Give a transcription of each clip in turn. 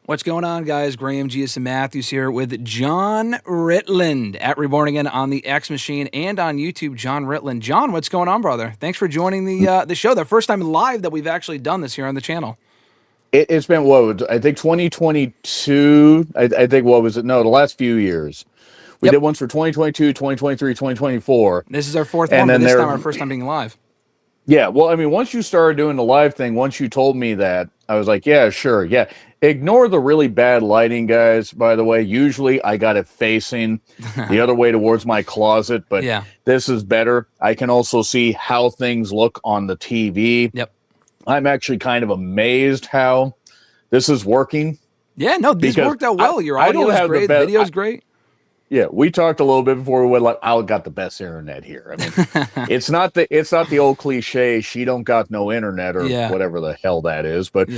What's going on, guys? Graham, Gius, and Matthews here with Jonn Ritland at Reborn Again on the X Machine and on YouTube, Jonn Ritland. John, what's going on, brother? Thanks for joining the show. The first time live that we've actually done this here on the channel. It's been, what, I think 2022, I think, what was it? No, the last few years. We did ones for 2022, 2023, 2024. This is our fourth one, but this time our first time being live. Yeah, well, I mean, once you started doing the live thing, once you told me that, I was like, yeah, sure, yeah. Ignore the really bad lighting, guys, by the way. Usually I got it facing the other way towards my closet, but this is better. I can also see how things look on the TV. Yep. I'm actually kind of amazed how this is working. Yeah, no, this worked out well. Your audio is great, the video's great. Yeah, we talked a little bit before we went like, I got the best internet here. I mean, it's not the old cliche, she don't got no internet or whatever the hell that is. But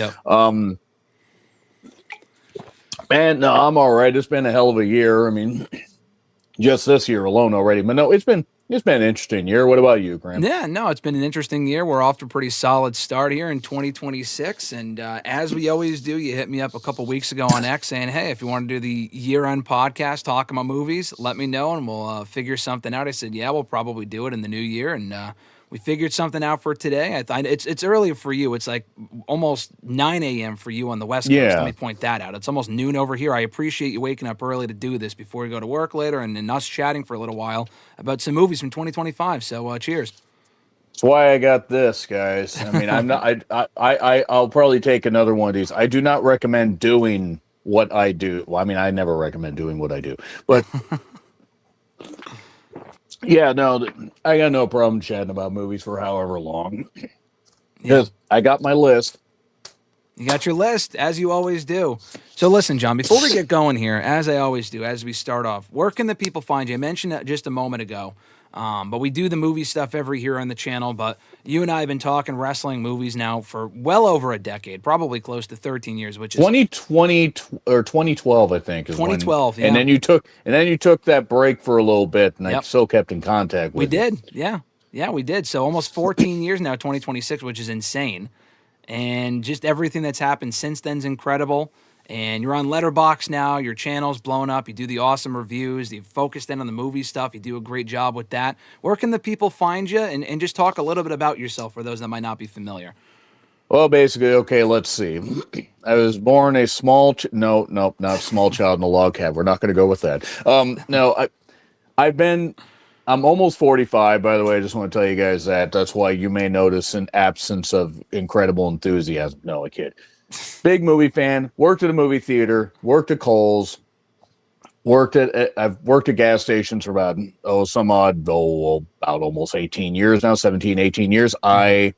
man, no, I'm all right. It's been a hell of a year. I mean, just this year alone already. But no, it's been an interesting year. What about you, Graham? Yeah, no, it's been an interesting year. We're off to a pretty solid start here in 2026. And as we always do, you hit me up a couple weeks ago on X saying, hey, if you want to do the year-end podcast talking about movies, let me know and we'll figure something out. I said, yeah, we'll probably do it in the new year. And we figured something out for today. It's early for you. It's like almost 9 a.m. for you on the West Coast. Let me point that out. It's almost noon over here. I appreciate you waking up early to do this before you go to work later and us chatting for a little while about some movies from 2025. So cheers. That's why I got this, guys. I mean, I'm not. I'll probably take another one of these. I do not recommend doing what I do. Well, I mean, I never recommend doing what I do, but. Yeah, no, I got no problem chatting about movies for however long. Because I got my list. You got your list, as you always do. So listen, John, before we get going here, as I always do, as we start off, where can the people find you? I mentioned that just a moment ago. But we do the movie stuff every year on the channel. But you and I have been talking wrestling movies now for well over a decade, probably close to 13 years, which is 2020 or 2012, I think. Is 2012, and then you took that break for a little bit, and I still kept in contact with you. We did, yeah, we did. So almost 14 years now, 2026, which is insane, and just everything that's happened since then is incredible. And you're on Letterboxd now. Your channel's blown up. You do the awesome reviews. You've focused in on the movie stuff. You do a great job with that. Where can the people find you? And just talk a little bit about yourself for those that might not be familiar. Well, basically, okay, let's see. I was born a small... No, not small child in a log cabin. We're not going to go with that. No, I'm almost 45, by the way. I just want to tell you guys that. That's why you may notice an absence of incredible enthusiasm. No, I kid. Big movie fan, worked at a movie theater, worked at Kohl's, I've worked at gas stations for about about almost 18 years now, 17, 18 years. I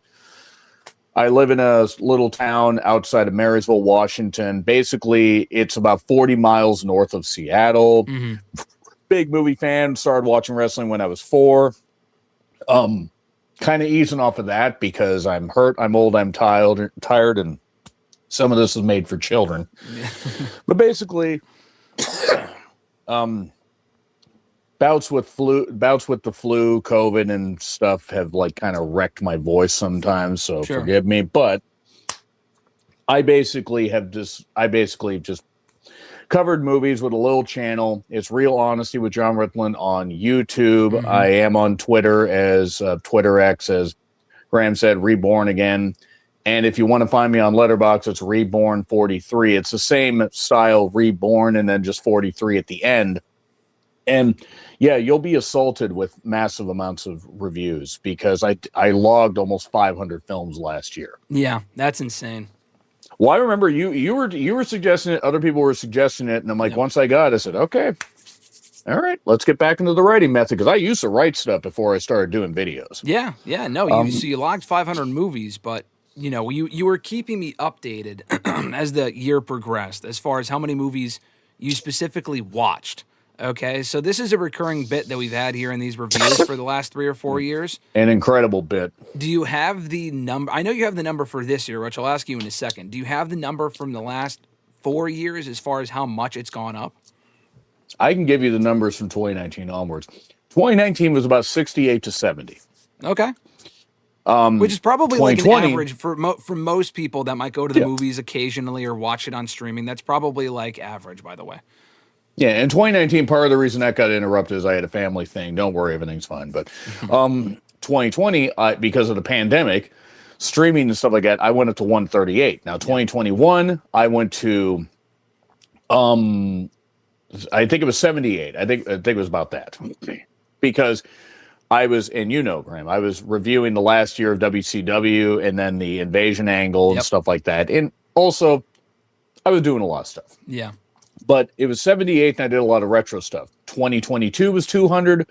live in a little town outside of Marysville, Washington. Basically, it's about 40 miles north of Seattle. Big movie fan, started watching wrestling when I was 4. Kind of easing off of that because I'm hurt, I'm old, I'm tired, and some of this is made for children. But basically, bouts with the flu, COVID, and stuff have like kind of wrecked my voice sometimes. So forgive me. But I basically just covered movies with a little channel. It's Real Honesty with Jonn Ritland on YouTube. I am on Twitter as Twitter X, as Graham said, Reborn Again. And if you want to find me on Letterboxd, it's Reborn43. It's the same style, Reborn, and then just 43 at the end. And yeah, you'll be assaulted with massive amounts of reviews because I logged almost 500 films last year. Yeah, that's insane. Well, I remember you were suggesting it, other people were suggesting it, and I'm like, once I got it, I said, okay, all right, let's get back into the writing method because I used to write stuff before I started doing videos. Yeah, no, you logged 500 movies, but you know, you were keeping me updated as the year progressed as far as how many movies you specifically watched. Okay, so this is a recurring bit that we've had here in these reviews for the last 3 or 4 years. An incredible bit. Do you have the number? I know you have the number for this year, which I'll ask you in a second. Do you have the number from the last 4 years as far as how much it's gone up? I can give you the numbers from 2019 onwards. 2019 was about 68 to 70. Okay. Which is probably like an 2020 average for most people that might go to the movies occasionally or watch it on streaming. That's probably like average, by the way. Yeah, in 2019, part of the reason that got interrupted is I had a family thing. Don't worry, everything's fine. But 2020, because of the pandemic, streaming and stuff like that, I went up to 138. Now, 2021, I went to, I think it was 78. I think it was about that. Because I was, and you know, Graham, I was reviewing the last year of WCW and then the Invasion angle and stuff like that. And also, I was doing a lot of stuff. Yeah. But it was 78, and I did a lot of retro stuff. 2022 was 200.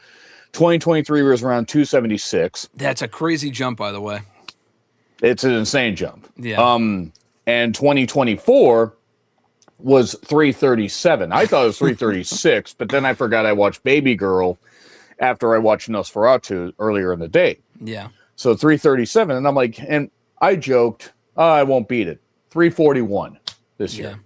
2023 was around 276. That's a crazy jump, by the way. It's an insane jump. Yeah. And 2024 was 337. I thought it was 336, but then I forgot I watched Baby Girl after I watched Nosferatu earlier in the day. Yeah. So 337, and I'm like, and I joked, I won't beat it. 341 this year.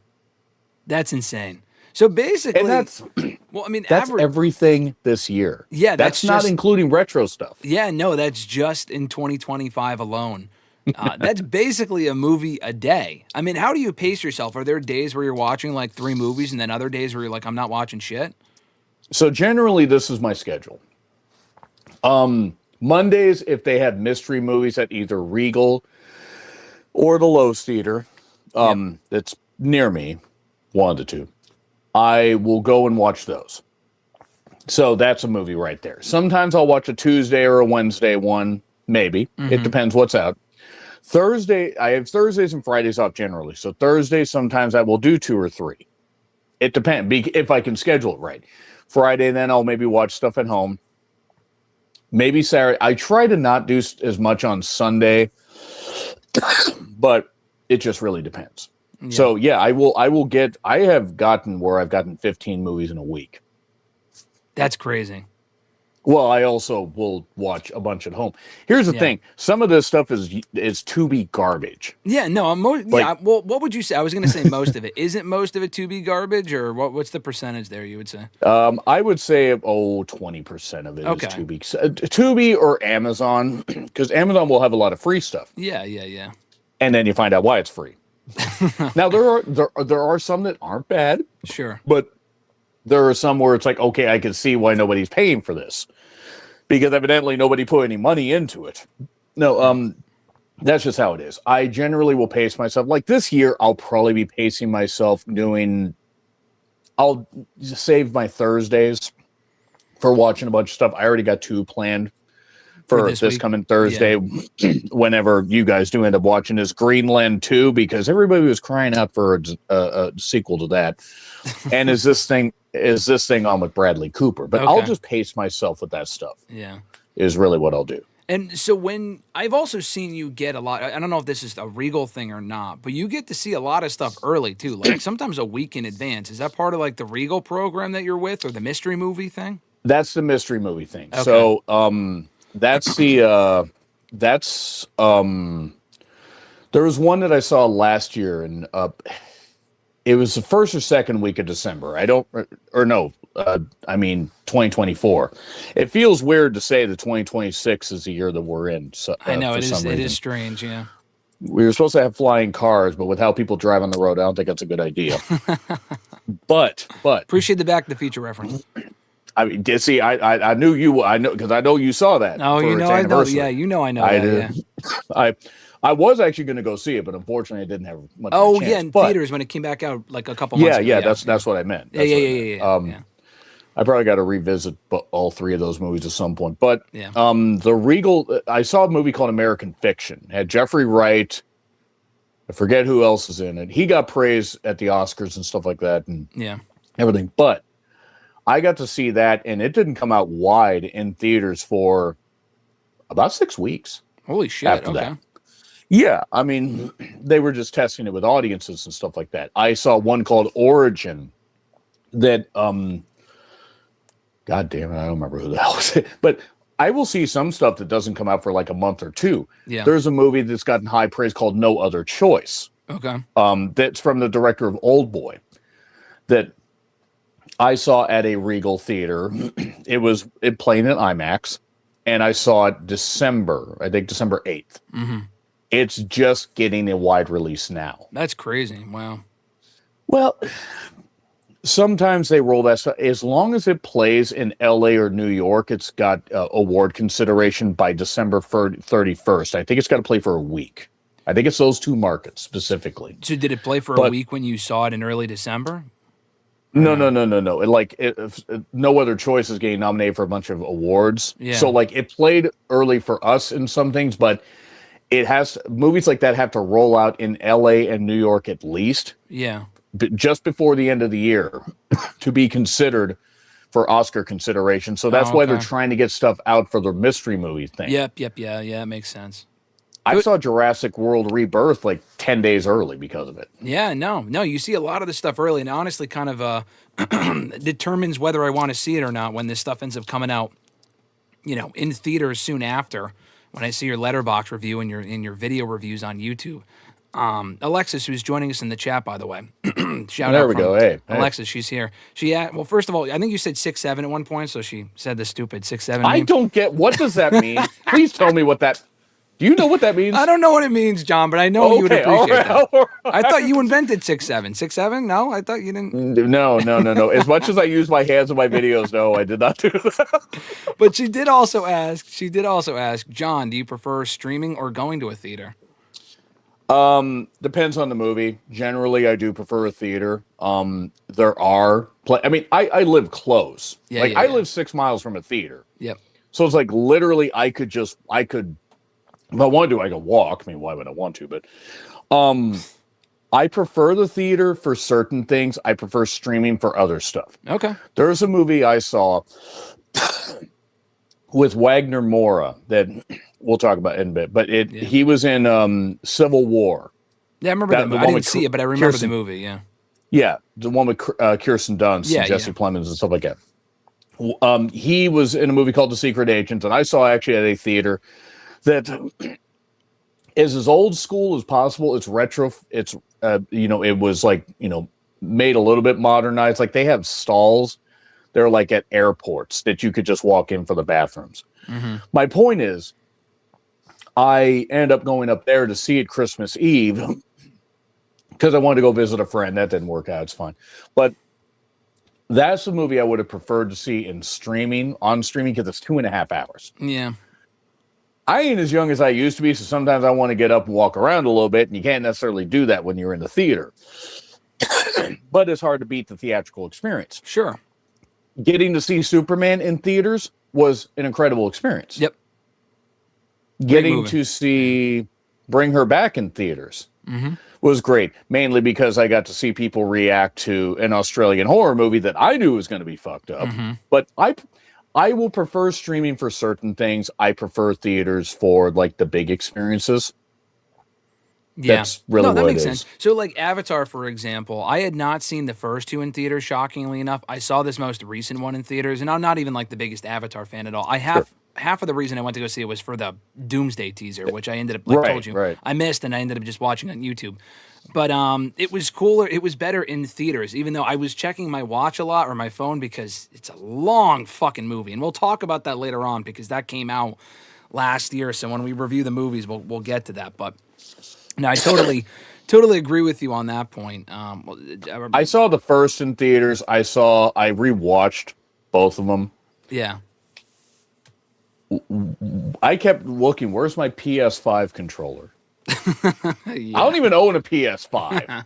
That's insane. So basically, and that's well, I mean, that's everything this year. Yeah, that's not including retro stuff. Yeah, no, that's just in 2025 alone. That's basically a movie a day. I mean, how do you pace yourself? Are there days where you're watching like 3 movies and then other days where you're like, I'm not watching shit? So generally, this is my schedule. Mondays, if they have mystery movies at either Regal or the Lowe's Theater, that's near me, one of the two, I will go and watch those. So that's a movie right there. Sometimes I'll watch a Tuesday or a Wednesday one, maybe. It depends what's out. Thursday, I have Thursdays and Fridays off generally. So Thursday, sometimes I will do 2 or 3. It depends if I can schedule it right. Friday, then I'll maybe watch stuff at home. Maybe Saturday. I try to not do as much on Sunday, but it just really depends. Yeah. So yeah, I have gotten where I've gotten 15 movies in a week. That's crazy. Well, I also will watch a bunch at home. Here's the thing. Some of this stuff is to be garbage. Yeah, no, well, what would you say? I was going to say most of it. Isn't most of it to be garbage, or what's the percentage there you would say? I would say 20% of it is Tubi or Amazon, because Amazon will have a lot of free stuff. Yeah. And then you find out why it's free. Now there are some that aren't bad. Sure. But there are some where it's like, okay, I can see why nobody's paying for this, because evidently nobody put any money into it. No, that's just how it is. I generally will pace myself. Like this year, I'll probably be pacing myself I'll just save my Thursdays for watching a bunch of stuff. I already got 2 planned for this coming Thursday. Yeah. Whenever you guys do end up watching this, Greenland 2, because everybody was crying out for a sequel to that. And is this thing on with Bradley Cooper? But I'll just pace myself with that stuff. Yeah, is really what I'll do. And so when I've also seen you get a lot, I don't know if this is a Regal thing or not, but you get to see a lot of stuff early too, like sometimes a week in advance. Is that part of like the Regal program that you're with, or the mystery movie thing? That's the mystery movie thing. Okay. So that's the there was one that I saw last year, and it was the first or second week of December. I mean 2024. It feels weird to say that 2026 is the year that we're in. So, I know it is strange. Yeah, we were supposed to have flying cars, but with how people drive on the road, I don't think that's a good idea. but appreciate the Back to the Future reference. I mean, see, I knew you. I know because I know you saw that. Oh, you know, I know. Yeah, you know, I know. I did. Yeah. I was actually going to go see it, but unfortunately, I didn't have much. Yeah, in theaters when it came back out like a couple months ago. Yeah, that's what I meant. Yeah. I probably got to revisit all 3 of those movies at some point. But the Regal, I saw a movie called American Fiction. It had Jeffrey Wright. I forget who else is in it. He got praise at the Oscars and stuff like that, and everything. But I got to see that, and it didn't come out wide in theaters for about 6 weeks. Holy shit! After that. Yeah, I mean, they were just testing it with audiences and stuff like that. I saw one called Origin that, God damn it, I don't remember who the hell was it. But I will see some stuff that doesn't come out for like a month or 2. Yeah. There's a movie that's gotten high praise called No Other Choice. Okay. That's from the director of Old Boy that I saw at a Regal theater. It played in IMAX. and I saw it December, I think December 8th. Mm-hmm. It's just getting a wide release now. That's crazy. Wow. Well, sometimes they roll that stuff. As long as it plays in LA or New York, it's got award consideration by December 31st. I think it's got to play for a week. I think it's those two markets specifically. So did it play for a week when you saw it in early December? No. No Other Choice is getting nominated for a bunch of awards. Yeah. So like it played early for us in some things, but it has movies like that have to roll out in LA and New York at least. Yeah. Just before the end of the year to be considered for Oscar consideration. So that's why they're trying to get stuff out for the mystery movie thing. Yep. Yeah, it makes sense. I saw Jurassic World Rebirth like 10 days early because of it. Yeah, no, you see a lot of this stuff early, and honestly kind of determines whether I want to see it or not when this stuff ends up coming out, in theaters soon after. When I see your Letterboxd review and your video reviews on YouTube. Alexis, who's joining us in the chat, by the way. Shout out. There we go. Hey. Alexis, she's here. Well, first of all, I think you said 6'7" at one point, so she said the stupid 6'7". I don't get, what does that mean? Please tell me what that, do you know what that means? I don't know what it means, John, but I know you would appreciate that. Right. I thought you invented 6'7". 6'7"? No, I thought you didn't. No. As much as I use my hands in my videos, no, I did not do that. But she did also ask, John, do you prefer streaming or going to a theater? Depends on the movie. Generally, I do prefer a theater. There are I live close. I live 6 miles from a theater. Yep. So it's like literally I could if I wanted to, I could walk. I mean, why would I want to? But I prefer the theater for certain things. I prefer streaming for other stuff. Okay. There's a movie I saw with Wagner Moura that we'll talk about in a bit, but he was in Civil War. Yeah, I remember that movie. I didn't see it, but I remember the movie, yeah. Yeah, the one with Kirsten Dunst and Jesse Plemons and stuff like that. He was in a movie called The Secret Agent, and I saw actually at a theater that is as old school as possible. It's retro. It's, it was like, made a little bit modernized. Like they have stalls. They're like at airports that you could just walk in for the bathrooms. Mm-hmm. My point is, I ended up going up there to see it Christmas Eve because I wanted to go visit a friend. That didn't work out. It's fine. But that's the movie I would have preferred to see on streaming because it's 2.5 hours. Yeah. I ain't as young as I used to be, so sometimes I want to get up and walk around a little bit, and you can't necessarily do that when you're in the theater. But it's hard to beat the theatrical experience. Sure. Getting to see Superman in theaters was an incredible experience. Yep. Getting to see Bring Her Back in theaters was great, mainly because I got to see people react to an Australian horror movie that I knew was going to be fucked up. Mm-hmm. But I will prefer streaming for certain things. I prefer theaters for like the big experiences. Yeah. That's really that what makes it is. sense. So like Avatar, for example, I had not seen the first two in theaters, shockingly enough. I saw this most recent one in theaters, and I'm not even like the biggest Avatar fan at all. Half of the reason I went to go see it was for the Doomsday teaser, which I ended up, told you, I missed, and I ended up just watching on YouTube. But it was cooler. It was better in theaters, even though I was checking my watch a lot or my phone because it's a long fucking movie. And we'll talk about that later on because that came out last year. So when we review the movies, we'll get to that. But no, I totally agree with you on that point. I saw the first in theaters. I rewatched both of them. Yeah. I kept looking, where's my PS5 controller? I don't even own a PS5.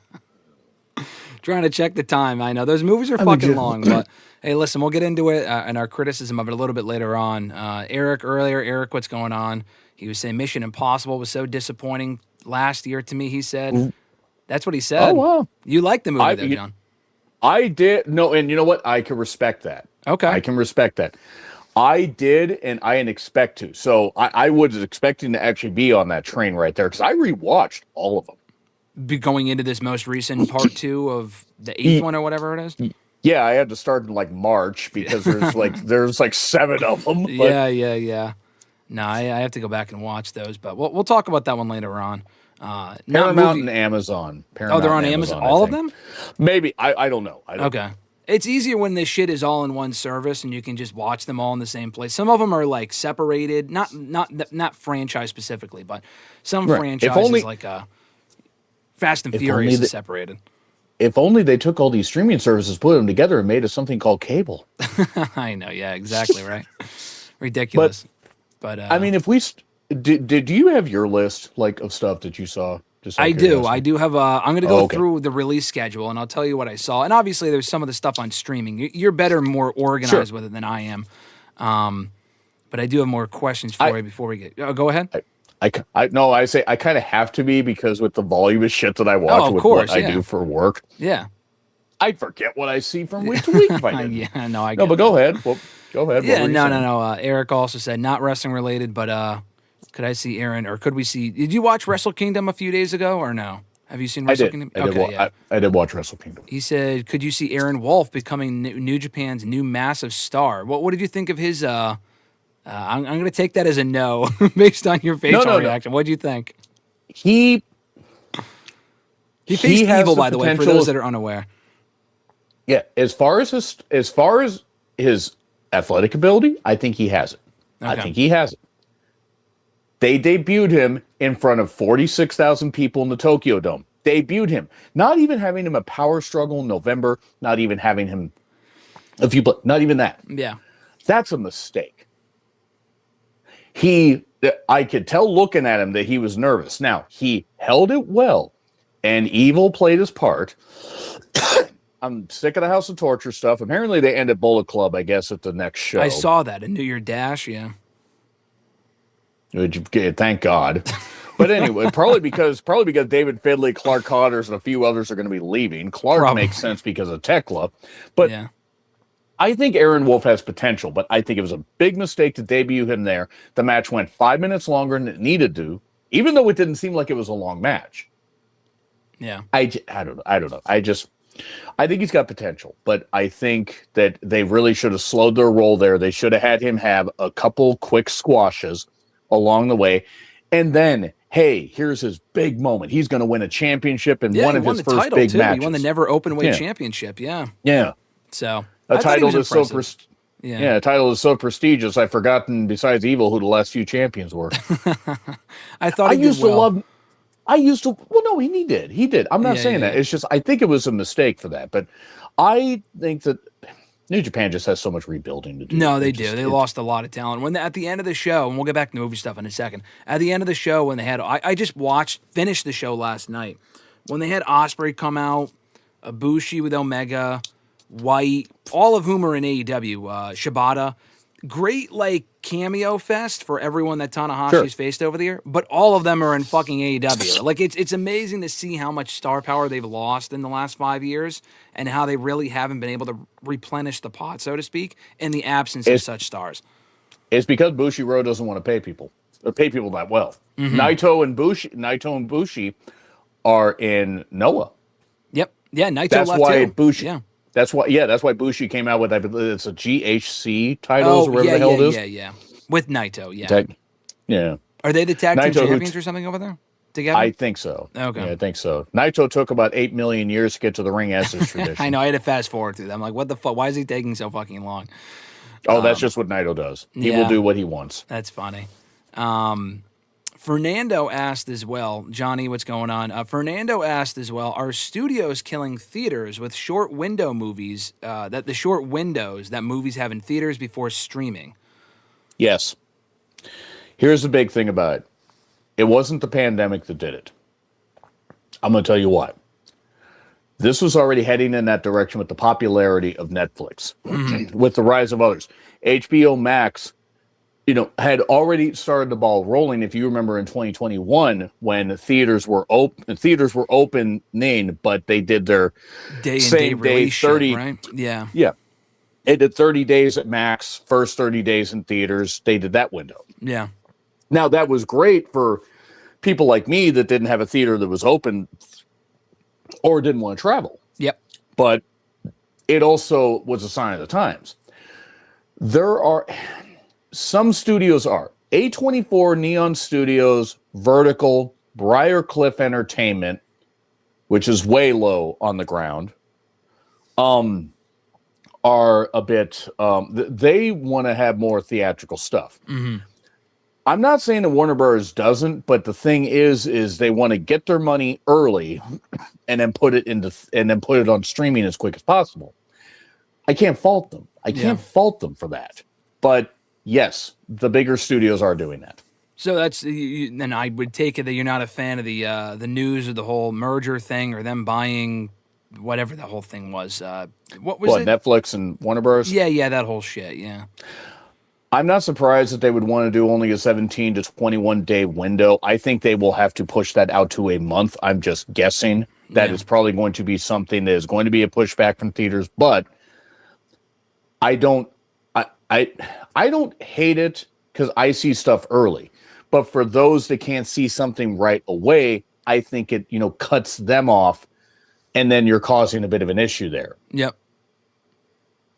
Trying to check the time. I know those movies are fucking long, but hey, listen, we'll get into it and our criticism of it a little bit later on. Eric, what's going on? He was saying Mission Impossible was so disappointing last year to me, he said. That's what he said. Oh, wow. You liked the movie, though, John. I did. No, and you know what? I can respect that. Okay. I can respect that. I did, and I didn't expect to. So I was expecting to actually be on that train right there because I rewatched all of them. Be going into this most recent part 2 of the 8th one or whatever it is? Yeah, I had to start in like March because there's like 7 of them. But... Yeah. No, I have to go back and watch those, but we'll talk about that one later on. Paramount and Amazon. They're on Amazon. All of them? Maybe. I don't know. Okay. It's easier when this shit is all in one service and you can just watch them all in the same place. Some of them are like separated, not franchise specifically, but some Right. franchises like Fast and if Furious only is separated. If only they took all these streaming services, put them together, and made us something called cable. I know, yeah, exactly right. Ridiculous. But I mean, if we did you have your list like of stuff that you saw? Just I do. I curiosity? do have. I'm going to go Okay. through the release schedule, and I'll tell you what I saw. And obviously, there's some of the stuff on streaming. You're better, more organized with it than I am. But I do have more questions for you before we get. Go ahead. No, I say I kind of have to be because with the volume of shit that I watch of with course, what I do for work, Yeah. I forget what I see from week to week. If I didn't. Yeah. No, I. No, Get but go ahead. Well, go ahead. Yeah. What were you No. saying? Eric also said not wrestling related, but could I see Aaron or could we see? Did you watch Wrestle Kingdom a few days ago or no? Have you seen Wrestle Kingdom? I did watch Wrestle Kingdom. He said, "Could you see Aaron Wolf becoming New Japan's new massive star?" What did you think of his? I'm going to take that as a no based on your facial reaction. What do you think? He faced has Evil, the by the way, for potential- those that are unaware. Yeah, as far as his athletic ability, I think he has it. I Okay. think he has it. They debuted him in front of 46,000 people in the Tokyo Dome. Debuted him, not even having him a power struggle in November, not even having him not even that. Yeah. That's a mistake. I could tell looking at him that he was nervous. Now, he held it well, and Evil played his part. I'm sick of the House of Torture stuff. Apparently, they end at Bullet Club, I guess, at the next show. I saw that in New Year Dash, yeah. Thank God. But anyway, probably because David Finley, Clark Connors, and a few others are going to be leaving. Clark makes sense because of Tekla. But yeah. I think Aaron Wolf has potential, but I think it was a big mistake to debut him there. The match went 5 minutes longer than it needed to, even though it didn't seem like it was a long match. Yeah. I don't know. I think he's got potential, but I think that they really should have slowed their roll there. They should have had him have a couple quick squashes along the way. And then, hey, here's his big moment. He's going to win a championship in one of his first big matches. He won the Never Openweight Championship, yeah. Yeah. So, a title that's so a title is so prestigious, I've forgotten, besides Evil, who the last few champions were. I used to love... Well, no, he did. He did. I'm not saying that. It's just, I think it was a mistake for that. But I think that New Japan just has so much rebuilding to do. No, they do. They lost a lot of talent. At the end of the show, and we'll get back to movie stuff in a second. At the end of the show, when they had, I just finished the show last night. When they had Ospreay come out, Ibushi with Omega, White, all of whom are in AEW, Shibata. Great, cameo fest for everyone that Tanahashi's faced over the year, but all of them are in fucking AEW. It's amazing to see how much star power they've lost in the last 5 years and how they really haven't been able to replenish the pot, so to speak, in the absence of such stars. It's because Bushiroad doesn't want to pay people that well. Mm-hmm. Naito and Bushi are in Noah. Yep. Yeah, Naito that's left why too. Bushi. Yeah. That's why Bushi came out with, I believe it's a GHC titles or whatever the hell it is. Yeah. With Naito, yeah. Yeah. Are they the tag team champions or something over there? Together? I think so. Okay. Yeah, I think so. Naito took about 8 million years to get to the ring as his tradition. I know. I had to fast forward through that. I'm like, what the fuck? Why is he taking so fucking long? Oh, that's just what Naito does. He will do what he wants. That's funny. Fernando asked as well, Johnny, what's going on? Fernando asked as well, are studios killing theaters with short window movies, the short windows that movies have in theaters before streaming? Yes. Here's the big thing about it. It wasn't the pandemic that did it. I'm going to tell you what. This was already heading in that direction with the popularity of Netflix, with the rise of others. HBO Max, had already started the ball rolling. If you remember in 2021, when theaters were opening, but they did their same day 30, shit, right? Yeah. Yeah. They did 30 days at Max, first 30 days in theaters. They did that window. Yeah. Now, that was great for people like me that didn't have a theater that was open or didn't want to travel. Yep. But it also was a sign of the times. There are some studios are A24, Neon Studios, Vertical, Briarcliff Entertainment, which is way low on the ground. are a bit. They want to have more theatrical stuff. Mm-hmm. I'm not saying that Warner Bros. Doesn't, but the thing is they want to get their money early and then put it on streaming as quick as possible. I can't fault them. I can't fault them for that. But yes, the bigger studios are doing that. So that's, and I would take it that you're not a fan of the news of the whole merger thing or them buying whatever the whole thing was. What was it? Netflix and Warner Bros. Yeah, that whole shit. Yeah. I'm not surprised that they would want to do only a 17 to 21 day window. I think they will have to push that out to a month. I'm just guessing that is probably going to be something that is going to be a pushback from theaters, but I don't hate it because I see stuff early. But for those that can't see something right away, I think it, cuts them off, and then you're causing a bit of an issue there. Yep.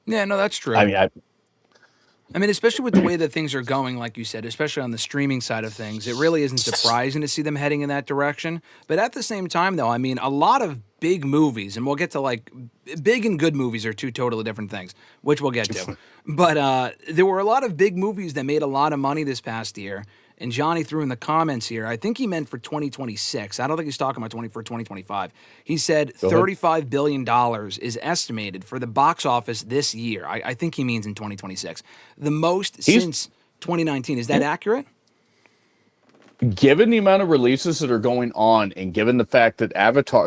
Yeah, no, that's true. I mean, especially with the way that things are going, like you said, especially on the streaming side of things, it really isn't surprising to see them heading in that direction. But at the same time, though, a lot of big movies, and we'll get to big and good movies are two totally different things, which we'll get to. But there were a lot of big movies that made a lot of money this past year. And Johnny threw in the comments here, I think he meant for 2026. I don't think he's talking about 2025. He said $35 billion is estimated for the box office this year. I think he means in 2026. The most since 2019. Is that accurate? Given the amount of releases that are going on, and given the fact that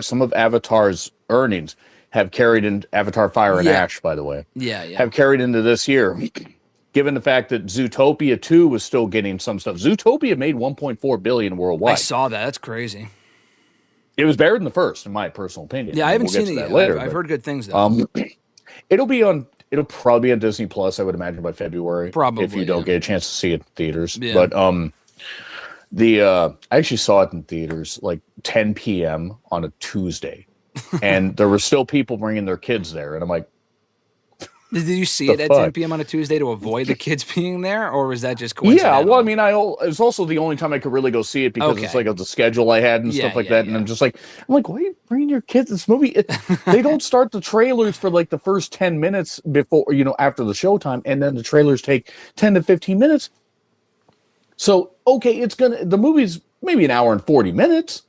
some of Avatar's earnings have carried in Avatar Fire and Ash, by the way, have carried into this year. Given the fact that Zootopia 2 was still getting some stuff. Zootopia made $1.4 billion worldwide. I saw that. That's crazy. It was better than the first, in my personal opinion. Yeah, I haven't seen it yet. Later, I've heard good things, though. It'll probably be on Disney Plus, I would imagine, by February. Probably, if you don't get a chance to see it in theaters. Yeah. But I actually saw it in theaters 10 p.m. on a Tuesday. And there were still people bringing their kids there. And I'm like, did you see it at 10 p.m. on a Tuesday to avoid the kids being there, or was that just coincidental? Yeah, well, it's also the only time I could really go see it because it's the schedule I had and stuff like that. And I'm like, why are you bringing your kids this movie? They don't start the trailers for the first 10 minutes before, after the showtime, and then the trailers take 10 to 15 minutes. So, okay, the movie's maybe an hour and 40 minutes,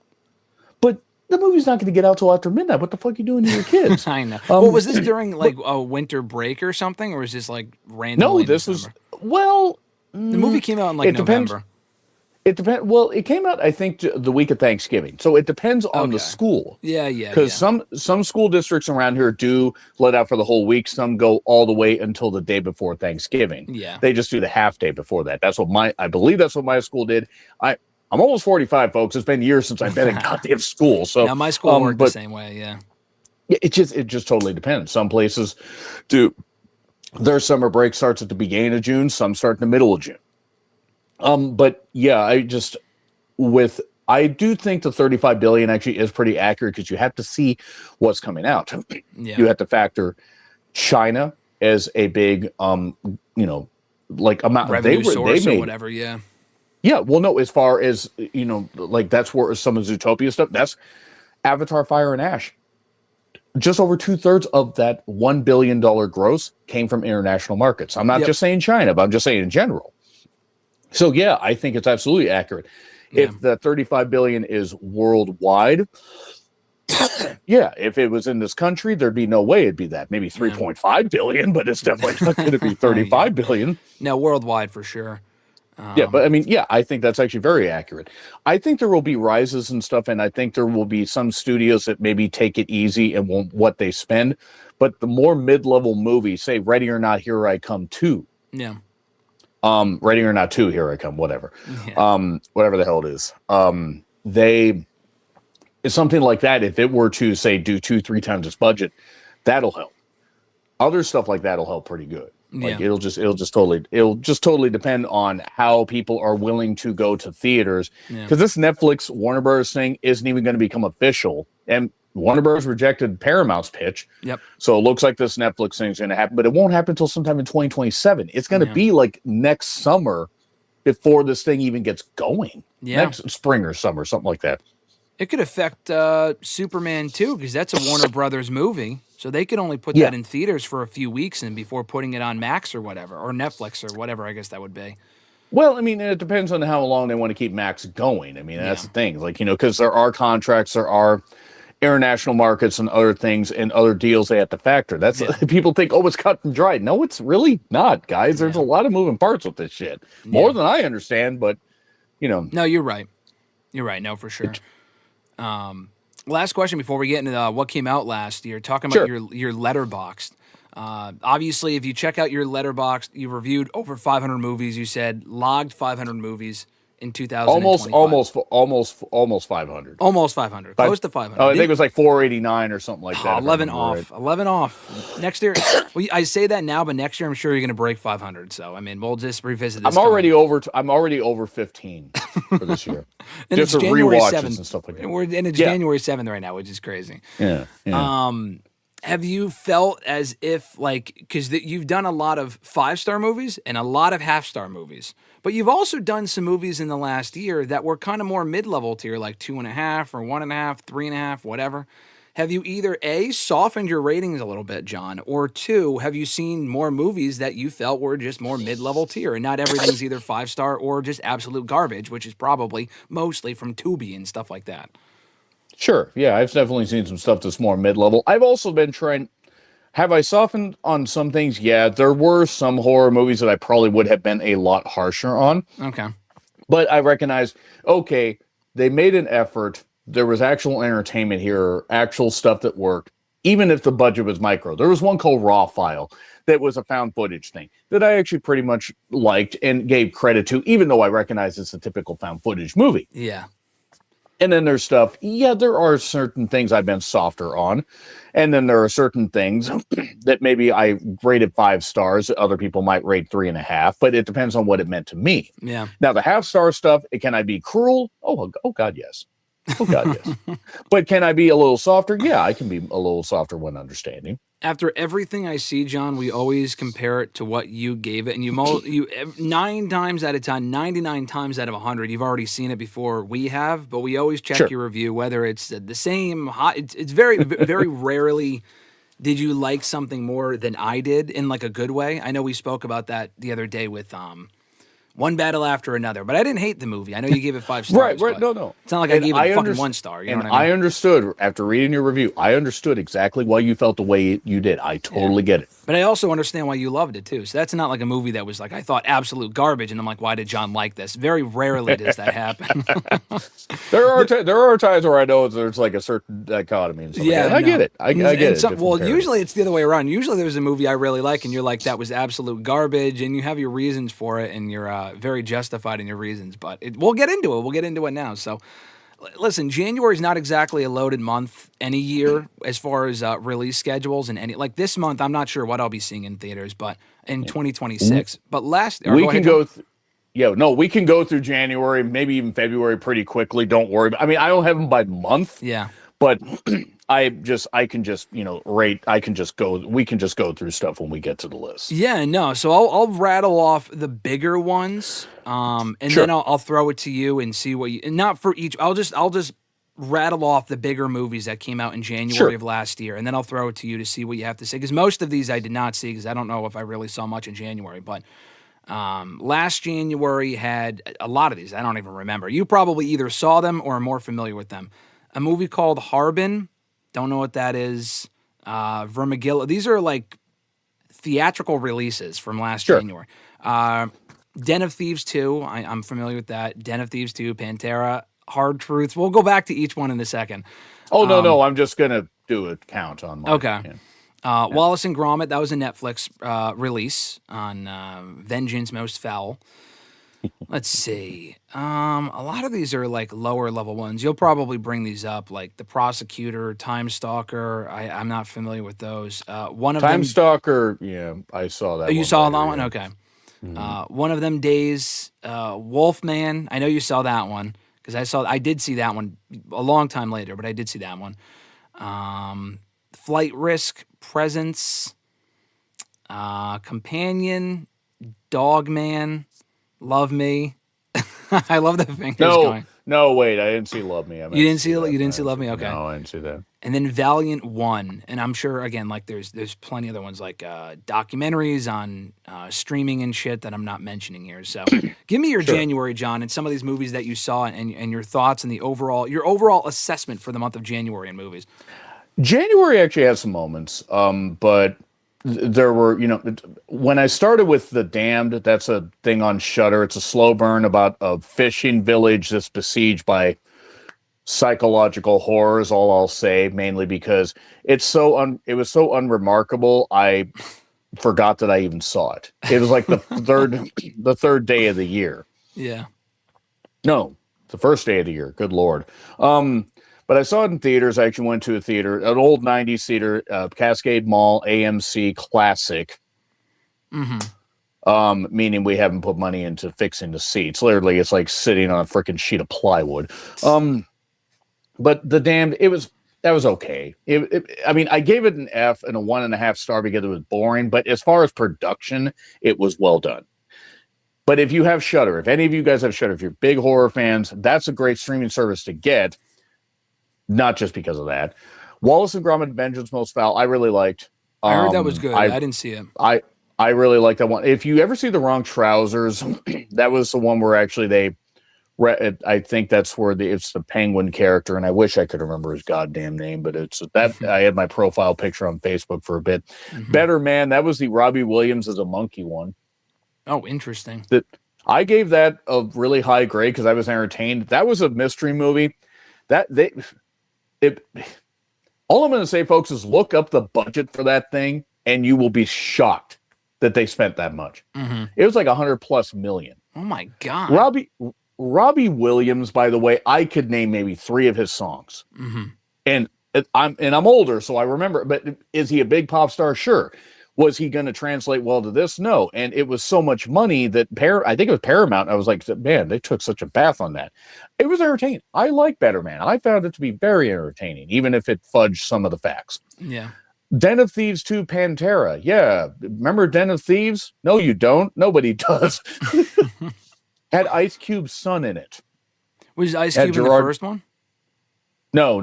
but the movie's not going to get out till after midnight. What the fuck are you doing to your kids? I know. Was this during a winter break or something, or was this random? No, this was the movie came out in November. It depends. Well, it came out I think the week of Thanksgiving, so it depends on the school. Yeah. Because some school districts around here do let out for the whole week. Some go all the way until the day before Thanksgiving. Yeah, they just do the half day before that. I believe that's what my school did. I'm almost 45, folks. It's been years since I've been in goddamn school. So now my school worked the same way. Yeah. It just totally depends. Some places do. Their summer break starts at the beginning of June. Some start in the middle of June. But yeah, I do think the 35 billion actually is pretty accurate because you have to see what's coming out. Yeah. You have to factor China as a big, amount revenue source or whatever. Yeah. Yeah, well, no, as far as, that's where some of Zootopia stuff, that's Avatar Fire and Ash. Just over 2/3 of that $1 billion gross came from international markets. I'm not just saying China, but I'm just saying in general. So, yeah, I think it's absolutely accurate. Yeah. If the 35 billion is worldwide, if it was in this country, there'd be no way it'd be that. Maybe 3.5 billion, but it's definitely not going to be 35 billion. No, worldwide for sure. But I think that's actually very accurate. I think there will be rises and stuff, and I think there will be some studios that maybe take it easy and won't what they spend. But the more mid-level movies, say Ready or Not, Here I Come 2. Yeah. Ready or Not 2, Here I Come, whatever. Yeah. Whatever the hell it is. It's something like that. If it were to, say, do 2-3 times its budget, that'll help. Other stuff like that'll help pretty good. It'll just totally depend on how people are willing to go to theaters. Because this Netflix Warner Bros. Thing isn't even going to become official. And Warner Bros. Rejected Paramount's pitch. Yep. So it looks like this Netflix thing is going to happen, but it won't happen until sometime in 2027. It's going to be next summer before this thing even gets going. Yeah. Next spring or summer, something like that. It could affect Superman too, because that's a Warner Brothers movie. So they could only put that in theaters for a few weeks and before putting it on Max or whatever, or Netflix or whatever, I guess that would be. Well, I mean, it depends on how long they want to keep Max going. I mean, that's the thing. Like, because there are contracts, there are international markets and other things and other deals they have to factor. That's people think, oh, it's cut and dried. No, it's really not, guys. There's a lot of moving parts with this shit. More than I understand, but No, you're right. You're right. No, for sure. Last question before we get into what came out last year. Talking about your Letterboxd. Obviously, if you check out your Letterboxd, you reviewed over 500 movies. You said logged 500 movies in 2025. Almost 500. Almost 500. Close to 500. I think it was like 489 or something like that. 11 off. Right. 11 off. Next year, well, I say that now, but next year I'm sure you're going to break 500. So, I mean, we'll just revisit this. I'm already over 15 for this year. And just it's January 7th and stuff like that. And it's January 7th right now, which is crazy. Yeah. Have you felt as if, like, because you've done a lot of 5-star movies and a lot of half-star movies, but you've also done some movies in the last year that were kind of more mid-level tier, like 2.5 or 1.5, 3.5, whatever. Have you either A, softened your ratings a little bit, John, or 2, have you seen more movies that you felt were just more mid-level tier and not everything's either 5-star or just absolute garbage, which is probably mostly from Tubi and stuff like that? Sure. Yeah, I've definitely seen some stuff that's more mid-level. I've also been trying... Have I softened on some things? Yeah, there were some horror movies that I probably would have been a lot harsher on. Okay. But I recognize, okay, they made an effort. There was actual entertainment here, actual stuff that worked, even if the budget was micro. There was one called Raw File that was a found footage thing that I actually pretty much liked and gave credit to, even though I recognize it's a typical found footage movie. Yeah. And then there's stuff, there are certain things I've been softer on. And then there are certain things that maybe I rated 5 stars. Other people might rate 3.5, but it depends on what it meant to me. Yeah. Now, the half-star stuff, can I be cruel? Oh, God, yes. Oh, God, yes. But can I be a little softer? Yeah, I can be a little softer when understanding. After everything I see, John, we always compare it to what you gave it. And you 9 times out of 10, 99 times out of 100, you've already seen it before we have, but we always check your review, whether it's the same. It's very, very rarely did you like something more than I did in like a good way. I know we spoke about that the other day with One Battle After Another, but I didn't hate the movie. I know you gave it 5 stars. Right. No. It's not like I gave it fucking 1 star. You know what I mean? I understood after reading your review. I understood exactly why you felt the way you did. I totally get it. But I also understand why you loved it too. So that's not like a movie that was like I thought absolute garbage, and I'm like, why did John like this? Very rarely does that happen. There are times where I know there's like a certain dichotomy and stuff. Yeah, I get it. I get it. Well, usually it's the other way around. Usually there's a movie I really like, and you're like, that was absolute garbage, and you have your reasons for it, and you're very justified in your reasons. But we'll get into it. We'll get into it now. So. Listen, January is not exactly a loaded month any year as far as release schedules and any like this month. I'm not sure what I'll be seeing in theaters, but in 2026. But we can go. We can go through January, maybe even February pretty quickly. Don't worry. I mean, I don't have them by month. Yeah, but I can just rate. We can just go through stuff when we get to the list. Yeah, no. So I'll rattle off the bigger ones, and then I'll throw it to you and see what you. And not for each. I'll just rattle off the bigger movies that came out in January of last year, and then I'll throw it to you to see what you have to say. Because most of these I did not see because I don't know if I really saw much in January. But last January had a lot of these. I don't even remember. You probably either saw them or are more familiar with them. A movie called Harbin. Don't know what that is. Vermigilla. These are like theatrical releases from last January. Den of Thieves 2. I'm familiar with that. Den of Thieves 2, Pantera, Hard Truths. We'll go back to each one in a second. Oh, no. I'm just going to do a count on mine. Okay. Wallace and Gromit. That was a Netflix release on Vengeance Most Foul. Let's see. A lot of these are like lower level ones. You'll probably bring these up, like The Prosecutor, Time Stalker. I'm not familiar with those. One of Time Stalker. Yeah, I saw that. Oh, you saw that one? Okay. One of Them Days. Wolfman. I know you saw that one because I did see that one a long time later, but I did see that one. Flight Risk, Presence, Companion, Dogman. Love Me. I love the fingers going. No, wait, I didn't see Love Me. I You meant to didn't see that. you didn't see Love Me? Okay. No, I didn't see that. And then Valiant won, and I'm sure again, like there's plenty other ones like documentaries on streaming and shit that I'm not mentioning here. So, give me your Sure. January, John, and some of these movies that you saw, and your thoughts and your overall assessment for the month of January in movies. January actually had some moments, but there were, when I started with The Damned, that's a thing on Shudder. It's a slow burn about a fishing village that's besieged by psychological horrors. All I'll say, mainly because it was so unremarkable. I forgot that I even saw it. It was like the third day of the year. Yeah. No, the first day of the year. Good Lord. But I saw it in theaters. I actually went to a theater, an old 90s theater, Cascade Mall, AMC Classic. Meaning we haven't put money into fixing the seats. Literally, it's like sitting on a freaking sheet of plywood. But The Damned, that was okay. I mean, I gave it an F and a 1.5 star because it was boring. But as far as production, it was well done. But if you have Shudder, if any of you guys have Shudder, if you're big horror fans, that's a great streaming service to get. Not just because of that. Wallace and Gromit: Vengeance Most Foul, I really liked. I heard that was good. I didn't see it. I really like that one. If you ever see The Wrong Trousers, that was the one where actually I think that's where it's the penguin character, and I wish I could remember his goddamn name, but it's that I had my profile picture on Facebook for a bit. Better Man, that was the Robbie Williams as a monkey one. Oh, interesting. I gave that a really high grade because I was entertained. That was a mystery movie. All I'm going to say, folks, is look up the budget for that thing, and you will be shocked that they spent that much. It was like $100+ million. Oh my god! Robbie Williams, by the way, I could name maybe 3 of his songs, and I'm older, so I remember. But is he a big pop star? Sure. Was he going to translate well to this? No. And it was so much money that I think it was Paramount. I was like, man, they took such a bath on that. It was entertaining. I like Better Man. I found it to be very entertaining, even if it fudged some of the facts. Yeah. Den of Thieves 2 Pantera. Yeah. Remember Den of Thieves? No, you don't. Nobody does. Had Ice Cube's son in it. Was Ice Cube in the first one? No.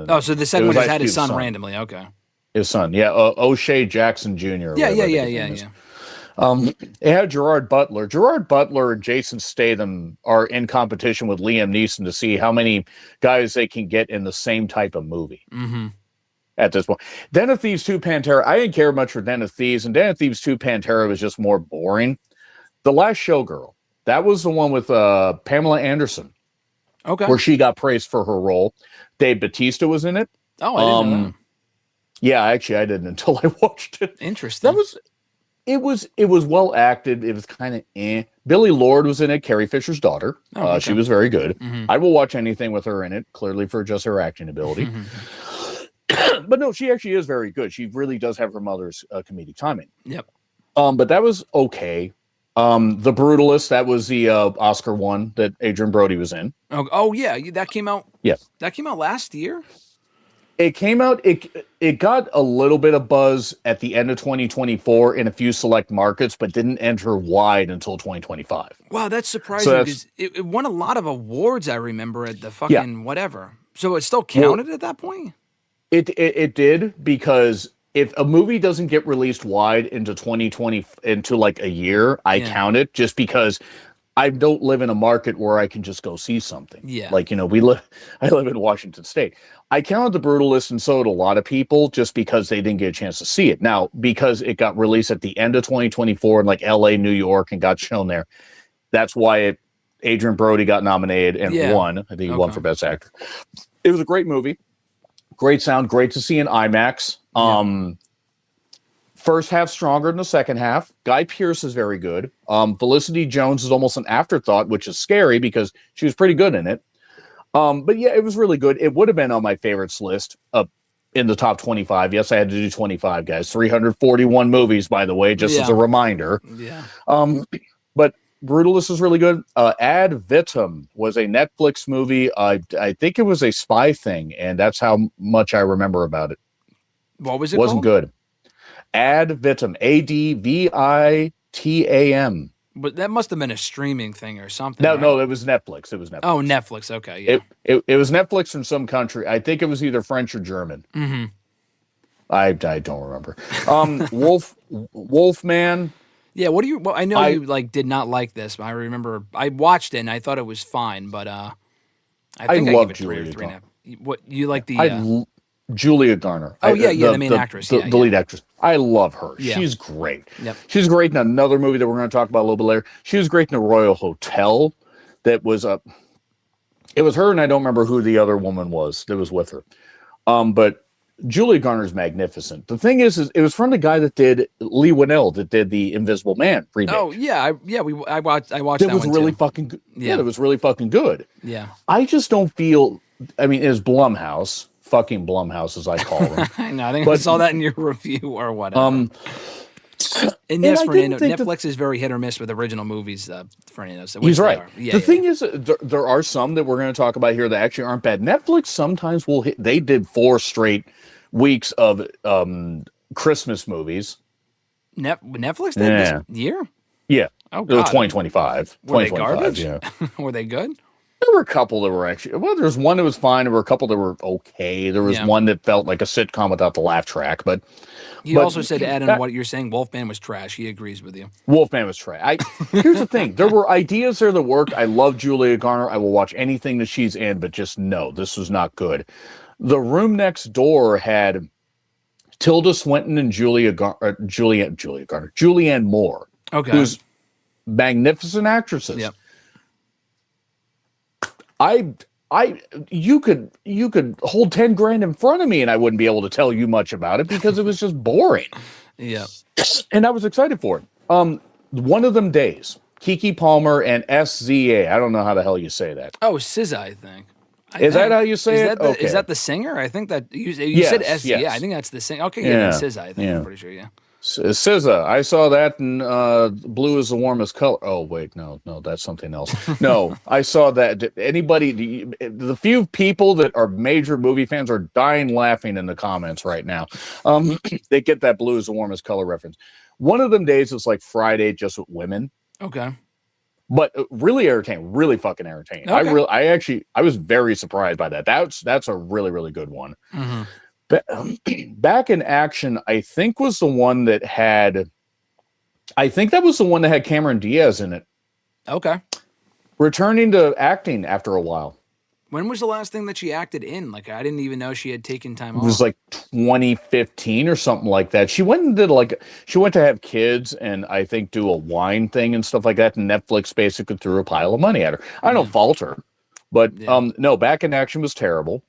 Oh, so the second one just had his son randomly. Okay. His son, yeah, O'Shea Jackson Jr. Yeah. It had Gerard Butler. Gerard Butler and Jason Statham are in competition with Liam Neeson to see how many guys they can get in the same type of movie. At this point, Den of Thieves 2 Pantera. I didn't care much for Den of Thieves, and Den of Thieves 2 Pantera was just more boring. The Last Showgirl. That was the one with Pamela Anderson. Okay. Where she got praised for her role. Dave Bautista was in it. Oh, I didn't know that. Yeah, actually, I didn't until I watched it. Interesting. It was well acted. It was kind of Billy Lord was in it, Carrie Fisher's daughter. Okay. She was very good. I will watch anything with her in it, clearly for just her acting ability. But no, she actually is very good. She really does have her mother's comedic timing. Yep. But that was okay. The Brutalist, that was the Oscar one that Adrian Brody was in. Oh yeah, that came out. Yeah, that came out last year. It came out. It got a little bit of buzz at the end of 2024 in a few select markets, but didn't enter wide until 2025. Wow, that's surprising because it won a lot of awards. I remember at the fucking whatever. So it still counted at that point. It did, because if a movie doesn't get released wide into 2020 into like a year, I count it, just because I don't live in a market where I can just go see something. Yeah. Like, I live in Washington State. I counted The Brutalist, and so did a lot of people, just because they didn't get a chance to see it. Now, because it got released at the end of 2024 in like LA, New York, and got shown there, that's why Adrian Brody got nominated and won. I think he won for Best Actor. It was a great movie. Great sound, great to see in IMAX. First half stronger than the second half. Guy Pearce is very good. Felicity Jones is almost an afterthought, which is scary because she was pretty good in it. But yeah, it was really good. It would have been on my favorites list in the top 25. Yes, I had to do 25, guys. 341 movies, by the way, just as a reminder. Yeah. But Brutalist is really good. Ad Vitam was a Netflix movie. I think it was a spy thing, and that's how much I remember about it. What was it Wasn't called? good. Ad Vitam. ADVITAM. But that must have been a streaming thing or something. No, right? no, it was Netflix. It was Netflix. Oh, Netflix. Okay, yeah. It was Netflix from some country. I think it was either French or German. Mm-hmm. I don't remember. Wolfman. Yeah, what do you? Well, I know you like did not like this, but I remember I watched it and I thought it was fine, but I think I love gave it three or Julia three and a Garner. half. What you like the? Julia Garner. Oh yeah, the main actress. The lead actress. I love her. Yeah. She's great. Yep. She's great in another movie that we're going to talk about a little bit later. She was great in the Royal Hotel. That was it was her, and I don't remember who the other woman was that was with her. But Julia Garner's magnificent. The thing is it was from the guy that did Lee Winnell, that did the Invisible Man remake. Oh yeah, I watched that was one really too. fucking good. Yeah, it was really fucking good. Yeah. I just don't feel. I mean, it's Blumhouse, fucking Blumhouse, as I call them. I know. I think I saw that in your review or whatever. And yes, I Fernando, didn't think Netflix is very hit or miss with original movies. Fernando, so he's right. Yeah, the thing is, there are some that we're going to talk about here that actually aren't bad. Netflix sometimes will hit. They did 4 straight weeks of Christmas movies. Netflix did this year? Yeah. Oh, God. 2025. Were they garbage? Yeah. Were they good? There were a couple that were actually, well, there was one that was fine. There were a couple that were okay. There was one that felt like a sitcom without the laugh track, but he also said to add in what you're saying, Wolfman was trash. He agrees with you. Wolfman was trash. Here's the thing. There were ideas there that worked. I love Julia Garner. I will watch anything that she's in, but just no, this was not good. The Room Next Door had Tilda Swinton and Julianne Moore. Okay. Who's magnificent actresses. Yep. You could hold 10 grand in front of me and I wouldn't be able to tell you much about it because it was just boring. Yeah. And I was excited for it. One of them days, Keke Palmer and SZA. I don't know how the hell you say that. Oh, SZA, I think. Is that how you say it? Okay. Is that the singer? I think that you said SZA. Yes. Yeah, I think that's the singer. Okay, yeah, SZA, I think. I'm pretty sure, yeah. SZA. I saw that in Blue is the Warmest Color. Oh, wait, no, that's something else. No, I saw that. The few people that are major movie fans are dying laughing in the comments right now. They get that Blue is the Warmest Color reference. One of them days is like Friday just with women. Okay. But really entertaining, really fucking entertaining. Okay. I was very surprised by that. That's a really, really good one. Mm-hmm. Back in Action, I think was the one that had Cameron Diaz in it. Okay. Returning to acting after a while. When was the last thing that she acted in? Like, I didn't even know she had taken time off. It was like 2015 or something like that. She went and did she went to have kids and I think do a wine thing and stuff like that. And Netflix basically threw a pile of money at her. I don't fault her, but no, Back in Action was terrible.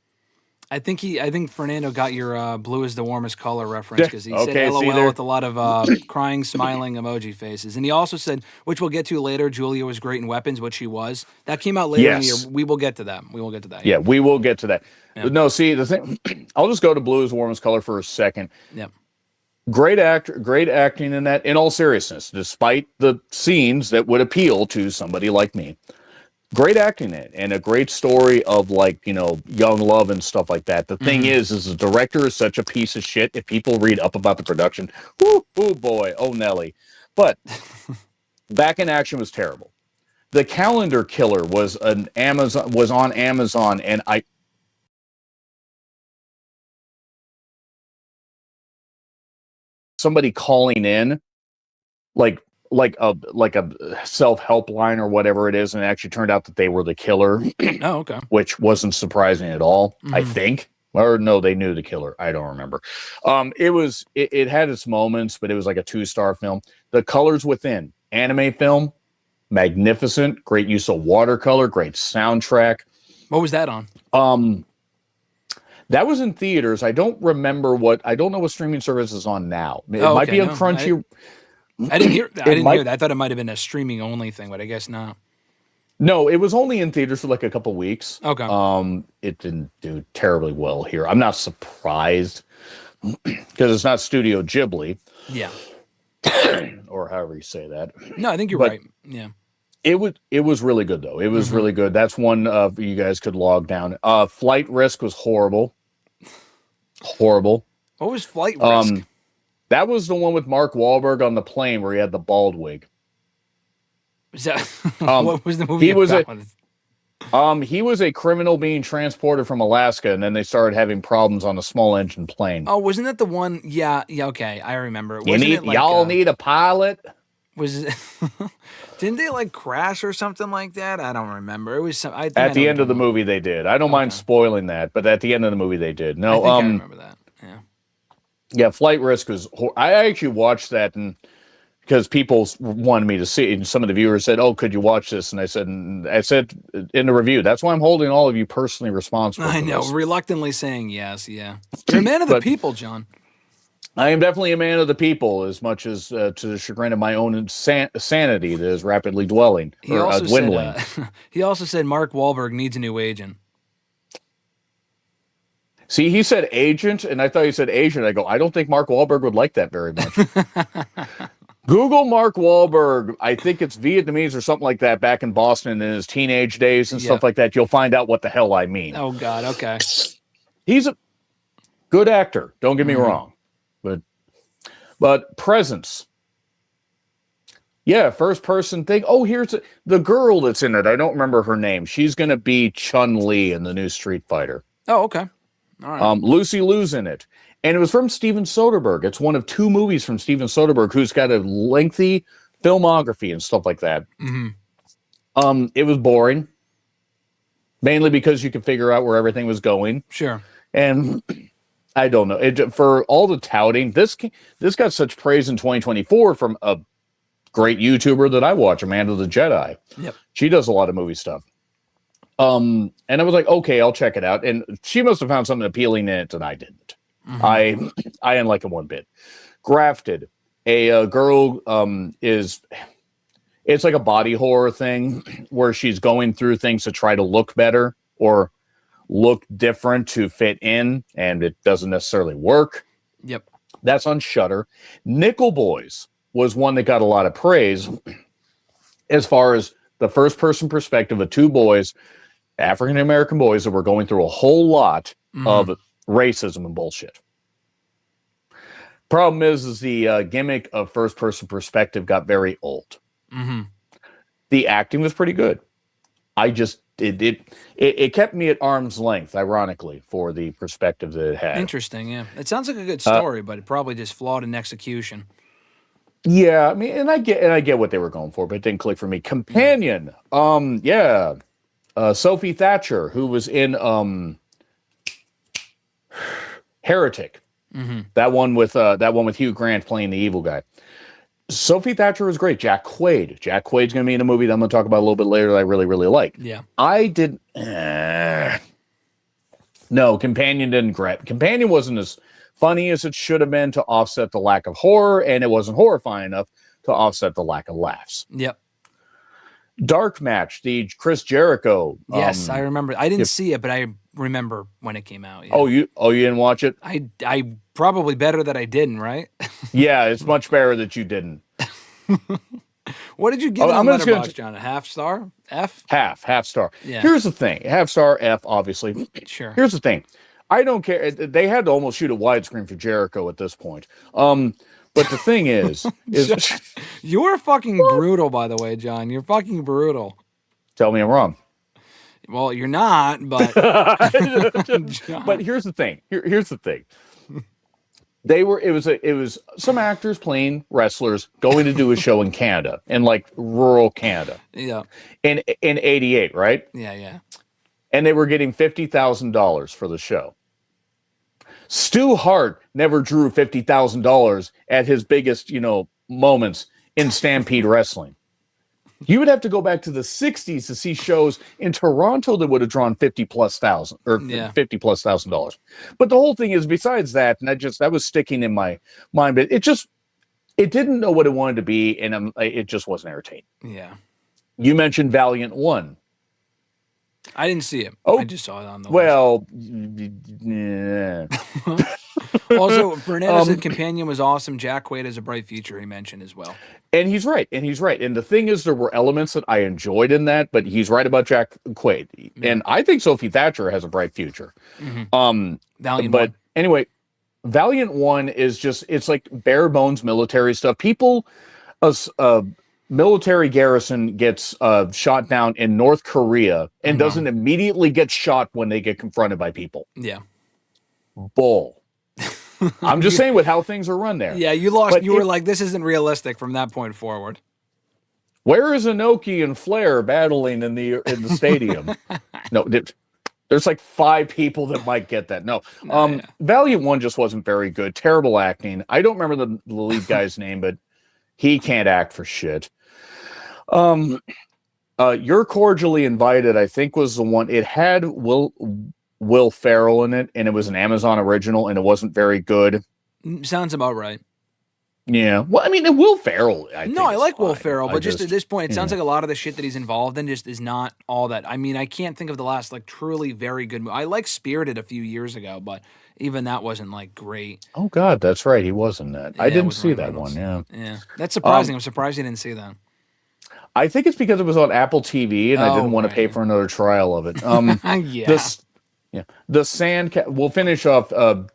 I think Fernando got your Blue is the Warmest Color reference because he said LOL with a lot of crying, smiling emoji faces. And he also said, which we'll get to later, Julia was great in Weapons, which she was. That came out later in the year. We will get to that. Yeah, we will get to that. Yeah. No, see, the thing, I'll just go to Blue is the Warmest Color for a second. Yep. Great acting in that, in all seriousness, despite the scenes that would appeal to somebody like me. Great acting in it, and a great story of young love and stuff like that. The thing is the director is such a piece of shit. If people read up about the production, oh boy, oh Nelly. But Back in Action was terrible. The Calendar Killer was on Amazon, and somebody calling in like a self-help line or whatever it is, and it actually turned out that they were the killer. Oh, okay. Which wasn't surprising at all, I think. Or no, they knew the killer. I don't remember. It had its moments, but it was like a 2-star film. The Colors Within, anime film, magnificent, great use of watercolor, great soundtrack. What was that on? That was in theaters. I don't know what streaming service is on now. It might be on Crunchy. I didn't hear that. I thought it might have been a streaming only thing, but I guess not. No, it was only in theaters for like a couple weeks. Okay. It didn't do terribly well here. I'm not surprised because it's not Studio Ghibli. Yeah. Or however you say that. No, I think you're right. Yeah. It was really good though. It was really good. That's one you guys could log down. Flight Risk was horrible. Horrible. What was Flight Risk? That was the one with Mark Wahlberg on the plane where he had the bald wig. So, Um, what was the movie he was about? he was a criminal being transported from Alaska, and then they started having problems on a small engine plane. Oh, wasn't that the one? Yeah, yeah. Okay, I remember. Wasn't it like Y'all need a pilot? was it? Didn't they like crash or something like that? I don't remember. It was some. I think I At know the what end you're of the talking movie, they did. I don't about. mind Okay, spoiling that, but at the end of the movie, they did. I No, think I remember that. Yeah. yeah, Flight Risk was. I actually watched that, and because people wanted me to see it, and some of the viewers said, "Oh, could you watch this?" And I said in the review, that's why I'm holding all of you personally responsible. I for know, this. reluctantly saying yes. Yeah, you're a man of the But people, John. I am definitely a man of the people, as much as to the chagrin of my own sanity that is rapidly dwindling. He also Dwindling. said. He also said Mark Wahlberg needs a new agent. See, he said agent, and I thought he said agent. I go, I don't think Mark Wahlberg would like that very much. Google Mark Wahlberg. I think it's Vietnamese or something like that back in Boston in his teenage days and stuff like that. You'll find out what the hell I mean. Oh, God. Okay. He's a good actor. Don't get me wrong. But presence. Yeah, first person thing. Oh, here's the girl that's in it. I don't remember her name. She's going to be Chun-Li in the new Street Fighter. Oh, okay. All right. Lucy Liu's in it. And it was from Steven Soderbergh. It's one of 2 movies from Steven Soderbergh, who's got a lengthy filmography and stuff like that. Mm-hmm. It was boring, mainly because you could figure out where everything was going. Sure. And I don't know. For all the touting, this got such praise in 2024 from a great YouTuber that I watch, Amanda the Jedi. Yep. She does a lot of movie stuff. And I was like, okay, I'll check it out. And she must have found something appealing in it that I didn't. Mm-hmm. I didn't like it one bit. Grafted, a girl it's like a body horror thing where she's going through things to try to look better or look different to fit in, and it doesn't necessarily work. Yep. That's on Shudder. Nickel Boys was one that got a lot of praise as far as the first person perspective of 2 boys, African American boys, that were going through a whole lot of racism and bullshit. Problem is the gimmick of first person perspective got very old. Mm-hmm. The acting was pretty good. I just it kept me at arm's length, ironically, for the perspective that it had. Interesting, yeah. It sounds like a good story, but it probably just flawed in execution. Yeah, I mean, and I get what they were going for, but it didn't click for me. Companion, Sophie Thatcher, who was in Heretic, that one with Hugh Grant playing the evil guy. Sophie Thatcher was great. Jack Quaid. Jack Quaid's going to be in a movie that I'm going to talk about a little bit later that I really, really like. Yeah. I did. No, Companion didn't grab. Companion wasn't as funny as it should have been to offset the lack of horror, and it wasn't horrifying enough to offset the lack of laughs. Yep. Dark Match, the Chris Jericho. Yes, I remember. I didn't see it, but I remember when it came out. Yeah. Oh, you didn't watch it? I probably better that I didn't, right? Yeah, it's much better that you didn't. What did you give on Letterboxd, John? A half star? F? Half star. Yeah. Here's the thing. Half star, F, obviously. Sure. Here's the thing. I don't care. They had to almost shoot a widescreen for Jericho at this point. But the thing is you're fucking brutal, by the way, John. You're fucking brutal. Tell me I'm wrong. Well, you're not, but but here's the thing. Here's the thing. It was some actors playing wrestlers going to do a show in Canada, in like rural Canada. Yeah. In 88, right? Yeah. And they were getting $50,000 for the show. Stu Hart never drew $50,000 at his biggest, moments in Stampede Wrestling. You would have to go back to the 60s to see shows in Toronto that would have drawn $50,000. But the whole thing is, besides that, and that was sticking in my mind, but it didn't know what it wanted to be, and it just wasn't entertaining. Yeah. You mentioned Valiant 1. I didn't see it. Oh, I just saw it on the list. Also, Fernandez's companion was awesome. Jack Quaid has a bright future, he mentioned as well. And he's right. And the thing is, there were elements that I enjoyed in that, but he's right about Jack Quaid. Yeah. And I think Sophie Thatcher has a bright future. Mm-hmm. Valiant but 1. Anyway, Valiant 1 is just, it's like bare bones military stuff. People military garrison gets shot down in North Korea and doesn't immediately get shot when they get confronted by people. Yeah. Bull. I'm just saying with how things are run there. Yeah, you lost. But You were like, this isn't realistic from that point forward. Where is Inoki and Flair battling in the stadium? No, there's like 5 people that might get that. No, Valiant 1 just wasn't very good. Terrible acting. I don't remember the lead guy's name, but he can't act for shit. You're Cordially Invited, I think, was the one. It had Will Ferrell in it, and it was an Amazon original, and it wasn't very good. Sounds about right. Yeah. Well, I mean, Will Ferrell. I like Will Ferrell, but just at this point, it sounds like a lot of the shit that he's involved in just is not all that. I mean, I can't think of the last like truly very good movie. I liked Spirited a few years ago, but even that wasn't like great. Oh God, that's right. He was in that. Yeah, I didn't see that one. Yeah, that's surprising. I'm surprised you didn't see that. I think it's because it was on Apple TV, and I didn't want to pay for another trial of it. Yeah. The Sand. We'll finish off we'll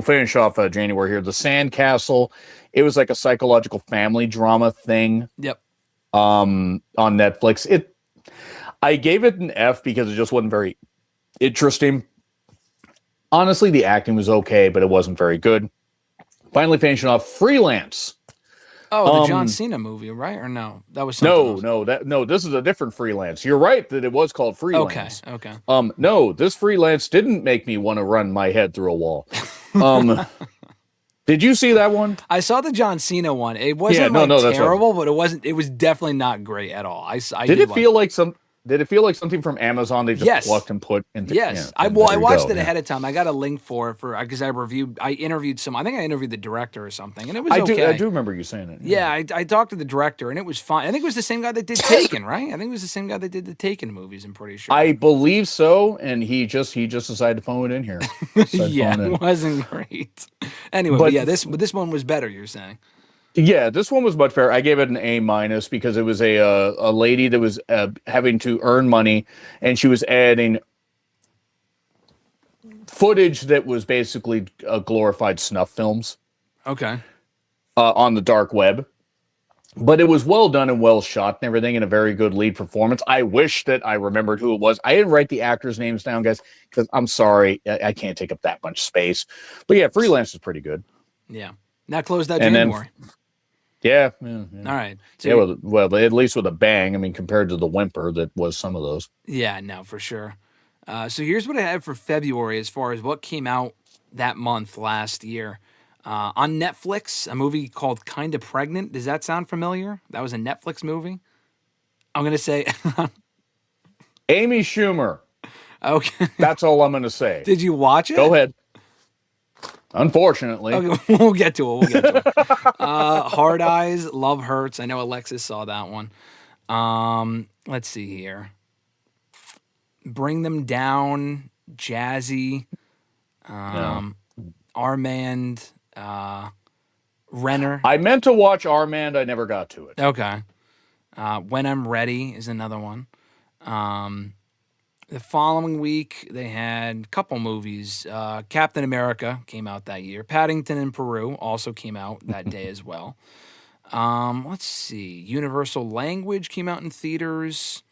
finish off January here. The Sandcastle. It was like a psychological family drama thing. Yep. On Netflix. I gave it an F because it just wasn't very interesting. Honestly, the acting was okay, but it wasn't very good. Finally finishing off Freelance. Oh, the John Cena movie, right? Or no? That was something else. This is a different Freelance. You're right that it was called Freelance. Okay. No, this Freelance didn't make me want to run my head through a wall. Did you see that one? I saw the John Cena one. It wasn't terrible, but it was definitely not great at all. Did it feel like something from Amazon they just plucked and put into? Yes. I watched it ahead of time. I got a link for it because I interviewed I think I interviewed the director or something, and it was okay. I do remember you saying it. Yeah, I talked to the director, and it was fine. I think it was the same guy that did Taken, right? I think it was the same guy that did the Taken movies, I'm pretty sure. I believe so, and he just decided to phone it in here. It wasn't great. Anyway, but this one was better, you're saying. Yeah, this one was much better. I gave it an A- because it was a lady that was having to earn money, and she was adding footage that was basically glorified snuff films. Okay. On the dark web. But it was well done and well shot and everything, and a very good lead performance. I wish that I remembered who it was. I didn't write the actors' names down, guys, because I'm sorry. I can't take up that much space. But yeah, Freelance is pretty good. Yeah. That closed out January. Yeah. All right. So well, at least with a bang. I mean, compared to the whimper that was some of those. Yeah, no, for sure. So here's what I have for February as far as what came out that month last year. On Netflix, a movie called Kinda Pregnant. Does that sound familiar? That was a Netflix movie. I'm going to say... Amy Schumer. Okay. That's all I'm going to say. Did you watch it? Go ahead. Unfortunately. Okay, we'll get to it. Hard Eyes, Love Hurts. I know Alexis saw that one. Let's see here. Bring Them Down, Jazzy, Armand, Renner. I meant to watch Armand. I never got to it. Okay. When I'm Ready is another one. The following week, they had a couple movies. Captain America came out that year. Paddington in Peru also came out that day as well. Let's see. Universal Language came out in theaters.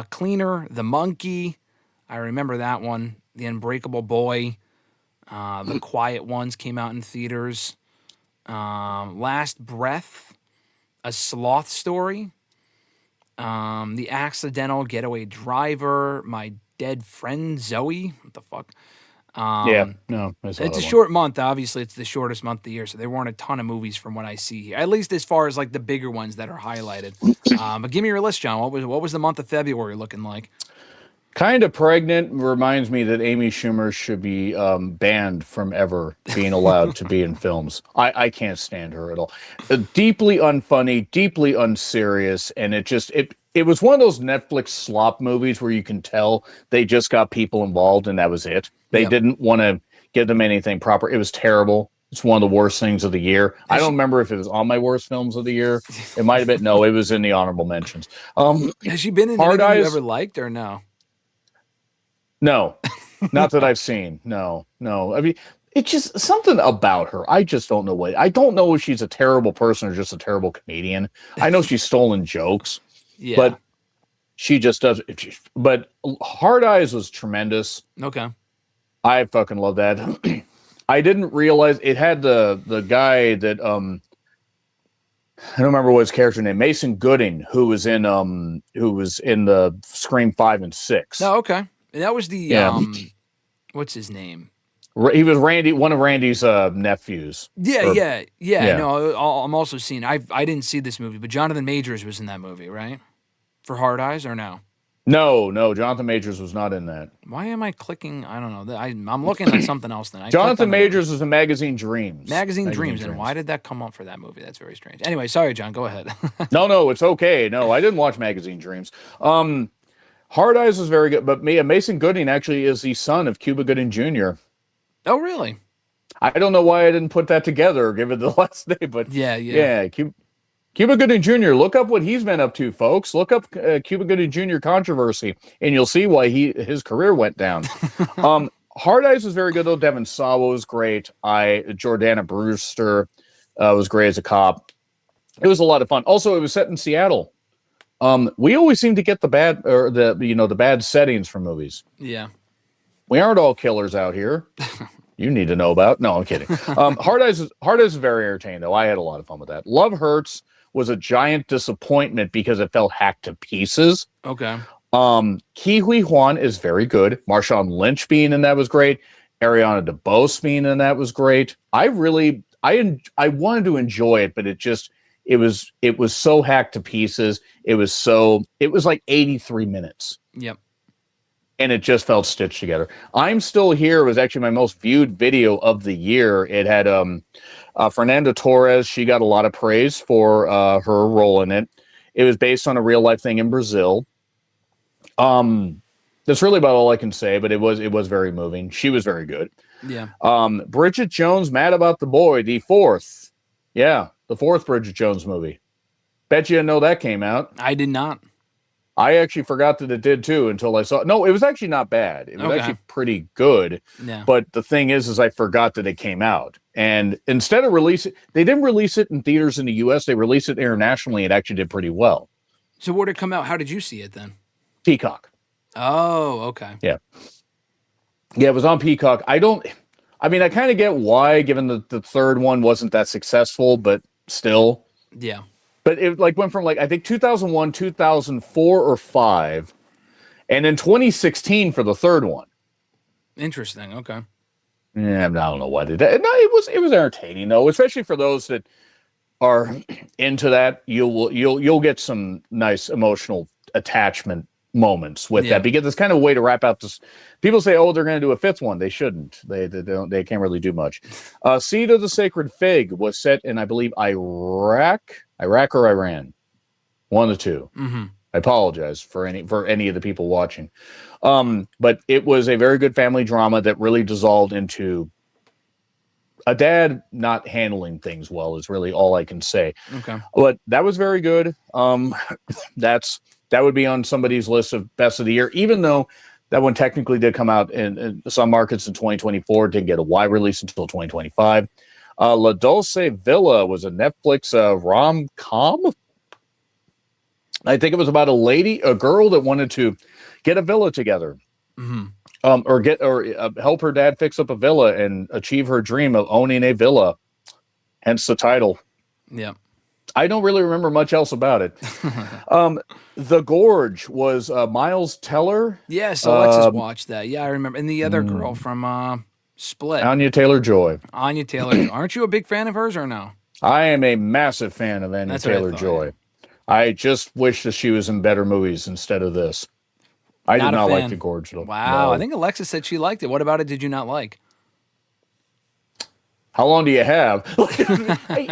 Cleaner, The Monkey. I remember that one. The Unbreakable Boy. The Quiet Ones came out in theaters. Last Breath. A Sloth Story. The Accidental Getaway Driver, My Dead Friend Zoe. What the fuck? It's a short month. Obviously, it's the shortest month of the year, so there weren't a ton of movies from what I see here. At least as far as like the bigger ones that are highlighted. But give me your list, John. What was the month of February looking like? Kinda Pregnant reminds me that Amy Schumer should be banned from ever being allowed to be in films. I can't stand her at all. Deeply unfunny, deeply unserious, and it was one of those Netflix slop movies where you can tell they just got people involved and that was it. They didn't want to give them anything proper. It was terrible. It's one of the worst things of the year. I don't remember if it was on my worst films of the year. It might have been. No, it was in the honorable mentions. Has she been in anything you ever liked or no? No, not that I've seen. No. I mean, it's just something about her. I just don't know what. I don't know if she's a terrible person or just a terrible comedian. I know she's stolen jokes, Yeah. but she just does. But Hard Eyes was tremendous. Okay. I fucking love that. I didn't realize it had the guy that I don't remember what his character name, Mason Gooding, who was in the Scream 5 and 6. No, okay. And that was the what's his name? He was Randy, one of Randy's nephews. Yeah. No, I'm also seeing. I didn't see this movie, but Jonathan Majors was in that movie, right? For Hard Eyes, or no? No, Jonathan Majors was not in that. Why am I clicking? I don't know. I'm looking at something else then. Jonathan Majors was in Magazine Dreams. Magazine Dreams. And why did that come up for that movie? That's very strange. Anyway, sorry, John. Go ahead. No, it's okay. No, I didn't watch Magazine Dreams. Hard Eyes was very good, but Mason Gooding actually is the son of Cuba Gooding Jr. Oh, really? I don't know why I didn't put that together, given the last name, but yeah. Cuba Gooding Jr. Look up what he's been up to, folks. Look up Cuba Gooding Jr. controversy, and you'll see why his career went down. Hard Eyes was very good, though. Devon Sawa was great. Jordana Brewster was great as a cop. It was a lot of fun. Also, it was set in Seattle. We always seem to get the bad settings for movies. Yeah. We aren't all killers out here. You need to know about. No, I'm kidding. Hard Eyes is very entertaining, though. I had a lot of fun with that. Love Hurts was a giant disappointment because it felt hacked to pieces. Okay. Ke Huy Quan is very good. Marshawn Lynch being in that was great. Ariana DeBose being in that was great. I wanted to enjoy it, but it was so hacked to pieces. It was like 83 minutes. Yep. And it just felt stitched together. I'm Still Here was actually my most viewed video of the year. It had Fernanda Torres. She got a lot of praise for her role in it. It was based on a real life thing in Brazil. That's really about all I can say, but it was very moving. She was very good. Yeah. Bridget Jones, Mad About the Boy, the fourth Bridget Jones movie. Bet you didn't know that came out. I did not. I actually forgot that it did too until I saw it. No, it was actually not bad. It was actually pretty good. Yeah. But the thing is I forgot that it came out. And instead of they didn't release it in theaters in the US. They released it internationally. It actually did pretty well. So where did it come out? How did you see it then? Peacock. Oh, okay. Yeah. Yeah, it was on Peacock. I kind of get why, given the third one wasn't that successful, but still. Yeah. But it went from I think 2001, 2004 or 5, and then 2016 for the third one. Interesting. Okay. Yeah, I don't know what it. No, it was entertaining though, especially for those that are into that. You'll get some nice emotional attachment moments with that, because it's kind of a way to wrap out this. People say, "Oh, they're going to do a fifth one." They shouldn't. They can't really do much. Seed of the Sacred Fig was set in, I believe, Iraq or Iran, one of the two. Mm-hmm. I apologize for any of the people watching, but it was a very good family drama that really dissolved into a dad not handling things well. Is really all I can say. Okay, but that was very good. That would be on somebody's list of best of the year, even though that one technically did come out in some markets in 2024. Didn't get a wide release until 2025. La Dolce Villa was a Netflix rom-com. I think it was about a girl that wanted to get a villa together, or help her dad fix up a villa and achieve her dream of owning a villa. Hence the title. Yeah. I don't really remember much else about it. The Gorge was Miles Teller. Yes, Alexis watched that. Yeah, I remember. And the other girl from Split. Anya Taylor-Joy. Anya Taylor. Aren't you a big fan of hers or no? I am a massive fan of Anya Taylor-Joy. I just wish that she was in better movies instead of this. I did not like The Gorge. Wow. No. I think Alexis said she liked it. What about it did you not like? How long do you have?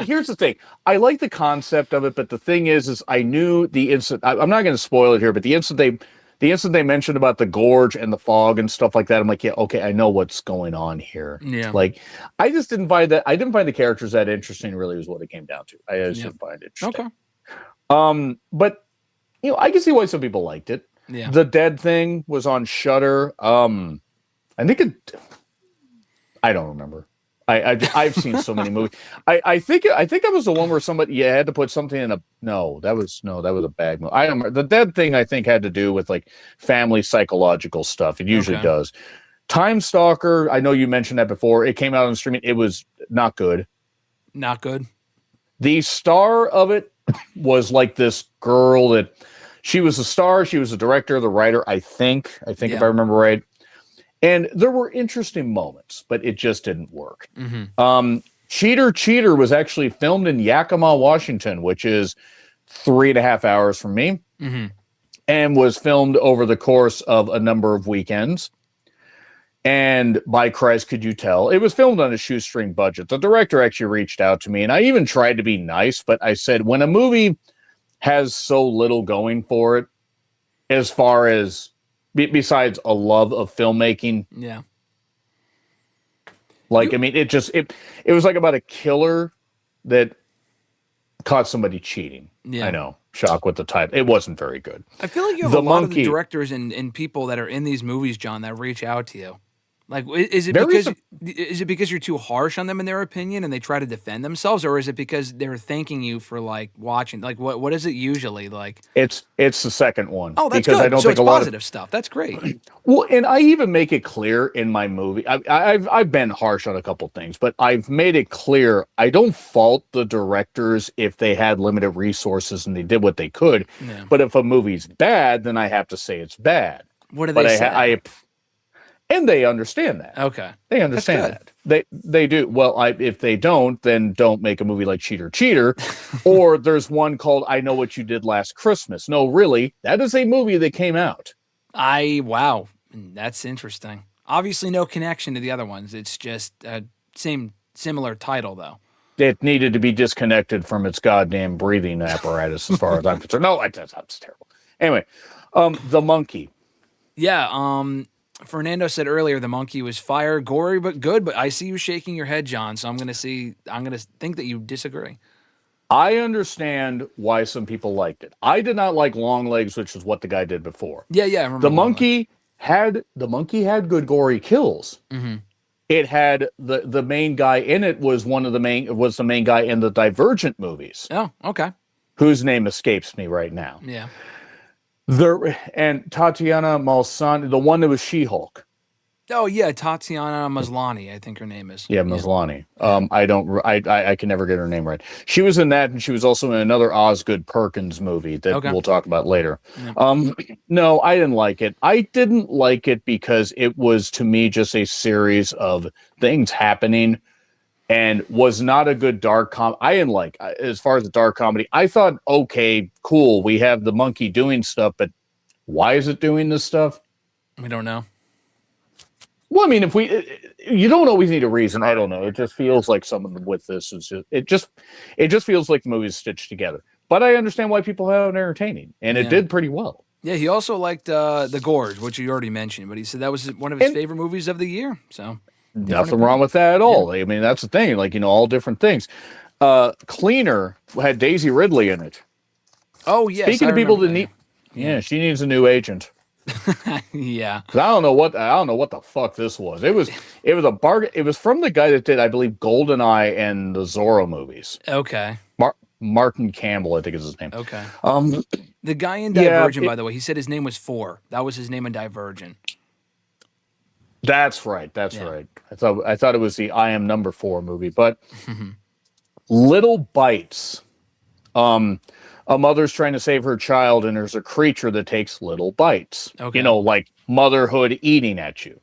Here's the thing. I like the concept of it, but the thing is I knew the instant. I'm not going to spoil it here, but the instant they mentioned about the gorge and the fog and stuff like that, I'm like, yeah, okay, I know what's going on here. Yeah. I just didn't find that. I didn't find the characters that interesting. Really, was what it came down to. I just didn't find it interesting. Okay. But I can see why some people liked it. Yeah. The Dead thing was on Shudder. I think it. I don't remember. I've seen so many movies. I think that was the one where somebody had to put something in a that was a bad movie. I don't the dead thing I think had to do with like family psychological stuff. It usually does. Time Stalker, I know you mentioned that before. It came out on streaming. It was not good. Not good. The star of it was like this girl that she was a star. She was the director, the writer. I think if I remember right. And there were interesting moments, but it just didn't work. Mm-hmm. Cheater was actually filmed in Yakima, Washington, which is 3.5 hours from me, and was filmed over the course of a number of weekends. And by Christ, could you tell? It was filmed on a shoestring budget. The director actually reached out to me, and I even tried to be nice, but I said, when a movie has so little going for it, as far as besides a love of filmmaking. Yeah. Like, I mean, it was like about a killer that caught somebody cheating. Yeah. I know. Shock with the title. It wasn't very good. I feel like you have a lot of the directors and people that are in these movies, John, that reach out to you. Like, is it because you're too harsh on them in their opinion and they try to defend themselves, or is it because they're thanking you for like watching? Like, what is it usually like? It's the second one. Oh, that's because good. I don't so think it's a lot positive stuff. That's great. Well, and I even make it clear in my movie. I've been harsh on a couple things, but I've made it clear I don't fault the directors if they had limited resources and they did what they could. Yeah. But if a movie's bad, then I have to say it's bad. What do they say? And they understand that. Okay. They understand that. They do. Well, if they don't, then don't make a movie like Cheater. Or there's one called I Know What You Did Last Christmas. No, really, that is a movie that came out. Wow. That's interesting. Obviously no connection to the other ones. It's just similar title, though. It needed to be disconnected from its goddamn breathing apparatus as far as I'm concerned. No, that's terrible. Anyway, The Monkey. Yeah, Fernando said earlier the monkey was fire, gory but good, but I see you shaking your head, John, so I'm going to think that you disagree. I understand why some people liked it. I did not like Long Legs, which is what the guy did before. Yeah, I remember. The monkey had good gory kills. Mm-hmm. It had the main guy in it was the main guy in the Divergent movies. Oh, okay. Whose name escapes me right now. Yeah. And Tatiana Maslany, the one that was She-Hulk. Oh yeah, Tatiana Maslany, I think her name is. Yeah, Maslany. I can never get her name right. She was in that, and she was also in another Osgood Perkins movie that we'll talk about later. Yeah. No, I didn't like it. I didn't like it because it was, to me, just a series of things happening, and was not a good dark comedy. I didn't like, as far as the dark comedy, I thought, okay, cool, we have the monkey doing stuff, but why is it doing this stuff? We don't know. Well, I mean, you don't always need a reason. I don't know. It just feels like someone with this is it just feels like the movie is stitched together. But I understand why people found it entertaining, and it did pretty well. Yeah, he also liked The Gorge, which you already mentioned, but he said that was one of his favorite movies of the year. So nothing wrong with that at all. Yeah. I mean, that's the thing. Like, all different things. Cleaner had Daisy Ridley in it. Oh yes. Speaking of people that need, she needs a new agent. Yeah. I don't know what the fuck this was. It was a bargain. It was from the guy that did, I believe, GoldenEye and the Zorro movies. Okay. Martin Campbell, I think is his name. Okay. The guy in Divergent, by the way, he said his name was Four. That was his name in Divergent. That's right. Right. I thought it was the I Am Number 4 movie, but Little Bites. A mother's trying to save her child, and there's a creature that takes little bites. Okay. Like motherhood eating at you.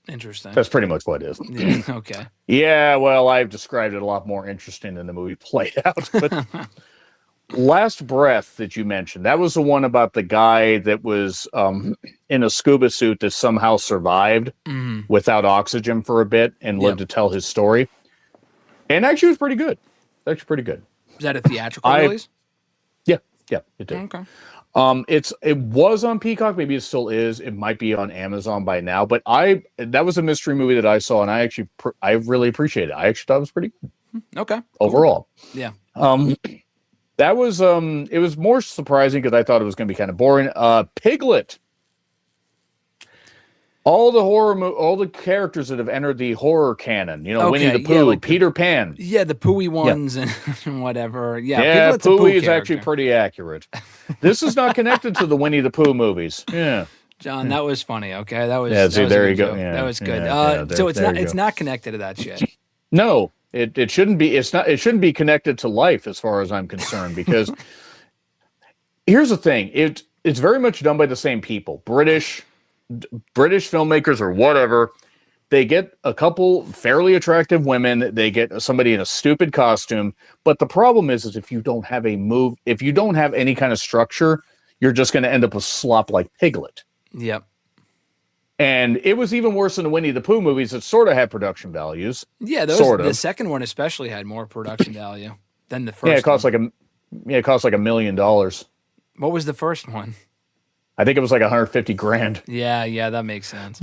Interesting. That's pretty much what it is. Yeah, okay. Yeah, well, I've described it a lot more interesting than the movie played out. But Last Breath that you mentioned, that was the one about the guy that was in a scuba suit that somehow survived without oxygen for a bit and lived to tell his story. And actually, it was pretty good. Actually, pretty good. Is that a theatrical release? Yeah, it did. Okay. It was on Peacock. Maybe it still is. It might be on Amazon by now. But that was a mystery movie that I saw, and I really appreciated it. I actually thought it was pretty good. Okay. Overall. Cool. Yeah. That was it was more surprising because I thought it was going to be kind of boring. Piglet. all the characters that have entered the horror canon. You know, Winnie Okay, the yeah, Pooh, like Peter Pan. the Pooey Yeah, ones and whatever. Yeah, people. yeah. It's a Pooh Pooey is actually character. pretty accurate. This is not connected to the Winnie the Pooh movies. Yeah, John, that was funny. Okay, that yeah. was See, a there you good go. joke. That Yeah, was good. yeah, yeah. So There you it's go. not connected to that shit. No, it shouldn't be. It's not. It shouldn't be connected to life, as far as I'm concerned. Because here's the thing: it's very much done by the same people, British filmmakers or whatever. They get a couple fairly attractive women. They get somebody in a stupid costume. But the problem is if you don't have if you don't have any kind of structure, you're just going to end up with slop like Piglet. Yep. And it was even worse in the Winnie the Pooh movies that sort of had production values. Yeah, Sort of. the second one especially had more production value than the first. Yeah, it cost one. it cost like $1 million. What was the first one? I think it was like 150 grand. Yeah, that makes sense.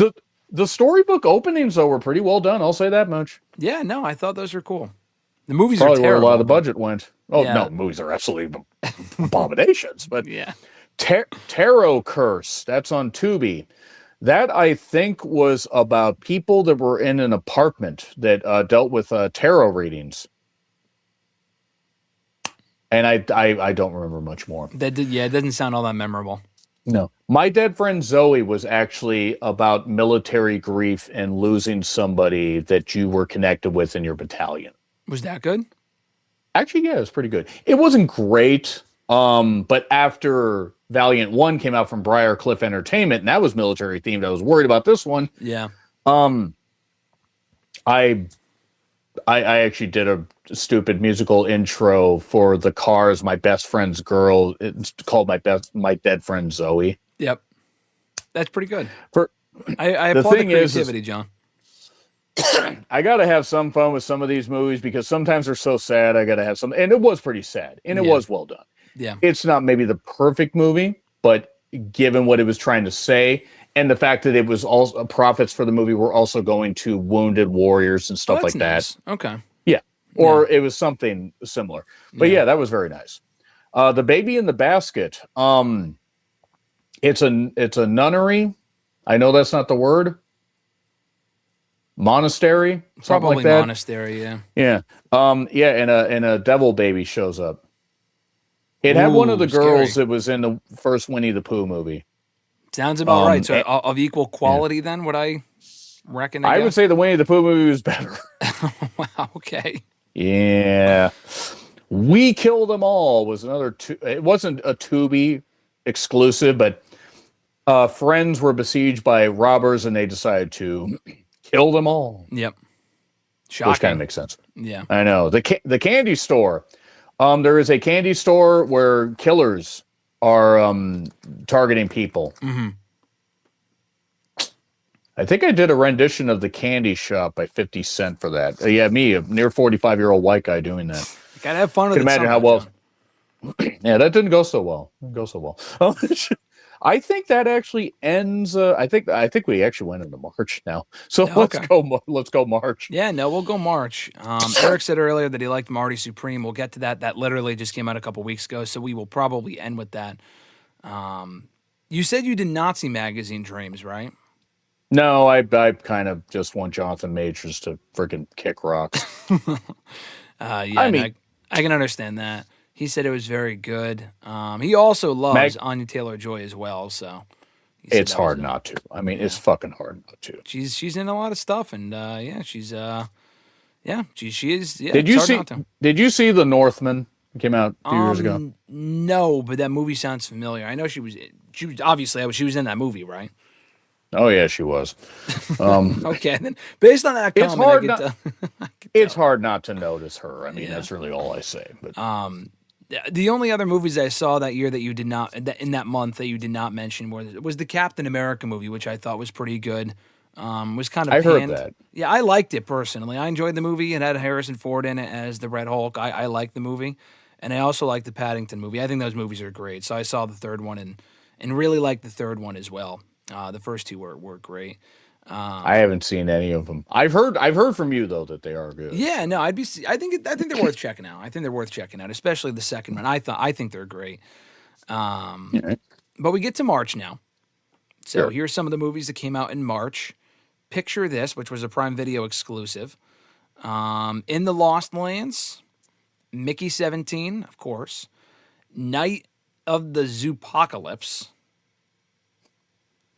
The storybook openings though were pretty well done. I'll say that much. Yeah, no, I thought those were cool. The movies Probably are where a terrible. lot of the budget went. Oh yeah. no, movies are absolutely abominations. But yeah, Tarot Curse, that's on Tubi. That I think was about people that were in an apartment that dealt with tarot readings. And I don't remember much more. it doesn't sound all that memorable. No. My Dead Friend Zoe was actually about military grief and losing somebody that you were connected with in your battalion. Was that good? Actually, yeah, it was pretty good. It wasn't great, but after Valiant 1 came out from Briarcliff Entertainment, and that was military themed, I was worried about this one. Yeah. I actually did a stupid musical intro for the Cars, My Best Friend's Girl. It's called My Dead Friend Zoe. Yep. That's pretty good. I the applaud the thing creativity, John. I got to have some fun with some of these movies because sometimes they're so sad. I got to have some, and it was pretty sad, and it was well done. Yeah. It's not maybe the perfect movie, but given what it was trying to say, and the fact that it was also profits for the movie were also going to wounded warriors and stuff like nice. that. Okay. Yeah. Or it was something similar. But yeah, that was very nice. The Baby in the Basket. It's a nunnery. I know that's not the word. Monastery, something Probably like that. monastery, yeah. Yeah. And a devil baby shows up. It had one of the girls that was in the first Winnie the Pooh movie. Sounds about right. So of equal quality then, would I reckon? I would say the Winnie the Pooh movie was better. Wow, okay. Yeah. We Kill Them All was another it wasn't a Tubi exclusive, but friends were besieged by robbers and they decided to kill them all. Yep. Shocking. Which kind of makes sense. Yeah. I know. The candy store. There is a candy store where killers are targeting people. Mm-hmm. I think I did a rendition of The Candy Shop by 50 Cent for that. Yeah, me, a near 45-year-old white guy doing that. You gotta have fun with it. Imagine how well. Yeah, that didn't go so well. I think that actually ends. I think we actually went into March now. So let's go. Let's go March. Yeah, no, we'll go March. Eric said earlier that he liked Marty Supreme. We'll get to that. That literally just came out a couple weeks ago, so we will probably end with that. You said you did not see Magazine Dreams, right? No, I kind of just want Jonathan Majors to freaking kick rocks. I mean, I can understand that. He said it was very good. He also loves Anya Taylor-Joy as well, so it's hard not to. I mean, it's fucking hard not to. She's in a lot of stuff, and she is. Yeah, Did you see The Northman? It came out a few years ago. No, but that movie sounds familiar. I know she was obviously she was in that movie, right? Oh yeah, she was. Okay, then based on that comment, it's hard not to notice her. I mean, that's really all I say. But the only other movies I saw that year that you did not in that month that you did not mention was the Captain America movie, which I thought was pretty good. Was kind of heard that. Yeah, I liked it personally. I enjoyed the movie. It had Harrison Ford in it as the Red Hulk. I liked the movie, and I also liked the Paddington movie. I think those movies are great. So I saw the third one and really liked the third one as well. The first two were great. I haven't seen any of them. I've heard from you though that they are good. Yeah, no, I think they're worth checking out. I think they're worth checking out, especially the second one. I think they're great. But we get to March now. So Sure. here's some of the movies that came out in March. Picture This, which was a Prime Video exclusive. In the Lost Lands, Mickey 17, of course. Night of the Zoopocalypse.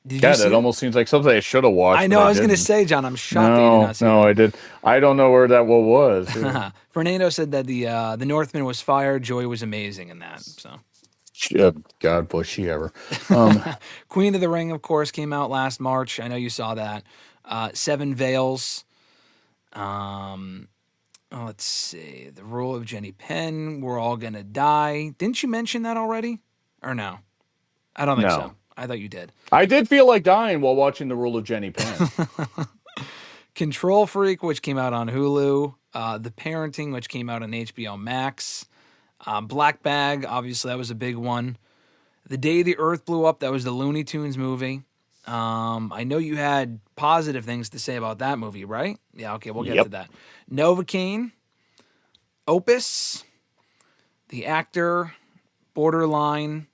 Did you God, see that it? almost seems like something I should have watched. I know. But I was going to didn't. say, John, I'm shocked that you did not see No, it. I did. I don't know where that one was. Fernando said that the Northman was fire. Joy was amazing in that. So, God, was she ever? Queen of the Ring, of course, came out last March. I know you saw that. Seven Veils. Let's see. The Rule of Jenny Penn. We're All Gonna Die. Didn't you mention that already? Or no? I don't think No. so. I thought you did. I did feel like dying while watching The Rule of Jenny Penn. Control Freak, which came out on Hulu. The Parenting, which came out on HBO Max. Black Bag, obviously, that was a big one. The Day the Earth Blew Up, that was the Looney Tunes movie. I know you had positive things to say about that movie, right? Yeah, okay, we'll get Yep. to that. Novocaine, Opus, The Actor, Borderline.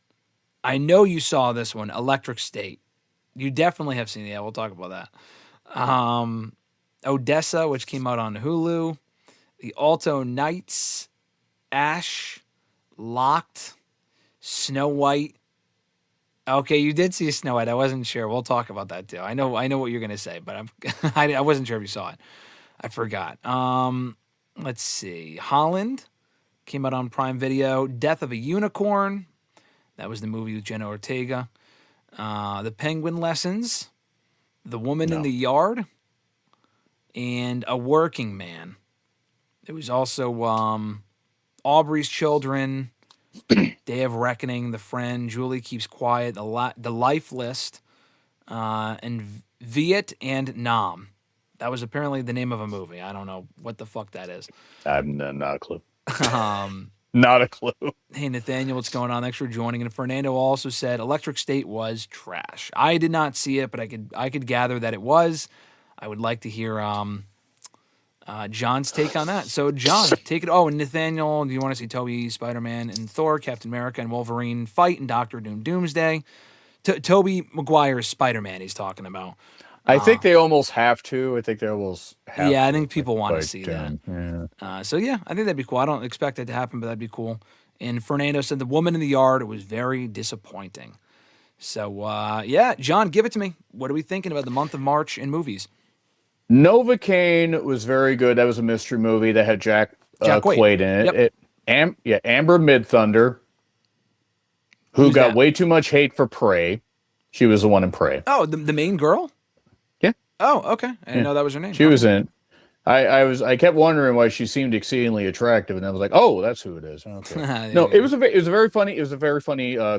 I know you saw this one, Electric State. You definitely have seen it. Yeah, we'll talk about that. Odessa, which came out on Hulu. The Alto Knights, Ash, Locked, Snow White. Okay, you did see Snow White. I wasn't sure. We'll talk about that too. I know what you're gonna say, but I wasn't sure if you saw it. I forgot. Let's see. Holland came out on Prime Video. Death of a Unicorn. That was the movie with Jenna Ortega. The Penguin Lessons. The Woman in the Yard. And A Working Man. There was also Aubrey's Children, Day of Reckoning, The Friend, Julie Keeps Quiet, The Life List, and Viet and Nam. That was apparently the name of a movie. I don't know what the fuck that is. I've not a clue. Um, Not a clue. Hey, Nathaniel, what's going on? Thanks for joining. And Fernando also said Electric State was trash. I did not see it, but I could gather that it was. I would like to hear John's take on that. So, John, take it. Oh, and Nathaniel, do you want to see Toby, Spider-Man, and Thor, Captain America, and Wolverine fight in Doctor Doom Doomsday? Toby Maguire's Spider-Man he's talking about. I think they almost have to. I think they almost have Yeah, to. I think people want to see that. Yeah. So, yeah, I think that'd be cool. I don't expect it to happen, but that'd be cool. And Fernando said The Woman in the Yard was very disappointing. So, yeah, John, give it to me. What are we thinking about the month of March in movies? Novocaine was very good. That was a mystery movie that had Jack Quaid in it. Yep. Amber Midthunder, who Who's got that? way too much hate for Prey. She was the one in Prey. Oh, the main girl? Yeah. Oh, okay. I didn't know that was her name. She was in. I kept wondering why she seemed exceedingly attractive, and I was like, oh, that's who it is. Okay. No, it was a very funny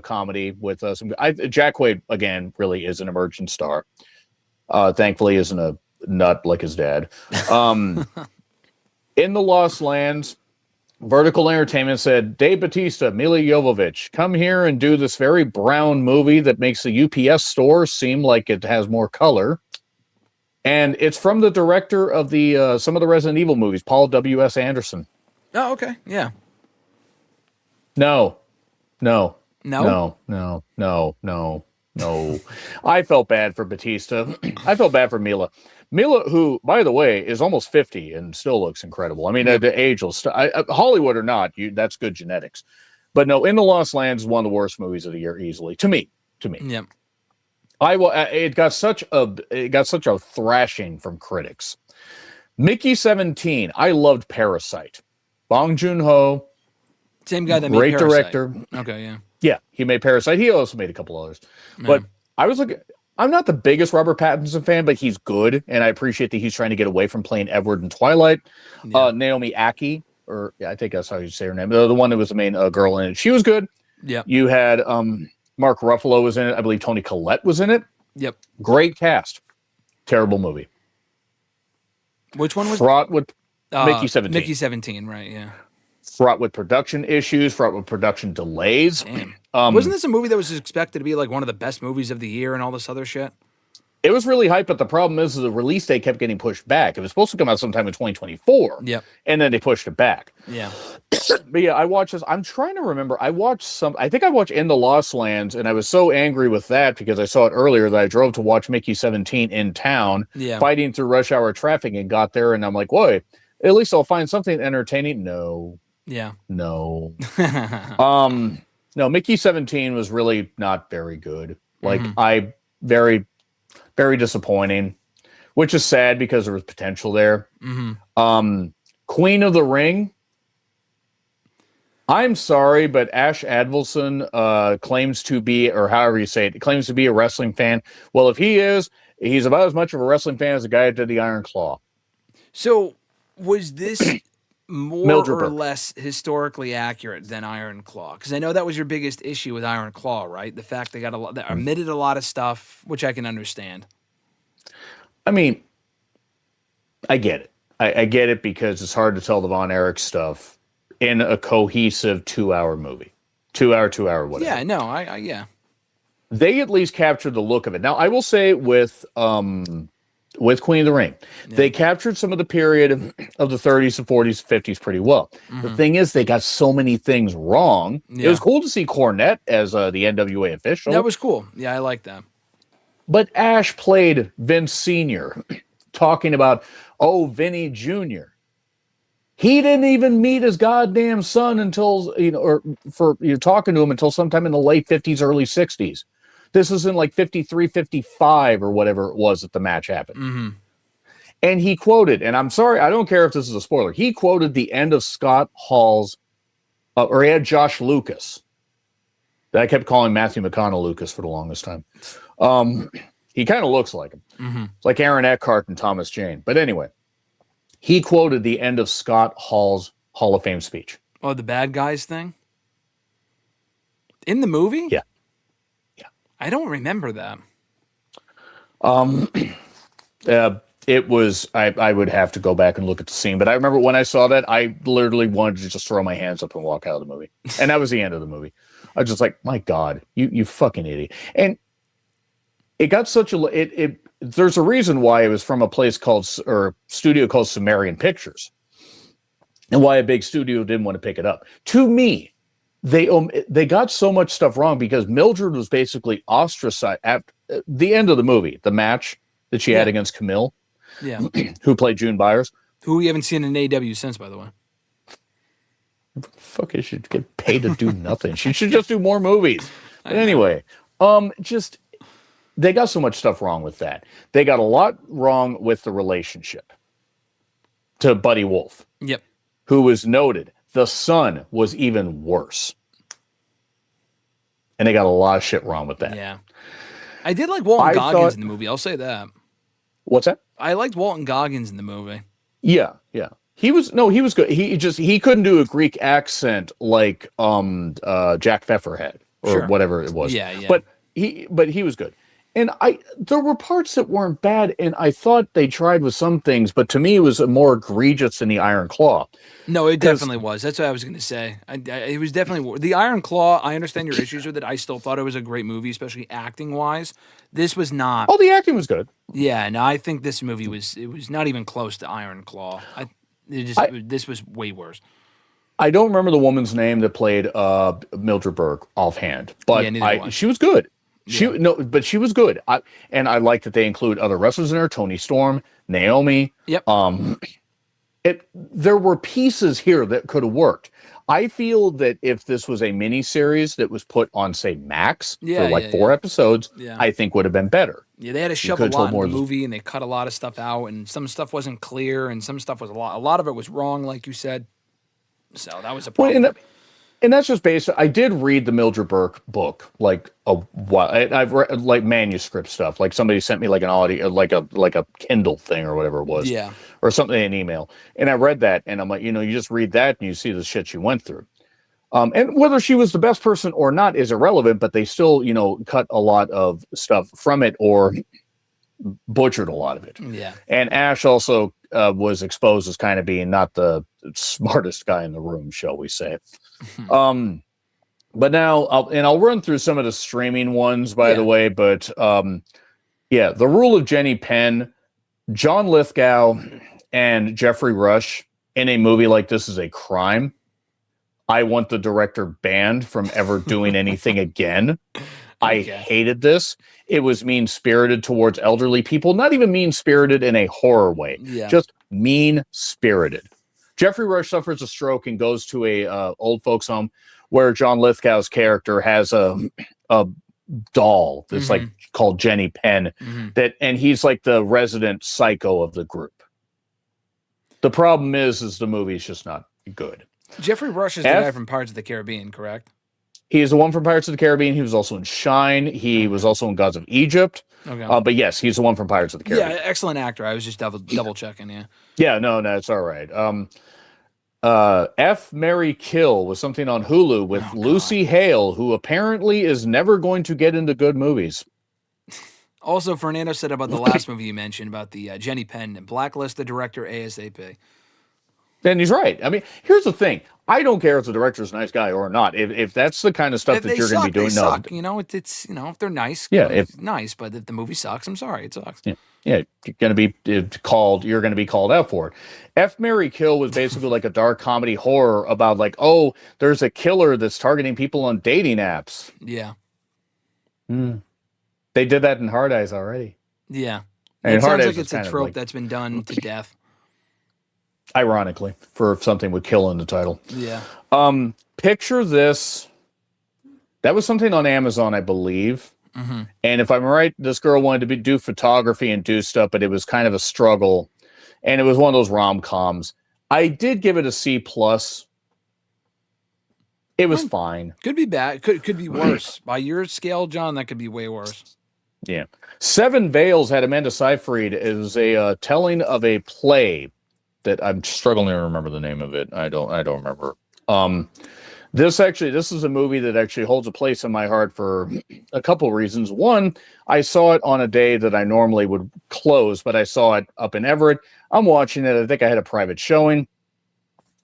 comedy with some. Jack Quaid again really is an emerging star. Thankfully, isn't a nut like his dad. In the Lost Lands, Vertical Entertainment said, Dave Bautista, Mila Jovovich, come here and do this very brown movie that makes the UPS store seem like it has more color. And it's from the director of the some of the Resident Evil movies, Paul W.S. Anderson. Oh, okay. Yeah. No. No? I felt bad for Batista. I felt bad for Mila. Mila, who, by the way, is almost 50 and still looks incredible. I mean, the age will Hollywood or not, that's good genetics. But no, In the Lost Lands is one of the worst movies of the year, easily. To me. Yep. It got such a thrashing from critics. Mickey 17, I loved Parasite. Bong Joon-ho, Same guy that great made Parasite. director. Okay, yeah. Yeah, he made Parasite. He also made a couple others. But I was looking. I'm not the biggest Robert Pattinson fan, but he's good, and I appreciate that he's trying to get away from playing Edward in Twilight. Yeah. Naomi Aki, I think that's how you say her name. The one that was the main girl in it. She was good. Yep. You had Mark Ruffalo was in it. I believe Toni Collette was in it. Yep. Great cast. Terrible movie. Which one was fraught with Mickey 17? Mickey 17, right? Yeah. Fraught with production issues. Fraught with production delays. Damn. Wasn't this a movie that was expected to be like one of the best movies of the year and all this other shit? It was really hype, but the problem is the release date kept getting pushed back. It was supposed to come out sometime in 2024. Yep. And then they pushed it back. Yeah. But yeah, I watched this. I'm trying to remember. I think I watched In the Lost Lands, and I was so angry with that because I saw it earlier that I drove to watch Mickey 17 in town, fighting through rush hour traffic, and got there, and I'm like, whoa, at least I'll find something entertaining. No. Yeah. No. No, Mickey 17 was really not very good. Like, very, very disappointing, which is sad because there was potential there. Queen of the Ring. I'm sorry, but Ash Advilson claims to be, or however you say it, claims to be a wrestling fan. Well, if he is, he's about as much of a wrestling fan as the guy that did the Iron Claw. So, was this more Mildred or Burke. less historically accurate than Iron Claw? Because I know that was your biggest issue with Iron Claw, right? The fact they omitted a lot of stuff, which I can understand. I mean, I get it. I get it because it's hard to tell the Von Erich stuff in a cohesive 2-hour movie. 2-hour, whatever. Yeah, no, yeah. They at least captured the look of it. Now, I will say with Queen of the Ring, they captured some of the period of the 30s and 40s and 50s pretty well. The thing is, they got so many things wrong. It was cool to see Cornette as the NWA official. That was cool. Yeah, I like that. But Ash played Vince Sr., talking about, Vinny Jr. He didn't even meet his goddamn son until, talking to him until sometime in the late 50s, early 60s. This is in like 53, 55 or whatever it was that the match happened. And he quoted, and I'm sorry, I don't care if this is a spoiler. He quoted the end of Scott Hall's, or he had Josh Lucas. I kept calling Matthew McConnell Lucas for the longest time. He kind of looks like him. It's like Aaron Eckhart and Thomas Jane. But anyway, he quoted the end of Scott Hall's Hall of Fame speech. Oh, the bad guys thing? In the movie? Yeah. I don't remember that. It was, I would have to go back and look at the scene, but I remember when I saw that, I literally wanted to just throw my hands up and walk out of the movie. And that was the end of the movie. I was just like, my God, you fucking idiot. And it got there's a reason why it was from a studio called Sumerian Pictures, and why a big studio didn't want to pick it up. To me, they got so much stuff wrong because Mildred was basically ostracized at the end of the movie, the match that she had against Camille, who played June Byers, who we haven't seen in AEW since, by the way. Fuck, she should get paid to do nothing. She should just do more movies. But anyway, they got so much stuff wrong with that. They got a lot wrong with the relationship to Buddy Wolf. Yep. Who was noted. The son was even worse. And they got a lot of shit wrong with that. Yeah. I did like Walton Goggins in the movie. I'll say that. What's that? I liked Walton Goggins in the movie. Yeah. He was good. He couldn't do a Greek accent like Jack Pfeffer had or whatever it was. Yeah. But he was good. And there were parts that weren't bad, and I thought they tried with some things, but to me it was more egregious than the Iron Claw. No, it definitely was. That's what I was going to say. It was definitely the Iron Claw. I understand your issues with it. I still thought it was a great movie, especially acting wise. This was not. Oh, the acting was good. Yeah, no, I think this movie was not even close to Iron Claw. This was way worse. I don't remember the woman's name that played Mildred Burke offhand, but she was good. She was good. I like that they include other wrestlers in there. Toni Storm, Naomi. Yep. There were pieces here that could have worked. I feel that if this was a mini series that was put on, say, Max for 4 episodes, I think would have been better. Yeah, they had to shove a lot in the movie, and they cut a lot of stuff out, and some stuff wasn't clear, and some stuff was a lot of it was wrong, like you said. So that was a problem. And that's just based. I did read the Mildred Burke book like a while. I've read like manuscript stuff. Like somebody sent me like an audio, like a Kindle thing or whatever it was, or something in an email. And I read that, and I'm like, you just read that and you see the shit she went through. And whether she was the best person or not is irrelevant. But they still, cut a lot of stuff from it or butchered a lot of it. Yeah. And Ash also was exposed as kind of being not the smartest guy in the room, shall we say. But now I'll run through some of the streaming ones, by the way, but Yeah, The Rule of Jenny Penn, John Lithgow, and Jeffrey Rush in a movie like this is a crime. I want the director banned from ever doing anything again. I hated this. It was mean-spirited towards elderly people, not even mean-spirited in a horror way, just mean-spirited. Jeffrey Rush suffers a stroke and goes to a old folks home where John Lithgow's character has a doll that's like called Jenny Penn, and he's like the resident psycho of the group. The problem is the movie's just not good. Jeffrey Rush is the guy from Pirates of the Caribbean, correct? He is the one from Pirates of the Caribbean. He was also in Shine. He was also in Gods of Egypt. Okay. But yes, he's the one from Pirates of the Caribbean. Yeah, excellent actor. I was just double checking, Yeah, no, it's all right. F. Marry Kill was something on Hulu with Lucy Hale, who apparently is never going to get into good movies. Also, Fernando said about the last movie you mentioned about the Jenny Penn and blacklist the director ASAP. And he's right. I mean, here's the thing. I don't care if the director's a nice guy or not. If that's the kind of stuff that you're going to be doing, they suck. You know, it's if they're nice, it's nice. But if the movie sucks, I'm sorry, it sucks. Yeah, you're going to be called. You're going to be called out for it. F. Marry Kill was basically like a dark comedy horror about like, oh, there's a killer that's targeting people on dating apps. Yeah. They did that in Hard Eyes already. Yeah. And it sounds like it's a trope that's been done to death. Ironically, for something with kill in the title. Yeah. Picture this. That was something on Amazon, I believe. And if I'm right, this girl wanted to do photography and do stuff, but it was kind of a struggle. And it was one of those rom-coms. I did give it a C+. It was fine. Could be bad. Could be worse. By your scale, John, that could be way worse. Yeah. Seven Veils had Amanda Seyfried. It was a telling of a play that I'm struggling to remember the name of it. I don't remember. This is a movie that actually holds a place in my heart for a couple reasons. One, I saw it on a day that I normally would close, but I saw it up in Everett. I'm watching it. I think I had a private showing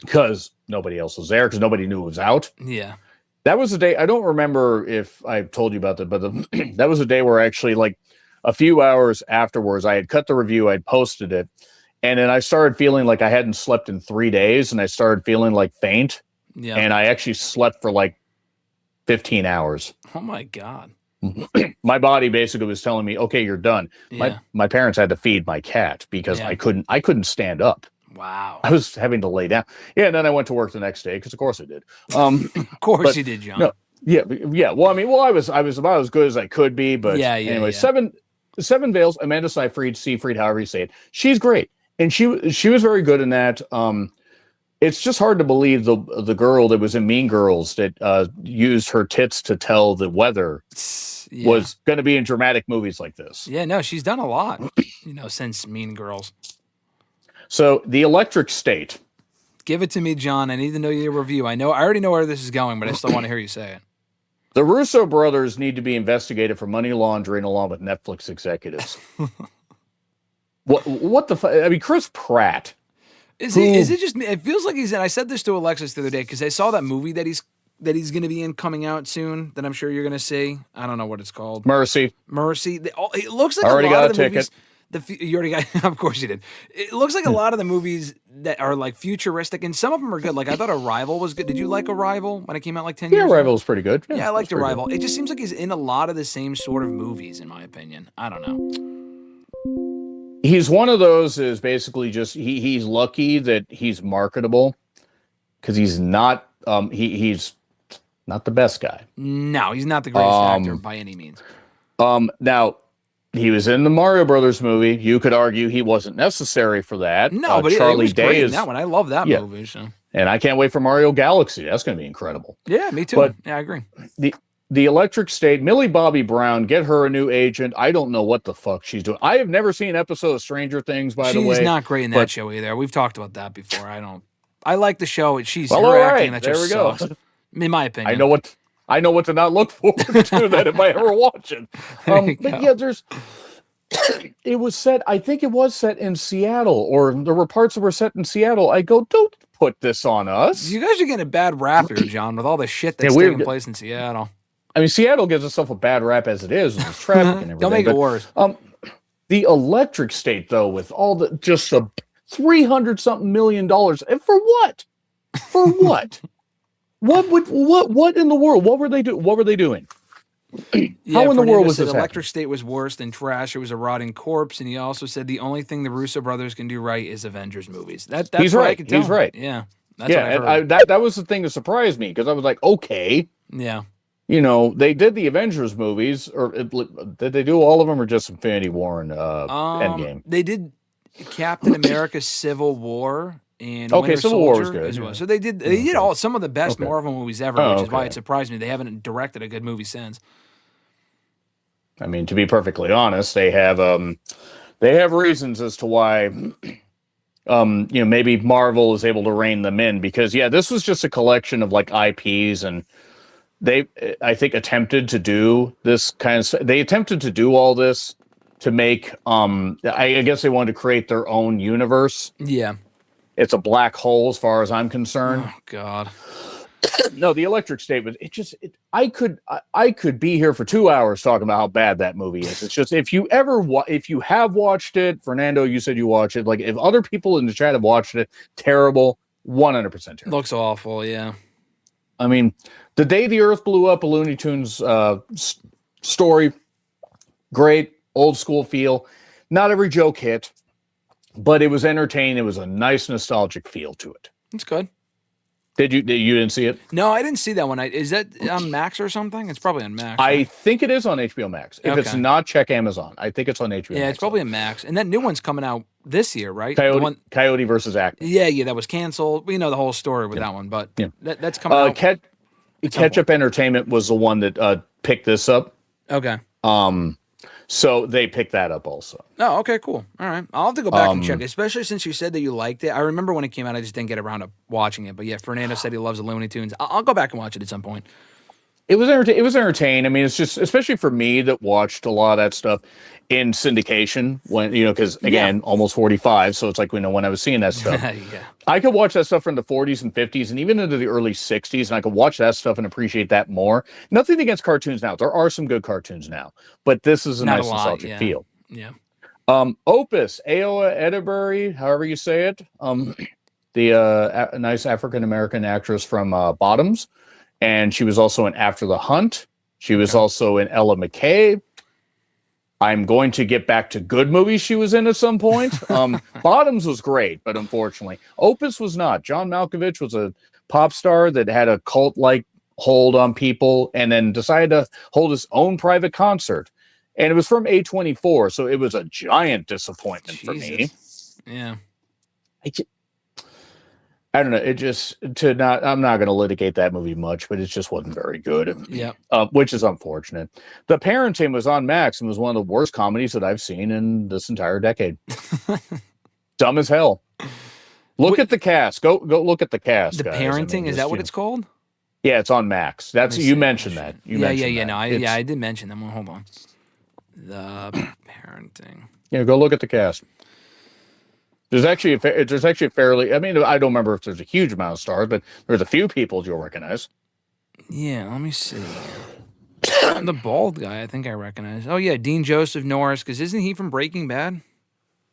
because nobody else was there because nobody knew it was out. Yeah. That was the day. I don't remember if I told you about that, but that was a day where actually like a few hours afterwards, I had cut the review, I'd posted it. And then I started feeling like I hadn't slept in 3 days and I started feeling like faint. Yeah. And I actually slept for like 15 hours. Oh my God. My body basically was telling me, okay, you're done. Yeah. My parents had to feed my cat because I couldn't stand up. Wow. I was having to lay down. Yeah. And then I went to work the next day because of course I did. Of course you did, John. No, yeah. Well, I mean, I was about as good as I could be, but anyway, Seven Veils, Amanda Seyfried, however you say it. She's great. And she was very good in that. It's just hard to believe the girl that was in Mean Girls that used her tits to tell the weather was going to be in dramatic movies like this. Yeah, no, she's done a lot, since Mean Girls. So, The Electric State. Give it to me, John. I need to know your review. I already know where this is going, but I still want to hear you say it. The Russo brothers need to be investigated for money laundering along with Netflix executives. What the fuck? I mean, Chris Pratt. Is it just me? It feels like he's in. I said this to Alexis the other day because I saw that movie that he's going to be in coming out soon that I'm sure you're going to see. I don't know what it's called. Mercy. It looks like already a lot got of the a movies. You already got. Of course you did. It looks like a lot of the movies that are like futuristic, and some of them are good. Like I thought Arrival was good. Did you like Arrival when it came out like 10 years ago? Yeah, Arrival was pretty good. Yeah, I liked Arrival. It just seems like he's in a lot of the same sort of movies, in my opinion. I don't know. He's one of those is basically just he's lucky that he's marketable because he's not he's not the best guy. No, he's not the greatest actor by any means. Now he was in the Mario Brothers movie. You could argue he wasn't necessary for that. No, but Charlie Day is that one. I love that movie. So. And I can't wait for Mario Galaxy. That's going to be incredible. Yeah, me too. But I agree. The Electric State, Millie Bobby Brown, get her a new agent. I don't know what the fuck she's doing. I have never seen an episode of Stranger Things, by the way. She's not great in that show either. We've talked about that before. I like the show. Her acting that just sucks. In my opinion. I know what to not look forward to that if I ever watch it. But yeah, it was set, I think it was set in Seattle, or there were parts that were set in Seattle. I go, don't put this on us. You guys are getting a bad rap here, John, with all the shit that's taking place in Seattle. I mean, Seattle gives itself a bad rap as it is with traffic and everything. Don't make it worse. The Electric State, though, with all the just a $300-something million, and for what? For what? What in the world? What were they doing? What were they doing? How in the world was this Electric State was worse than trash. It was a rotting corpse, and he also said the only thing the Russo brothers can do right is Avengers movies. That's He's what right. I could tell. He's right. Yeah, that's what I've heard. That was the thing that surprised me because I was like, okay, yeah. You know, they did the Avengers movies, or did they do all of them, or just Infinity War and Endgame? They did Captain America: Civil War. And okay, Winter Civil Soldier War was good as well. So they did all some of the best Marvel movies ever, which is why it surprised me they haven't directed a good movie since. I mean, to be perfectly honest, they have reasons as to why you know, maybe Marvel is able to rein them in, because this was just a collection of like IPs, and they I think attempted to do this kind of stuff. They attempted to do all this to make I guess they wanted to create their own universe. Yeah. It's a black hole as far as I'm concerned. Oh God. No, the Electric State was. I could be here for 2 hours talking about how bad that movie is. It's just, if you have watched it, Fernando, you said you watched it. Like, if other people in the chat have watched it, terrible, 100% terrible. Looks awful. Yeah. I mean, the day the Earth blew up, a Looney Tunes story, great old school feel. Not every joke hit, but it was entertaining. It was a nice nostalgic feel to it. It's good. You didn't see it? No, I didn't see that one. Is that on Max or something? It's probably on Max. I right? think it is on HBO Max. If it's not, check Amazon. I think it's on HBO Max. Yeah, it's probably on Max. And that new one's coming out this year, right? Coyote versus Acme. Yeah, that was canceled. We know the whole story with that one, but that's coming out. Ketchup Entertainment was the one that picked this up. Okay. So they picked that up also. Oh, okay, cool. All right. I'll have to go back and check it, especially since you said that you liked it. I remember when it came out, I just didn't get around to watching it. But yeah, Fernando said he loves the Looney Tunes. I'll go back and watch it at some point. It was entertaining. I mean, it's just, especially for me that watched a lot of that stuff in syndication when, because again, almost 45. So it's like, when I was seeing that stuff, I could watch that stuff from the 40s and 50s and even into the early 60s. And I could watch that stuff and appreciate that more. Nothing against cartoons now. There are some good cartoons now, but this is a nice nostalgic feel. Yeah. Opus, Aoa Edebury, however you say it. The nice African-American actress from Bottoms. And she was also in After the Hunt. She was also in Ella McKay. I'm going to get back to good movies she was in at some point. Bottoms was great, but unfortunately, Opus was not. John Malkovich was a pop star that had a cult-like hold on people and then decided to hold his own private concert. And it was from A24, so it was a giant disappointment for me. Yeah. I don't know. I'm not going to litigate that movie much, but it just wasn't very good. Yeah. Which is unfortunate. The Parenting was on Max and was one of the worst comedies that I've seen in this entire decade. Dumb as hell. Look at the cast. Go look at the cast. The guys. Parenting, is that what it's called? Yeah, it's on Max. You mentioned that. I did mention that one. Hold on. The Parenting. Go look at the cast. There's actually a fairly, I mean, I don't remember if there's a huge amount of stars, but there's a few people you'll recognize. Yeah, let me see. The bald guy, I think I recognize. Oh, yeah, Dean Joseph Norris, because isn't he from Breaking Bad?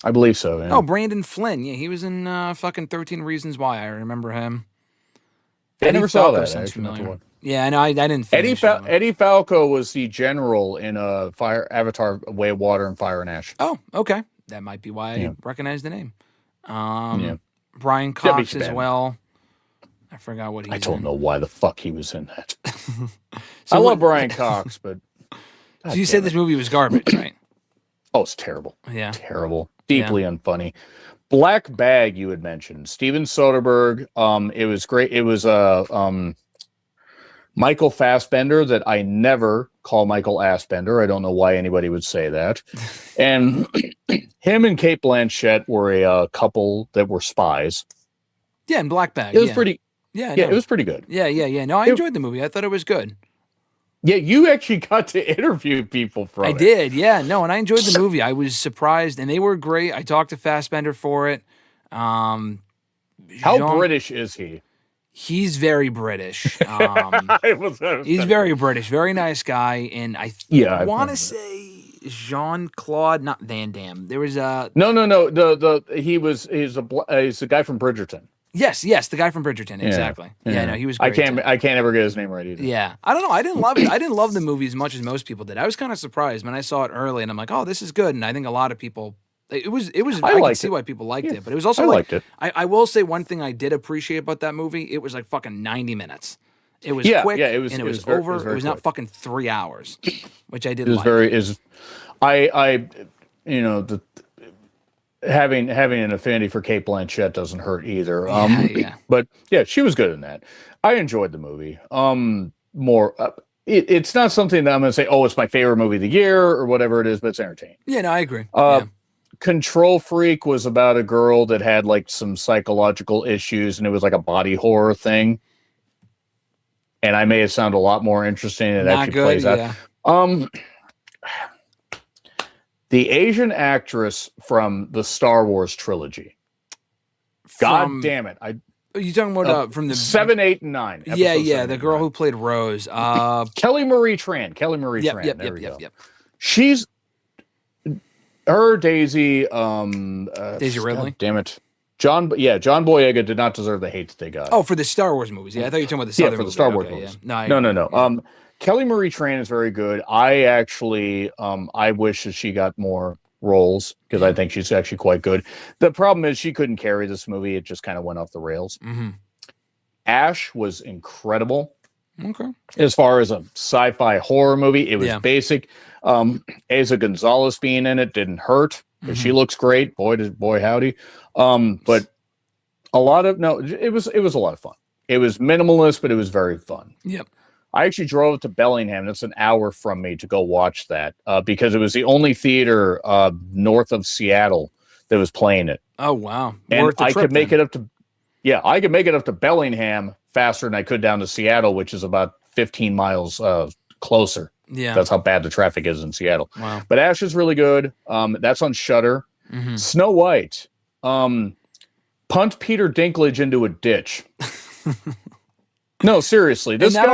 I believe so, yeah. Oh, Brandon Flynn. Yeah, he was in fucking 13 Reasons Why. I remember him. I never saw that. Yeah, I know. I didn't finish Eddie Falco was the general in Avatar, Way of Water and Fire and Ash. Oh, okay. That might be why I recognize the name. Brian Cox as well. I forgot what he's in. I don't know why the fuck he was in that. I love Brian Cox, but... So you said this movie was garbage, right? Oh, it's terrible. Yeah. Terrible. Deeply unfunny. Black Bag, you had mentioned. Steven Soderbergh. It was great. It was Michael Fassbender that I never call Michael Assbender. I don't know why anybody would say that. And him and Cate Blanchett were a couple that were spies. Yeah, in Black Bag. It was pretty. Yeah, it was pretty good. Yeah. No, I enjoyed the movie. I thought it was good. Yeah, you actually got to interview people from it. I did, yeah. No, and I enjoyed the movie. I was surprised, and they were great. I talked to Fassbender for it. How British is he? He's very British. He's very British, very nice guy, and I want to say Jean-Claude, not Van Damme. There was a No. He's a guy from Bridgerton. yes, the guy from Bridgerton, exactly. Yeah, no, he was great. I can't ever get his name right either. Yeah, I don't know. I didn't love it. I didn't love the movie as much as most people did. I was kind of surprised when I saw it early, and I'm like, oh, this is good. And I think a lot of people. It was. I could see why people liked it, but it was also liked it. I will say one thing I did appreciate about that movie. It was like fucking 90 minutes. It was quick. Yeah, it was. And it was very, over. It was not fucking 3 hours, which I did. It was like. Having an affinity for Cate Blanchett doesn't hurt either. Yeah. But yeah, she was good in that. I enjoyed the movie. It's not something that I'm going to say, oh, it's my favorite movie of the year or whatever it is, but it's entertaining. Yeah, no, I agree. Control Freak was about a girl that had like some psychological issues, and it was like a body horror thing. And I made it sound a lot more interesting than it actually plays out. The Asian actress from the Star Wars trilogy. God damn it! Are you talking about from the 7, 8, and 9? Yeah, the girl who played Rose. Kelly Marie Tran. Yep. She's her Daisy. Daisy Ridley. God damn it. John Boyega did not deserve the hate that they got. Oh, for the Star Wars movies. Yeah, I thought you were talking about the other for movies. the Star Wars movies. Yeah. No. Yeah. Kelly Marie Tran is very good. I actually, I wish that she got more roles because I think she's actually quite good. The problem is she couldn't carry this movie. It just kind of went off the rails. Mm-hmm. Ash was incredible. Okay. As far as a sci-fi horror movie, it was basic. Asa Gonzalez being in it didn't hurt because she looks great. Boy howdy. But it was a lot of fun. It was minimalist, but it was very fun. Yep. I actually drove to Bellingham. That's an hour from me to go watch that because it was the only theater north of Seattle that was playing it. Oh wow! And I could make it up to Bellingham faster than I could down to Seattle, which is about 15 miles closer. Yeah, that's how bad the traffic is in Seattle. Wow! But Ash is really good. That's on Shudder. Mm-hmm. Snow White. Punt Peter Dinklage into a ditch. No, seriously, this guy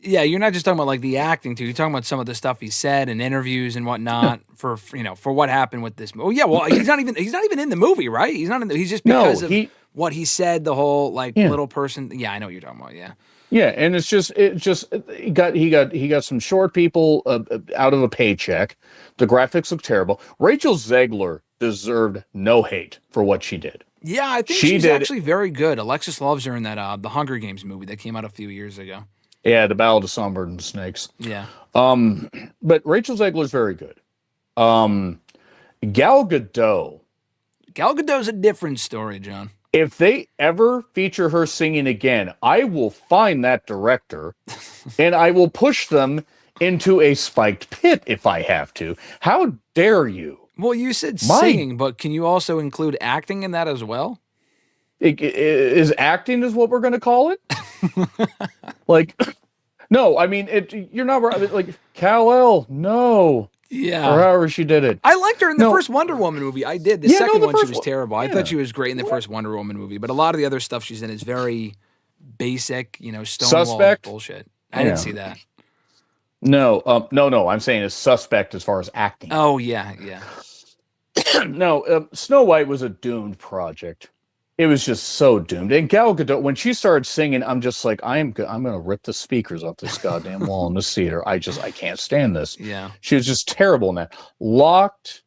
you're not just talking about like the acting too. You're talking about some of the stuff he said in interviews and whatnot for what happened with this. Oh yeah, well he's not even in the movie, right? He's not in. He's just because of what he said. The whole little person. Yeah, I know what you're talking about. Yeah. Yeah, and he got some short people out of a paycheck. The graphics look terrible. Rachel Zegler deserved no hate for what she did. Yeah, I think she's actually very good. Alexis loves her in that the Hunger Games movie that came out a few years ago. Yeah, The Ballad of Songbird and Snakes. Yeah. But Rachel Zegler's very good. Gal Gadot. Gal Gadot's a different story, John. If they ever feature her singing again, I will find that director and I will push them into a spiked pit if I have to. How dare you? Well, you said singing, but can you also include acting in that as well? Is acting is what we're going to call it? No, I mean, you're not right. Like, Kal-El, no. Yeah. Or however she did it. I liked her in the first Wonder Woman movie. I did. The second one, she was terrible. I thought she was great in the first Wonder Woman movie, but a lot of the other stuff she's in is very basic, Stonewall bullshit. I didn't see that. No, I'm saying is suspect as far as acting. Oh, yeah. No, Snow White was a doomed project. It was just so doomed. And Gal Gadot, when she started singing, I'm just like, I'm going to rip the speakers off this goddamn wall in this theater. I can't stand this. Yeah. She was just terrible in that. Locked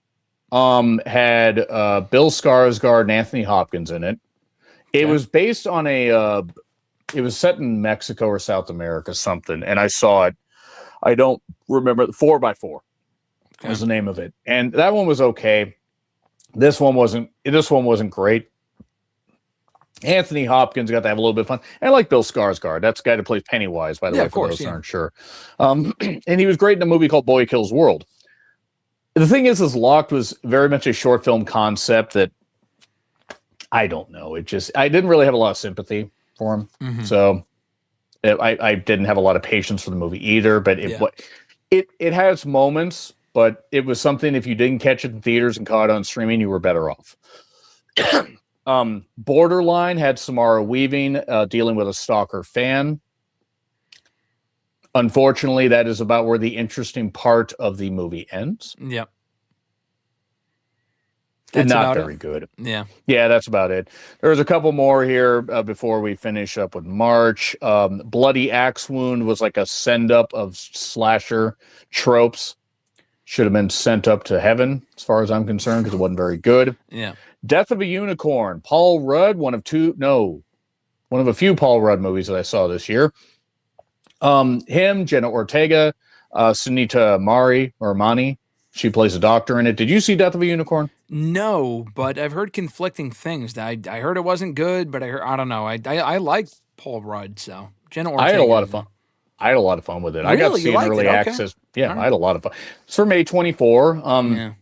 had Bill Skarsgård and Anthony Hopkins in it. It was based on it was set in Mexico or South America, something. And I saw it. I don't remember. 4x4 was the name of it. And that one was okay. This one wasn't great. Anthony Hopkins got to have a little bit of fun. And I like Bill Skarsgård. That's the guy that plays Pennywise, by the way, for those who aren't sure. And he was great in a movie called Boy Kills World. The thing is Locked was very much a short film concept that I don't know. I didn't really have a lot of sympathy for him. Mm-hmm. So I didn't have a lot of patience for the movie either, but it has moments, but it was something, if you didn't catch it in theaters and caught it on streaming, you were better off. Borderline had Samara Weaving dealing with a stalker fan. Unfortunately, that is about where the interesting part of the movie ends. Yep. That's Not about very it. good. Yeah. Yeah, that's about it. There's a couple more here before we finish up with March. Bloody Axe Wound was like a send up of slasher tropes. Should have been sent up to heaven, as far as I'm concerned, because it wasn't very good. Yeah. Death of a Unicorn. Paul Rudd, one of a few Paul Rudd movies that I saw this year. Him, Jenna Ortega, Sunita Mani. She plays a doctor in it. Did you see Death of a Unicorn? No, but I've heard conflicting things. I heard it wasn't good, but I don't know. I like Paul Rudd, so Jenna I had a lot of Ortega. fun. I had a lot of fun with it. I got to Really? You see an liked early it? Okay. access. Yeah, All right. I had a lot of fun. It's from A24.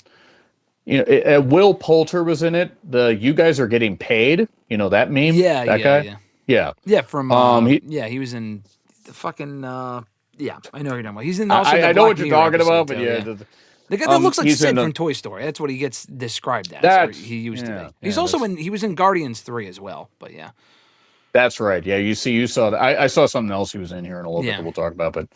Yeah. Will Poulter was in it. You guys are getting paid. You know that meme? Yeah, That yeah, guy? yeah. Yeah. Yeah, from He, he was in the fucking yeah, I know who you're talking about. He's in also the I know Black what you're Mirror talking episode about, but too, yeah. The guy that looks like he's Sid in from Toy Story. That's what he gets described as. Or That's he used to yeah, be. He's yeah, also he was in Guardians 3 as well, but yeah. That's right. Yeah, you saw that. I saw something else he was in here in a little bit that we'll talk about, but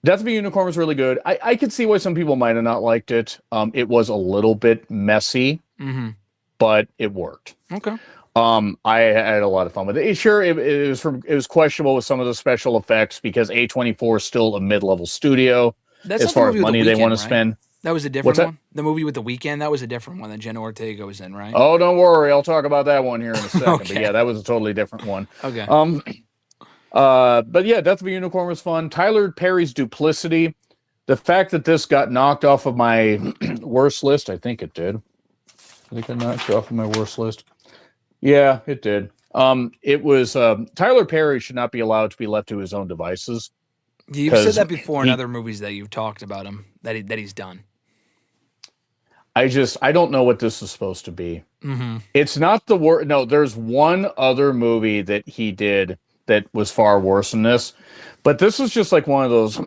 Death of a Unicorn was really good. I could see why some people might have not liked it. It was a little bit messy, but it worked. Okay. I had a lot of fun with it. Sure, it was questionable with some of the special effects because A24 is still a mid-level studio as far as money they want to spend. That was a different one? The movie with The Weeknd, that was a different one that Jenna Ortega was in, right? Oh, don't worry. I'll talk about that one here in a second. Okay. But yeah, that was a totally different one. Okay. But yeah, Death of a Unicorn was fun. Tyler Perry's Duplicity. The fact that this got knocked off of my worst list, I think it did. I think I knocked it off of my worst list. Yeah, it did. It was Tyler Perry should not be allowed to be left to his own devices. You've said that before in other movies that you've talked about him that he's done. I don't know what this is supposed to be. It's not the worst. No, there's one other movie that he did that was far worse than this, but this was just like one of those.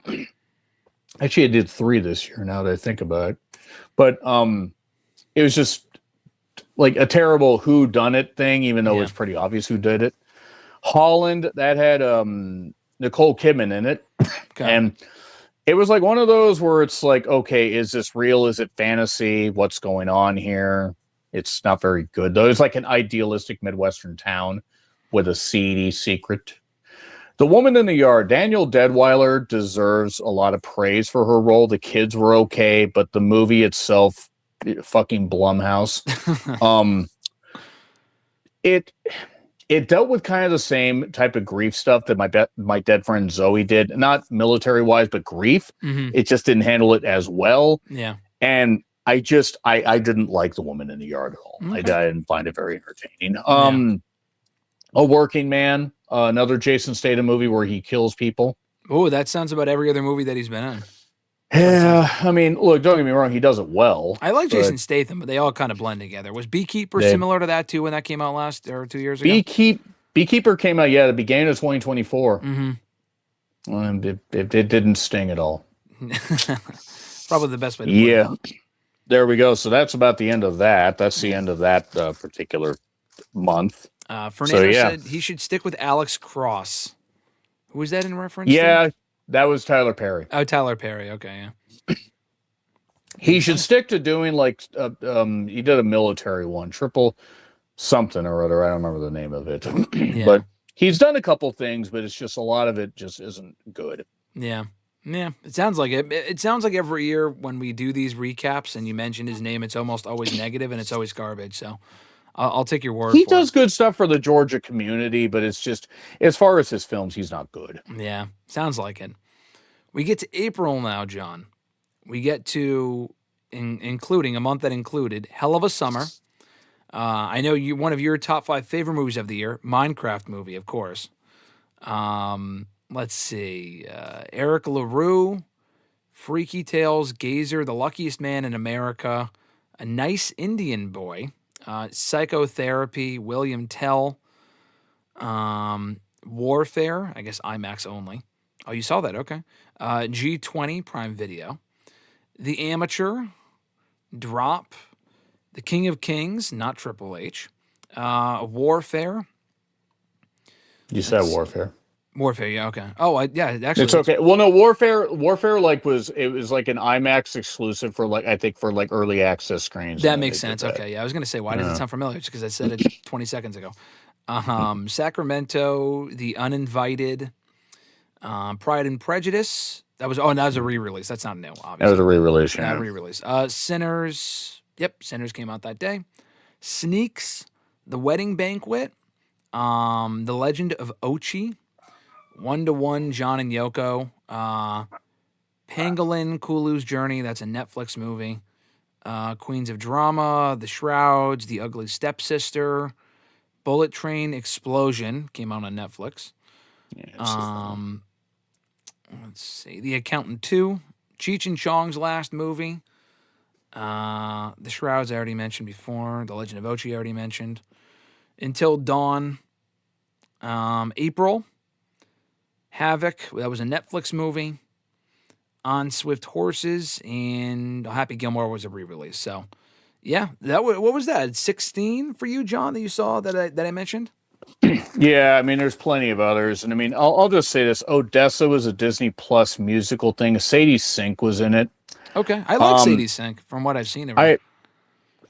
Actually, I did 3 this year. Now that I think about it, but it was just like a terrible whodunit thing, even though it's pretty obvious who did it. Holland, that had Nicole Kidman in it, and it was like one of those where it's like, okay, is this real? Is it fantasy? What's going on here? It's not very good, though. It's like an idealistic Midwestern town with a seedy secret. The Woman in the Yard, Danielle Deadwyler deserves a lot of praise for her role. The kids were okay, but the movie itself, fucking Blumhouse. It dealt with kind of the same type of grief stuff that my dead friend Zoe did. Not military-wise, but grief. It just didn't handle it as well. Yeah. And I didn't like The Woman in the Yard at all. Okay. I didn't find it very entertaining. A Working Man, another Jason Statham movie where he kills people. Oh, that sounds about every other movie that he's been in. Yeah, I mean, look, don't get me wrong, he does it well. I like Jason Statham, but they all kind of blend together. Was Beekeeper similar to that too when that came out 2 years ago? Beekeeper came out, the beginning of 2024. It didn't sting at all. Probably the best way to put it. There we go. So that's about the end of that. That's the end of that particular month. Fernando said he should stick with Alex Cross. Who was that in reference to? That was Tyler Perry. Oh, Tyler Perry. Okay, yeah. He should stick to doing like he did a military one, triple something or other. I don't remember the name of it. But he's done a couple things, but it's just a lot of it just isn't good. Yeah. Yeah, it sounds like it. It sounds like every year when we do these recaps and you mention his name, it's almost always negative and it's always garbage. So I'll take your word for it. He does good stuff for the Georgia community, but it's just, as far as his films, he's not good. Yeah, sounds like it. We get to April now, John. We get to, including a month that included Hell of a Summer. I know one of your top 5 favorite movies of the year, Minecraft movie, of course. Let's see. Eric LaRue, Freaky Tales, Gazer, The Luckiest Man in America, A Nice Indian Boy, Psychotherapy, William Tell, Warfare, I guess IMAX only. Oh, you saw that? Okay. G20, Prime Video. The Amateur, Drop, The King of Kings, not Triple H, Warfare. You said Warfare. Warfare, yeah, okay. Oh, yeah, actually, It's okay. Well, no, Warfare like was like an IMAX exclusive for like I think for like early access screens. that And then makes they did sense. that. Okay, yeah, I was gonna say, why does it Yeah. sound familiar? Just because I said it 20 seconds ago. Sacramento, The Uninvited, Pride and Prejudice. That was a re-release. That's not new, That was obviously. a re-release. Yeah, Yeah. re-release. Sinners. Yep, Sinners came out that day. Sneaks, The Wedding Banquet, The Legend of Ochi, 1-to-1, John and Yoko, Pangolin, Kulu's Journey. That's a Netflix movie. Queens of Drama, The Shrouds, The Ugly Stepsister, Bullet Train Explosion came out on Netflix. Let's see, The Accountant 2, Cheech and Chong's last movie. The Shrouds I already mentioned before. The Legend of Ochi I already mentioned. Until Dawn. April. Havoc. That was a Netflix movie. On Swift Horses, and Happy Gilmore was a re-release. So, yeah, what was that? 16 for you, John, that you saw that I mentioned? Yeah, I mean, there's plenty of others, and I mean, I'll just say this: Odessa was a Disney Plus musical thing. Sadie Sink was in it. Okay, I like Sadie Sink from what I've seen of her.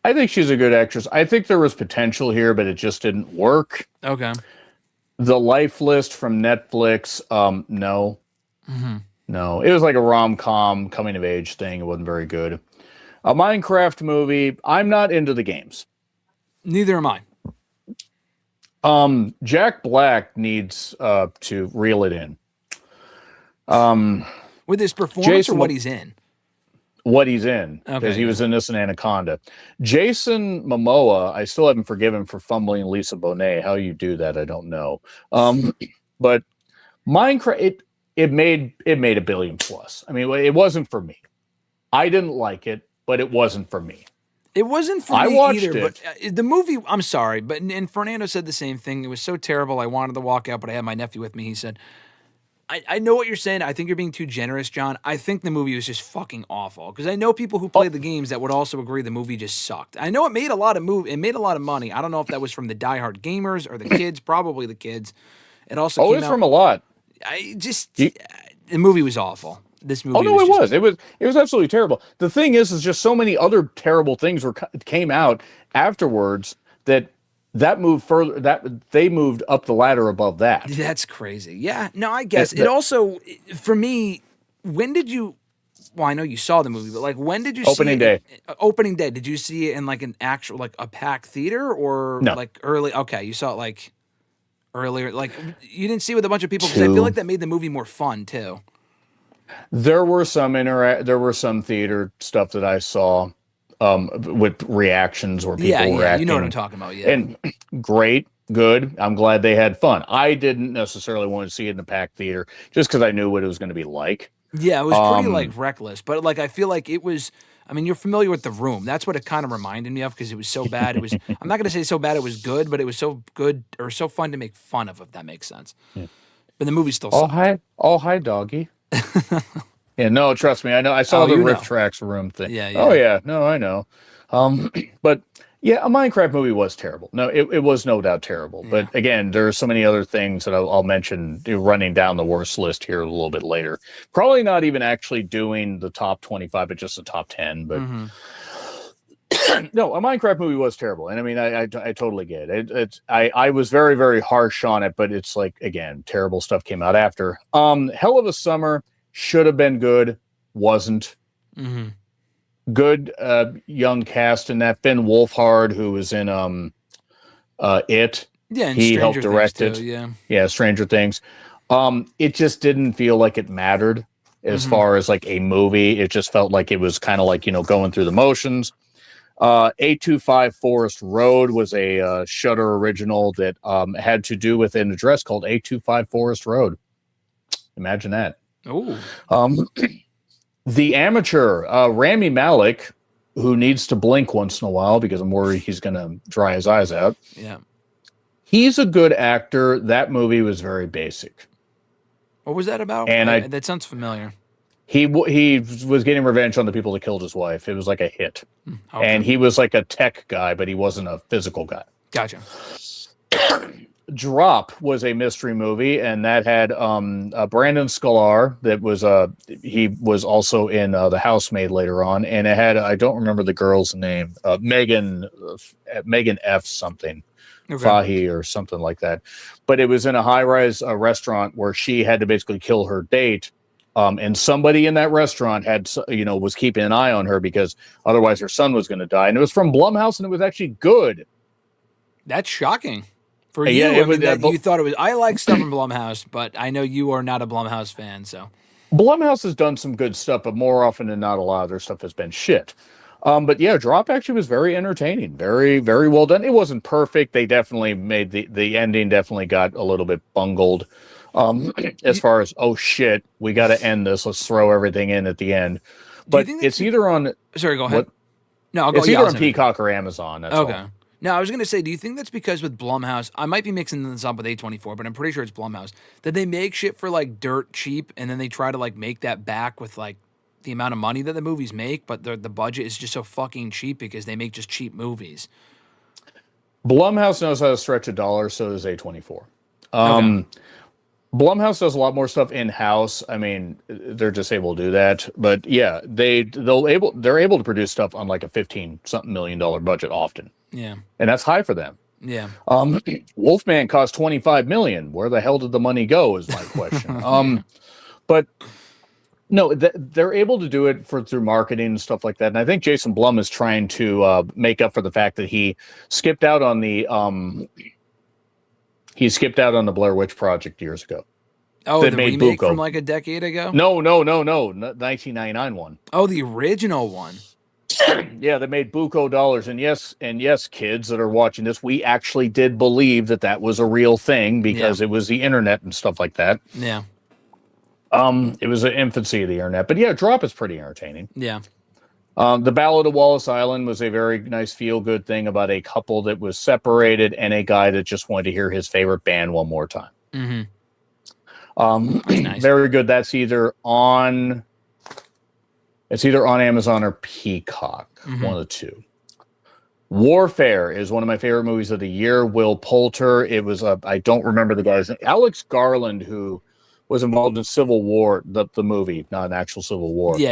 I think she's a good actress. I think there was potential here, but it just didn't work. Okay. The Life List from Netflix, no. No. It was like a rom-com coming of age thing. It wasn't very good. A Minecraft movie, I'm not into the games. Neither am I. Jack Black needs to reel it in. With his performance or what he's in? What he's in, because Okay, he was in this and Anaconda. Jason Momoa, I still haven't forgiven for fumbling Lisa Bonet. How you do that, I don't know. But Minecraft, it made $1 billion plus. I mean, it wasn't for me. I didn't like it, but it wasn't for me. It wasn't for I me watched either. it. But the movie, I'm sorry, but and Fernando said the same thing. It was so terrible. I wanted to walk out, but I had my nephew with me. He said, I know what you're saying. I think you're being too generous, John. I think the movie was just fucking awful. Because I know people who played the games that would also agree the movie just sucked. I know it made a lot of money. I don't know if that was from the diehard gamers or the kids. Probably the kids. It also came It's out from a lot. the movie was awful. This movie. It was absolutely terrible. The thing is just so many other terrible things came out afterwards that moved further. That they moved up the ladder above that. That's crazy. Yeah. No, I guess it also for me. When did you? Well, I know you saw the movie, but like, when did you Opening see it? day. Opening day. Did you see it in like an actual like a packed theater or No. like early? Okay, you saw it like earlier. Like you didn't see it with a bunch of people because I feel like that made the movie more fun too. There were some theater stuff that I saw with reactions where people were acting. You know what I'm talking about. Yeah, and great, good. I'm glad they had fun. I didn't necessarily want to see it in a packed theater just because I knew what it was going to be like. Yeah, it was pretty like reckless, but like I feel like it was. I mean, you're familiar with The Room. That's what it kind of reminded me of because it was so bad. It was. I'm not going to say so bad it was good, but it was so good or so fun to make fun of, if that makes sense. Yeah. But the movie still. Hi, doggy. Yeah, no, trust me, I know. I saw the Rift Tracks Room thing. Yeah. Oh yeah, no, I know. But yeah, a Minecraft movie was terrible. No, it was no doubt terrible. Yeah. But again, there are so many other things that I'll mention running down the worst list here a little bit later. Probably not even actually doing the top 25, but just the top 10. But no, a Minecraft movie was terrible, and I mean, I totally get it. I was very, very harsh on it, but it's like, again, terrible stuff came out after. Hell of a Summer should have been good, wasn't. Good young cast in that. Finn Wolfhard, who was in It. Yeah, and he helped direct it. Yeah, Stranger Things. It just didn't feel like it mattered as far as like a movie. It just felt like it was kind of like, going through the motions. 825 Forest Road was a Shudder original that had to do with an address called 825 Forest Road. Imagine that. Oh. The Amateur, Rami Malek, who needs to blink once in a while because I'm worried he's going to dry his eyes out. Yeah. He's a good actor. That movie was very basic. What was that about? And that sounds familiar. He was getting revenge on the people that killed his wife. It was like a hit. Okay. And he was like a tech guy, but he wasn't a physical guy. Gotcha. Drop was a mystery movie, and that had Brandon Scalar. That was he was also in The Housemaid later on, and it had I don't remember the girl's name, Megan F something, Okay. Fahy or something like that. But it was in a high-rise restaurant where she had to basically kill her date. And somebody in that restaurant had, was keeping an eye on her because otherwise her son was going to die. And it was from Blumhouse, and it was actually good. That's shocking for you. Yeah, I mean, you thought it was. I like stuff from Blumhouse, but I know you are not a Blumhouse fan, so. Blumhouse has done some good stuff, but more often than not, a lot of their stuff has been shit. But yeah, Drop actually was very entertaining, very, very well done. It wasn't perfect. They definitely made the ending definitely got a little bit bungled. As far as, oh shit, we got to end this. Let's throw everything in at the end. But it's either on. Sorry, go ahead. What? No, I'll go. It's either on Peacock or Amazon. That's okay. All. Now, I was going to say, do you think that's because with Blumhouse, I might be mixing this up with A24, but I'm pretty sure it's Blumhouse, that they make shit for like dirt cheap and then they try to like make that back with like the amount of money that the movies make, but the budget is just so fucking cheap because they make just cheap movies. Blumhouse knows how to stretch a dollar, so does A24. Okay. Blumhouse does a lot more stuff in-house. I mean, they're just able to do that. But yeah, they're able to produce stuff on like a $15-something million budget often. Yeah. And that's high for them. Yeah. Wolfman cost $25 million. Where the hell did the money go is my question. But no, they're able to do it through marketing and stuff like that. And I think Jason Blum is trying to make up for the fact that he skipped out on the Blair Witch Project years ago. Oh, the remake from like a decade ago? No. 1999 one. Oh, the original one. Yeah, they made buco dollars. And yes, kids that are watching this, we actually did believe that was a real thing because it was the internet and stuff like that. Yeah. It was the infancy of the internet. But yeah, Drop is pretty entertaining. Yeah. The Ballad of Wallace Island was a very nice feel-good thing about a couple that was separated and a guy that just wanted to hear his favorite band one more time. Mm-hmm. Nice. Very good. That's either on Amazon or Peacock. Mm-hmm. One of the two. Warfare is one of my favorite movies of the year. Will Poulter. It was I don't remember the guy's name. Alex Garland, who was involved in Civil War, the movie, not an actual Civil War. Yeah.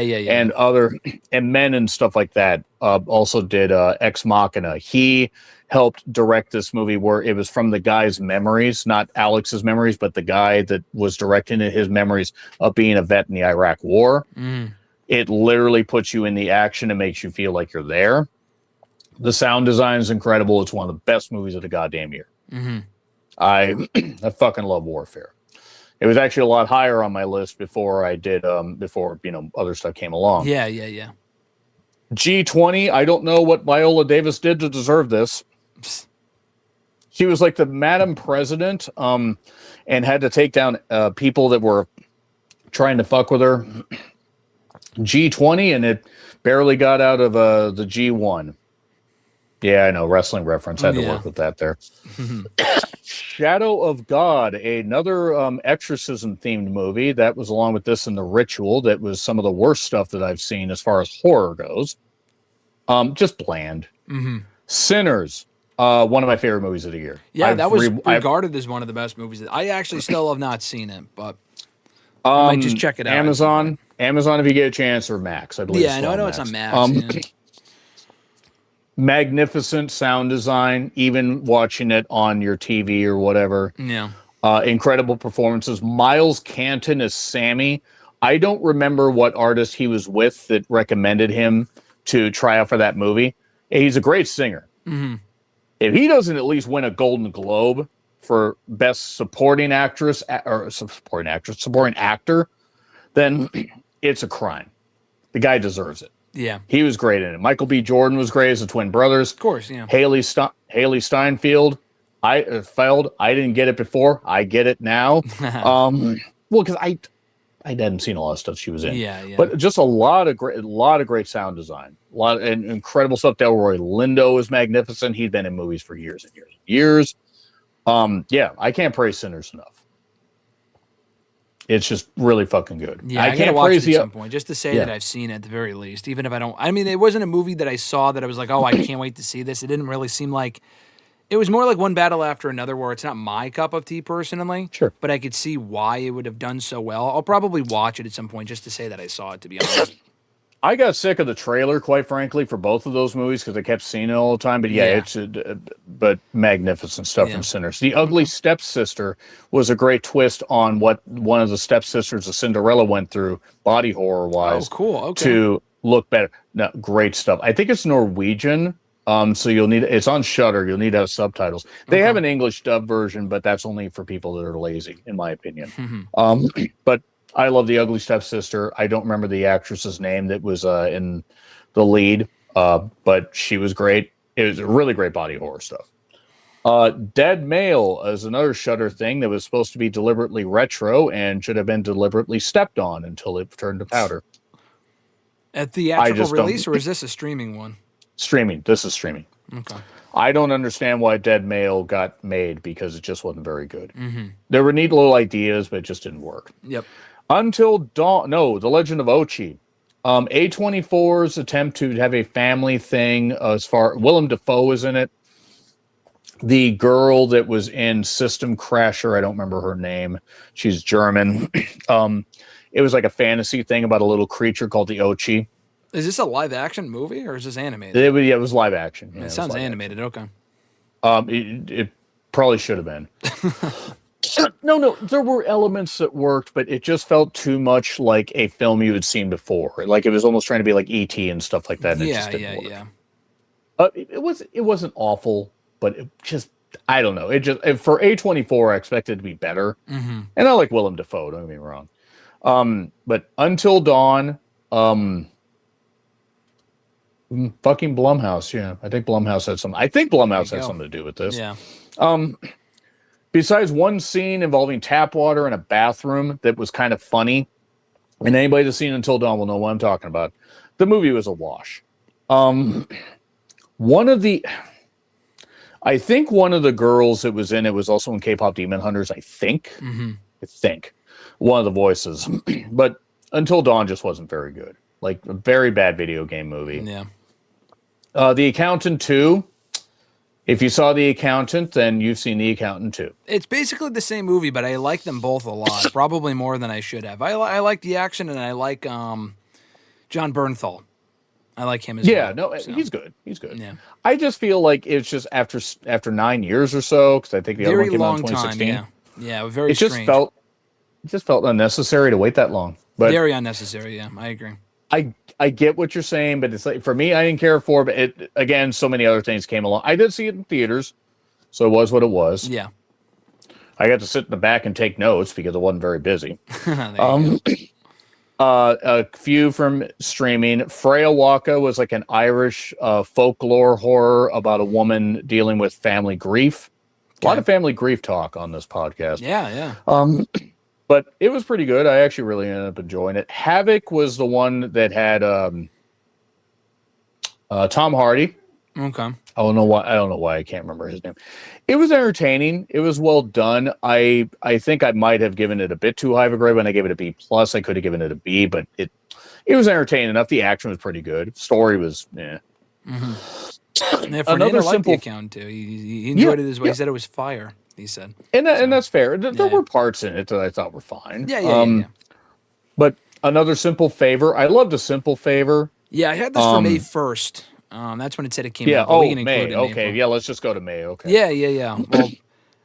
And Men and stuff like that. Also did Ex Machina. He helped direct this movie where it was from the guy's memories, not Alex's memories, but the guy that was directing it, his memories of being a vet in the Iraq War. Mm. It literally puts you in the action and makes you feel like you're there. The sound design is incredible. It's one of the best movies of the goddamn year. Mm-hmm. I fucking love Warfare. It was actually a lot higher on my list before I did, before other stuff came along. Yeah. G20. I don't know what Viola Davis did to deserve this. She was like the Madam President, and had to take down people that were trying to fuck with her. G20, and it barely got out of the G1. Yeah, I know, wrestling reference. Had to work with that there. Shadow of God, another exorcism-themed movie that was along with this and The Ritual. That was some of the worst stuff that I've seen as far as horror goes. Just bland. Mm-hmm. Sinners, one of my favorite movies of the year. Yeah, that was regarded as one of the best movies. I actually still have not seen it, but I might just check it out. Amazon, if you get a chance, or Max, I believe. Yeah, I know it's on Max. Magnificent sound design, even watching it on your TV or whatever. Yeah. Incredible performances. Miles Canton as Sammy. I don't remember what artist he was with that recommended him to try out for that movie. He's a great singer. Mm-hmm. If he doesn't at least win a Golden Globe for Best Supporting Actress or supporting actor, then it's a crime. The guy deserves it. Yeah. He was great in it. Michael B. Jordan was great as the twin brothers. Of course, yeah. Haley Steinfeld. I didn't get it before. I get it now. Well, because I hadn't seen a lot of stuff she was in. Yeah. But just a lot of great sound design. A lot and incredible stuff. Delroy Lindo is magnificent. He's been in movies for years and years and years. Yeah, I can't praise Sinners enough. It's just really fucking good. Yeah, I can't watch it at some point just to say that I've seen it at the very least. Even if I don't, I mean, it wasn't a movie that I saw that I was like, oh, I can't wait to see this. It didn't really seem like It was more like one battle after another where it's not my cup of tea personally. Sure. But I could see why it would have done so well. I'll probably watch it at some point just to say that I saw it, to be honest. I got sick of the trailer, quite frankly, for both of those movies because I kept seeing it all the time. But yeah. It's but magnificent stuff from Sinners. The Ugly Stepsister was a great twist on what one of the stepsisters of Cinderella went through, body horror wise. Oh, cool. Okay. To look better. No, great stuff. I think it's Norwegian. So it's on Shudder. You'll need to have subtitles. They have an English dub version, but that's only for people that are lazy, in my opinion. But I love The Ugly Stepsister. I don't remember the actress's name that was in the lead, but she was great. It was a really great body horror stuff. Dead Male is another Shudder thing that was supposed to be deliberately retro and should have been deliberately stepped on until it turned to powder. A theatrical release, or is this a streaming one? Streaming. This is streaming. Okay. I don't understand why Dead Male got made because it just wasn't very good. There were neat little ideas, but it just didn't work. Yep. Until Dawn. No, The Legend of Ochi. A24's attempt to have a family thing. Willem Dafoe was in it. The girl that was in System Crasher, I don't remember her name. She's German. It was like a fantasy thing about a little creature called the Ochi. Is this a live action movie or is this animated? It was live action. It sounds animated. Okay. It probably should have been. No, there were elements that worked, but it just felt too much like a film you had seen before. Like it was almost trying to be like E.T. and stuff like that. And it just didn't work. It wasn't awful, but it just, I don't know. It just, for A24, I expected it to be better. And I like Willem Dafoe, don't get me wrong. But Until Dawn, fucking Blumhouse, yeah. I think Blumhouse had something to do with this. Yeah. Besides one scene involving tap water in a bathroom that was kind of funny, and anybody that's seen Until Dawn will know what I'm talking about. The movie was a wash. I think one of the girls that was in it was also in K-pop Demon Hunters. I think one of the voices, but Until Dawn just wasn't very good. Like a very bad video game movie. Yeah. The Accountant 2. If you saw The Accountant, then you've seen The Accountant too. It's basically the same movie, but I like them both a lot. Probably more than I should have. I like the action, and I like John Bernthal. I like him as well. Yeah, no, so. He's good. He's good. Yeah. I just feel like it's just after 9 years or so, because I think the other one came out in 2016. Time, yeah, very it strange. just felt unnecessary to wait that long. But very unnecessary, yeah, I agree. I get what you're saying, but it's like, for me, I didn't care for it, but again, so many other things came along. I did see it in theaters, so it was what it was. Yeah. I got to sit in the back and take notes because it wasn't very busy. A few from streaming. Freya Waka was like an Irish folklore horror about a woman dealing with family grief. A lot of family grief talk on this podcast. Yeah. But it was pretty good. I actually really ended up enjoying it. Havoc was the one that had Tom Hardy. Okay. I don't know why I can't remember his name. It was entertaining. It was well done. I think I might have given it a bit too high of a grade when I gave it a B plus. I could have given it a B, but it was entertaining enough. The action was pretty good. Story was Yeah, Another simple account too. He enjoyed it as well. He said it was fire. He said, and that's fair. There were parts in it that I thought were fine. Yeah. But another simple favor. I loved A Simple Favor. Yeah, I had this for May 1st. That's when it said it came out. Oh, May. Okay, yeah. Let's just go to May. Okay. Yeah. Well,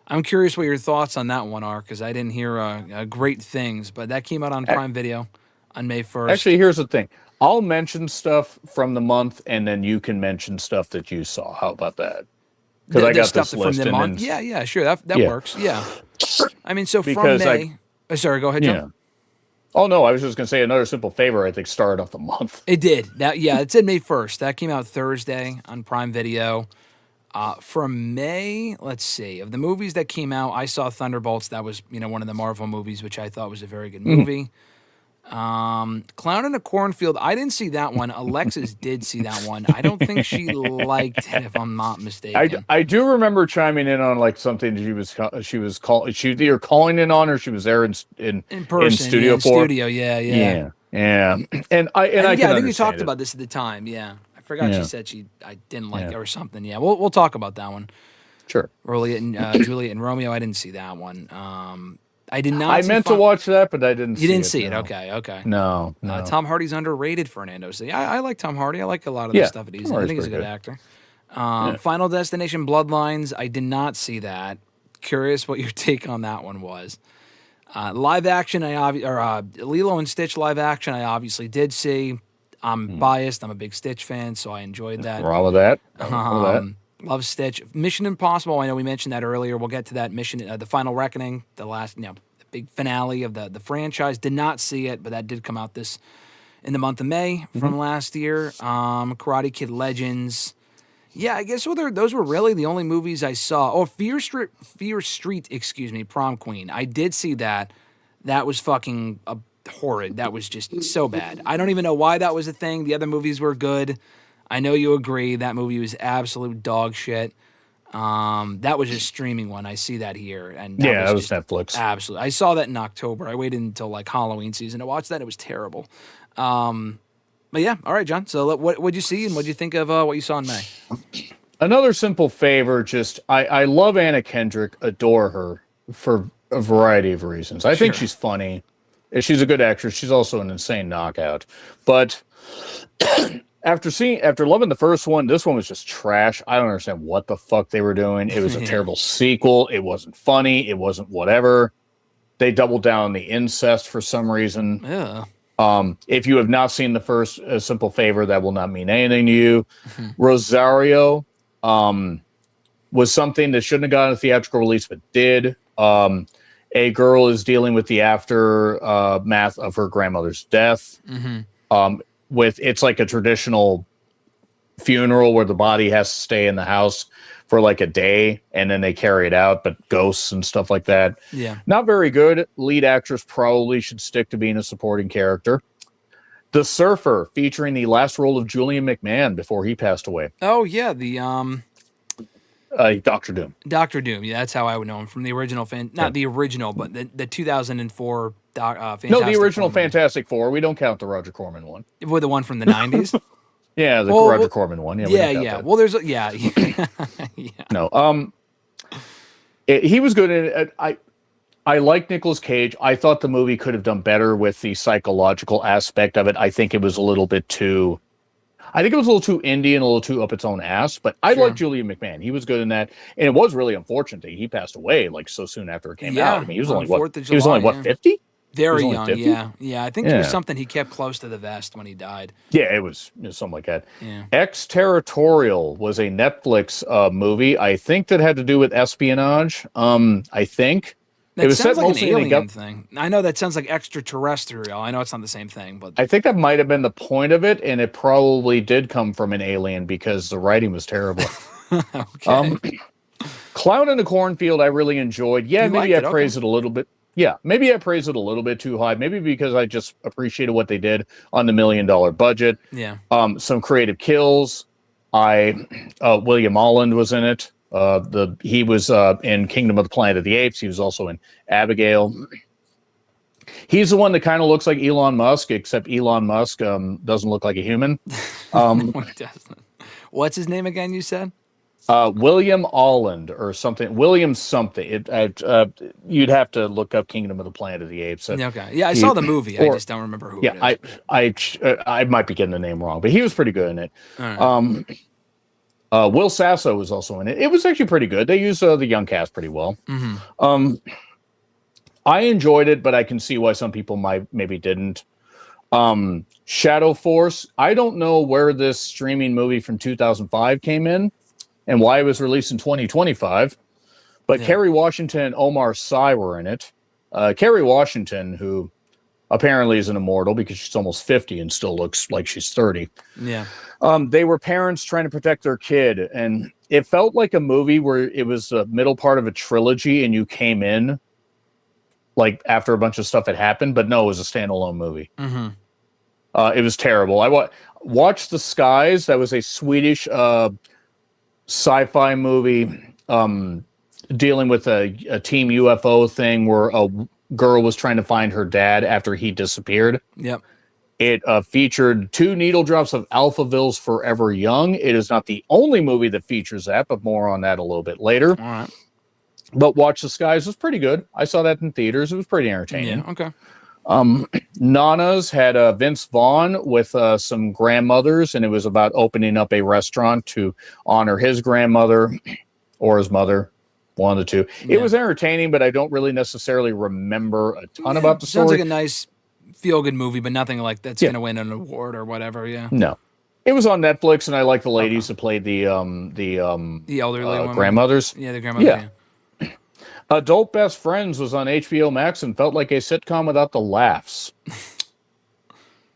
I'm curious what your thoughts on that one are because I didn't hear great things, but that came out on Prime Video on May 1st. Actually, here's the thing. I'll mention stuff from the month, and then you can mention stuff that you saw. How about that? Because I got this list. From the month. Yeah, sure. That works. Yeah. I mean, so from May. Sorry, go ahead, John. Yeah. Oh, no, I was just going to say Another Simple Favor, I think, started off the month. It did. It said May 1st. That came out Thursday on Prime Video. From May, let's see. Of the movies that came out, I saw Thunderbolts. That was, one of the Marvel movies, which I thought was a very good movie. Clown in a Cornfield. I didn't see that one. Alexis did see that one. I don't think she liked it, if I'm not mistaken. I do remember chiming in on like something she was either calling in on or she was there in person, in studio for. Studio, yeah. And I think we talked about this at the time. Yeah, I forgot she said I didn't like it or something. Yeah, we'll talk about that one. Sure. Juliet and Romeo. I didn't see that one. I did not. I meant to watch that, but I didn't. You didn't it, see it. no. Okay. No. Tom Hardy's underrated, Fernando. See, I like Tom Hardy. I like a lot of the stuff that he's in. I think he's a good actor. Final Destination Bloodlines. I did not see that. Curious what your take on that one was. Live action, Lilo and Stitch live action, I obviously did see. I'm biased. I'm a big Stitch fan, so I enjoyed that. Wrong with that. Love Stitch. Mission Impossible. I know we mentioned that earlier. We'll get to that mission. The Final Reckoning, the last, the big finale of the franchise. Did not see it, but that did come out in the month of May from last year. Karate Kid Legends. Yeah, I guess those were really the only movies I saw. Oh, Fear Street, Prom Queen. I did see that. That was fucking horrid. That was just so bad. I don't even know why that was a thing. The other movies were good. I know you agree. That movie was absolute dog shit. That was a streaming one. I see that here. And that was Netflix. Absolutely. I saw that in October. I waited until like Halloween season to watch that. It was terrible. But yeah, all right, John. So what'd you see and what'd you think of what you saw in May? Another simple favor. Just I love Anna Kendrick. Adore her for a variety of reasons. I think she's funny. She's a good actress. She's also an insane knockout. But after loving the first one, this one was just trash. I don't understand what the fuck they were doing. It was a terrible sequel. It wasn't funny. It wasn't whatever. They doubled down on the incest for some reason. Yeah. If you have not seen the first, a simple favor, that will not mean anything to you. Rosario was something that shouldn't have gotten a theatrical release, but did. A girl is dealing with the aftermath of her grandmother's death. It's like a traditional funeral where the body has to stay in the house for like a day and then they carry it out, but ghosts and stuff like that. Yeah. Not very good. Lead actress probably should stick to being a supporting character. The Surfer, featuring the last role of Julian McMahon before he passed away. Oh yeah, the Dr. Doom. Dr. Doom. Yeah, that's how I would know him from the original not the original, but the 2004 Fantastic No, the original Four Fantastic Four. We don't count the Roger Corman one. With the one from the 90s? Yeah, the Roger Corman one. Yeah. Well, there's yeah. No. He was good in it. I like Nicolas Cage. I thought the movie could have done better with the psychological aspect of it. I think it was a little too indie and a little too up its own ass. But I like Julian McMahon. He was good in that, and it was really unfortunate that he passed away like so soon after it came out. I mean, he was only what? He was only what, 50? Very young, 50? Yeah. I think there was something he kept close to the vest when he died. Yeah, it was something like that. Yeah. Exterritorial was a Netflix movie. I think that had to do with espionage. I think. It was sounds like an alien thing. I know that sounds like extraterrestrial. I know it's not the same thing, but I think that might have been the point of it, and it probably did come from an alien because the writing was terrible. Okay. Clown in the Cornfield, I really enjoyed. Yeah, maybe I praised it a little bit. Yeah, maybe I praised it a little bit too high. Maybe because I just appreciated what they did on the $1 million budget. Yeah. Some creative kills. William Holland was in it. He was in Kingdom of the Planet of the Apes. He was also in Abigail. He's the one that kind of looks like Elon Musk, except Elon Musk doesn't look like a human. No, he doesn't. What's his name again? You said William Holland or something. William something. You'd have to look up Kingdom of the Planet of the Apes. Okay. Yeah, I saw the movie. I just don't remember who. Yeah, it is. I might be getting the name wrong, but he was pretty good in it. Will Sasso was also in it. It was actually pretty good. They used the young cast pretty well. I enjoyed it, but I can see why some people maybe didn't. Shadow Force. I don't know where this streaming movie from 2005 came in and why it was released in 2025. But Kerry Washington and Omar Sy were in it. Kerry Washington, who apparently is an immortal because she's almost 50 and still looks like she's 30. Yeah. They were parents trying to protect their kid, and it felt like a movie where it was the middle part of a trilogy and you came in like after a bunch of stuff had happened, but no, it was a standalone movie. It was terrible. I watched The Skies. That was a Swedish sci-fi movie dealing with a team UFO thing where a girl was trying to find her dad after he disappeared. Yep. It featured 2 needle drops of Alphaville's Forever Young. It is not the only movie that features that, but more on that a little bit later. All right. But Watch the Skies was pretty good. I saw that in theaters. It was pretty entertaining. Yeah, okay. Nana's had Vince Vaughn with some grandmothers, and it was about opening up a restaurant to honor his grandmother or his mother, one of the two. Yeah. It was entertaining, but I don't really necessarily remember a ton about the story. Sounds like a nice feel-good movie, but nothing like that's going to win an award or whatever, yeah. No. It was on Netflix, and I like the ladies that played the elderly women. Grandmothers. Yeah, the grandmothers, yeah. Adult Best Friends was on HBO Max and felt like a sitcom without the laughs.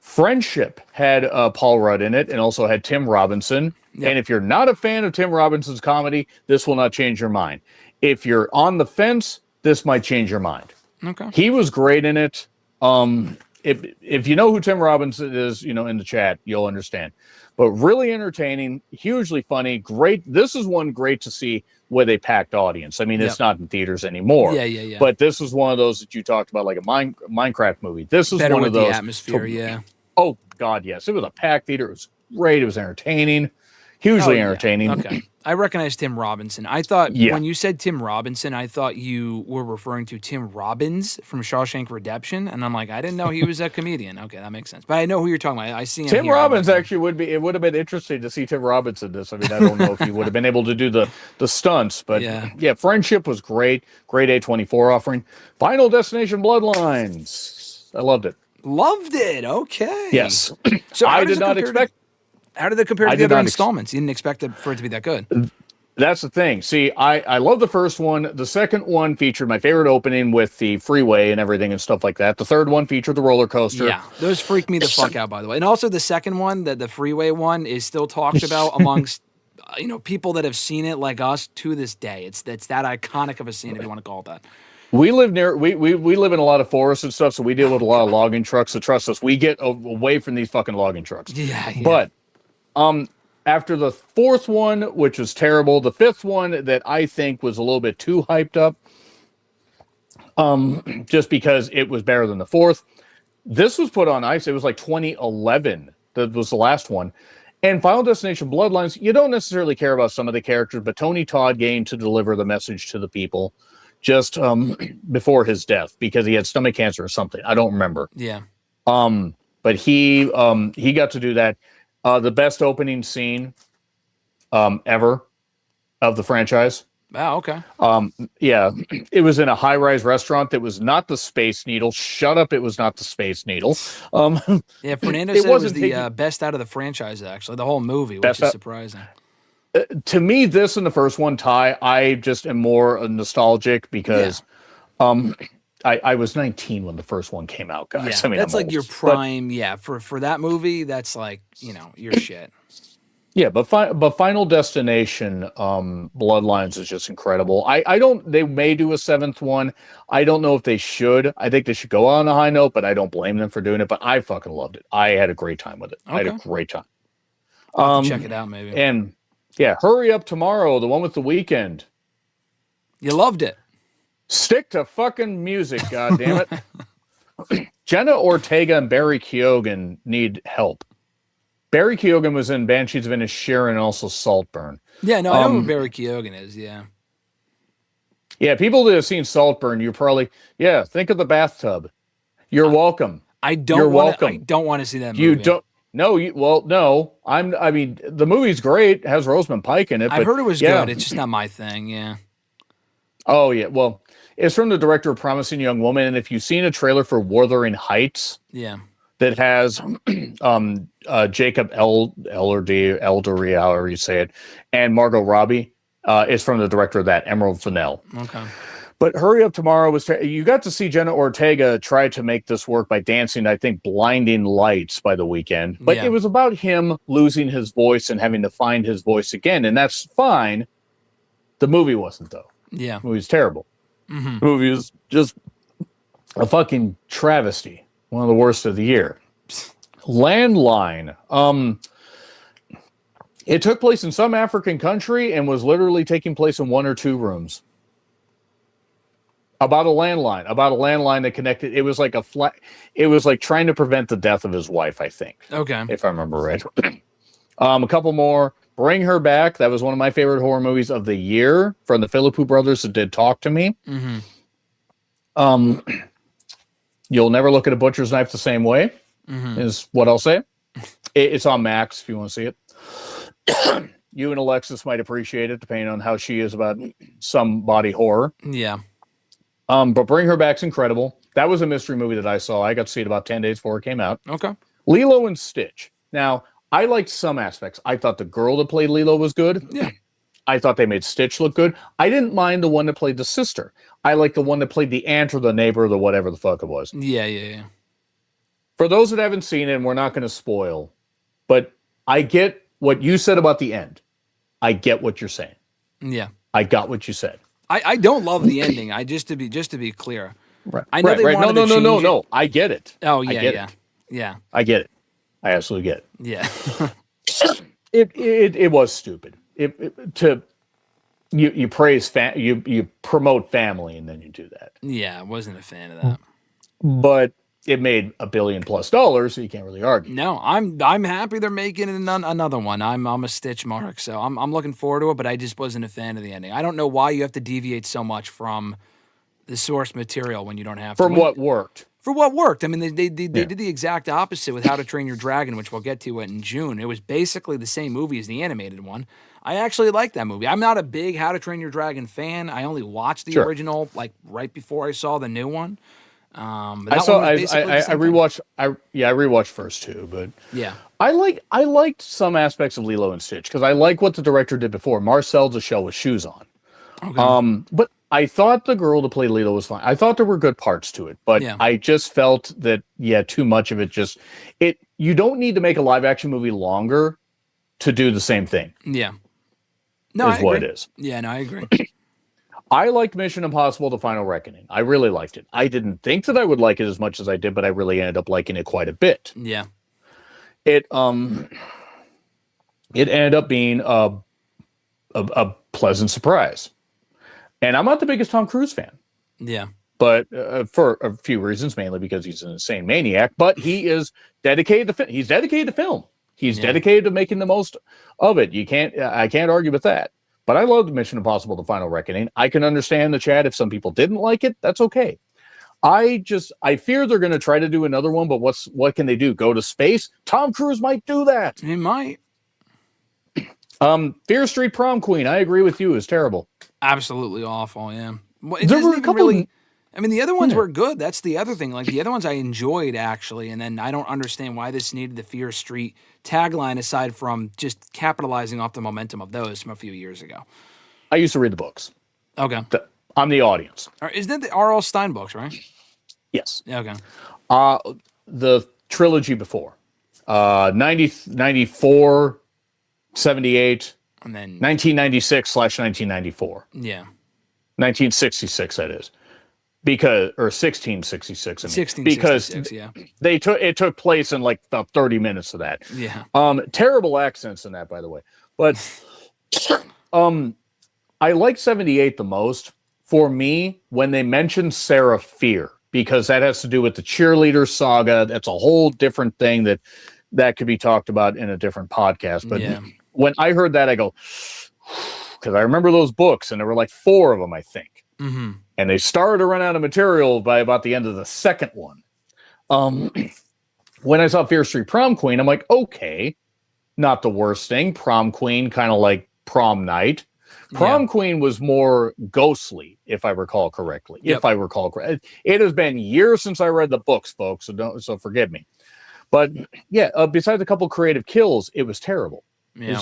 Friendship had Paul Rudd in it and also had Tim Robinson. Yep. And if you're not a fan of Tim Robinson's comedy, this will not change your mind. If you're on the fence, this might change your mind. Okay. He was great in it. If you know who Tim Robinson is, in the chat, you'll understand. But really entertaining, hugely funny, great. This is one great to see with a packed audience. I mean, it's not in theaters anymore. Yeah. But this is one of those that you talked about, like a Minecraft movie. This is better one with of those. The atmosphere, yeah. Oh, God, yes. It was a packed theater. It was great. It was entertaining. Hugely entertaining. Okay. I recognize Tim Robinson. I thought when you said Tim Robinson, I thought you were referring to Tim Robbins from Shawshank Redemption. And I'm like, I didn't know he was a comedian. Okay, that makes sense. But I know who you're talking about. I see him Tim here. Robbins actually it would have been interesting to see Tim Robbins in this. I mean, I don't know if he would have been able to do the stunts, but yeah, Friendship was great. Great A24 offering. Final Destination Bloodlines. I loved it. Loved it. Okay. Yes. So I did not expect. How did it compare to the other installments? You didn't expect it for it to be that good. That's the thing. See, I love the first one. The second one featured my favorite opening with the freeway and everything and stuff like that. The third one featured the roller coaster. Yeah, those freaked me the fuck out, by the way. And also the second one, the freeway one, is still talked about amongst people that have seen it like us to this day. It's that iconic of a scene, if you want to call it that. We live near we live in a lot of forests and stuff, so we deal with a lot of logging trucks. So trust us, we get away from these fucking logging trucks. Yeah. But after the fourth one, which was terrible, the fifth one that I think was a little bit too hyped up, just because it was better than the fourth. This was put on ice. It was like 2011. That was the last one. And Final Destination Bloodlines, you don't necessarily care about some of the characters, but Tony Todd gained to deliver the message to the people just before his death because he had stomach cancer or something. I don't remember. Yeah. But he got to do that. The best opening scene ever of the franchise. Wow, okay. Yeah, it was in a high-rise restaurant that was not the Space Needle. Shut up, it was not the Space Needle. Yeah, Fernando said it was the best out of the franchise, actually, the whole movie, which is surprising. To me, this and the first one tie. I just am more nostalgic because I was 19 when the first one came out, guys. Yeah, I mean, that's like your prime. But, for that movie, that's like your shit. Yeah, but Final Destination Bloodlines is just incredible. I don't. They may do a seventh one. I don't know if they should. I think they should go on a high note, but I don't blame them for doing it. But I fucking loved it. I had a great time with it. Okay. I had a great time. I'll have to check it out, maybe. And yeah, Hurry Up Tomorrow, the one with The Weeknd. You loved it. Stick to fucking music, goddammit. Jenna Ortega and Barry Keoghan need help. Barry Keoghan was in Banshees of Inisherin and also Saltburn. Yeah, no, I know who Barry Keoghan is, yeah. Yeah, people that have seen Saltburn, you're probably, think of the bathtub. You're welcome. I don't want to see that movie. You don't. No, no. I mean, the movie's great. It has Rosamund Pike in it. I've heard it was good. It's just not my thing, yeah. Oh, yeah. Well, it's from the director of Promising Young Woman, and if you've seen a trailer for Wuthering Heights, that has Jacob Eldery, however you say it, and Margot Robbie, it's from the director of that, Emerald Fennell. Okay. But Hurry Up Tomorrow you got to see Jenna Ortega try to make this work by dancing, I think, Blinding Lights by The Weeknd. But it was about him losing his voice and having to find his voice again, and that's fine. The movie wasn't, though. Yeah. The movie's terrible. Mm-hmm. The movie is just a fucking travesty. One of the worst of the year. Landline. It took place in some African country and was literally taking place in one or two rooms. About a landline that connected. It was like it was like trying to prevent the death of his wife, I think. Okay. If I remember right. A couple more. Bring Her Back. That was one of my favorite horror movies of the year from the Philippou brothers that did Talk to Me. You'll Never Look at a Butcher's Knife the Same Way is what I'll say. It's on Max if you want to see it. You and Alexis might appreciate it, depending on how she is about some body horror. Yeah. But Bring Her Back's incredible. That was a mystery movie that I saw. I got to see it about 10 days before it came out. Okay. Lilo and Stitch. Now, I liked some aspects. I thought the girl that played Lilo was good. Yeah. I thought they made Stitch look good. I didn't mind the one that played the sister. I liked the one that played the aunt or the neighbor or the whatever the fuck it was. Yeah. For those that haven't seen it, and we're not going to spoil, but I get what you said about the end. I get what you're saying. Yeah. I got what you said. I don't love the ending. Just to be clear. Right. I know they wanted to change it. No. I get it. Oh yeah, I get it. Yeah. I get it. I absolutely get it. Yeah. It was stupid. You praise you promote family and then you do that. Yeah, I wasn't a fan of that. But it made $1 billion plus, so you can't really argue. No, I'm happy they're making another one. I'm a Stitch mark, so I'm looking forward to it. But I just wasn't a fan of the ending. I don't know why you have to deviate so much from the source material when you don't have to. From what worked. For what worked. I mean, they did the exact opposite with How to Train Your Dragon, which we'll get to in June. It was basically the same movie as the animated one. I actually like that movie. I'm not a big How to Train Your Dragon fan. I only watched the original like right before I saw the new one. I rewatched first two, but yeah, I liked some aspects of Lilo and Stitch because I like what the director did before. Marcel's a show with shoes on. Okay. But I thought the girl to play Lilo was fine. I thought there were good parts to it, but I just felt that too much of it you don't need to make a live action movie longer to do the same thing. Yeah. No, is what it is. Yeah, no, I agree. I liked Mission Impossible: The Final Reckoning. I really liked it. I didn't think that I would like it as much as I did, but I really ended up liking it quite a bit. Yeah. It ended up being a pleasant surprise. And I'm not the biggest Tom Cruise fan. Yeah. But for a few reasons, mainly because he's an insane maniac, but he is dedicated to he's dedicated to film. He's dedicated to making the most of it. I can't argue with that. But I loved Mission Impossible: The Final Reckoning. I can understand the chat if some people didn't like it. That's okay. I fear they're going to try to do another one, but what can they do? Go to space? Tom Cruise might do that. He might. Fear Street Prom Queen. I agree with you. Is terrible. Absolutely awful. Yeah. There were a couple. I mean, the other ones were good. That's the other thing. Like, the other ones I enjoyed, actually, and then I don't understand why this needed the Fear Street tagline aside from just capitalizing off the momentum of those from a few years ago. I used to read the books. Okay. I'm the audience. Isn't that the R.L. Stein books, right? Yes. Okay. The trilogy before. 94, 78, and then 1996/1994. Yeah. 1966, that is. Or 1666. 1666, yeah. It took place in like about 30 minutes of that. Yeah. Terrible accents in that, by the way. But I like 78 the most for me when they mentioned Sarah Fear, because that has to do with the cheerleader saga. That's a whole different thing that could be talked about in a different podcast. But when I heard that, I go, because I remember those books, and there were like 4 of them, I think. Mm-hmm. And they started to run out of material by about the end of the second one. When I saw Fear Street Prom Queen, I'm like, okay, not the worst thing. Prom Queen, kind of like Prom Night. Prom Queen was more ghostly, if I recall correctly. Yep. If I recall correctly. It has been years since I read the books, folks, so forgive me. But besides a couple creative kills, it was terrible. Yeah.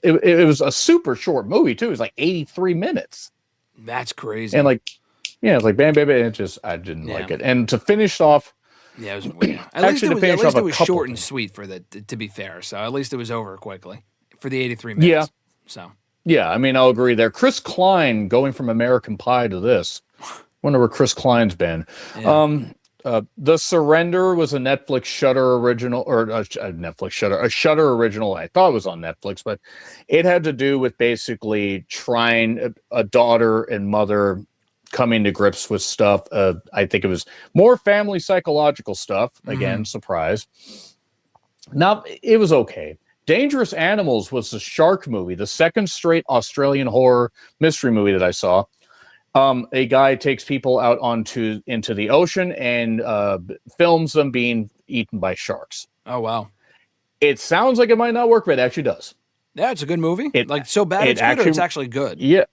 It was a super short movie, too. It was like 83 minutes. That's crazy. And it's like bam, bam, bam. I didn't like it. And to finish off, it was weird. At least it was short and sweet to be fair. So at least it was over quickly for the 83 minutes. Yeah. So. Yeah, I mean, I'll agree there. Chris Klein going from American Pie to this. Wonder where Chris Klein's been. Yeah. The Surrender was a Netflix Shudder original, or a Shudder original. I thought it was on Netflix, but it had to do with basically trying a daughter and mother coming to grips with stuff. I think it was more family psychological stuff. Again, surprise. Now, it was okay. Dangerous Animals was the shark movie, the second straight Australian horror mystery movie that I saw. A guy takes people out into the ocean and films them being eaten by sharks. Oh, wow. It sounds like it might not work, but it actually does. Yeah, it's a good movie. So bad it's good, or it's actually good? Yeah.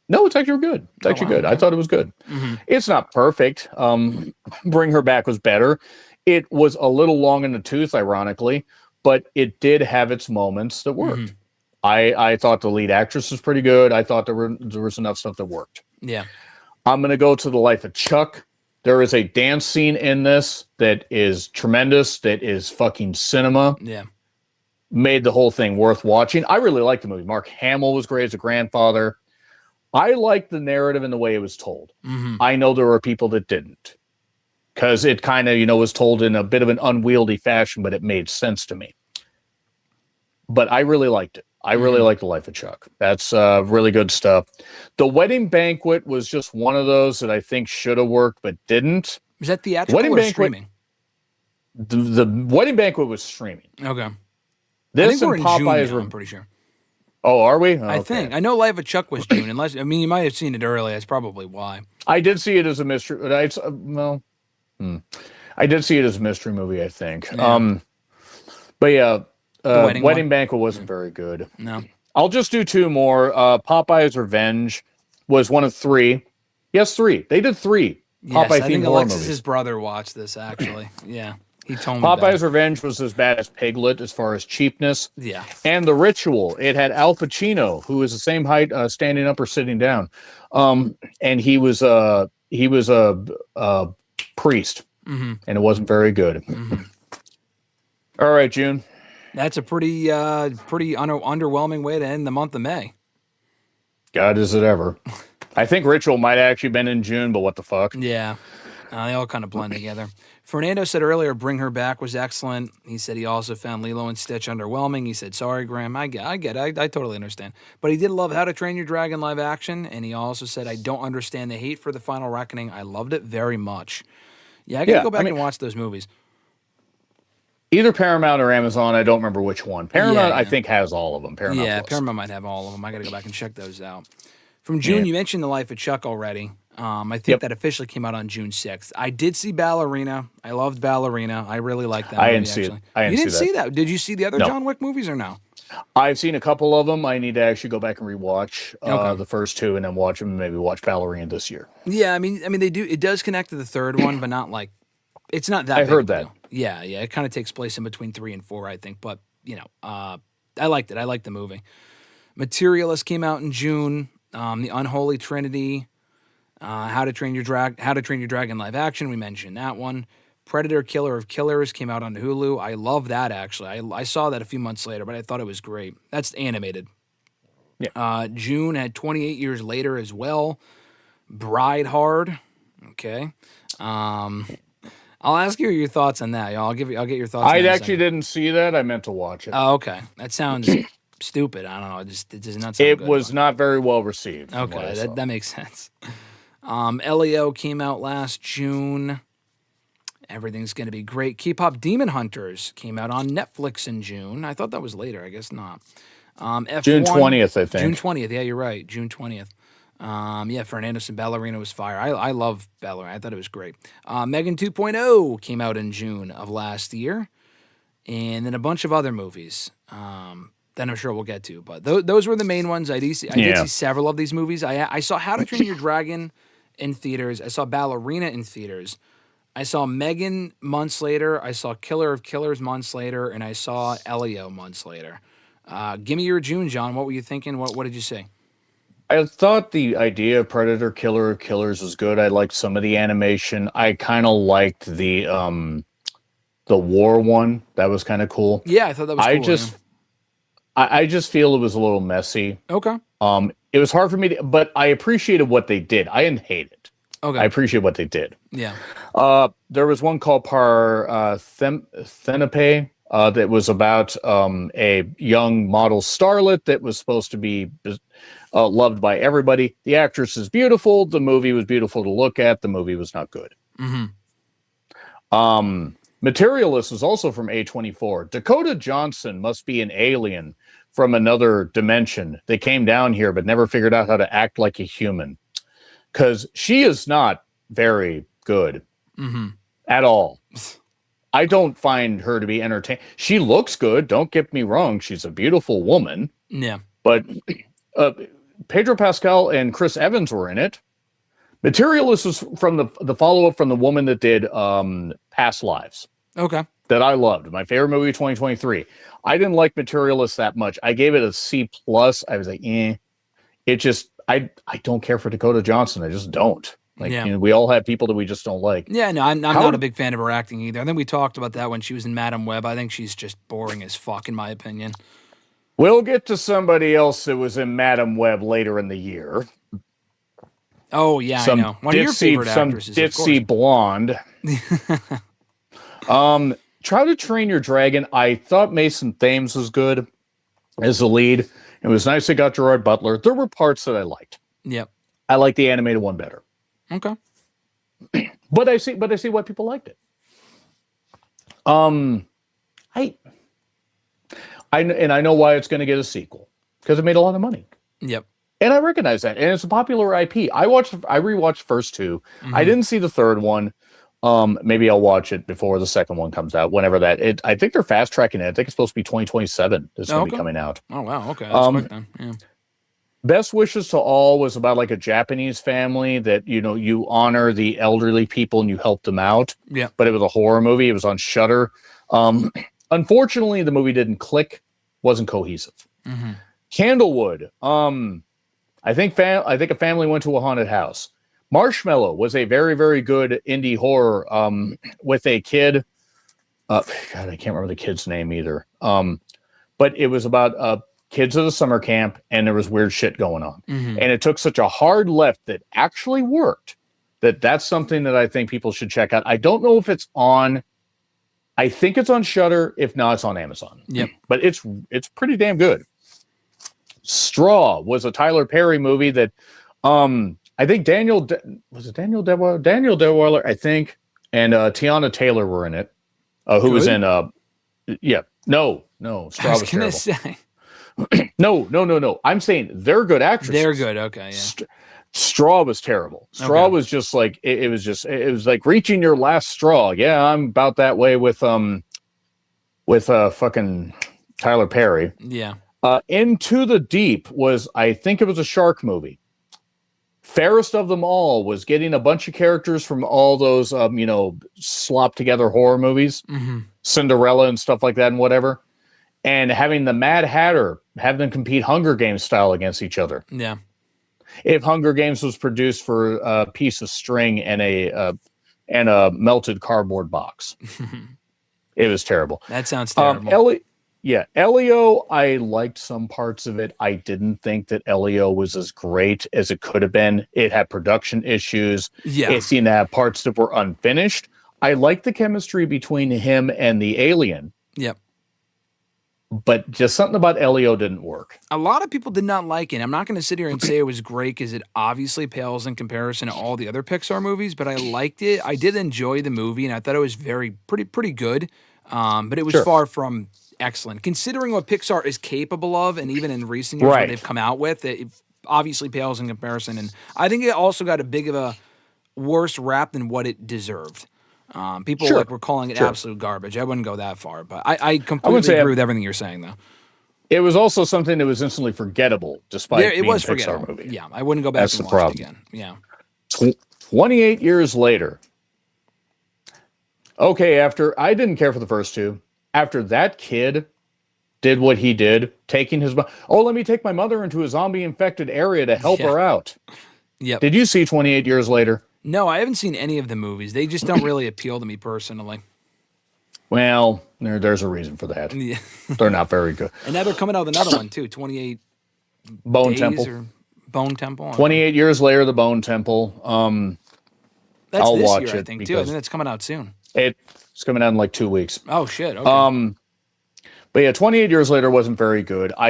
No, it's actually good. It's actually good. Okay. I thought it was good. It's not perfect. Bring Her Back was better. It was a little long in the tooth, ironically, but it did have its moments that worked. I thought the lead actress was pretty good. I thought there was enough stuff that worked. Yeah. I'm going to go to The Life of Chuck. There is a dance scene in this that is tremendous, that is fucking cinema. Yeah. Made the whole thing worth watching. I really liked the movie. Mark Hamill was great as a grandfather. I liked the narrative and the way it was told. I know there were people that didn't, because it kind of, was told in a bit of an unwieldy fashion, but it made sense to me. But I really liked it. I really liked The Life of Chuck. That's really good stuff. The Wedding Banquet was just one of those that I think should have worked, but didn't. Was that theatrical or streaming? The Wedding Banquet was streaming. Okay. This I think we're in Popeyes June now, I'm pretty sure. Oh, are we? Okay. I think. I know Life of Chuck was June. You might have seen it early. That's probably why. I did see it as a mystery. I did see it as a mystery movie, I think. Yeah. But yeah, Wedding Banquet wasn't very good. No. I'll just do two more. Popeye's Revenge was one of three. Yes, three. They did three. Yes, I think Alexis' brother watched this, actually. Yeah. He told me Popeye's Revenge was as bad as Piglet as far as cheapness. Yeah. And The Ritual. It had Al Pacino, who is the same height, standing up or sitting down. And he was a priest. And it wasn't very good. All right, June. That's a pretty underwhelming way to end the month of May. God, is it ever. I think Ritual might have actually been in June, but what the fuck? Yeah. They all kind of blend together. Fernando said earlier, Bring Her Back was excellent. He said he also found Lilo and Stitch underwhelming. He said, sorry, Graham. I get it. I totally understand. But he did love How to Train Your Dragon live action. And he also said, I don't understand the hate for The Final Reckoning. I loved it very much. Yeah, I got to go back and watch those movies. Either Paramount or Amazon. I don't remember which one. Paramount, I think, has all of them. Paramount might have all of them. I got to go back and check those out. From June, you mentioned The Life of Chuck already. I think that officially came out on June 6th. I did see Ballerina. I loved Ballerina. I really liked that movie, didn't see it. You didn't see that? Did you see the other John Wick movies or no? I've seen a couple of them. I need to actually go back and rewatch the first two and then watch them and maybe watch Ballerina this year. Yeah, I mean they do. It does connect to the third one, but not like it's not that. I heard that. Yeah. It kind of takes place in between 3 and 4, I think. But I liked it. I liked the movie. Materialist came out in June. The Unholy Trinity. How to Train Your Dragon live action. We mentioned that one. Predator Killer of Killers came out on Hulu. I love that, actually. I saw that a few months later, but I thought it was great. That's animated. Yeah. June had 28 Years Later as well. Bride Hard. Okay. I'll ask you your thoughts on that, y'all. I'll get your thoughts. I actually didn't see that. I meant to watch it. Oh, okay. That sounds stupid. I don't know. It does not sound good. It was not very well received. Okay, that makes sense. Leo came out last June. Everything's going to be great. K-Pop Demon Hunters came out on Netflix in June. I thought that was later. I guess not. F1, June 20th, I think. June 20th. Yeah, you're right. June 20th. Fernandez and Ballerina was fire. I love Ballerina. I thought it was great. Megan 2.0 came out in June of last year. And then a bunch of other movies that I'm sure we'll get to. But those were the main ones. I did see several of these movies. I saw How to Train Your Dragon in theaters. I saw Ballerina in theaters. I saw Megan months later. I saw Killer of Killers months later. And I saw Elio months later. Give me your June, John. What were you thinking? What did you say? I thought the idea of Predator Killer of Killers was good. I liked some of the animation. I kind of liked the war one. That was kind of cool. Yeah, I thought that was cool. I just feel it was a little messy. Okay. It was hard for me but I appreciated what they did. I didn't hate it. Okay. I appreciate what they did. Yeah. There was one called Parthenope. that was about a young model starlet that was supposed to be loved by everybody. The actress is beautiful. The movie was beautiful to look at. The movie was not good. Materialist was also from A24. Dakota Johnson must be an alien from another dimension that came down here but never figured out how to act like a human, because she is not very good at all. I don't find her to be entertaining. She looks good, don't get me wrong. She's a beautiful woman. Yeah. But Pedro Pascal and Chris Evans were in it. Materialist was from the follow-up from the woman that did Past Lives. Okay. That I loved. My favorite movie of 2023. I didn't like Materialist that much. I gave it a C+. I was like, It just, I don't care for Dakota Johnson. I just don't. Like, you know, we all have people that we just don't like. Yeah, no, I'm not a big fan of her acting either. I think we talked about that when she was in Madam Web. I think she's just boring as fuck, in my opinion. We'll get to somebody else that was in Madam Web later in the year. Oh, yeah, I know. One of your favorite actresses, some ditzy blonde. Try to Train Your Dragon. I thought Mason Thames was good as the lead. It was nice they got Gerard Butler. There were parts that I liked. Yep. I like the animated one better. Okay. But I see why people liked it. I know why it's going to get a sequel, because it made a lot of money. Yep. And I recognize that. And it's a popular IP. I rewatched first two. I didn't see the third one. Maybe I'll watch it before the second one comes out, whenever that. I think they're fast tracking it. I think it's supposed to be 2027. It's going to be coming out. Oh, wow. Okay. That's quick then. Yeah. Best Wishes to All was about like a Japanese family that, you know, you honor the elderly people and you help them out. Yeah. But it was a horror movie. It was on Shudder. Unfortunately, the movie didn't click. Wasn't cohesive. Candlewood. I think a family went to a haunted house. Marshmallow was a very, very good indie horror with a kid. God, I can't remember the kid's name either. But it was about kids at a summer camp, and there was weird shit going on. And it took such a hard left that actually worked. That's something that I think people should check out. I don't know if it's on. I think it's on Shudder. If not, it's on Amazon. Yep. But it's pretty damn good. Straw was a Tyler Perry movie that I think Daniel Delweiler, I think, and Tiana Taylor were in it. Who was in Straw was terrible. Say. No. I'm saying they're good actresses. They're good. Okay. Yeah. Straw was terrible. Straw was just like it was like reaching your last straw. Yeah, I'm about that way with fucking Tyler Perry. Yeah. Into the Deep was, I think it was a shark movie. Fairest of Them All was getting a bunch of characters from all those slop together horror movies, Cinderella and stuff like that and whatever, and having the Mad Hatter have them compete Hunger Games style against each other. Yeah. If Hunger Games was produced for a piece of string and a melted cardboard box. It was terrible. That sounds terrible. Elio, I liked some parts of it. I didn't think that Elio was as great as it could have been. It had production issues. Yeah. It seemed to have parts that were unfinished. I liked the chemistry between him and the alien. Yep. But just something about Elio didn't work. A lot of people did not like it. I'm not going to sit here and say it was great because it obviously pales in comparison to all the other Pixar movies, but I liked it. I did enjoy the movie, and I thought it was pretty good. But it was far from excellent. Considering what Pixar is capable of, and even in recent years what they've come out with, it obviously pales in comparison. And I think it also got a big of a worse rap than what it deserved. People were calling it absolute garbage. I wouldn't go that far, but I completely agree with everything you're saying, though. It was also something that was instantly forgettable, despite it was being a Pixar forgettable. movie. Yeah, I wouldn't go back and watch it again. Yeah. 28 years later. Okay, after I didn't care for the first two. After that kid did what he did, taking his let me take my mother into a zombie-infected area to help her out. Yep. Did you see 28 Years Later? No, I haven't seen any of the movies. They just don't really appeal to me personally. Well, there's a reason for that. Yeah. They're not very good. And now they're coming out with another one, too. 28 Bone Days Temple. Or Bone Temple. 28 Years Later, The Bone Temple. That's I'll this watch year, I it think, too. I think that's coming out soon. It's coming out in like 2 weeks. Oh, shit. Okay. But yeah, 28 Years Later wasn't very good. I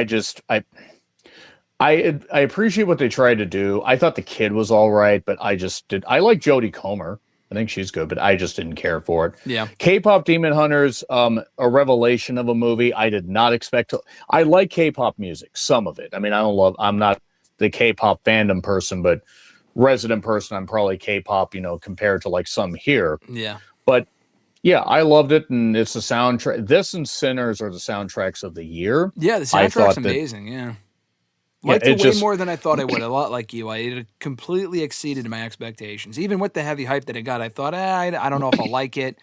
appreciate what they tried to do. I thought the kid was all right, but I like Jodie Comer. I think she's good, but I just didn't care for it. Yeah. K-pop Demon Hunters, a revelation of a movie. I did not expect to. I like K-pop music, some of it. I mean, I'm not the K-pop fandom person, but resident person, I'm probably K-pop, compared to like some here. Yeah. But yeah, I loved it, and it's the soundtrack. This and Sinners are the soundtracks of the year. Yeah, the soundtrack's amazing. Yeah. Liked it way more than I thought I would. A lot like you. It completely exceeded my expectations. Even with the heavy hype that it got, I thought, I don't know if I'll like it.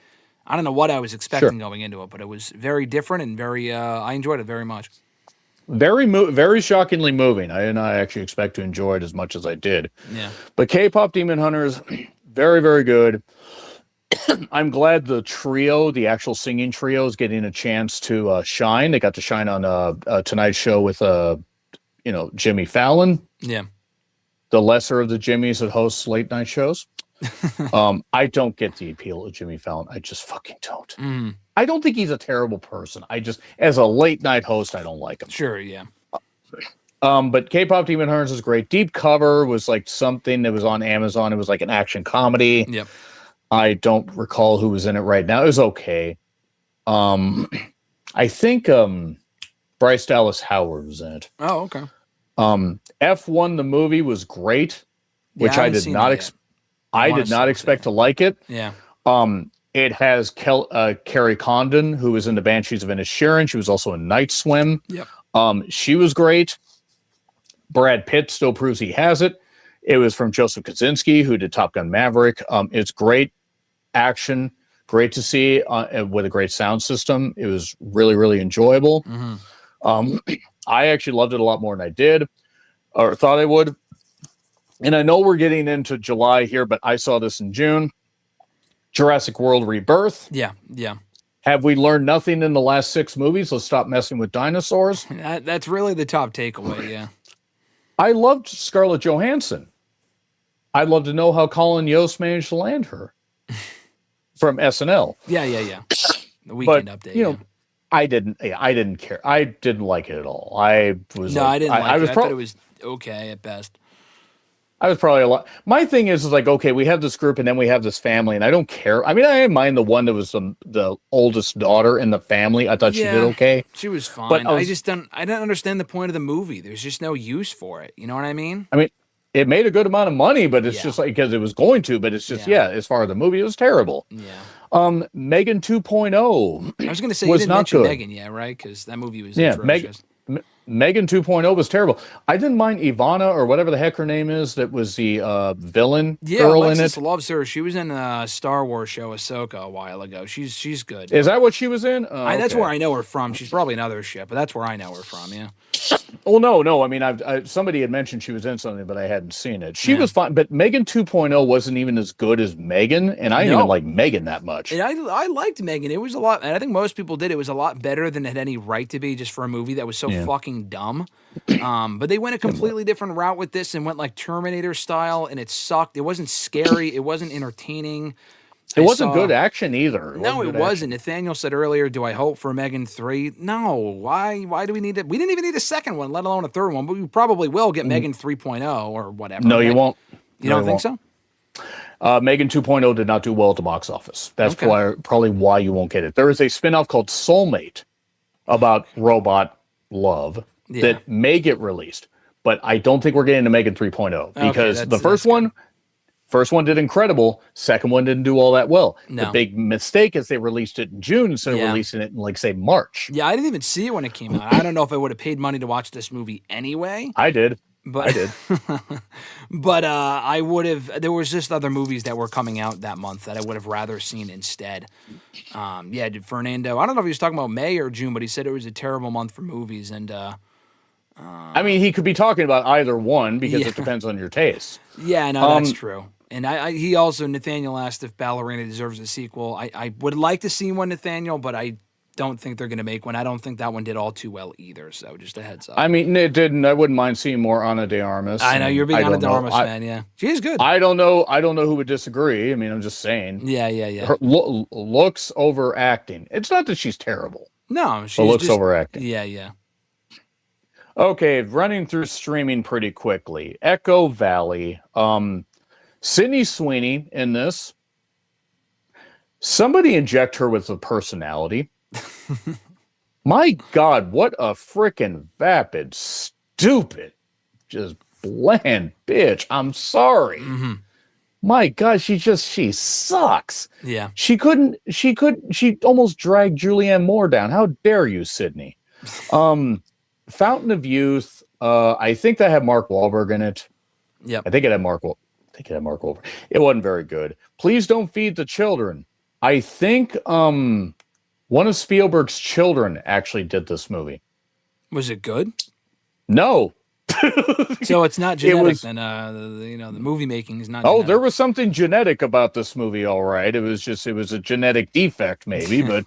I don't know what I was expecting going into it, but it was very different and very. I enjoyed it very much. Very shockingly moving. I did not actually expect to enjoy it as much as I did. Yeah. But K-pop Demon Hunters, very, very good. I'm glad the actual singing trio is getting a chance to shine. They got to shine on Tonight's Show with Jimmy Fallon. Yeah. The lesser of the Jimmys that hosts late night shows. I don't get the appeal of Jimmy Fallon. I just fucking don't. Mm. I don't think he's a terrible person. As a late night host, I don't like him. Sure, yeah. But K-pop Demon Hunters is great. Deep Cover was like something that was on Amazon. It was like an action comedy. Yep. I don't recall who was in it right now. It was okay. I think Bryce Dallas Howard was in it. Oh, okay. F1 the movie was great, which I did not expect to like it. Yeah. It has Carrie Condon, who was in the Banshees of Inisherin. She was also in Night Swim. Yep. She was great. Brad Pitt still proves he has it. It was from Joseph Kosinski, who did Top Gun Maverick. It's great action, great to see with a great sound system. It was really, really enjoyable. Mm-hmm. I actually loved it a lot more than I did or thought I would. And I know we're getting into July here, but I saw this in June. Jurassic World Rebirth. Yeah, yeah. Have we learned nothing in the last 6 movies? Let's stop messing with dinosaurs. That's really the top takeaway, yeah. I loved Scarlett Johansson. I'd love to know how Colin Yost managed to land her from SNL. Yeah. The Weekend Update. I didn't care. I didn't like it at all. I didn't like it. I thought it was okay at best. I was probably a lot. My thing is like, okay, we have this group and then we have this family, and I don't care. I mean, I didn't mind the one that was the oldest daughter in the family. I thought she did okay. She was fine. But I don't understand the point of the movie. There's just no use for it. You know what I mean? I mean, it made a good amount of money, but it's just like, because it was going to, but it's just, as far as the movie, it was terrible. Yeah. Megan 2.0. I was going to say, you didn't mention Megan, right? Because that movie was atrocious. Megan 2.0 was terrible. I didn't mind Ivana, or whatever the heck her name is, that was the villain girl Alexis in it. Loves her. She was in a Star Wars show, Ahsoka, a while ago. She's good. Is that what she was in? That's where I know her from. She's probably in other shit, but that's where I know her from, yeah. Well, no. I mean, somebody had mentioned she was in something, but I hadn't seen it. She was fine, but Megan 2.0 wasn't even as good as Megan, and I didn't even like Megan that much. And I liked Megan. It was a lot, and I think most people did. It was a lot better than it had any right to be, just for a movie that was so fucking dumb. But they went a completely different route with this and went like Terminator style, and it sucked. It wasn't scary. It wasn't entertaining. It wasn't good action either. It wasn't. Nathaniel said earlier, do I hope for Megan 3? No. Why do we need it? We didn't even need a second one, let alone a third one, but we probably will get Megan 3.0 or whatever. No, you won't. You don't think so? Megan 2.0 did not do well at the box office. That's probably why you won't get it. There is a spinoff called Soulmate about robot love that may get released, but I don't think we're getting to Megan 3.0 because the first one did incredible. Second one didn't do all that well. No. The big mistake is they released it in June instead of releasing it in, like, say, March. Yeah, I didn't even see it when it came out. I don't know if I would have paid money to watch this movie anyway. I did. But I did. But I would have. There was just other movies that were coming out that month that I would have rather seen instead. Fernando. I don't know if he was talking about May or June, but he said it was a terrible month for movies. And I mean, he could be talking about either one because it depends on your taste. Yeah, no, that's true. And he also, Nathaniel asked if Ballerina deserves a sequel. I would like to see one, Nathaniel, but I don't think they're going to make one. I don't think that one did all too well either, so just a heads up. I mean, it didn't. I wouldn't mind seeing more Ana de Armas. I know, you're a big Ana de Armas fan, yeah. She is good. I don't know who would disagree. I mean, I'm just saying. Yeah. Her looks over acting. It's not that she's terrible. No, But she's looks just overacting. yeah. Okay, running through streaming pretty quickly. Echo Valley. Sydney Sweeney in this. Somebody inject her with a personality. My God, what a freaking vapid, stupid, just bland bitch. I'm sorry. Mm-hmm. My God, she sucks. Yeah. She almost dragged Julianne Moore down. How dare you, Sydney? Fountain of Youth. I think that had Mark Wahlberg in it. Yep. I think it had Mark Wahlberg. It wasn't very good. Please Don't Feed the Children. I think one of Spielberg's children actually did this movie. Was it good? No. So it's not genetic, then the movie making is not genetic. There was something genetic about this movie, all right. It was a genetic defect, maybe, but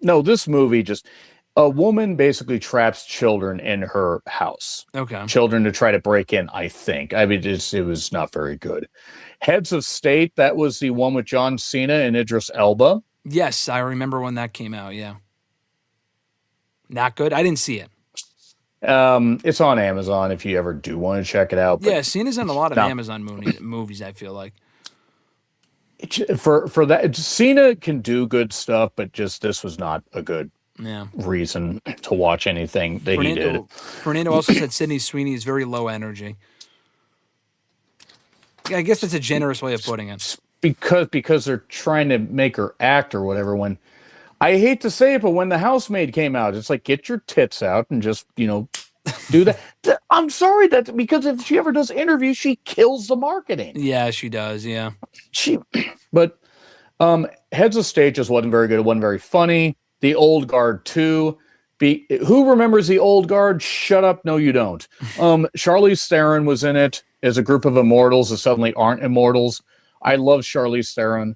no, this movie just a woman basically traps children in her house. Okay. Children to try to break in, I think. I mean, it was not very good. Heads of State, that was the one with John Cena and Idris Elba. Yes, I remember when that came out, yeah. Not good? I didn't see it. It's on Amazon if you ever do want to check it out. Yeah, Cena's in a lot of Amazon movies, I feel like. For that, Cena can do good stuff, but just this was not a good reason to watch anything that he did. Fernando also said Sydney Sweeney is very low energy. Yeah, I guess that's a generous way of putting it. Because they're trying to make her act or whatever. When I hate to say it, but when The Housemaid came out, it's like, get your tits out and just, do that. I'm sorry because if she ever does interviews, she kills the marketing. Yeah, she does. Yeah. But Heads of State just wasn't very good. It wasn't very funny. The Old Guard 2. Who remembers The Old Guard? Shut up. No, you don't. Charlize Theron was in it as a group of immortals that suddenly aren't immortals. I love Charlize Theron.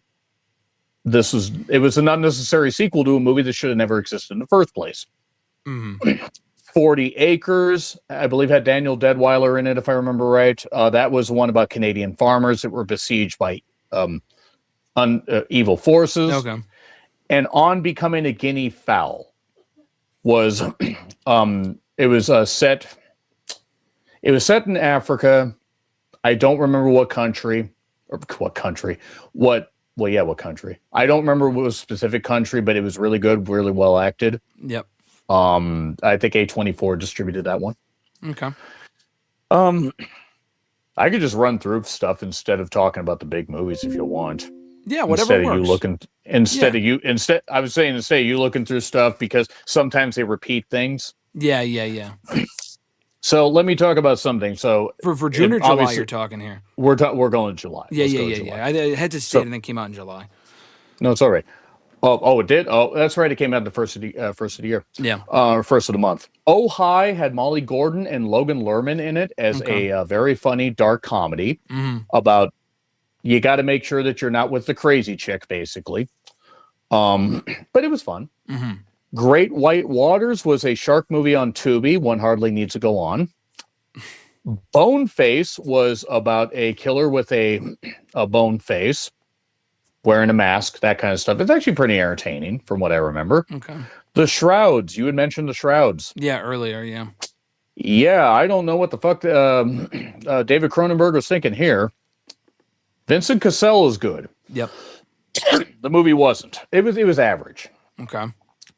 It was an unnecessary sequel to a movie that should have never existed in the first place. Mm-hmm. 40 Acres, I believe, had Daniel Deadweiler in it, if I remember right. That was one about Canadian farmers that were besieged by evil forces. Okay. And On Becoming a Guinea Fowl was it was set in Africa. I don't remember what country. What country. I don't remember what was specific country, but it was really good, really well acted. Yep. I think A24 distributed that one. Okay. I could just run through stuff instead of talking about the big movies if you want. Yeah, whatever works. Instead of you looking through stuff because sometimes they repeat things. Yeah. So let me talk about something. So for June or July, you're talking here. We're going to July. Yeah. I had to State and then came out in July. No, it's all right. Oh, it did. Oh, that's right. It came out the first of the year. Yeah. First of the month. Oh Hi had Molly Gordon and Logan Lerman in it as a very funny dark comedy about you got to make sure that you're not with the crazy chick, basically. But it was fun. Mm-hmm. Great White Waters was a shark movie on Tubi. One hardly needs to go on. Boneface was about a killer with a bone face, wearing a mask, that kind of stuff. It's actually pretty entertaining from what I remember. Okay. The Shrouds. You had mentioned The Shrouds. Yeah, earlier, yeah. Yeah, I don't know what the fuck David Cronenberg was thinking here. Vincent Cassel is good. Yep. The movie wasn't. It was average. Okay.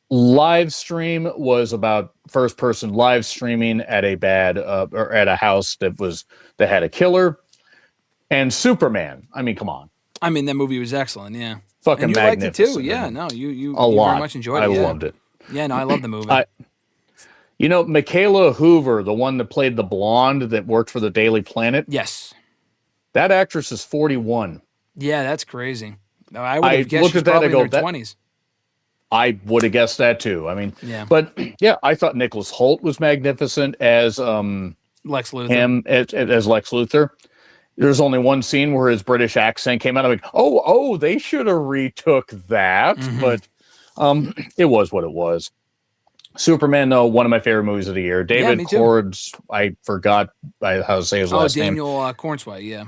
Live Stream was about first person live streaming at a bad or at a house that had a killer. And Superman. I mean, come on. I mean, that movie was excellent. Yeah. Fucking and you magnificent. Liked it too. Yeah. No, you very much enjoyed it. I loved it. Yeah. No, I love the movie. Michaela Hoover, the one that played the blonde that worked for the Daily Planet. Yes. That actress is 41. Yeah, that's crazy. No, I would have guessed she's probably in her 20s. I would have guessed that too. I mean, yeah. But yeah, I thought Nicholas Hoult was magnificent as Lex Luthor. Him as Lex Luthor. There's only one scene where his British accent came out. I'm like, oh, they should have retook that, but it was what it was. Superman, though, one of my favorite movies of the year. David Cords, I forgot how to say his last name. Daniel Cornsway, yeah.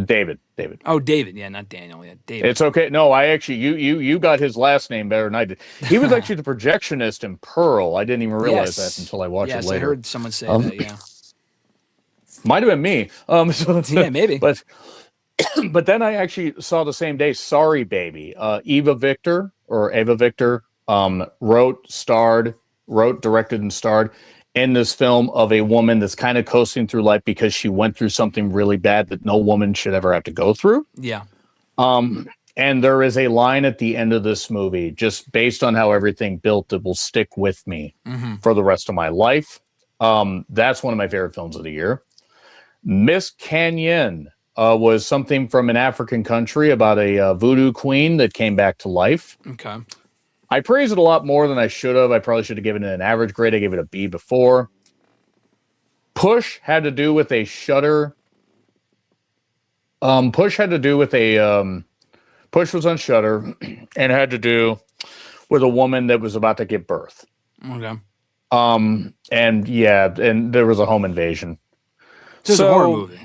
David. Oh, David. Yeah, not Daniel. Yeah, David. It's okay. No, I actually you got his last name better than I did. He was actually the projectionist in Pearl. I didn't even realize that until I watched it later. I heard someone say that. Yeah, might have been me. Yeah, maybe. But then I actually saw the same day. Sorry, Baby. Eva Victor wrote, directed, and starred in this film of a woman that's kind of coasting through life because she went through something really bad that no woman should ever have to go through. Yeah. And there is a line at the end of this movie, just based on how everything built, that will stick with me for the rest of my life. That's one of my favorite films of the year. Miss Canyon was something from an African country about a voodoo queen that came back to life. Okay. I praise it a lot more than I should have. I probably should have given it an average grade. I gave it a B before. Push had to do with a Shudder. Push was on Shudder and had to do with a woman that was about to give birth. Okay. And there was a home invasion. So it's a horror movie.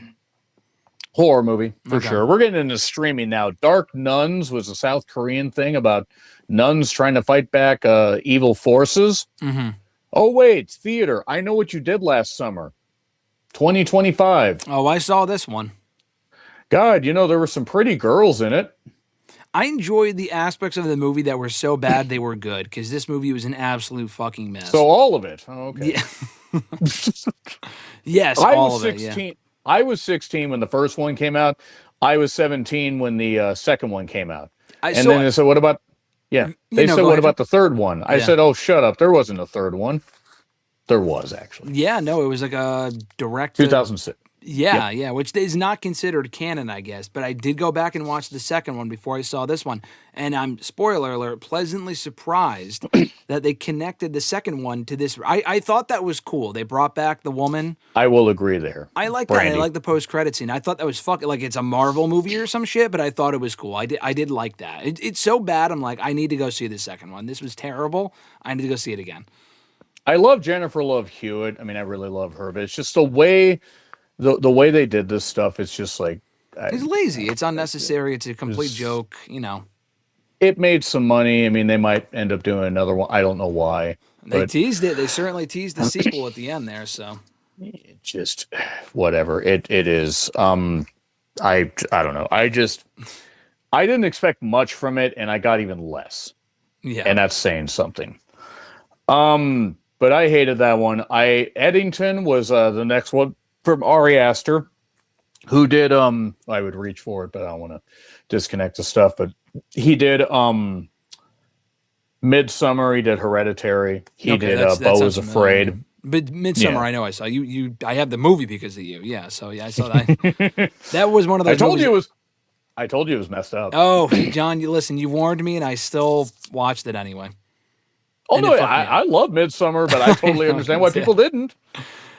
Horror movie, for sure. We're getting into streaming now. Dark Nuns was a South Korean thing about nuns trying to fight back evil forces. Oh, wait, theater. I Know What You Did Last Summer. 2025. Oh, I saw this one. God, there were some pretty girls in it. I enjoyed the aspects of the movie that were so bad they were good, because this movie was an absolute fucking mess. So all of it. Oh, okay. Yeah. Yes, all of it. Yeah. I was 16 when the first one came out. I was 17 when the second one came out. Then they said, what about... Yeah. They said, what about the third one? I said, oh, shut up. There wasn't a third one. There was, actually. Yeah, no, it was like a direct... 2006. Yeah, which is not considered canon, I guess. But I did go back and watch the second one before I saw this one. And I'm, spoiler alert, pleasantly surprised that they connected the second one to this. I thought that was cool. They brought back the woman. I will agree there. I like that. I like the post-credit scene. I thought that was fucking, like, it's a Marvel movie or some shit, but I thought it was cool. I did like that. It's so bad, I'm like, I need to go see the second one. This was terrible. I need to go see it again. I love Jennifer Love Hewitt. I mean, I really love her, but it's just the way... The way they did this stuff, it's just like... It's lazy. It's unnecessary. It's a complete joke, It made some money. I mean, they might end up doing another one. I don't know why. They teased it. They certainly teased the sequel at the end there, so... Just, whatever. It is. I don't know. I didn't expect much from it, and I got even less. Yeah. And that's saying something. But I hated that one. Eddington was the next one. From Ari Aster, who did I would reach for it, but I don't want to disconnect the stuff. But he did Midsummer. He did Hereditary. He did Beau is Afraid. But Midsummer, I know I saw you. I have the movie because of you. Yeah, so yeah, I saw that. That was one of those. I told you it was messed up. Oh, John, you warned me, and I still watched it anyway. Oh no, I love Midsummer, but I totally understand why people didn't.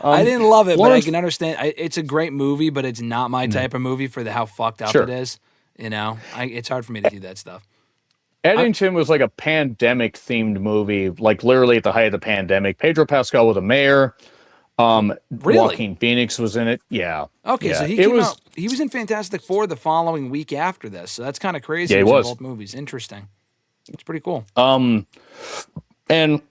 I didn't love it, but I can understand. It's a great movie, but it's not my type of movie for how fucked up it is. It's hard for me to do that stuff. Eddington was like a pandemic-themed movie, like literally at the height of the pandemic. Pedro Pascal was a mayor. Really? Joaquin Phoenix was in it. Yeah. Okay, yeah. So he was in Fantastic Four the following week after this, so that's kind of crazy. Yeah, he was. In both movies. Interesting. It's pretty cool. And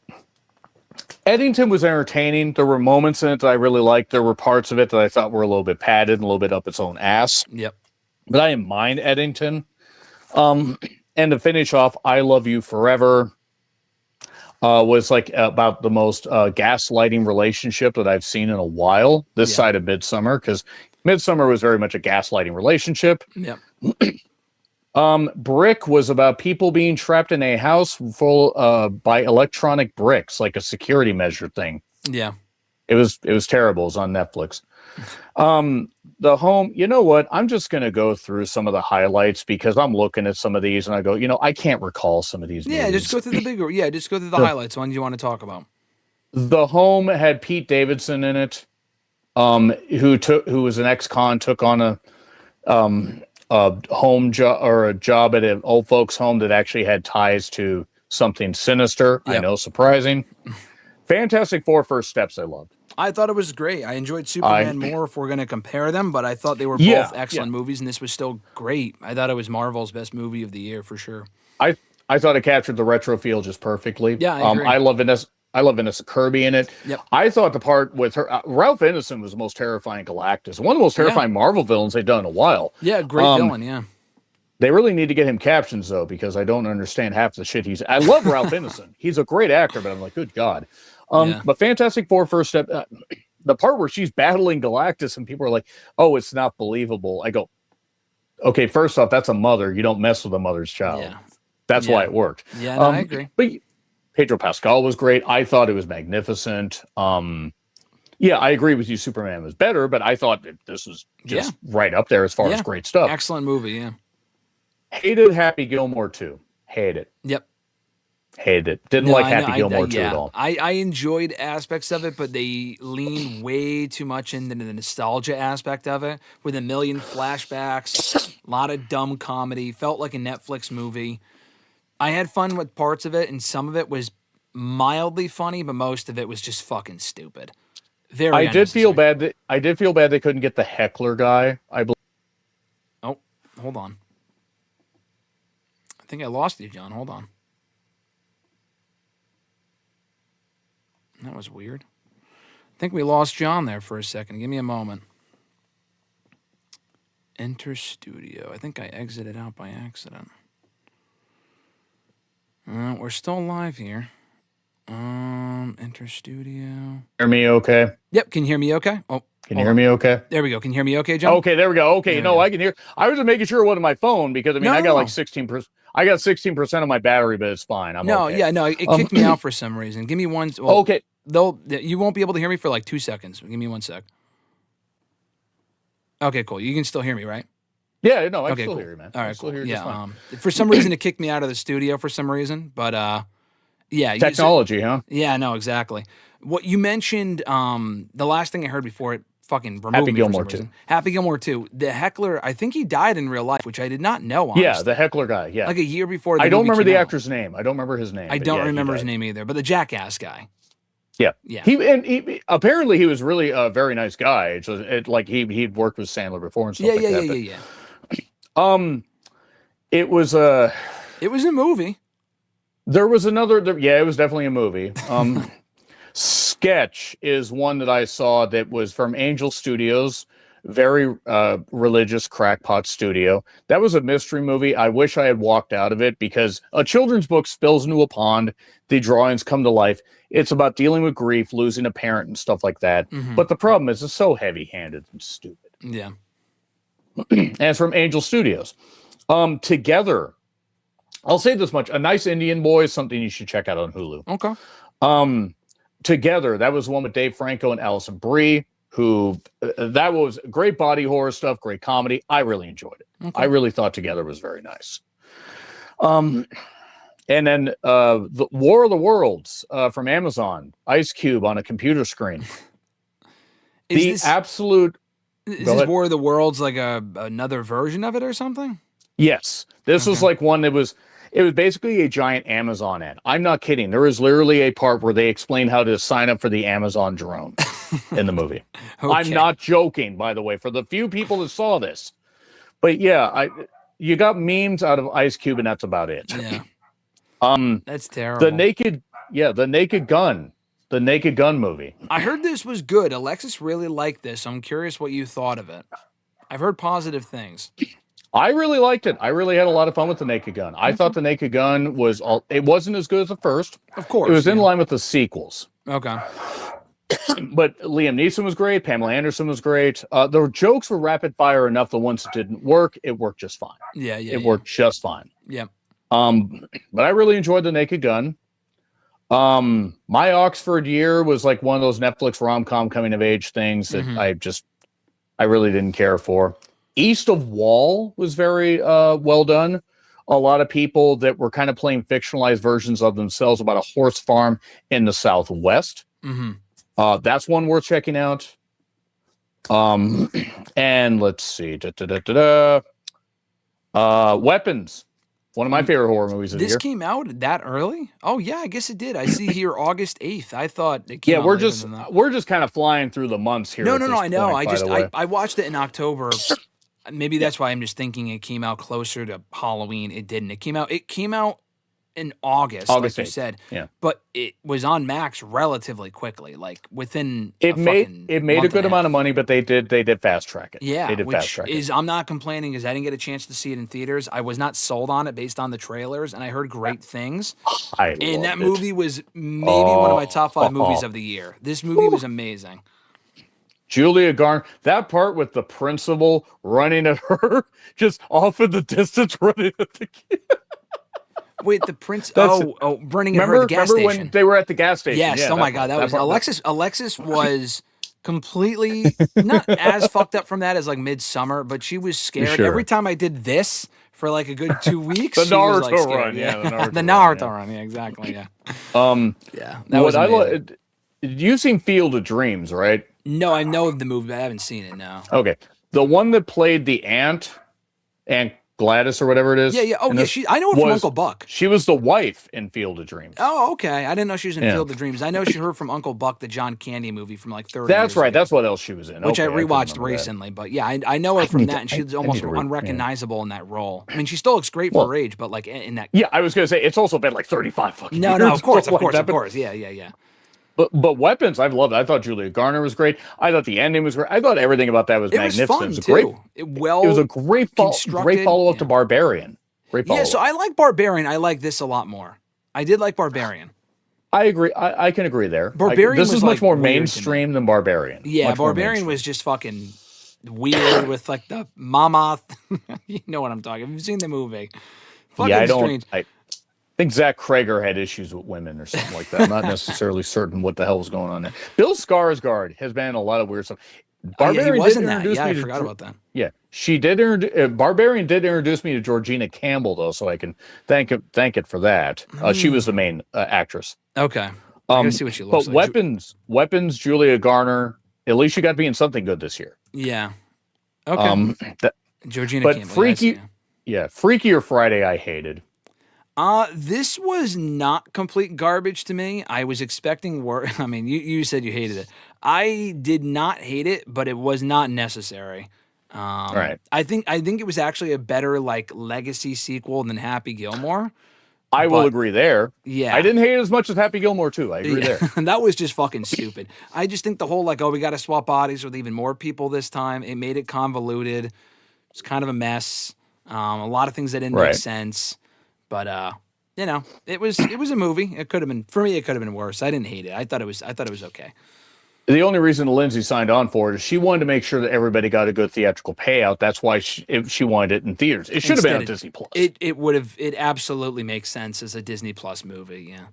Eddington was entertaining. There were moments in it that I really liked. There were parts of it that I thought were a little bit padded and a little bit up its own ass. Yep. But I didn't mind Eddington. And to finish off, I Love You Forever was like about the most gaslighting relationship that I've seen in a while. This side of Midsummer, because Midsummer was very much a gaslighting relationship. Yep. Brick was about people being trapped in a house full by electronic bricks, like a security measure thing. Yeah. It was terrible. It was on Netflix. The Home, you know what? I'm just going to go through some of the highlights because I'm looking at some of these and I go, I can't recall some of these movies. Just go through the bigger. Yeah, just go through the highlights, ones you want to talk about. The Home had Pete Davidson in it, who was an ex-con, took on a home job or a job at an old folks home that actually had ties to something sinister. Yep. I know, surprising. Fantastic Four: First Steps I loved. I thought it was great. I enjoyed Superman more if we're going to compare them, but I thought they were Yeah, both excellent movies, and this was still great. I thought it was Marvel's best movie of the year for sure. I thought it captured the retro feel just perfectly. Yeah, I agree. I love Vanessa Kirby in it. Yep. I thought the part with her, Ralph Ineson was the most terrifying Galactus, one of the most terrifying Marvel villains they've done in a while. Yeah, great villain. Yeah. They really need to get him captions though, because I don't understand half the shit he's. I love Ralph Ineson; he's a great actor, but I'm like, good God. But Fantastic Four first step, the part where she's battling Galactus and people are like, "Oh, it's not believable." I go, "Okay, first off, that's a mother. You don't mess with a mother's child. Yeah. That's why it worked." Yeah, no, I agree. But Pedro Pascal was great. I thought it was magnificent. Yeah, I agree with you. Superman was better, but I thought this was just right up there as far as great stuff. Excellent movie. Yeah. Hated Happy Gilmore 2. Hated it. Yep. Hated it. Didn't like Happy Gilmore 2 at all. I enjoyed aspects of it, but they lean way too much into the nostalgia aspect of it with a million flashbacks, a lot of dumb comedy. Felt like a Netflix movie. I had fun with parts of it, and some of it was mildly funny, but most of it was just fucking stupid. I did feel bad they couldn't get the heckler guy. I believe. Oh, hold on. I think I lost you, John. Hold on. That was weird. I think we lost John there for a second. Give me a moment. Enter studio. I think I exited out by accident. We're still live here. Enter studio. Hear me okay? Yep. Can you hear me okay? Oh, can you hear me okay? There we go. Can you hear me okay, John? Okay, there we go. Okay, I can hear. I was just making sure it wasn't my phone because I got like 16%. I got 16% of my battery, but it's fine. It kicked me out for some reason. Give me one. Well, okay. You won't be able to hear me for like 2 seconds. Give me 1 sec. Okay, cool. You can still hear me, right? Yeah, no, I can still hear you, man. All right, still hear you just fine. For some reason, it kicked me out of the studio for some reason, but technology, huh? Yeah, no, exactly. What you mentioned, the last thing I heard before it fucking removed Happy me Gilmore for some 2. reason. Happy Gilmore 2. The heckler, I think he died in real life, which I did not know. Honestly. Yeah, the heckler guy. Yeah, like a year before. I don't remember the actor's name. I don't remember his name. I don't remember his name either. But the jackass guy. Yeah, yeah. He apparently he was really a very nice guy. He'd worked with Sandler before and stuff like that. Yeah. It was a movie. There was another. It was definitely a movie. Sketch is one that I saw that was from Angel Studios, very religious crackpot studio. That was a mystery movie. I wish I had walked out of it because a children's book spills into a pond. The drawings come to life. It's about dealing with grief, losing a parent and stuff like that. Mm-hmm. But the problem is it's so heavy-handed and stupid. Yeah. And it's from Angel Studios. Together, I'll say this much. A Nice Indian Boy is something you should check out on Hulu. Okay. Together, that was one with Dave Franco and Allison Brie, who that was great body horror stuff, great comedy. I really enjoyed it. Okay. I really thought Together was very nice. And then the War of the Worlds from Amazon, Ice Cube on a computer screen. Is this War of the Worlds like another version of it or something? Yes. This was like one that was... It was basically a giant Amazon ad. I'm not kidding. There is literally a part where they explain how to sign up for the Amazon drone in the movie. Okay. I'm not joking, by the way, for the few people that saw this. But yeah, you got memes out of Ice Cube, and that's about it. Yeah. That's terrible. The Naked Gun movie. I heard this was good. Alexis really liked this. I'm curious what you thought of it. I've heard positive things. I really liked it. I really had a lot of fun with The Naked Gun. I thought The Naked Gun it wasn't as good as the first. Of course. It was in line with the sequels. Okay. But Liam Neeson was great. Pamela Anderson was great. The jokes were rapid fire enough. The ones that didn't work, it worked just fine. Yeah. It worked just fine. Yeah. But I really enjoyed The Naked Gun. My Oxford Year was like one of those Netflix rom-com coming of age things that I really didn't care for. East of Wall was very well done. A lot of people that were kind of playing fictionalized versions of themselves about a horse farm in the Southwest. Mm-hmm. That's one worth checking out. And let's see. Weapons. One of my favorite horror movies of the This year. came out that early? Oh yeah, I guess it did. I see here August 8th. I thought it came Yeah, out we're later just than that. we're just kind of flying through the months here. No, at no, this no. I know. point, I by the way. I watched it in October. Maybe that's why I'm just thinking it came out closer to Halloween. It didn't. It came out in August, August like you 8th. said. Yeah. But it was on Max relatively quickly, like within It made a good amount of money, but they did fast track it. Yeah, they did fast which track is it. I'm not complaining because I didn't get a chance to see it in theaters. I was not sold on it based on the trailers, and I heard great things. And that movie was maybe one of my top 5 movies of the year. This movie was amazing. Julia Garner, that part with the principal running at her, just off in the distance, running at the kid. Wait, the prince. Running at her at the gas remember station. when they were at the gas station? Yes. Yeah, Oh my God, that was part, Alexis. Alexis was completely not as fucked up from that as like Midsummer, but she was scared Sure. every time I did this for like a good 2 weeks. The she was, like, Naruto scared. run, yeah, the Naruto run, yeah, exactly, yeah. Yeah, that was amazing. You've seen Field of Dreams, right? No, I know the movie, but I haven't seen it. No. Okay, the one that played the Aunt Gladys or whatever it is. Yeah. Oh, yeah. I know her from Uncle Buck. She was the wife in Field of Dreams. Oh, okay. I didn't know she was in Field of Dreams. I know she heard from Uncle Buck, the John Candy movie from like 30 That's years right. ago, That's what else she was in. which I rewatched recently. But yeah, I know her from that, and she's almost yeah. unrecognizable in that role. I mean, she still looks great for her age, but like in that. Yeah, I was gonna say it's also been like 35 fucking years. No, of course. Yeah. But Weapons, I've loved it. I thought Julia Garner was great. I thought the ending was great. I thought everything about that was magnificent. Was fun, it was too. It was a great follow up to Barbarian. Great follow-up. Yeah, so I like Barbarian. I like this a lot more. I did like Barbarian. I agree. I can agree there. Barbarian this is was much like more mainstream than Barbarian. Yeah, much Barbarian was just fucking weird with like the mama. You know what I'm talking. Have you seen the movie? Fucking I don't. Strange. I think Zach Krager had issues with women or something like that. I'm not necessarily certain what the hell was going on there. Bill Skarsgård has been in a lot of weird stuff. Barbarian wasn't that. Yeah, I forgot about that. Yeah, she did. Barbarian did introduce me to Georgina Campbell, though, so I can thank it for that. She was the main actress. Okay, I gotta see what she looks like. Weapons, Julia Garner. At least she got being something good this year. Yeah. Okay. Georgina Campbell. Freakier Friday. I hated. This was not complete garbage to me. I was expecting worse. I mean, you said you hated it. I did not hate it, but it was not necessary. Right. I think it was actually a better like legacy sequel than Happy Gilmore. I will agree there. Yeah. I didn't hate it as much as Happy Gilmore too. I agree there. That was just fucking stupid. I just think the whole like, we got to swap bodies with even more people this time. It made it convoluted. It's kind of a mess. A lot of things that didn't make sense. But it was a movie. It could have been, for me, it could have been worse. I didn't hate it. I thought it was okay. The only reason Lindsay signed on for it is she wanted to make sure that everybody got a good theatrical payout. That's why she wanted it in theaters. It should have been on Disney Plus. It absolutely makes sense as a Disney Plus movie. Yeah.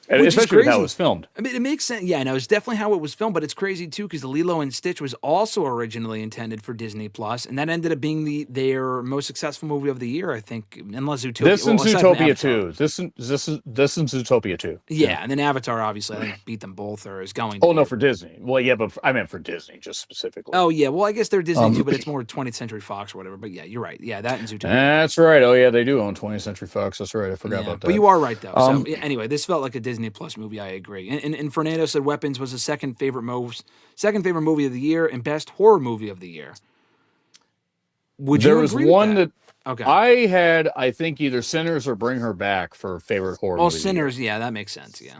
Especially with how it was filmed. I mean, it makes sense. Yeah, no, it's definitely how it was filmed, but it's crazy too because Lilo and Stitch was also originally intended for Disney Plus, and that ended up being their most successful movie of the year, I think, unless Zootopia. This and Zootopia 2. This and Zootopia 2. Yeah, and then Avatar obviously I think beat them both or is going. Oh no, for Disney. Well, yeah, but I meant for Disney just specifically. Oh yeah, well I guess they're Disney too, but it's more 20th Century Fox or whatever. But yeah, you're right. Yeah, that and Zootopia. That's right. Oh yeah, they do own 20th Century Fox. That's right. I forgot about that. But you are right though. So anyway, this felt like a Disney Plus movie. I agree. And Fernando said Weapons was his second favorite movie of the year and best horror movie of the year. There was one that okay. I had, I think, either Sinners or Bring Her Back for favorite horror movie. Well, Sinners, yeah, that makes sense, yeah.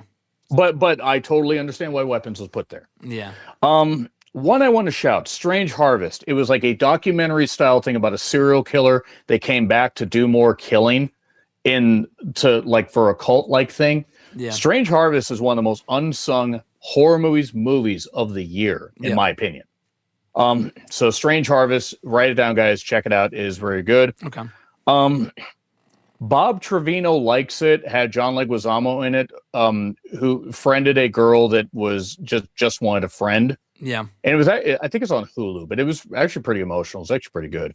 But I totally understand why Weapons was put there. Yeah. One I want to shout, Strange Harvest. It was like a documentary style thing about a serial killer. They came back to do more killing for a cult like thing. Yeah. Strange Harvest is one of the most unsung horror movies of the year, in my opinion. So Strange Harvest, write it down, guys. Check it out. It is very good. Okay. Bob Trevino likes it. Had John Leguizamo in it, who friended a girl that was just wanted a friend. Yeah. And it was, I think it's on Hulu, but it was actually pretty emotional. It's actually pretty good.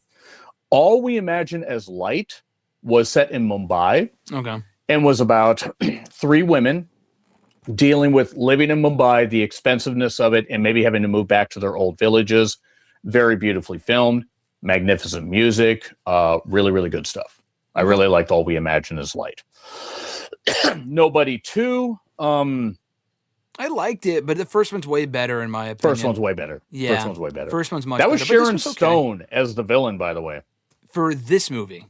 All We Imagine as Light was set in Mumbai. Okay. And was about 3 women dealing with living in Mumbai, the expensiveness of it, and maybe having to move back to their old villages. Very beautifully filmed, magnificent music, really, really good stuff. I really liked All We Imagine Is Light. Nobody 2. I liked it, but the first one's way better in my opinion. First one's way better. Yeah. First one's way better. First one's much better. better. That was Sharon Stone as the villain, by the way. For this movie.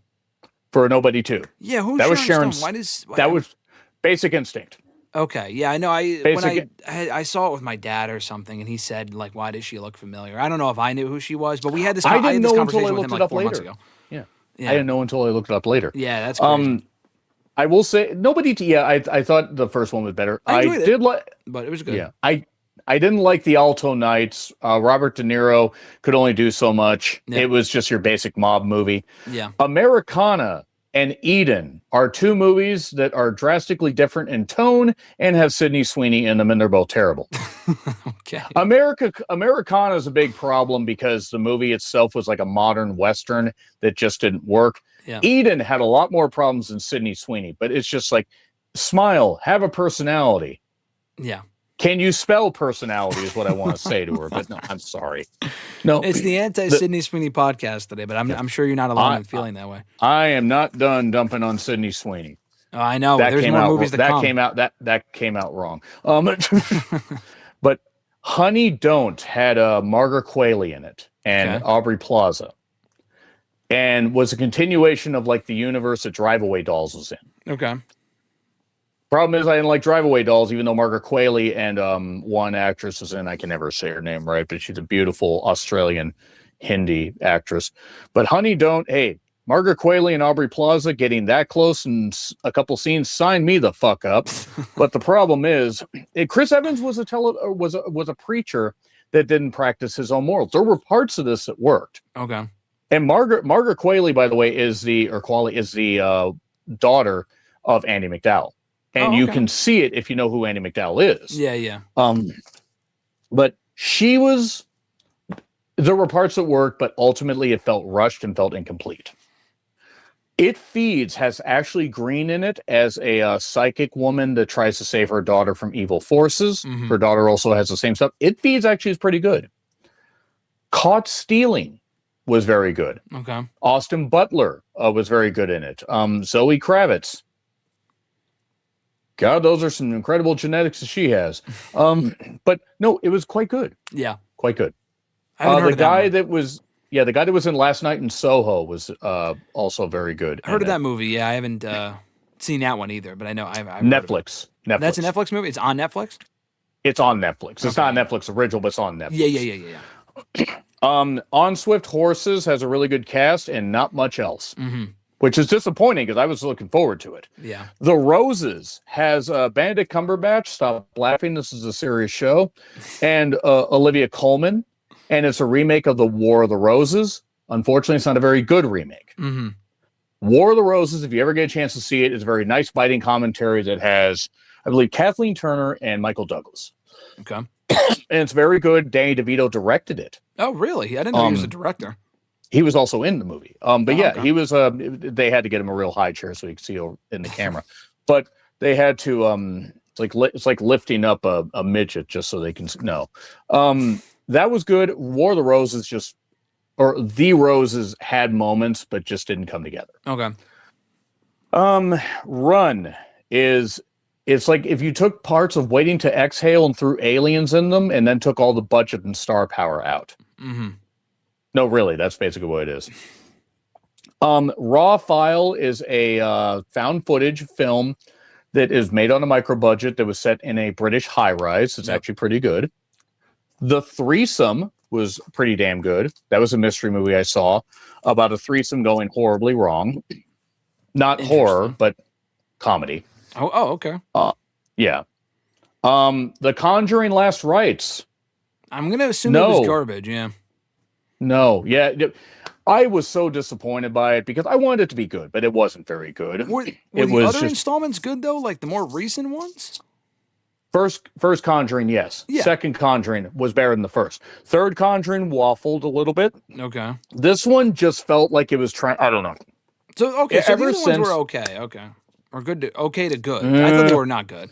For Nobody 2. Yeah, who's that Sharon was Stone? Stone. That was Basic Instinct. Okay, yeah, I know. I saw it with my dad or something, and he said, like, why does she look familiar? I don't know if I knew who she was, but we had this, I had this conversation with him like 4 months ago. Yeah. I didn't know until I looked it up later. Yeah, that's crazy. I will say, I thought the first one was better. I did like, but it was good. Yeah, I didn't like the Alto Knights. Robert De Niro could only do so much. Yeah. It was just your basic mob movie. Yeah. Americana and Eden are 2 movies that are drastically different in tone and have Sydney Sweeney in them, and they're both terrible. Okay. Americana is a big problem because the movie itself was like a modern Western that just didn't work. Yeah. Eden had a lot more problems than Sydney Sweeney, but it's just like, smile, have a personality. Yeah. Can you spell personality is what I want to say to her, but no, I'm sorry. No, it's the anti-Sydney Sweeney podcast today, but I'm sure you're not alone in feeling that way. I am not done dumping on Sydney Sweeney. Oh, I know. There's more movies that come. That came out wrong. But Honey Don't had Margaret Qualley in it and Aubrey Plaza, and was a continuation of like the universe that Drive Away Dolls was in. Okay. Problem is, I didn't like Drive Away Dolls, even though Margaret Qualley and one actress is in. I can never say her name right, but she's a beautiful Australian Hindi actress. But Honey Don't, hey, Margaret Qualley and Aubrey Plaza getting that close in a couple scenes, sign me the fuck up. But the problem is, Chris Evans was a preacher that didn't practice his own morals. There were parts of this that worked. Okay. And Margaret Qualley, by the way, is the daughter of Andie MacDowell. And you can see it if you know who Andie MacDowell is. Yeah, yeah. But there were parts that worked, but ultimately it felt rushed and felt incomplete. It Feeds has Ashley Greene in it as a psychic woman that tries to save her daughter from evil forces. Mm-hmm. Her daughter also has the same stuff. It Feeds actually is pretty good. Caught Stealing was very good. Okay. Austin Butler was very good in it. Zoe Kravitz. God, those are some incredible genetics that she has. But no, it was quite good. Yeah. Quite good. I haven't heard the guy that was in Last Night in Soho was also very good. I heard of that movie. Yeah, I haven't seen that one either, but I know I've Netflix. That's a Netflix movie? It's on Netflix? It's on Netflix. It's not Netflix original, but it's on Netflix. Yeah. On Swift Horses has a really good cast and not much else. Mm-hmm. Which is disappointing because I was looking forward to it. Yeah. The Roses has Benedict Cumberbatch. Stop laughing. This is a serious show. And Olivia Colman. And it's a remake of The War of the Roses. Unfortunately, it's not a very good remake. Mm-hmm. War of the Roses, if you ever get a chance to see it, is a very nice, biting commentary that has, I believe, Kathleen Turner and Michael Douglas. Okay. And it's very good. Danny DeVito directed it. Oh, really? I didn't know he was a director. He was also in the movie. He was. They had to get him a real high chair so he could see in the camera. But they had to. It's like lifting up a midget just so they can know. That was good. War of the Roses The Roses had moments, but just didn't come together. Okay. Run is. It's like if you took parts of Waiting to Exhale and threw aliens in them, and then took all the budget and star power out. Mm-hmm. No, really, that's basically what it is. Raw File is a found footage film that is made on a micro budget that was set in a British high-rise. It's actually pretty good. The Threesome was pretty damn good. That was a mystery movie I saw about a threesome going horribly wrong. Not horror, but comedy. Oh, okay. Yeah. The Conjuring Last Rites. I'm going to assume it was garbage, yeah. No, yeah. I was so disappointed by it because I wanted it to be good, but it wasn't very good. Were the other installments good, though? Like the more recent ones? First Conjuring, yes. Yeah. Second Conjuring was better than the first. Third Conjuring waffled a little bit. Okay. This one just felt like it was trying. I don't know. So the other ones were okay. Or good to good. I thought they were not good.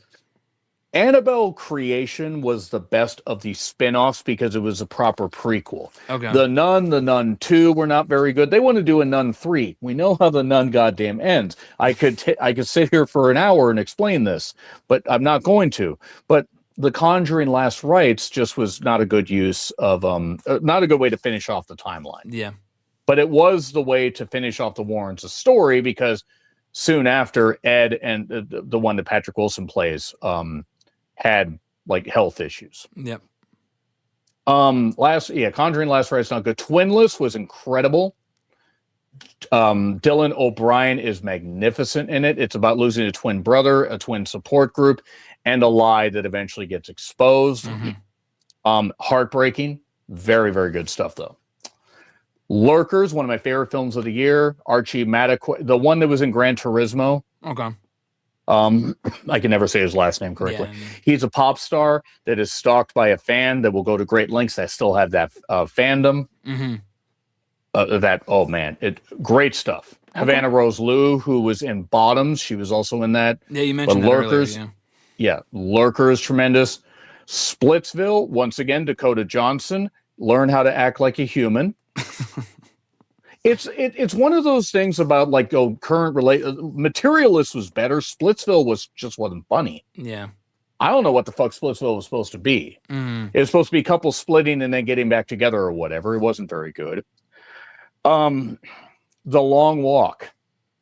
Annabelle Creation was the best of the spin-offs because it was a proper prequel. Okay. The Nun 2 were not very good. They want to do a Nun 3. We know how the Nun goddamn ends. I could sit here for an hour and explain this, but I'm not going to. But The Conjuring Last Rites just was not a good use of not a good way to finish off the timeline. Yeah. But it was the way to finish off the Warrens' story because soon after, Ed and the one that Patrick Wilson plays had like health issues. Yep. Conjuring Last Rites not good. Twinless was incredible. Dylan O'Brien is magnificent in it. It's about losing a twin brother, a twin support group, and a lie that eventually gets exposed. Mm-hmm. Heartbreaking. Very, very good stuff, though. Lurkers, one of my favorite films of the year. Archie Mataquay, the one that was in Gran Turismo. Okay. I can never say his last name correctly. Yeah. He's a pop star that is stalked by a fan that will go to great lengths that still have that fandom. Mm-hmm. Great stuff. Okay. Havana Rose Liu, who was in Bottoms, she was also in that. Yeah, you mentioned that Lurkers, earlier, yeah, Lurkers, tremendous. Splitsville, once again, Dakota Johnson, learn how to act like a human. It's one of those things about like Materialist was better. Splitsville wasn't funny. Yeah. I don't know what the fuck Splitsville was supposed to be. Mm. It was supposed to be couples splitting and then getting back together or whatever. It wasn't very good. The Long Walk.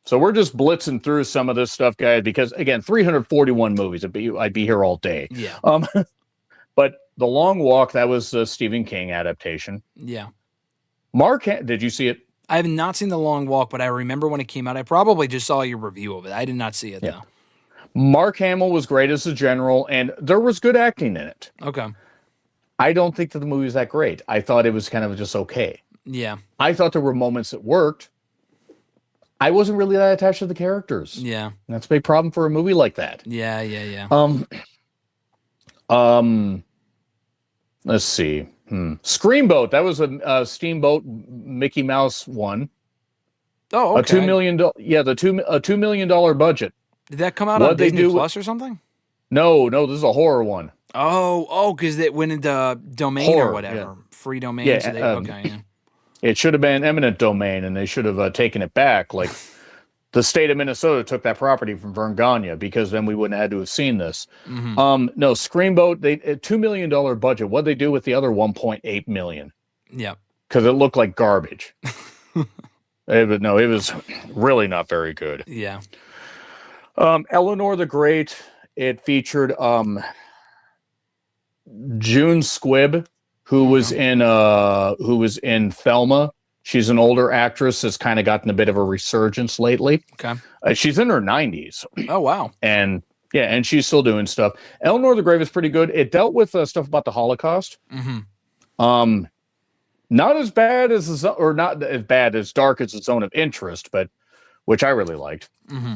So we're just blitzing through some of this stuff, guys, because again, 341 movies. I'd be here all day. Yeah. But The Long Walk, that was a Stephen King adaptation. Yeah. Did you see it? I have not seen The Long Walk, but I remember when it came out. I probably just saw your review of it. I did not see it, though. Mark Hamill was great as the general, and there was good acting in it. Okay. I don't think that the movie was that great. I thought it was kind of just okay. Yeah. I thought there were moments that worked. I wasn't really that attached to the characters. Yeah. And that's a big problem for a movie like that. Yeah. Let's see. Screamboat. That was a Steamboat Mickey Mouse one. Oh, okay. A $2 million. Yeah, a $2 million budget. Did that come out on Disney Plus or something? No, this is a horror one. Oh, because it went into domain horror, or whatever, yeah. Free domain. Yeah, so yeah. It should have been eminent domain, and they should have taken it back. Like the state of Minnesota took that property from Vern Gagne because then we wouldn't have had to have seen this. Mm-hmm. No, Screamboat. They $2 million budget. What'd they do with the other $1.8 million? Yeah, because it looked like garbage. It was really not very good. Yeah. Eleanor the Great. It featured June Squibb, who was in Thelma. She's an older actress that's kind of gotten a bit of a resurgence lately. Okay. She's in her 90s. Oh, wow. And she's still doing stuff. Eleanor the Grave is pretty good. It dealt with stuff about the Holocaust. Mm-hmm. Not as bad as not as bad as dark as the Zone of Interest, but which I really liked. Mm-hmm.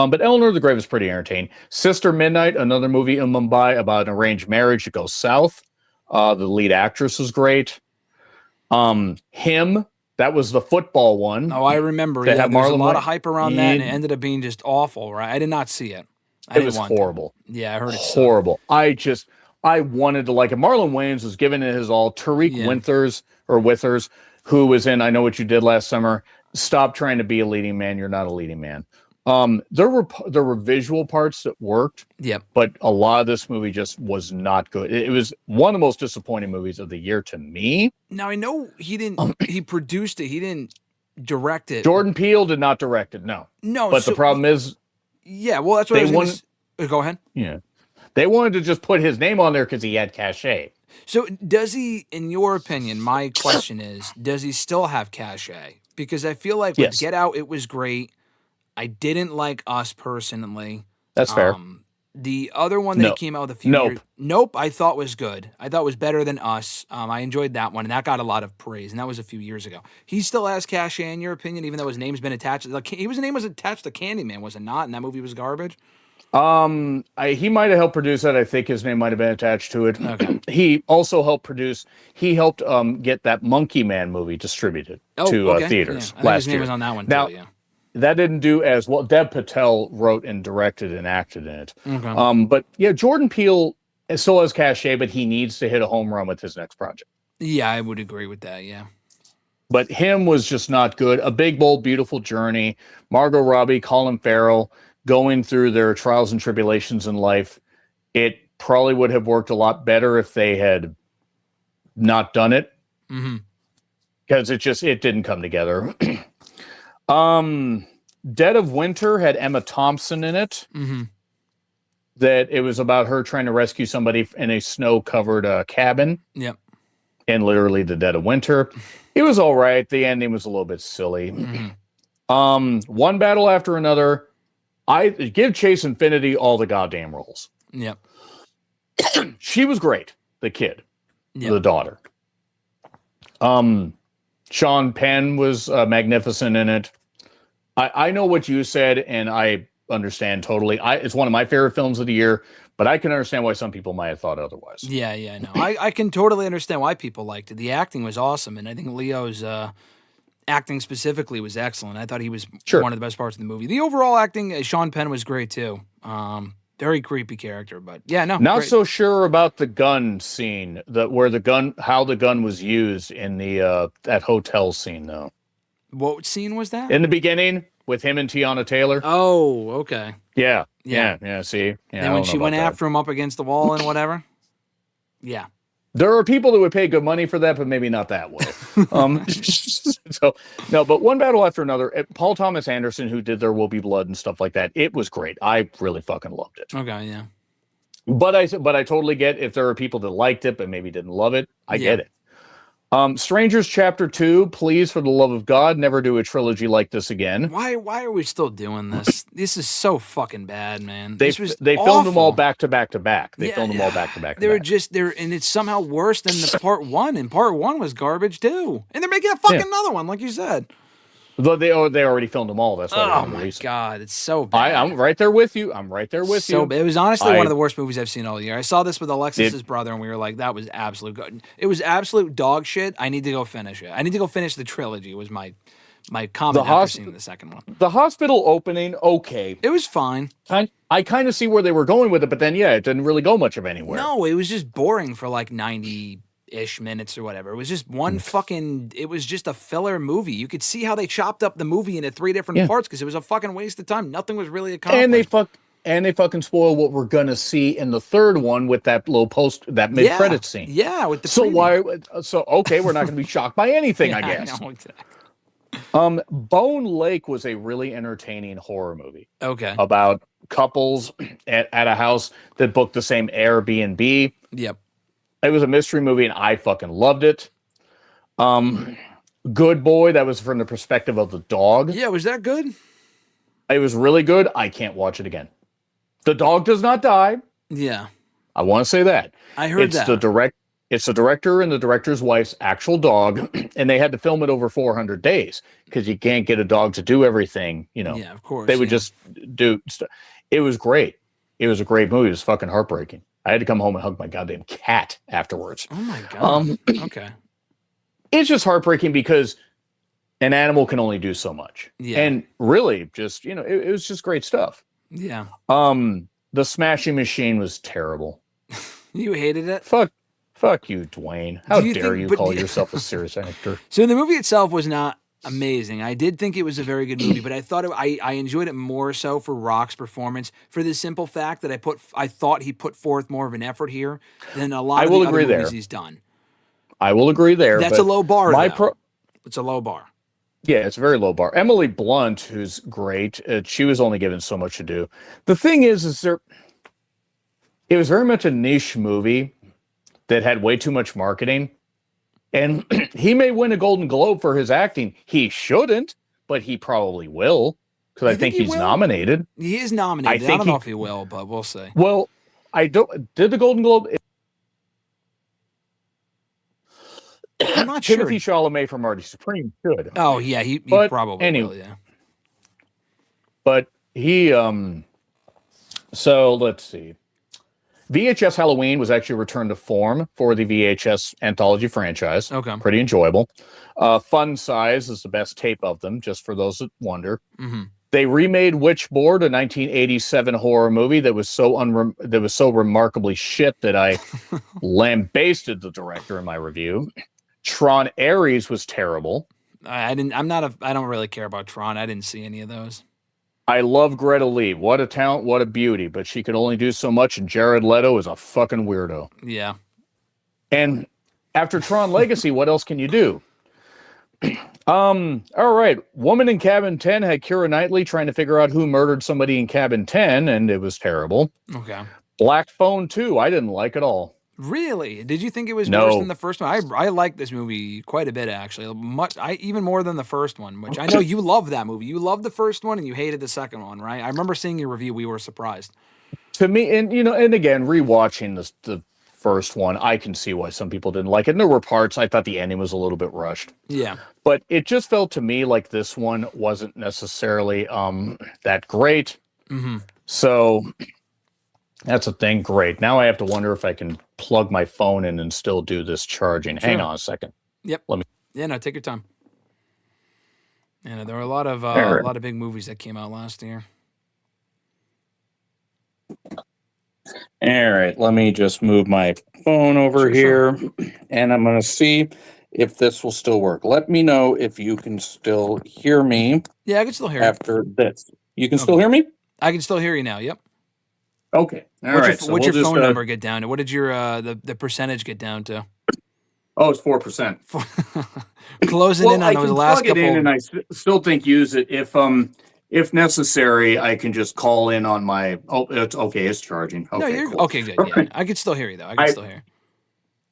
But Eleanor the Grave is pretty entertaining. Sister Midnight, another movie in Mumbai about an arranged marriage that goes south. The lead actress was great. Him, that was the football one. Oh, I remember. Yeah, there's a lot of hype around that, and it ended up being just awful, right? I did not see it. It was horrible. Yeah, I heard it. Horrible. I wanted to like it. Marlon Wayans was giving it his all. Tariq Withers, who was in I Know What You Did Last Summer. Stop trying to be a leading man. You're not a leading man. There were visual parts that worked. Yep. But a lot of this movie just was not good. It was one of the most disappointing movies of the year to me. Now I know he didn't. He produced it. He didn't direct it. Jordan Peele did not direct it. No. But the problem is. Yeah. Well, that's what I was going to. Go ahead. Yeah. They wanted to just put his name on there because he had cachet. So does he, in your opinion, my question is, does he still have cachet? Because I feel like with Get Out, it was great. I didn't like Us personally. That's fair. The other one that came out with a few years. Nope, I thought was good. I thought was better than Us. I enjoyed that one, and that got a lot of praise, and that was a few years ago. He still has cachet, in your opinion, even though his name's been attached. His name was attached to Candyman, was it not? And that movie was garbage? He might have helped produce that. I think his name might have been attached to it. Okay. He also helped produce. He helped get that Monkey Man movie distributed to theaters Yeah. I think last his name year. was on that one now, too. Yeah. that didn't do as well. Dev Patel wrote and directed and acted in it. Okay. But yeah, Jordan Peele still has cachet, but he needs to hit a home run with his next project. Yeah, I would agree with that. Yeah. But him was just not good. A Big, Bold, Beautiful Journey, Margot Robbie, Colin Farrell going through their trials and tribulations in life. It probably would have worked a lot better if they had not done it. Because it didn't come together. Dead of Winter had Emma Thompson in it. That it was about her trying to rescue somebody in a snow-covered cabin. Yep. In literally the dead of winter. It was all right. The ending was a little bit silly. One Battle After Another. I give Chase Infinity all the goddamn roles. Yep. She was great. The kid. Yep. The daughter. Sean Penn was magnificent in it. I know what you said, and I understand totally. It's one of my favorite films of the year, but I can understand why some people might have thought otherwise. Yeah, no. I can totally understand why people liked it. The acting was awesome, and I think Leo's acting specifically was excellent. I thought he was one of the best parts of the movie. The overall acting, Sean Penn was great too. Very creepy character, but yeah, no. Not great. so sure about the gun scene, how the gun was used in the that hotel scene though. What scene was that? In the beginning with him and Tiana Taylor. Oh, okay. Yeah. See, and when she went after him up against the wall and whatever. Yeah. There are people that would pay good money for that, but maybe not that way. So no, but One Battle After Another. Paul Thomas Anderson, who did There Will Be Blood and stuff like that, it was great. I really fucking loved it. Okay, yeah. But I totally get if there are people that liked it but maybe didn't love it. I get it. Strangers Chapter 2, please, for the love of God, never do a trilogy like this again. Why are we still doing this? This is so fucking bad, man. They filmed them all back to back to back. They filmed them all back to back. And it's somehow worse than the part one. And part one was garbage too. And they're making a fucking another one, like you said. Though they already filmed them all. That's why. Oh my god, it's so bad. I'm right there with you. So it was honestly one of the worst movies I've seen all year. I saw this with Alexis's brother, and we were like, "That was absolute good." It was absolute dog shit. I need to go finish it. I need to go finish the trilogy. Was my comment after seeing the second one. The hospital opening, okay, it was fine. I kind of see where they were going with it, but then it didn't really go much of anywhere. No, it was just boring for like 90-ish minutes or whatever. It was just it was just a filler movie. You could see how they chopped up the movie into 3 different parts because it was a fucking waste of time. Nothing was really accomplished. And they fucking spoil what we're gonna see in the third one with that little mid-credit scene. Yeah, with the okay, we're not gonna be shocked by anything, I guess. I know, exactly. Bone Lake was a really entertaining horror movie. Okay. About couples at a house that booked the same Airbnb. Yep. It was a mystery movie, and I fucking loved it. Good Boy, that was from the perspective of the dog. Yeah, was that good? It was really good. I can't watch it again. The dog does not die. Yeah. I want to say that. I heard that. It's the director and the director's wife's actual dog, and they had to film it over 400 days because you can't get a dog to do everything, Yeah, of course. They would just do stuff. It was great. It was a great movie. It was fucking heartbreaking. I had to come home and hug my goddamn cat afterwards. Oh my god. Okay. It's just heartbreaking because an animal can only do so much. Yeah. And really, just it was just great stuff. Yeah. The Smashing Machine was terrible. You hated it? Fuck you, Dwayne. How dare you call yourself a serious actor? So the movie itself was not amazing. I did think it was a very good movie, but I thought I enjoyed it more so for Rock's performance, for the simple fact that I thought he put forth more of an effort here than a lot of the other movies he's done. I will agree there. That's a low bar. It's a low bar. Yeah, it's a very low bar. Emily Blunt, who's great, she was only given so much to do. The thing is it was very much a niche movie that had way too much marketing. And he may win a Golden Globe for his acting. He shouldn't, but he probably will because I think he's nominated. He is nominated. I don't know if he will, but we'll see. Well, did the Golden Globe? I'm not sure. Timothy Chalamet from Marty Supreme should. Oh yeah, he probably will. Yeah. But he so let's see. VHS Halloween was actually returned to form for the VHS anthology franchise. Okay. Pretty enjoyable. Fun Size is the best tape of them, just for those that wonder. Mm-hmm. They remade Witchboard, a 1987 horror movie that was so remarkably shit that I lambasted the director in my review. Tron Ares was terrible. I don't really care about Tron. I didn't see any of those. I love Greta Lee. What a talent, what a beauty. But she could only do so much, and Jared Leto is a fucking weirdo. Yeah. And after Tron Legacy, what else can you do? All right. Woman in Cabin 10 had Keira Knightley trying to figure out who murdered somebody in Cabin 10, and it was terrible. Okay. Black Phone 2, I didn't like at all. Really? Did you think it was No. worse than the first one? I like this movie quite a bit, actually. Even more than the first one, which I know you love that movie. You loved the first one and you hated the second one, right? I remember seeing your review. We were surprised. To me, and again, rewatching the first one, I can see why some people didn't like it. And there were parts I thought the ending was a little bit rushed. Yeah. But it just felt to me like this one wasn't necessarily that great. Mm-hmm. So that's a thing. Great. Now I have to wonder if I can plug my phone in and still do this charging. Sure. Hang on a second. Yep. Yeah, no, take your time. Yeah, there were a lot of big movies that came out last year. All right, let me just move my phone over here, and I'm going to see if this will still work. Let me know if you can still hear me. Yeah, I can still hear you. After this. You can still hear me? I can still hear you now, yep. Okay. What's your phone number get down to? What did your the percentage get down to? Oh, it's 4%. Closing in on those last plug couple. it in, and I still think use it if necessary. I can just call in on my. Oh, it's okay. It's charging. Okay, no, you're cool. okay. Good. Yeah, I can still hear you though. I can still hear.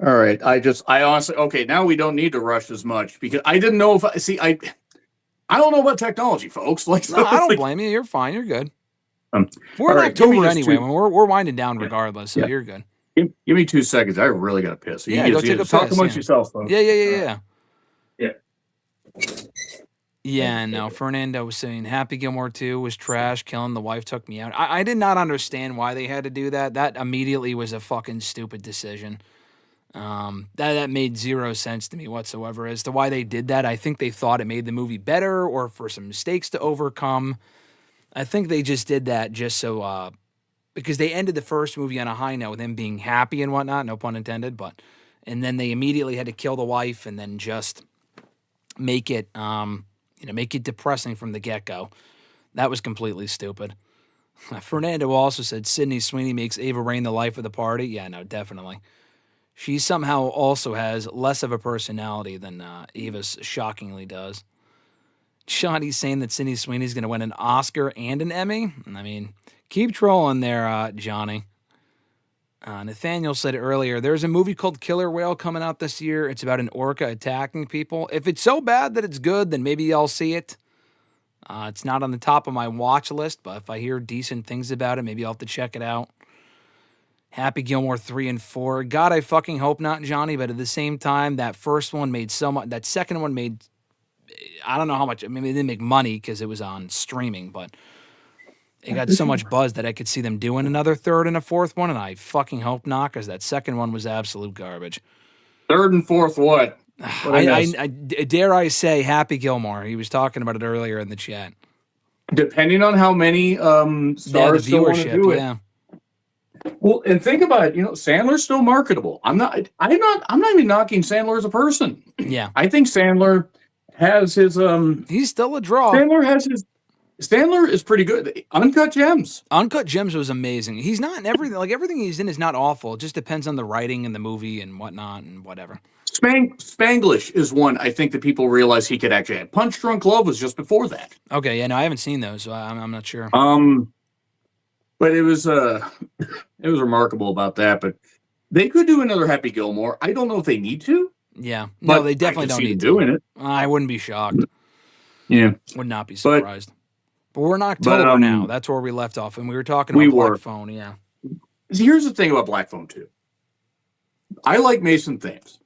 All right. I honestly. Okay, now we don't need to rush as much because I didn't know if I don't know about technology, folks. Like, No, I don't blame you. You're fine. You're good. We're in right, give me October just anyway. two- We're winding down regardless, so you're good. Give me 2 seconds. I really got to piss. Yeah, go take a talk piss, amongst yeah. yourselves, folks. Yeah. Yeah. Yeah, no. Fernando was saying Happy Gilmore 2 was trash. Killing the wife took me out. I did not understand why they had to do that. That immediately was a fucking stupid decision. That made zero sense to me whatsoever as to why they did that. I think they thought it made the movie better or for some mistakes to overcome. I think they just did that just so because they ended the first movie on a high note with him being happy and whatnot, no pun intended, and then they immediately had to kill the wife and then just make it make it depressing from the get-go. That was completely stupid. Fernando also said Sydney Sweeney makes Ava Rain the life of the party. Yeah, no, definitely. She somehow also has less of a personality than Ava shockingly does. Shawty's saying that Sydney Sweeney's going to win an Oscar and an Emmy. I mean, keep trolling there, Johnny. Nathaniel said earlier, there's a movie called Killer Whale coming out this year. It's about an orca attacking people. If it's so bad that it's good, then maybe I'll see it. It's not on the top of my watch list, but if I hear decent things about it, maybe I'll have to check it out. Happy Gilmore 3 and 4. God, I fucking hope not, Johnny, but at the same time, that first one made so much. That second one made, I don't know how much. I mean, it didn't make money because it was on streaming, but it got so much buzz that I could see them doing another third and a fourth one, and I fucking hope not because that second one was absolute garbage. Third and fourth, what? I dare I say Happy Gilmore. He was talking about it earlier in the chat. Depending on how many stars the still want to viewership, do it. yeah. Well, and think about it. Sandler's still marketable. I'm not even knocking Sandler as a person. Yeah, I think Sandler has his he's still a draw. Sandler is pretty good. Uncut Gems. Uncut Gems was amazing. He's not in everything. Like everything he's in is not awful. It just depends on the writing and the movie and whatnot and whatever. Spanglish is one I think that people realize he could actually have. Punch Drunk Love was just before that. Okay, yeah, no, I haven't seen those, so I'm not sure. But it was remarkable about that. But they could do another Happy Gilmore. I don't know if they need to. Yeah, no, they definitely don't need to doing it. I wouldn't be shocked. Yeah, would not be surprised. But we're in October now. That's where we left off, and we were talking about Black Phone. Yeah. Here's the thing about Black Phone 2. I like Mason Thames,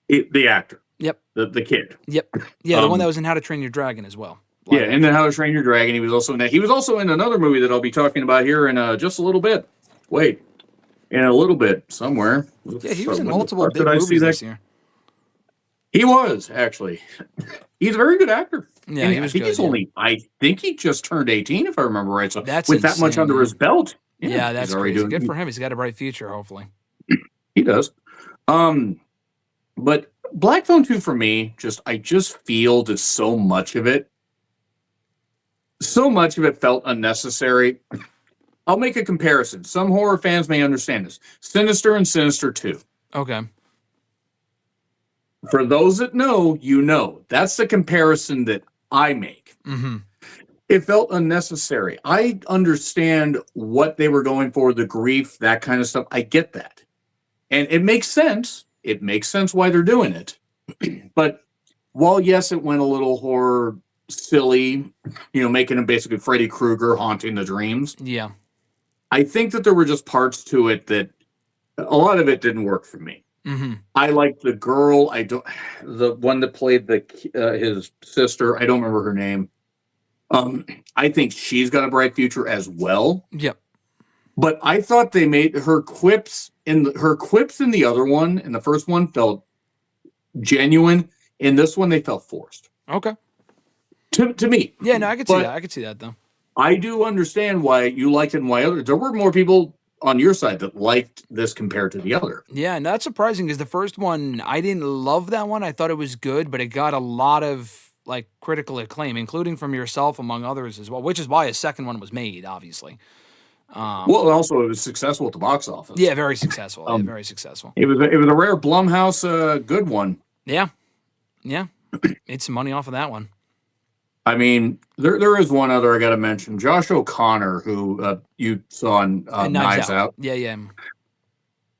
the actor. Yep. The kid. Yep. Yeah, the one that was in How to Train Your Dragon as well. Yeah, and then How to Train Your Dragon. He was also in that. He was also in another movie that I'll be talking about here in just a little bit. Wait. in a little bit somewhere. Yeah, he was in When the multiple fuck big did I see movies that? this year. He was actually. He's a very good actor. Yeah, And he was I think good. he's only. I think he just turned 18, if I remember right. So That's with that much insane, under yeah. his belt, Yeah, that's he's already crazy. doing. Good for him. He's got a bright future, hopefully. He does. But Black Phone 2 for me, I just feel that so much of it felt unnecessary. I'll make a comparison. Some horror fans may understand this. Sinister and Sinister 2. Okay. For those that know, you know. That's the comparison that I make. Mm-hmm. It felt unnecessary. I understand what they were going for, the grief, that kind of stuff. I get that. And it makes sense. It makes sense why they're doing it. But while, yes, it went a little horror silly, making him basically Freddy Krueger haunting the dreams. Yeah. I think that there were just parts to it that a lot of it didn't work for me. Mm-hmm. I liked the girl. The one that played his sister. I don't remember her name. I think she's got a bright future as well. Yep. But I thought they made her quips in the other one, in the first one, felt genuine. In this one, they felt forced. Okay. To me. Yeah, no, I could see that. I could see that though. I do understand why you liked it and why others. There were more people on your side that liked this compared to the other. Yeah, and that's surprising because the first one, I didn't love that one. I thought it was good, but it got a lot of critical acclaim, including from yourself, among others as well, which is why a second one was made, obviously. Well, also it was successful at the box office. Yeah, very successful. Very successful. It was a rare Blumhouse good one. Yeah, made some money off of that one. I mean, there is one other I got to mention. Josh O'Connor, who you saw in Knives Out. Yeah.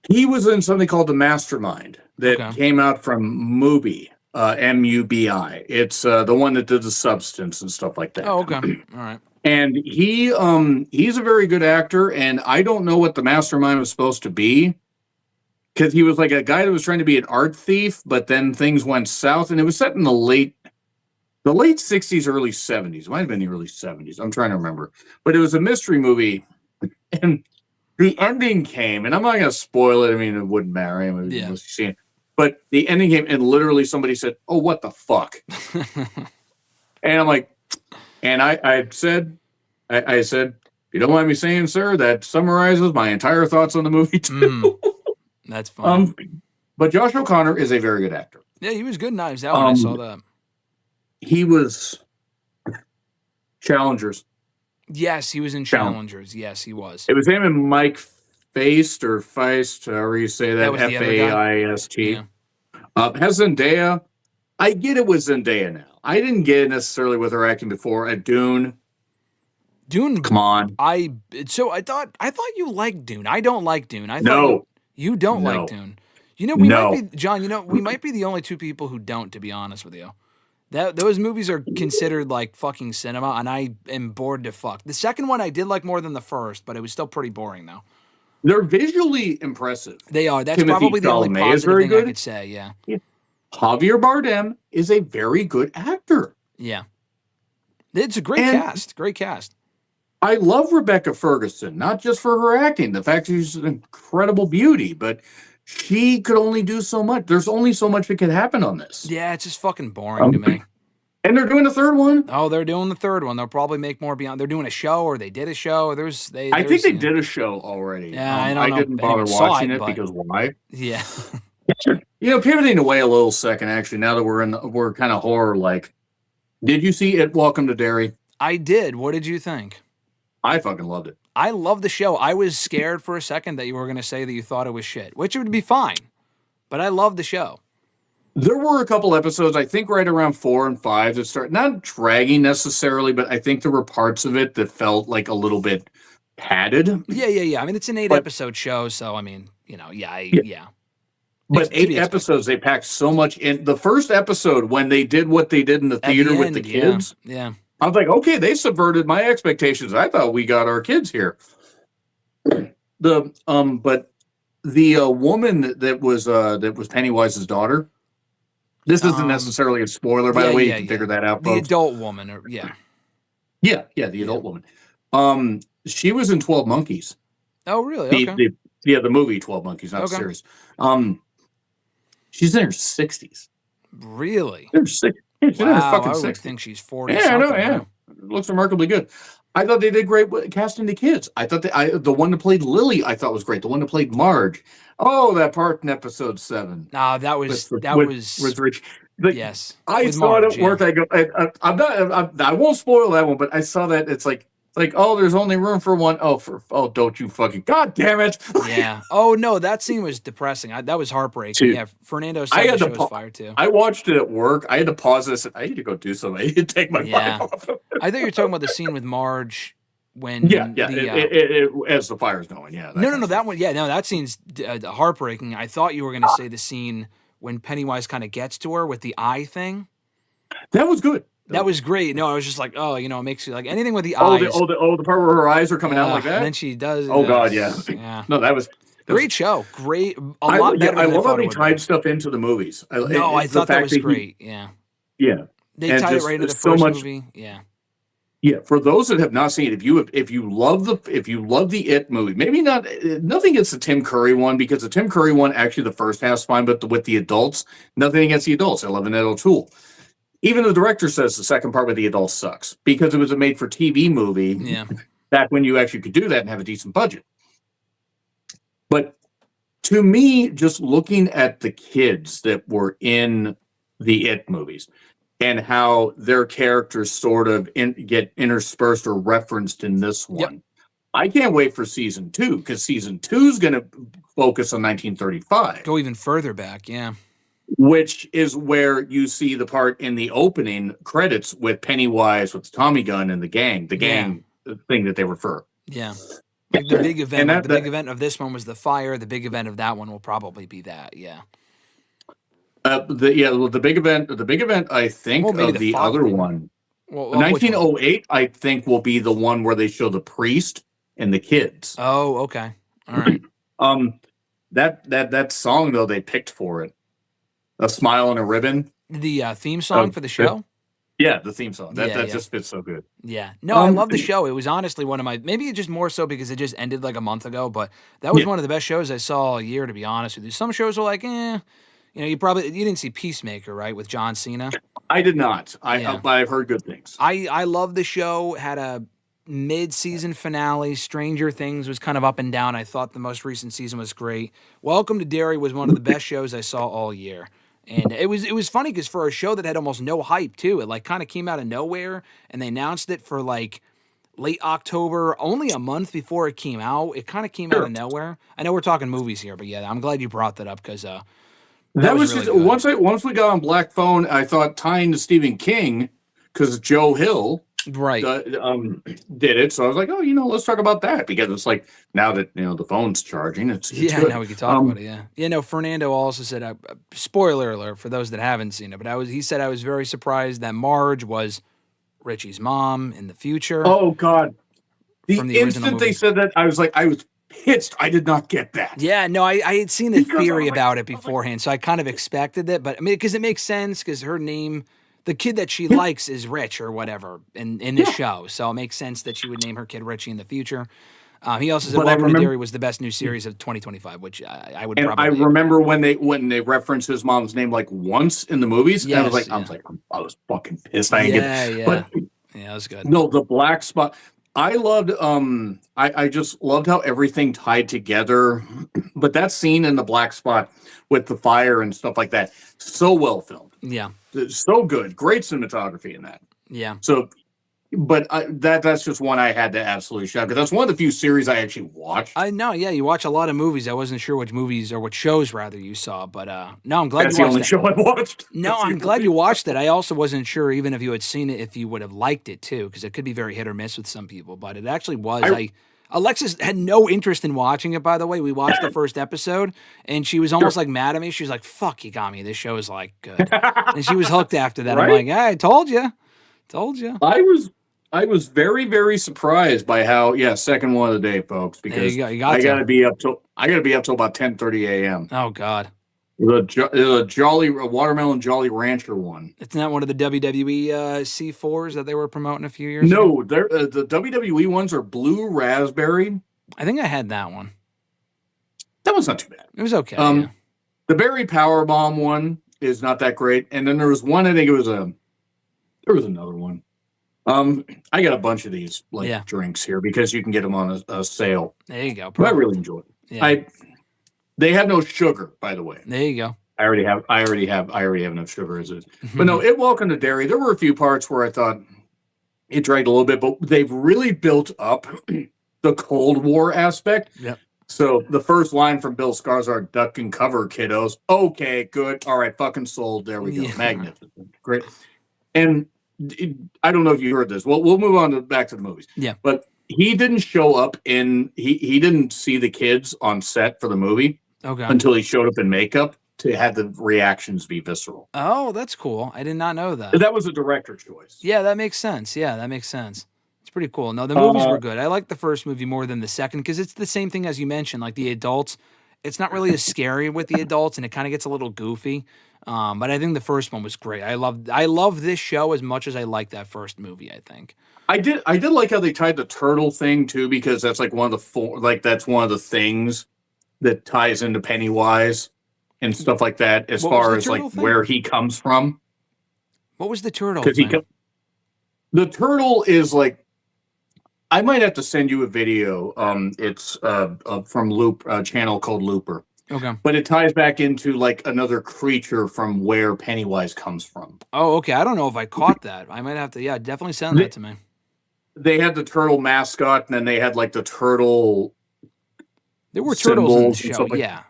He was in something called The Mastermind that came out from Mubi, M-U-B-I. It's the one that did The Substance and stuff like that. Oh, okay. All right. And he's a very good actor, and I don't know what The Mastermind was supposed to be, because he was like a guy that was trying to be an art thief, but then things went south, and it was set in the late 60s, early 70s. It might have been the early 70s. I'm trying to remember. But it was a mystery movie, and the ending came, and I'm not going to spoil it. I mean, it wouldn't matter. I mean, you've seen it. But the ending came, and literally somebody said, "Oh, what the fuck?" And I'm like, and I said, "If you don't mind me saying, sir, that summarizes my entire thoughts on the movie too." That's fun. But Josh O'Connor is a very good actor. Yeah, he was good in Knives Out when I saw that. He was Challengers. Yes, he was in Challengers. Yes, he was. It was him and Mike Feist, however you say that, Faist. Yeah. Has Zendaya. I get it with Zendaya now. I didn't get it necessarily with her acting before at Dune. Dune, come on. I thought you liked Dune. I don't like Dune. You don't like Dune. Might be John. We might be the only two people who don't, to be honest with you. Those movies are considered like fucking cinema, and I am bored to fuck. The second one I did like more than the first, but it was still pretty boring though. They're visually impressive. They are. That's Timothy probably the only Chalamet positive thing I could say. Yeah. Javier Bardem is a very good actor. Yeah. It's a great cast. Great cast. I love Rebecca Ferguson, not just for her acting, the fact she's an incredible beauty, but she could only do so much. There's only so much that could happen on this. Yeah, it's just fucking boring to me. And they're doing the third one? Oh, they're doing the third one. They'll probably make more beyond. They're doing a show, or they did a show. I think they did a show already. Yeah, I don't know. I didn't bother watching it because why? Yeah. Pivoting away a little second, actually, now that we're kind of horror-like. Did you see it, Welcome to Derry? I did. What did you think? I fucking loved it. I love the show. I was scared for a second that you were going to say that you thought it was shit, which would be fine. But I love the show. There were a couple episodes, I think right around 4 and 5, that start not dragging necessarily, but I think there were parts of it that felt like a little bit padded. Yeah. I mean, it's an 8-episode show, so I mean, yeah. But 8 episodes, they packed so much in. The first episode, when they did what they did in the theater with the kids, yeah. I was like, okay, they subverted my expectations. I thought we got our kids here. But the woman that was Pennywise's daughter. This isn't necessarily a spoiler, by the way. You can figure that out, folks. The adult woman, the adult woman. She was in 12 Monkeys. Oh, really? Okay. Yeah, the movie 12 Monkeys, not the Okay. series. She's in her 60s. Really? She's in her Wow, fucking I would 60s. think she's 40 Yeah, I know, something. yeah. Looks remarkably good. I thought they did great with casting the kids. I thought the one that played Lily, I thought was great. The one that played Marge. Oh, that part in episode 7. No, that was with Rich. yes. I with saw it Marge, at work. yeah. I go, I won't spoil that one, but I saw that it's like, oh, there's only room for one. Don't you fucking, God damn it. Yeah. Oh no, that scene was depressing. That was heartbreaking. Dude, Yeah. Fernando I said the had to show's fire too. I watched it at work. I had to pause this. I need to go do something. I need to take my Yeah. mind off. I thought you were talking about the scene with Marge when As the fire's going. Yeah. No, that one. Yeah, no, that scene's heartbreaking. I thought you were going to say the scene when Pennywise kind of gets to her with the eye thing. That was good. That was great. No, I was just like, oh, it makes you like anything with the eyes. eyes. The part where her eyes are coming out like that. And then she does. Oh God, yeah. No, that was great show. Great. A lot better. I love how they tied stuff into the movies. I thought that was great. Yeah. Yeah. They tied it right into the first movie. Yeah. Yeah, for those that have not seen it, if you love the It movie, maybe nothing against the Tim Curry one, because the Tim Curry one, actually the first half's fine, but with the adults, nothing against the adults. I love Annette O'Toole. Even the director says the second part with the adults sucks because it was a made-for-TV movie. Yeah. Back when you actually could do that and have a decent budget. But to me, just looking at the kids that were in the It movies and how their characters sort of get interspersed or referenced in this one. Yep. I can't wait for season 2, because season 2 is going to focus on 1935. Go even further back, yeah. Which is where you see the part in the opening credits with Pennywise, with the Tommy gun and the gang thing that they refer. Yeah. Like the big event, big event of this one was the fire. The big event of that one will probably be that, yeah. The big event. I think of the other one. 1908. I think will be the one where they show the priest and the kids. Oh, okay, all right. That song though they picked for it, "A Smile and a Ribbon." The theme song for the show. Yeah, the theme song. That just fits so good. Yeah. No, I love the show. It was honestly one of my, maybe it just more so because it just ended like a month ago, but that was one of the best shows I saw all year, to be honest with you. Some shows are like, you didn't see Peacemaker, right, with John Cena? I did not. I've heard good things. I love the show. Had a mid-season finale. Stranger Things was kind of up and down. I thought the most recent season was great. Welcome to Derry was one of the best shows I saw all year. And it was funny because for a show that had almost no hype too, it like kind of came out of nowhere, and they announced it for like late October, only a month before it came out. It kind of came out of nowhere. I know we're talking movies here, but yeah, I'm glad you brought that up because that was really good. Once we got on Black Phone, I thought tying to Stephen King because Joe Hill did it. So I was like, let's talk about that, because it's like now that the phone's charging, it's good. Now we can talk about it. Yeah. Fernando also said, spoiler alert for those that haven't seen it, but he said I was very surprised that Marge was Richie's mom in the future. Oh God! The instant they said that, I was pissed. I did not get that. Yeah, no, I had seen the theory about it beforehand, so I kind of expected it. But I mean, because it makes sense, because her name, the kid that she likes, is Rich or whatever in this show, so it makes sense that she would name her kid Richie in the future. He also said Welcome to Derry was the best new series of 2025, which I would probably. I remember when they referenced his mom's name like once in the movies, and I was fucking pissed. But that was good. No, the black spot. I loved. I just loved how everything tied together. But that scene in the black spot with the fire and stuff like that, so well filmed. Yeah, so good. Great cinematography in that. Yeah. So. But that's just one I had to absolutely shout, because that's one of the few series I actually watched. I know, yeah, you watch a lot of movies. I wasn't sure which movies or what shows rather you saw, but no, I'm glad that's you watched the only show I watched. No, I'm glad you watched it. I also wasn't sure, even if you had seen it, if you would have liked it too, because it could be very hit or miss with some people. But it actually was. Alexis had no interest in watching it, by the way. We watched the first episode, and she was almost like mad at me. She was like, "Fuck, you got me. This show is like good," and she was hooked after that. Right? I'm like, I told you. I was very, very surprised by how second one of the day, folks, because I gotta be up till about 10:30 a.m. Oh God, the Jolly Watermelon Jolly Rancher one. It's not one of the WWE C4s that they were promoting a few years ago. No, the WWE ones are blue raspberry. I think I had that one. That was not too bad. It was okay. The Barry Powerbomb one is not that great. And then there was one, I think there was another one. I got a bunch of these drinks here because you can get them on a sale. There you go. But I really enjoy it. Yeah. They have no sugar, by the way. There you go. I already have enough sugar as is. But no, it welcomed to dairy. There were a few parts where I thought it dragged a little bit, but they've really built up the Cold War aspect. Yep. So the first line from Bill Skarsgård, duck and cover, kiddos. Okay, good. All right, fucking sold. There we go. Yeah. Magnificent. Great. And I don't know if you heard this. Well, we'll move on back to the movies. Yeah. But he didn't show up he didn't see the kids on set for the movie until he showed up in makeup to have the reactions be visceral. Oh, that's cool. I did not know that. That was a director choice. Yeah, that makes sense. It's pretty cool. No, the movies were good. I like the first movie more than the second because it's the same thing as you mentioned. Like the adults, it's not really as scary with the adults, and it kind of gets a little goofy. But I think the first one was great. I love this show as much as I like that first movie. I think I did like how they tied the turtle thing too, because that's like one of the that's one of the things that ties into Pennywise and stuff like that, as far as like thing? Where he comes from. What was the turtle thing? The turtle is like, I might have to send you a video. It's from a channel called Looper. Okay. But it ties back into like another creature from where Pennywise comes from. Oh, okay. I don't know if I caught that. I might have to, definitely send that to me. They had the turtle mascot, and then they had like the turtle. There were turtles in the show. Yeah.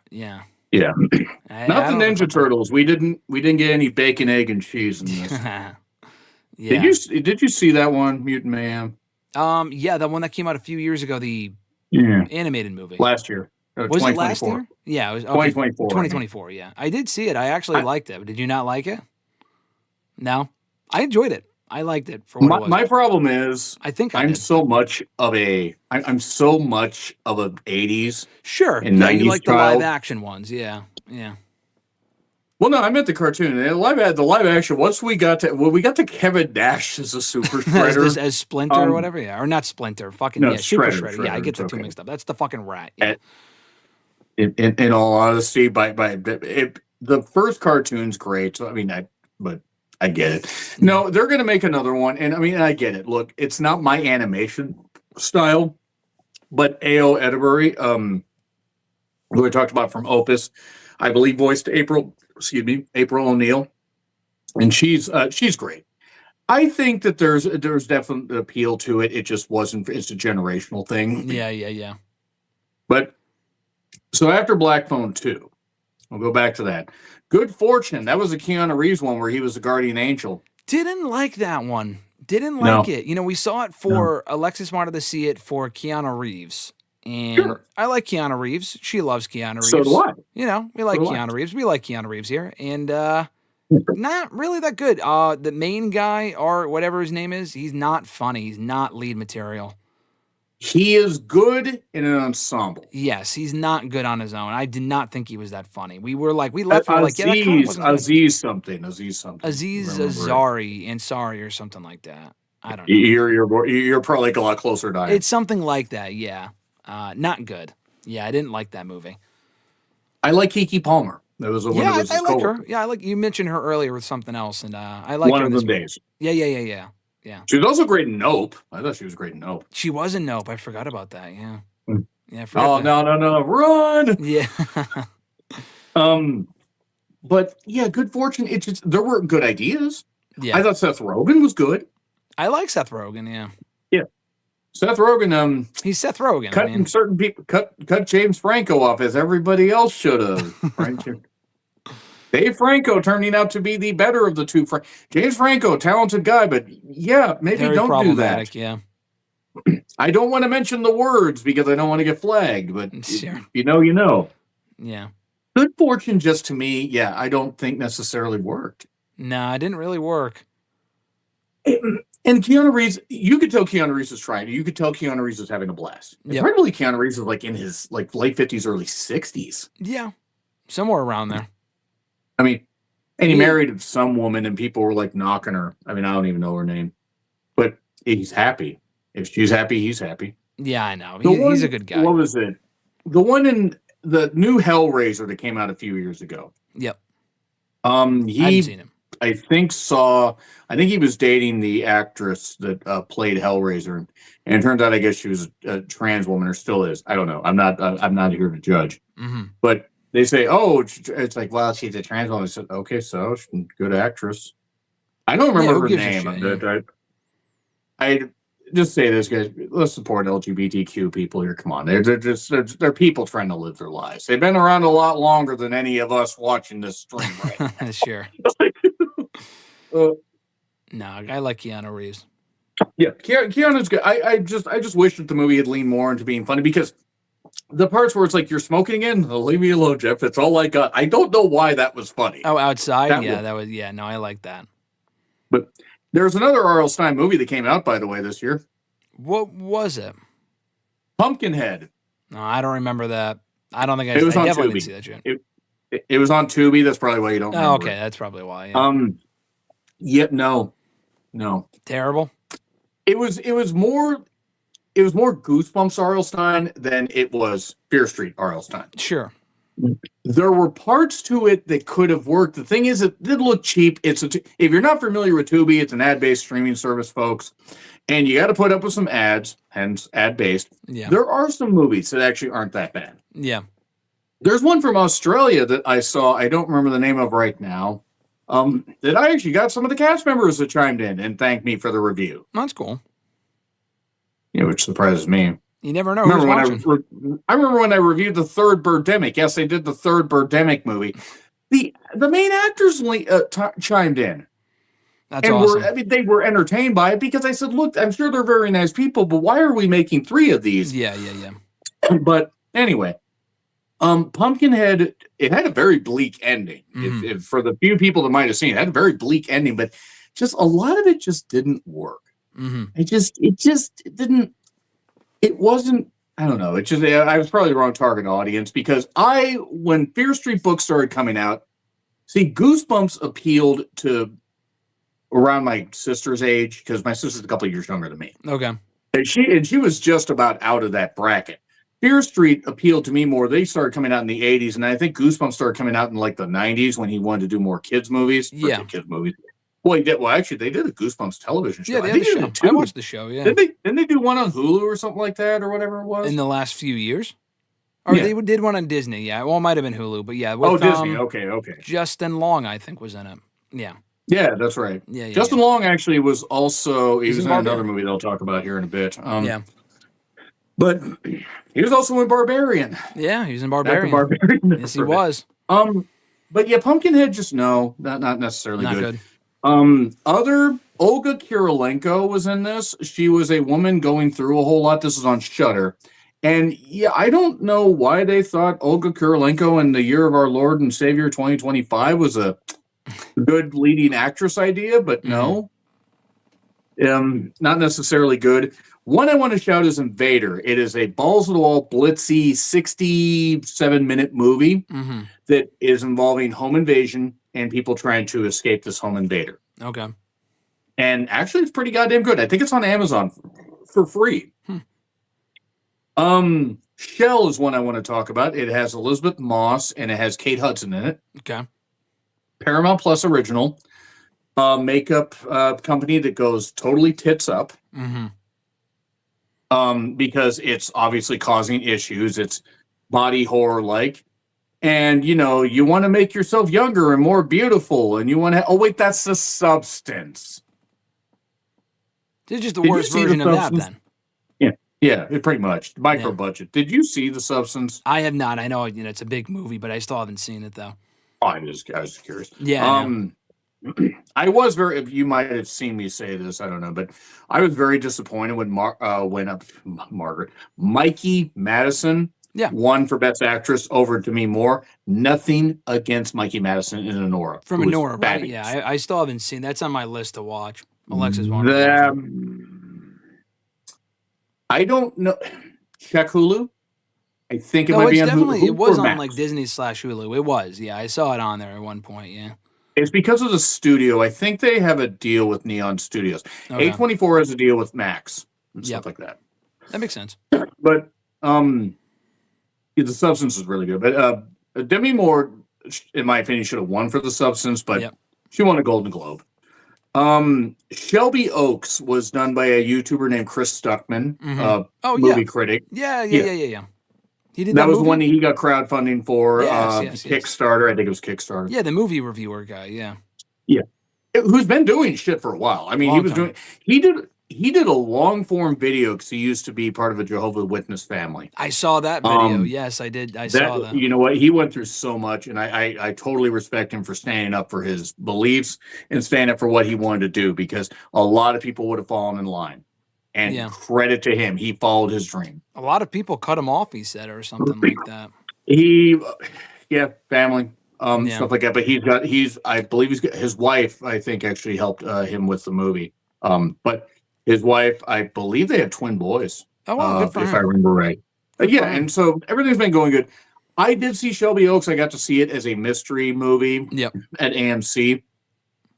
Not the Ninja Turtles. We didn't get any bacon, egg, and cheese in this. Yeah. Did you see that one, Mutant Mayhem? Yeah, the one that came out a few years ago, the animated movie. Last year. Was it last year? Yeah, it was 2024. 2024, yeah. I did see it. I actually liked it. Did you not like it? No? I enjoyed it. I liked it for what it was. My problem is I'm so much of an 80s and 90s you like child. The live action ones, yeah. Well, no, I meant the cartoon. The live action. Once we got to Kevin Nash as a super shredder, as Splinter or whatever, or not Splinter, fucking super shredder. Yeah, I get the two mixed up. That's the fucking rat. Yeah. In all honesty, the first cartoon's great. So but I get it. No, they're going to make another one, and I get it. Look, it's not my animation style, but A.O. Edinbury, who I talked about from Opus, I believe voiced April O'Neil, and she's great. I think that there's definite appeal to it. It just wasn't. It's a generational thing. Yeah. But so after Black Phone 2, we'll go back to that. Good Fortune. That was a Keanu Reeves one where he was the guardian angel. Didn't like that one. Didn't like it. We saw it for Alexis wanted to see it for Keanu Reeves. And I like Keanu Reeves. She loves Keanu Reeves. So do I. We like Keanu Reeves. We like Keanu Reeves here. And not really that good. The main guy, or whatever his name is, he's not funny. He's not lead material. He is good in an ensemble. Yes, he's not good on his own. I did not think he was that funny. We left. We were like, Aziz Ansari or something like that. I don't know. You're probably a lot closer to it. It's something like that. Yeah, not good. Yeah, I didn't like that movie. I like Keke Palmer. That was one of his I like her. Yeah, I like you mentioned her earlier with something else, and I like one her of them days. Yeah. She was also great in Nope. I thought she was great in Nope. She was in Nope. I forgot about that. Yeah. Yeah. No! Run! Yeah. But yeah, Good Fortune. There were good ideas. Yeah. I thought Seth Rogen was good. I like Seth Rogen. Yeah. Seth Rogen. He's Seth Rogen. Cutting certain people. Cut James Franco off as everybody else should have. Dave Franco turning out to be the better of the two. James Franco, talented guy, but maybe very don't do that. Yeah. I don't want to mention the words because I don't want to get flagged, but sure. You know. Yeah. Good Fortune, just to me, I don't think necessarily worked. No, it didn't really work. And Keanu Reeves, you could tell Keanu Reeves was trying. You could tell Keanu Reeves was having a blast. Yep. Probably Keanu Reeves was like in his late 50s, early 60s. Yeah, somewhere around there. And he married some woman, and people were like knocking her. I don't even know her name, but he's happy. If she's happy, he's happy. Yeah, I know. He's a good guy. What was it? The one in the new Hellraiser that came out a few years ago. Yep. I haven't seen him. I think he was dating the actress that played Hellraiser, and it turns out I guess she was a trans woman, or still is. I don't know. I'm not here to judge. Mm-hmm. But they say, oh, it's like, well, she's a trans woman. I said, okay, so she's a good actress. I don't remember her name. I just say this, guys. Let's support LGBTQ people here. Come on, they're people trying to live their lives. They've been around a lot longer than any of us watching this stream right now. Sure. No, I like Keanu Reeves. Yeah, Keanu's good. I just wish that the movie had leaned more into being funny, because the parts where it's like, you're smoking again, leave me alone, Jeff. That's all I got. I don't know why that was funny. Oh, outside? No, I like that. But there's another R.L. Stine movie that came out, by the way, this year. What was it? Pumpkinhead. No, I don't remember that. I don't think I definitely didn't see that shit. It was on Tubi. That's probably why you don't remember. Oh, okay, that's probably why. Yeah. No. Terrible. It was more Goosebumps R.L. Stine than it was Fear Street R.L. Stine. Sure. There were parts to it that could have worked. The thing is, it did look cheap. If you're not familiar with Tubi, it's an ad-based streaming service, folks, and you got to put up with some ads, hence ad-based. Yeah. There are some movies that actually aren't that bad. Yeah. There's one from Australia that I saw. I don't remember the name of right now. That I actually got some of the cast members that chimed in and thanked me for the review. That's cool. Yeah, which surprises me. You never know who's watching. I remember when I reviewed the third Birdemic. Yes, they did the third Birdemic movie. The main actors chimed in. That's awesome. They were entertained by it, because I said, look, I'm sure they're very nice people, but why are we making 3 of these? Yeah. But anyway, Pumpkinhead, it had a very bleak ending. Mm-hmm. If for the few people that might have seen it, had a very bleak ending, but just a lot of it just didn't work. Mm-hmm. It didn't. It wasn't. I don't know. I was probably the wrong target audience, because when Fear Street books started coming out, see, Goosebumps appealed to around my sister's age, because my sister's a couple of years younger than me. Okay. And she was just about out of that bracket. Fear Street appealed to me more. They started coming out in the 80s, and I think Goosebumps started coming out in like the 90s when he wanted to do more kids movies. Yeah. Kids movies. Well, he did. Well, actually, they did a Goosebumps television show. Yeah, they had a show. I watched the show, yeah. Didn't they do one on Hulu or something like that, or whatever it was? In the last few years? Or Yeah. they did one on Disney, yeah. Well, it might have been Hulu, but yeah. Disney. Okay. Justin Long, I think, was in it. Yeah. Yeah, that's right. Yeah. Justin Long actually was also... He was in another Barbarian. movie they'll talk about here in a bit. Yeah. But he was also in Barbarian. Yeah, he was in Barbarian. Yes, he was. But yeah, Pumpkinhead, just not necessarily Not good. good. Other Olga Kurylenko was in this. She was a woman going through a whole lot. This is on Shudder. And yeah, I don't know why they thought Olga Kurylenko in the year of our Lord and Savior 2025 was a good leading actress idea, but no. Not necessarily good. One I want to shout is Invader. It is a balls-to-the-wall, blitzy, 67-minute movie that is involving home invasion and people trying to escape this home invader. Okay. And actually, it's pretty goddamn good. I think it's on Amazon for free. Shell is one I want to talk about. It has Elizabeth Moss, and it has Kate Hudson in it. Okay. Paramount Plus original. Makeup company that goes totally tits up. Because it's obviously causing issues. It's body horror-like. And, you want to make yourself younger and more beautiful. And you want to... Oh, wait, that's the Substance. It's just the worst version of that, then. Yeah, pretty much. Micro budget. Did you see The Substance? I have not. I know, it's a big movie, but I still haven't seen it, though. Oh, I was curious. Yeah. I was very... You might have seen me say this. I don't know. But I was very disappointed when Mikey Madison won for Best Actress over Demi Moore. Nothing against Mikey Madison in Anora. From Anora, right? Yeah, I still haven't seen. That's on my list to watch. Alexis wanted to watch. I don't know. Check Hulu. I think it might be on Hulu. It was on like Disney/Hulu. It was. Yeah, I saw it on there at one point. Yeah. It's because of the studio. I think they have a deal with Neon Studios. Okay. A24 has a deal with Max and stuff like that. That makes sense. But The Substance is really good, but Demi Moore, in my opinion, should have won for The Substance, but she won a Golden Globe. Shelby Oaks was done by a YouTuber named Chris Stuckman, movie critic. Yeah. He did that was movie? the one that he got crowdfunding for. Yes. Kickstarter. I think it was Kickstarter. Yeah, the movie reviewer guy. Yeah. Who's been doing shit for a while. I mean, he did a long form video because he used to be part of a Jehovah's Witness family. I saw that video. Yes, I did. I saw that. You know what? He went through so much, and I totally respect him for standing up for his beliefs and standing up for what he wanted to do, because a lot of people would have fallen in line. And credit to him, he followed his dream. A lot of people cut him off, he said, or something like that. Family. Stuff like that. But I believe he's got his wife, I think, actually helped him with the movie. But his wife, I believe they had twin boys. Oh, well, good for if him. I remember right. And so everything's been going good. I did see Shelby Oaks. I got to see it as a mystery movie at AMC.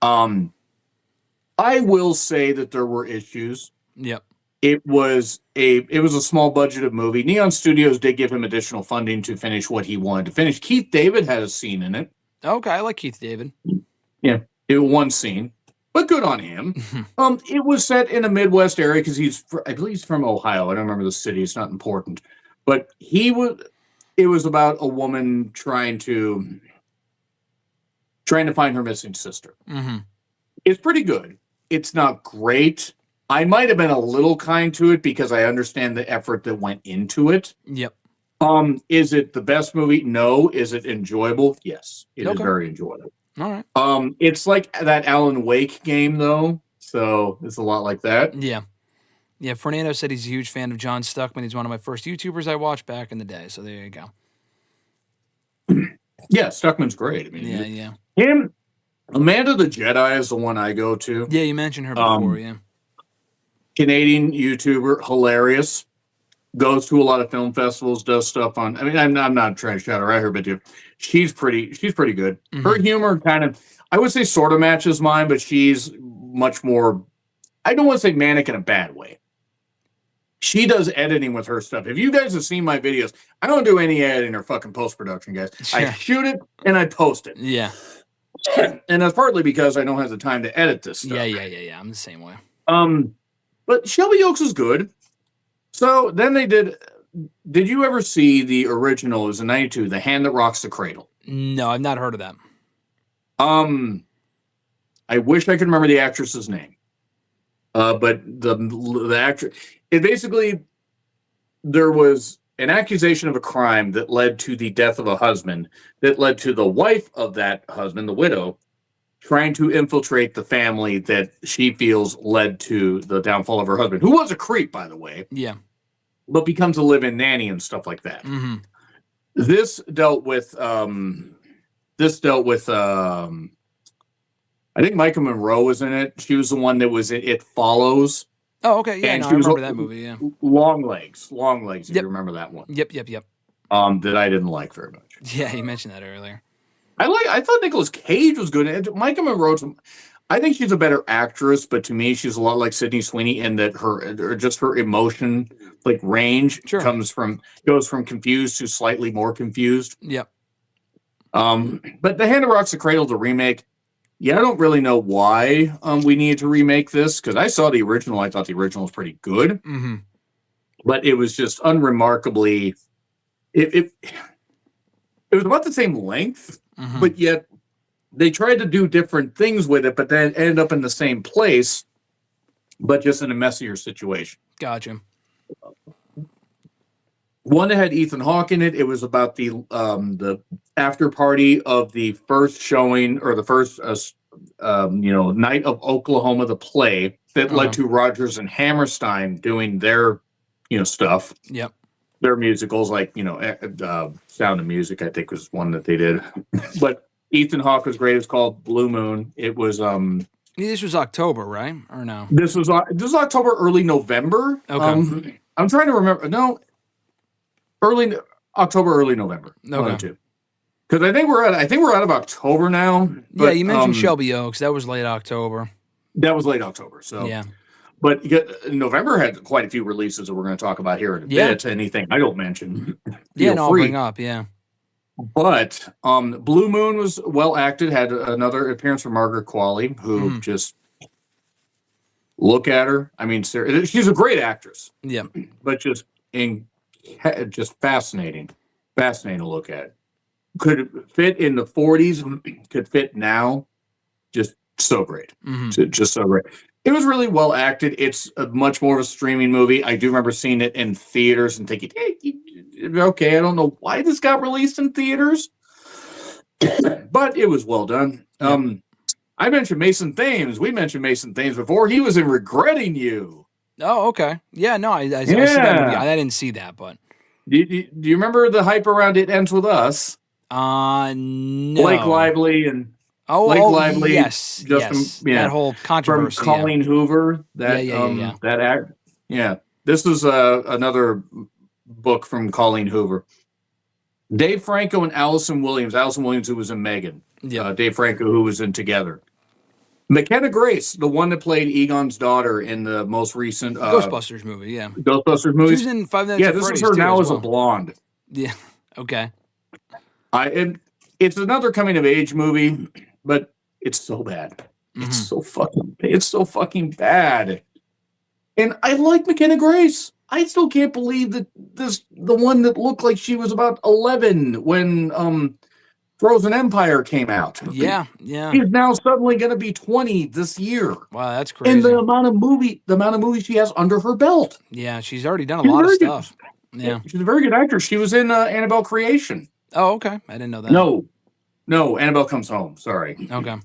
I will say that there were issues. Yep. It was a small budgeted movie. Neon Studios did give him additional funding to finish what he wanted to finish. Keith David had a scene in it. Okay, I like Keith David. Yeah, it was one scene, but good on him. It was set in a Midwest area because I believe he's from Ohio. I don't remember the city. It's not important, but it was about a woman trying to find her missing sister. Mm-hmm. It's pretty good. It's not great. I might have been a little kind to it because I understand the effort that went into it. Yep. Is it the best movie? No. Is it enjoyable? Yes. It is very enjoyable. All right. It's like that Alan Wake game, though. So it's a lot like that. Yeah. Yeah. Fernando said he's a huge fan of John Stuckman. He's one of my first YouTubers I watched back in the day. So there you go. Yeah, Stuckman's great. I mean, him, Amanda the Jedi is the one I go to. Yeah, you mentioned her before, yeah. Canadian YouTuber, hilarious. Goes to a lot of film festivals, does stuff on. I mean, I'm not trying to shout her out here, but she's pretty good. Mm-hmm. Her humor kind of, I would say, sort of matches mine, but she's much more. I don't want to say manic in a bad way. She does editing with her stuff. If you guys have seen my videos, I don't do any editing or fucking post production, guys. Sure. I shoot it and I post it. Yeah. And that's partly because I don't have the time to edit this stuff. Yeah. I'm the same way. But Shelby Oaks is good. So then they did you ever see the original? It was in 92, The Hand That Rocks the Cradle. No, I've not heard of that. I wish I could remember the actress's name. But the actress, it basically, there was an accusation of a crime that led to the death of a husband, that led to the wife of that husband, the widow, trying to infiltrate the family that she feels led to the downfall of her husband, who was a creep, by the way. Yeah. But becomes a live-in nanny and stuff like that. Mm-hmm. This dealt with I think Micah Monroe was in it. She was the one that was in It Follows. Oh, okay. Yeah, and I remember that movie, yeah. Long Legs, if you remember that one. Yep. That I didn't like very much. Yeah, you mentioned that earlier. I thought Nicolas Cage was good. Micah Monroe, I think she's a better actress, but to me, she's a lot like Sydney Sweeney in that her emotion, like range, goes from confused to slightly more confused. Yep. But The Hand That Rocks the Cradle, the remake, I don't really know why we needed to remake this, because I saw the original. I thought the original was pretty good, but it was just unremarkably. It was about the same length. But yet they tried to do different things with it, but then ended up in the same place, but just in a messier situation. Gotcha. One that had Ethan Hawke in it. It was about the after party of the first showing, or the first night of Oklahoma, the play that led to Rodgers and Hammerstein doing their stuff. Yep. Their musicals, like, Sound of Music, I think was one that they did. But Ethan Hawke was great. It was called Blue Moon. It was this was October, right? Or no? This was October, early November. Okay. I'm trying to remember. No, early October, early November. Okay. Because I think we're out of October now. But, yeah, you mentioned Shelby Oaks. That was late October. That was late October. So yeah. But November had quite a few releases that we're going to talk about here in a bit. Anything I don't mention, I'll bring up. Yeah. But Blue Moon was well acted. Had another appearance from Margaret Qualley, who just look at her. I mean, she's a great actress. Yeah. But just fascinating to look at. Could fit in the 40s. Could fit now. Just so great. Just so great. It was really well acted. It's a much more of a streaming movie. I do remember seeing it in theaters and thinking, hey, okay, I don't know why this got released in theaters, but it was well done. Yep. I mentioned Mason Thames. We mentioned Mason Thames before. He was in Regretting You. Oh, okay. Yeah, no, I see that movie. I didn't see that, but. Do you remember the hype around It Ends With Us? No. Blake Lively and... Lively, yes, that whole controversy from Colleen Hoover. That act. Yeah, this is another book from Colleen Hoover. Dave Franco and Allison Williams. Allison Williams, who was in Megan. Yeah. Dave Franco, who was in Together. McKenna Grace, the one that played Egon's daughter in the most recent Ghostbusters movie. Yeah, Ghostbusters movie. She was in Five Nights at Freddy's. This is her now as a blonde. Yeah. Okay. It's another coming of age movie. But it's so bad. It's so fucking bad. And I like McKenna Grace. I still can't believe that the one that looked like she was about 11 when Frozen Empire came out. Yeah. She's now suddenly going to be 20 this year. Wow, that's crazy. And the amount of movies she has under her belt. Yeah, she's already done a lot of stuff. Yeah. She's a very good actress. She was in Annabelle Creation. Oh, okay. I didn't know that. No, Annabelle Comes Home. Sorry. Okay.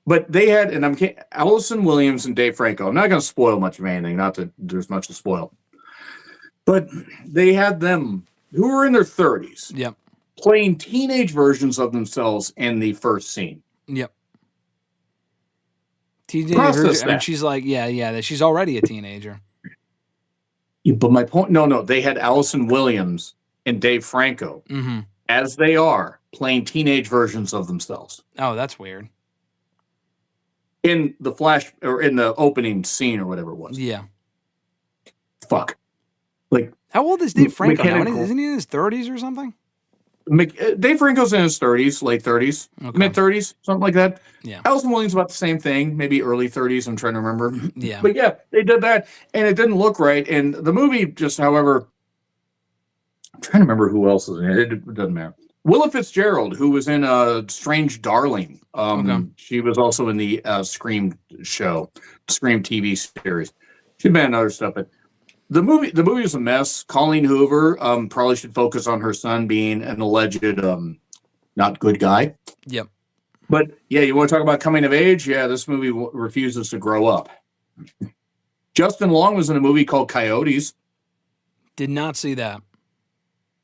But they had, and Allison Williams and Dave Franco. I'm not going to spoil much of anything. Not that there's much to spoil. But they had them who were in their 30s. Yep. Playing teenage versions of themselves in the first scene. Yep. Teenage. I mean, she's like, yeah. She's already a teenager. Yeah, but my point, no. They had Allison Williams and Dave Franco as they are. Playing teenage versions of themselves. Oh, that's weird. In the flash or in the opening scene or whatever it was. Yeah. Fuck. Like, how old is Dave Franco now? Isn't he in his 30s or something? Dave Franco's in his 30s, late 30s, mid 30s, something like that. Yeah. Allison Williams about the same thing, maybe early 30s. I'm trying to remember. Yeah. But yeah, they did that, and it didn't look right. And the movie just, however, I'm trying to remember who else is in it. It doesn't matter. Willa Fitzgerald, who was in Strange Darling. She was also in the Scream show, Scream TV series. She's been in other stuff, but the movie is a mess. Colleen Hoover probably should focus on her son being an alleged not good guy. Yep. But yeah, you want to talk about coming of age? Yeah, this movie refuses to grow up. Justin Long was in a movie called Coyotes. Did not see that.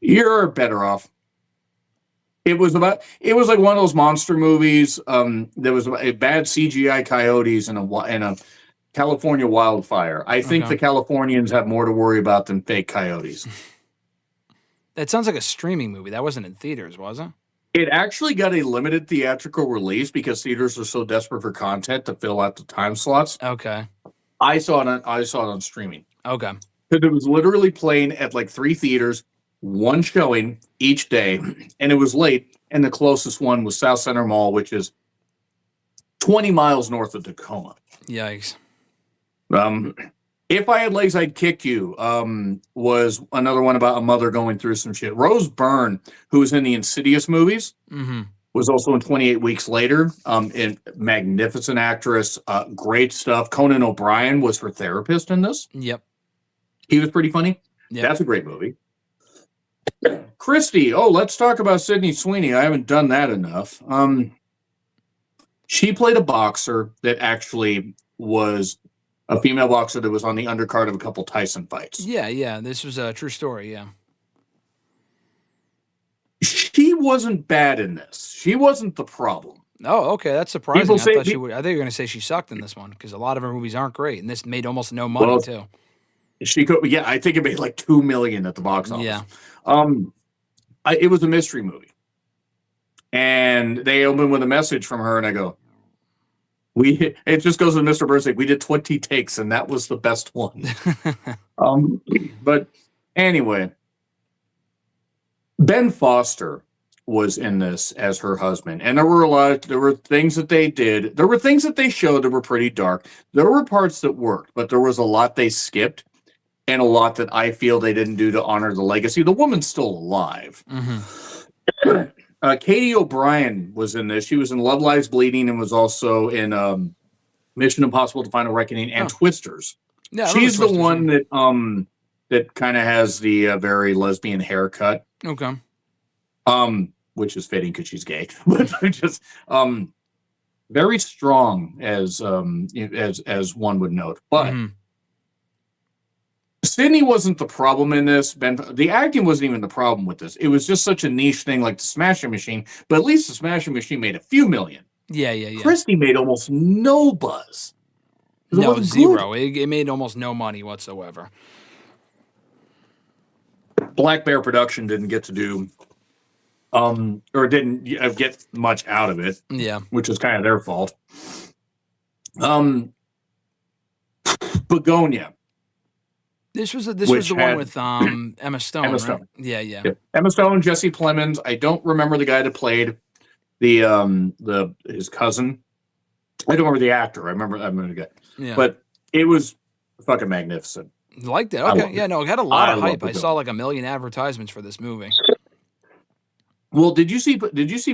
You're better off. It was like one of those monster movies. There was a bad CGI coyotes in a California wildfire. I think the Californians have more to worry about than fake coyotes. That sounds like a streaming movie. That wasn't in theaters, was it? It actually got a limited theatrical release because theaters are so desperate for content to fill out the time slots. Okay. I saw it on streaming. Okay. Because it was literally playing at like 3 theaters, one showing each day, and it was late, and the closest one was South Center Mall, which is 20 miles north of Tacoma. Yikes. If I Had Legs, I'd Kick You was another one about a mother going through some shit. Rose Byrne, who was in the Insidious movies, was also in 28 Weeks Later. Magnificent actress, great stuff. Conan O'Brien was her therapist in this. Yep. He was pretty funny. Yep. That's a great movie. Christy, let's talk about Sydney Sweeney. I haven't done that enough. She played a boxer that actually was a female boxer that was on the undercard of a couple Tyson fights. Yeah. This was a true story, yeah. She wasn't bad in this. She wasn't the problem. Oh, okay. That's surprising. I thought you were going to say she sucked in this one because a lot of her movies aren't great, and this made almost no money, too. She could, I think it made like $2 million at the box office. Yeah. It was a mystery movie, and they opened with a message from her, and I go, It just goes with Mr. Burns. We did 20 takes, and that was the best one. But anyway, Ben Foster was in this as her husband, and there were things that they did. There were things that they showed that were pretty dark. There were parts that worked, but there was a lot they skipped, and a lot that I feel they didn't do to honor the legacy. The woman's still alive. Katie O'Brien was in this. She was in Love Lies Bleeding and was also in Mission Impossible: The Final Reckoning and Twisters. Yeah, she's the one that kind of has the very lesbian haircut. Okay. Which is fitting because she's gay, but just very strong as one would note. But Sydney wasn't the problem in this. The acting wasn't even the problem with this. It was just such a niche thing like the Smashing Machine, but at least the Smashing Machine made a few million. Yeah. Christie made almost no buzz. No, zero. It made almost no money whatsoever. Black Bear Production didn't get to do, or didn't get much out of it. Yeah. Which is kind of their fault. Begonia. This was the one with Emma Stone. Emma right? Stone. Yeah. Emma Stone, Jesse Plemons. I don't remember the guy that played his cousin. I don't remember the actor. I remember the guy. Yeah. But it was fucking magnificent. Liked it. Okay. Yeah, no, it had a lot of hype. I saw like 1 million advertisements for this movie. Well, did you see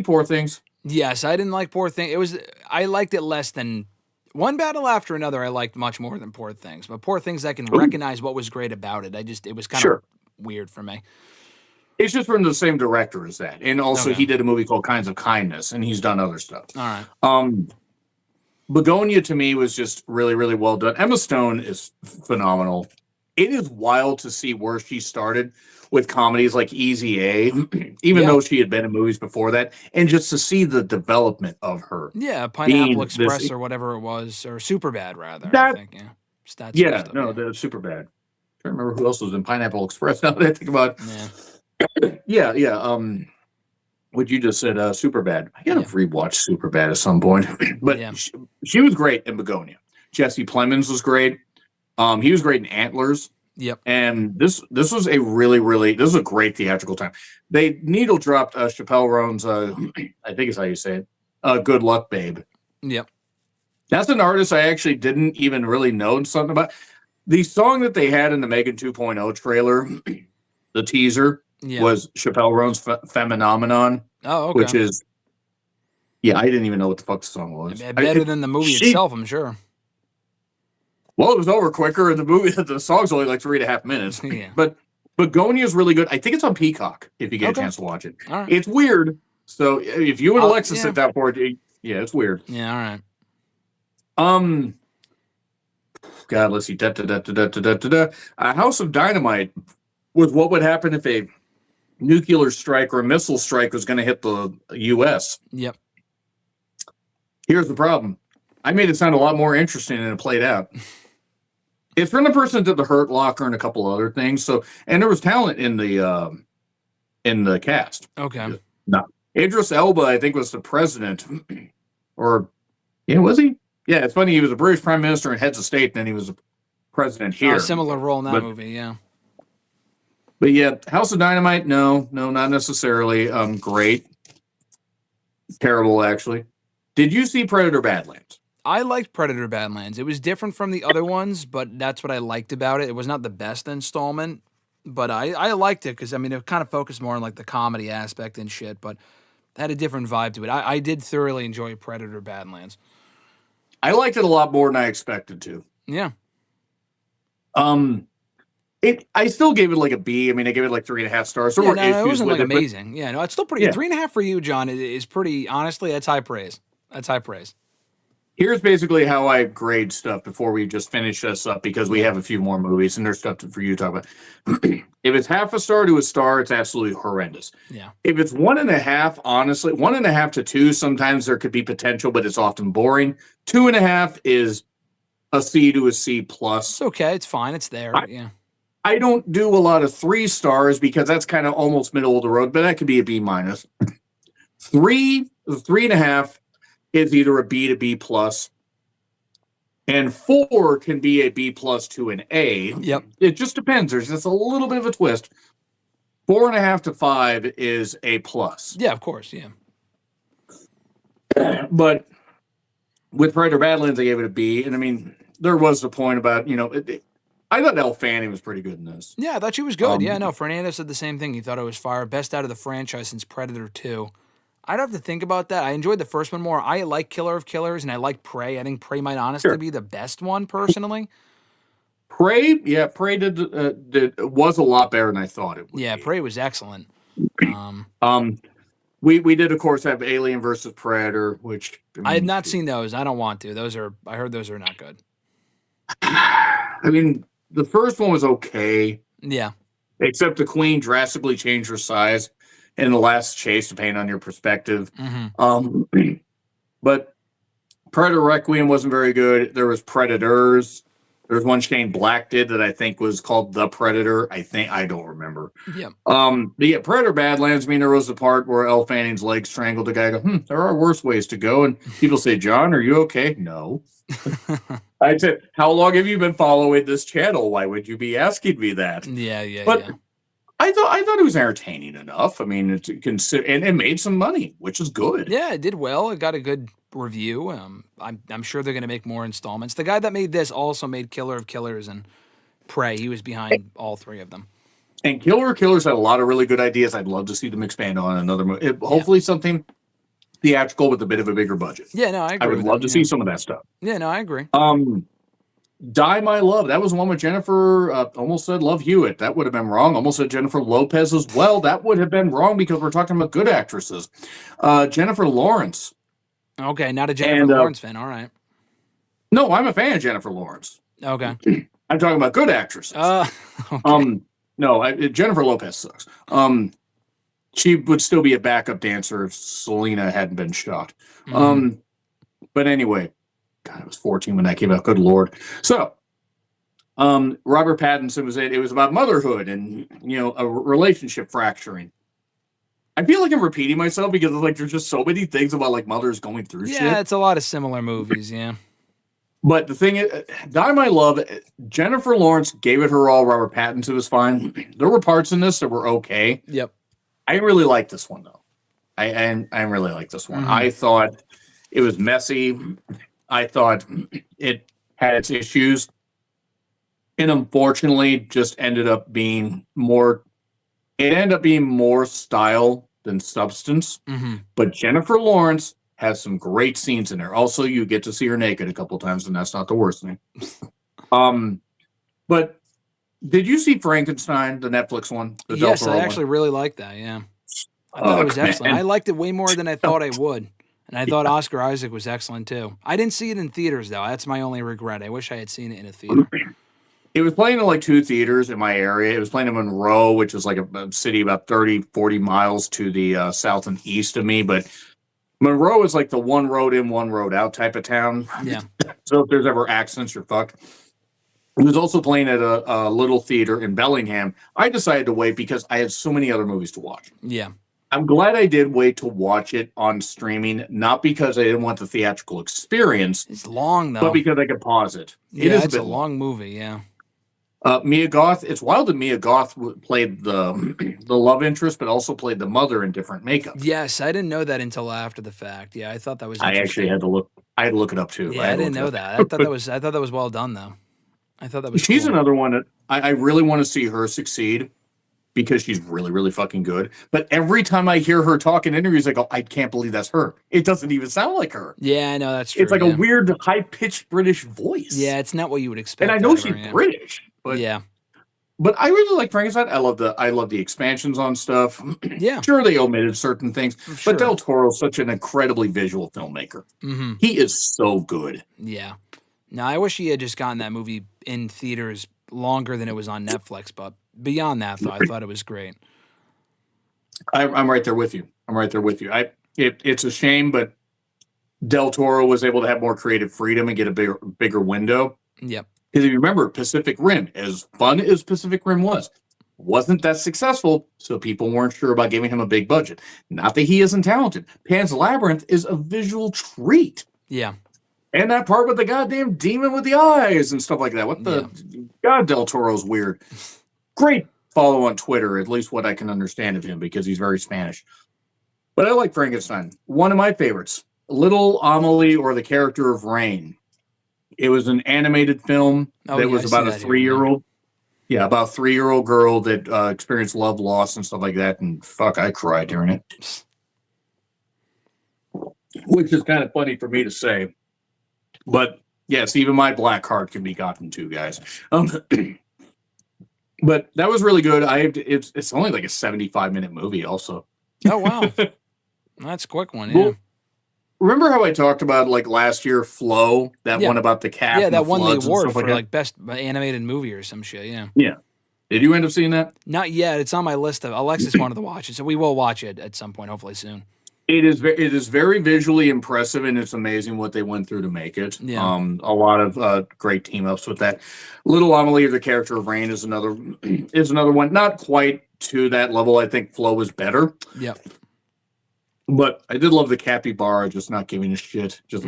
Poor Things? Yes, I didn't like Poor Things. I liked it less than One Battle After Another. I liked much more than Poor Things. But Poor Things, I can recognize what was great about it. It was kind of weird for me. It's just from the same director as that. And also he did a movie called Kinds of Kindness, and he's done other stuff. All right. Begonia to me was just really, really well done. Emma Stone is phenomenal. It is wild to see where she started with comedies like Easy A, even though she had been in movies before that, and just to see the development of her. Yeah, Pineapple Express or whatever it was, or Superbad rather. I think. Yeah. The Superbad. I don't remember who else was in Pineapple Express now that I think about it. Yeah. What you just said, Superbad. I gotta rewatch Superbad at some point. But she was great in Begonia. Jesse Plemons was great. He was great in Antlers. Yep. And this was a a great theatrical time. They needle dropped Chappelle Roan's I think is how you say it. Good Luck Babe. Yep. That's an artist I actually didn't even really know something about. The song that they had in the Megan 2.0 trailer, the teaser, was Chappelle Roan's Phenomenon. Oh, okay. Which is I didn't even know what the fuck the song was. Better than the movie itself, I'm sure. Well, it was over quicker, and the song's only like 3.5 minutes. Yeah. But Begonia is really good. I think it's on Peacock if you get a chance to watch it. All right. It's weird. So if you and Alexis sit down for it, it's weird. Yeah, all right. God, let's see. House of Dynamite was what would happen if a nuclear strike or a missile strike was going to hit the U.S. Yep. Here's the problem. I made it sound a lot more interesting than it played out. It's from the person that did the Hurt Locker and a couple other things. So, and there was talent in the cast. Okay. No, Idris Elba, I think, was the president, or was he? Yeah, it's funny. He was a British prime minister and heads of state, and then he was a president here. A similar role in that movie, yeah. But yeah, House of Dynamite, no, not necessarily. Great, terrible actually. Did you see Predator Badlands? I liked Predator Badlands. It was different from the other ones, but that's what I liked about it. It was not the best installment, but I liked it because, it kind of focused more on like the comedy aspect and shit, but it had a different vibe to it. I did thoroughly enjoy Predator Badlands. I liked it a lot more than I expected to. Yeah. I still gave it like a B. I gave it like 3.5 stars. There were issues it wasn't with like amazing. It's still pretty. 3.5 for you, John, is pretty. Honestly, that's high praise. That's high praise. Here's basically how I grade stuff before we just finish this up, because we have a few more movies and there's stuff for you to talk about. If it's half a star to a star, it's absolutely horrendous. Yeah. If it's 1.5, honestly, 1.5 to 2, sometimes there could be potential, but it's often boring. 2.5 is a C to a C plus. It's okay. It's fine. It's there. I don't do a lot of 3 stars because that's kind of almost middle of the road, but that could be a B minus. 3.5 is either a B to B plus. And 4 can be a B+ to an A. Yep. It just depends. There's just a little bit of a twist. 4.5 to 5 is A+. Yeah, of course. Yeah. But with Predator Badlands, I gave it a B. And I mean, there was the point about, I thought Elle Fanning was pretty good in this. Yeah, I thought she was good. Yeah, no, Fernando said the same thing. He thought it was fire. Best out of the franchise since Predator 2. I'd have to think about that. I enjoyed the first one more. I like Killer of Killers, and I like Prey. I think Prey might honestly be the best one, personally. Prey was a lot better than I thought it would be. Prey was excellent. We did, of course, have Alien versus Predator, which... I had not seen those. I don't want to. I heard those are not good. I mean, the first one was okay. Yeah. Except the Queen drastically changed her size in the last chase, depending on your perspective. Mm-hmm. But Predator Requiem wasn't very good. There was Predators. There was one Shane Black did that I think was called The Predator. I don't remember. Yeah. Predator Badlands, I mean, there was the part where Elle Fanning's leg strangled the guy. I go, there are worse ways to go. And people say, John, are you okay? No. I said, how long have you been following this channel? Why would you be asking me that? Yeah. But I thought it was entertaining enough. I mean, and it made some money, which is good. Yeah, it did well. It got a good review. I'm sure they're going to make more installments. The guy that made this also made Killer of Killers and Prey. He was behind all 3 of them. And Killer of Killers had a lot of really good ideas. I'd love to see them expand on another movie. Hopefully something theatrical with a bit of a bigger budget. Yeah, no, I agree. I would love to see some of that stuff. Yeah, no, I agree. Die My Love. That was one with Jennifer, almost said Love Hewitt. That would have been wrong. Almost said Jennifer Lopez as well. That would have been wrong because we're talking about good actresses. Jennifer Lawrence. Okay, not a Jennifer Lawrence fan. All right. No, I'm a fan of Jennifer Lawrence. Okay. I'm talking about good actresses. Okay. Jennifer Lopez sucks. She would still be a backup dancer if Selena hadn't been shot. Mm-hmm. But anyway, God, I was 14 when that came out. Good Lord. So, Robert Pattinson was it. It was about motherhood and, a relationship fracturing. I feel like I'm repeating myself because there's just so many things about mothers going through shit. Yeah, it's a lot of similar movies, yeah. But the thing is, Die My Love, Jennifer Lawrence gave it her all. Robert Pattinson was fine. There were parts in this that were okay. Yep. I really like this one, though. I really like this one. Mm-hmm. I thought it was messy. I thought it had its issues. And unfortunately, just ended up being more... It ended up being more style than substance. Mm-hmm. But Jennifer Lawrence has some great scenes in there. Also, you get to see her naked a couple times, and that's not the worst thing. But did you see Frankenstein, the Netflix one? Yes, I actually really liked that, yeah. I thought it was excellent. I liked it way more than I thought I would. And I thought Oscar Isaac was excellent, too. I didn't see it in theaters, though. That's my only regret. I wish I had seen it in a theater. It was playing in 2 theaters in my area. It was playing in Monroe, which is a city about 30, 40 miles to the south and east of me. But Monroe is the one road in, one road out type of town. Yeah. So if there's ever accidents, you're fucked. It was also playing at a little theater in Bellingham. I decided to wait because I had so many other movies to watch. Yeah. I'm glad I did wait to watch it on streaming, not because I didn't want the theatrical experience. It's long, though. But because I could pause it. It's a long movie, yeah. Mia Goth, it's wild that Mia Goth played the love interest, but also played the mother in different makeup. Yes, I didn't know that until after the fact. Yeah, I thought that was I actually had to look. I had to look it up too. Yeah, I didn't know that. I thought that was well done though. I thought that was. She's cool. Another one that I really want to see her succeed because she's really, really fucking good. But every time I hear her talk in interviews, I go, I can't believe that's her. It doesn't even sound like her. Yeah, I know that's true. It's a weird, high-pitched British voice. Yeah, it's not what you would expect. And I know she's British, but yeah. But I really like Frankenstein. I love the expansions on stuff. Yeah. Sure, they omitted certain things, sure. But Del Toro's such an incredibly visual filmmaker. Mm-hmm. He is so good. Yeah. Now, I wish he had just gotten that movie in theaters longer than it was on Netflix, but beyond that, though, I thought it was great. I'm right there with you. It's a shame, but Del Toro was able to have more creative freedom and get a bigger window. Yep. Because if you remember, Pacific Rim, as fun as Pacific Rim wasn't that successful, so people weren't sure about giving him a big budget. Not that he isn't talented. Pan's Labyrinth is a visual treat. Yeah. And that part with the goddamn demon with the eyes and stuff like that. What the God, Del Toro's weird. Great follow on Twitter, at least what I can understand of him, because he's very Spanish. But I like Frankenstein. One of my favorites, Little Amelie, or the Character of Rain. It was an animated film that was about a 3-year-old. Yeah, about a 3-year-old girl that experienced love loss and stuff like that. And fuck, I cried during it. Which is kind of funny for me to say. But yes, even my black heart can be gotten to, guys. But that was really good. It's only like a 75-minute movie also. Oh, wow. That's a quick one, yeah. Well, remember how I talked about like last year, Flow, that one about the cat? Yeah, that won the award for like best animated movie or some shit, yeah. Yeah. Did you end up seeing that? Not yet. It's on my list of Alexis wanted to watch it, so we will watch it at some point, hopefully soon. It is very visually impressive, and it's amazing what they went through to make it. Yeah. A lot of great team ups with that. Little Amelie, or the Character of Rain, is another one. Not quite to that level. I think Flow is better. Yep. But I did love the capybara just not giving a shit. Just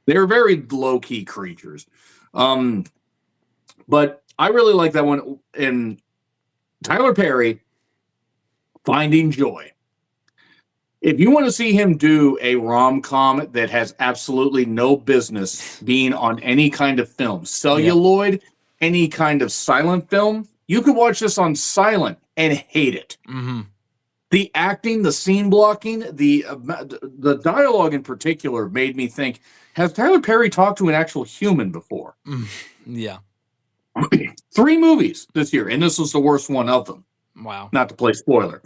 they're very low key creatures. But I really like that one. And Tyler Perry, Finding Joy. If you want to see him do a rom-com that has absolutely no business being on any kind of film, celluloid, any kind of silent film, you could watch this on silent and hate it. Mm-hmm. The acting, the scene blocking, the dialogue in particular made me think, has Tyler Perry talked to an actual human before? Yeah. 3 movies this year, and this was the worst one of them. Wow. Not to play spoiler.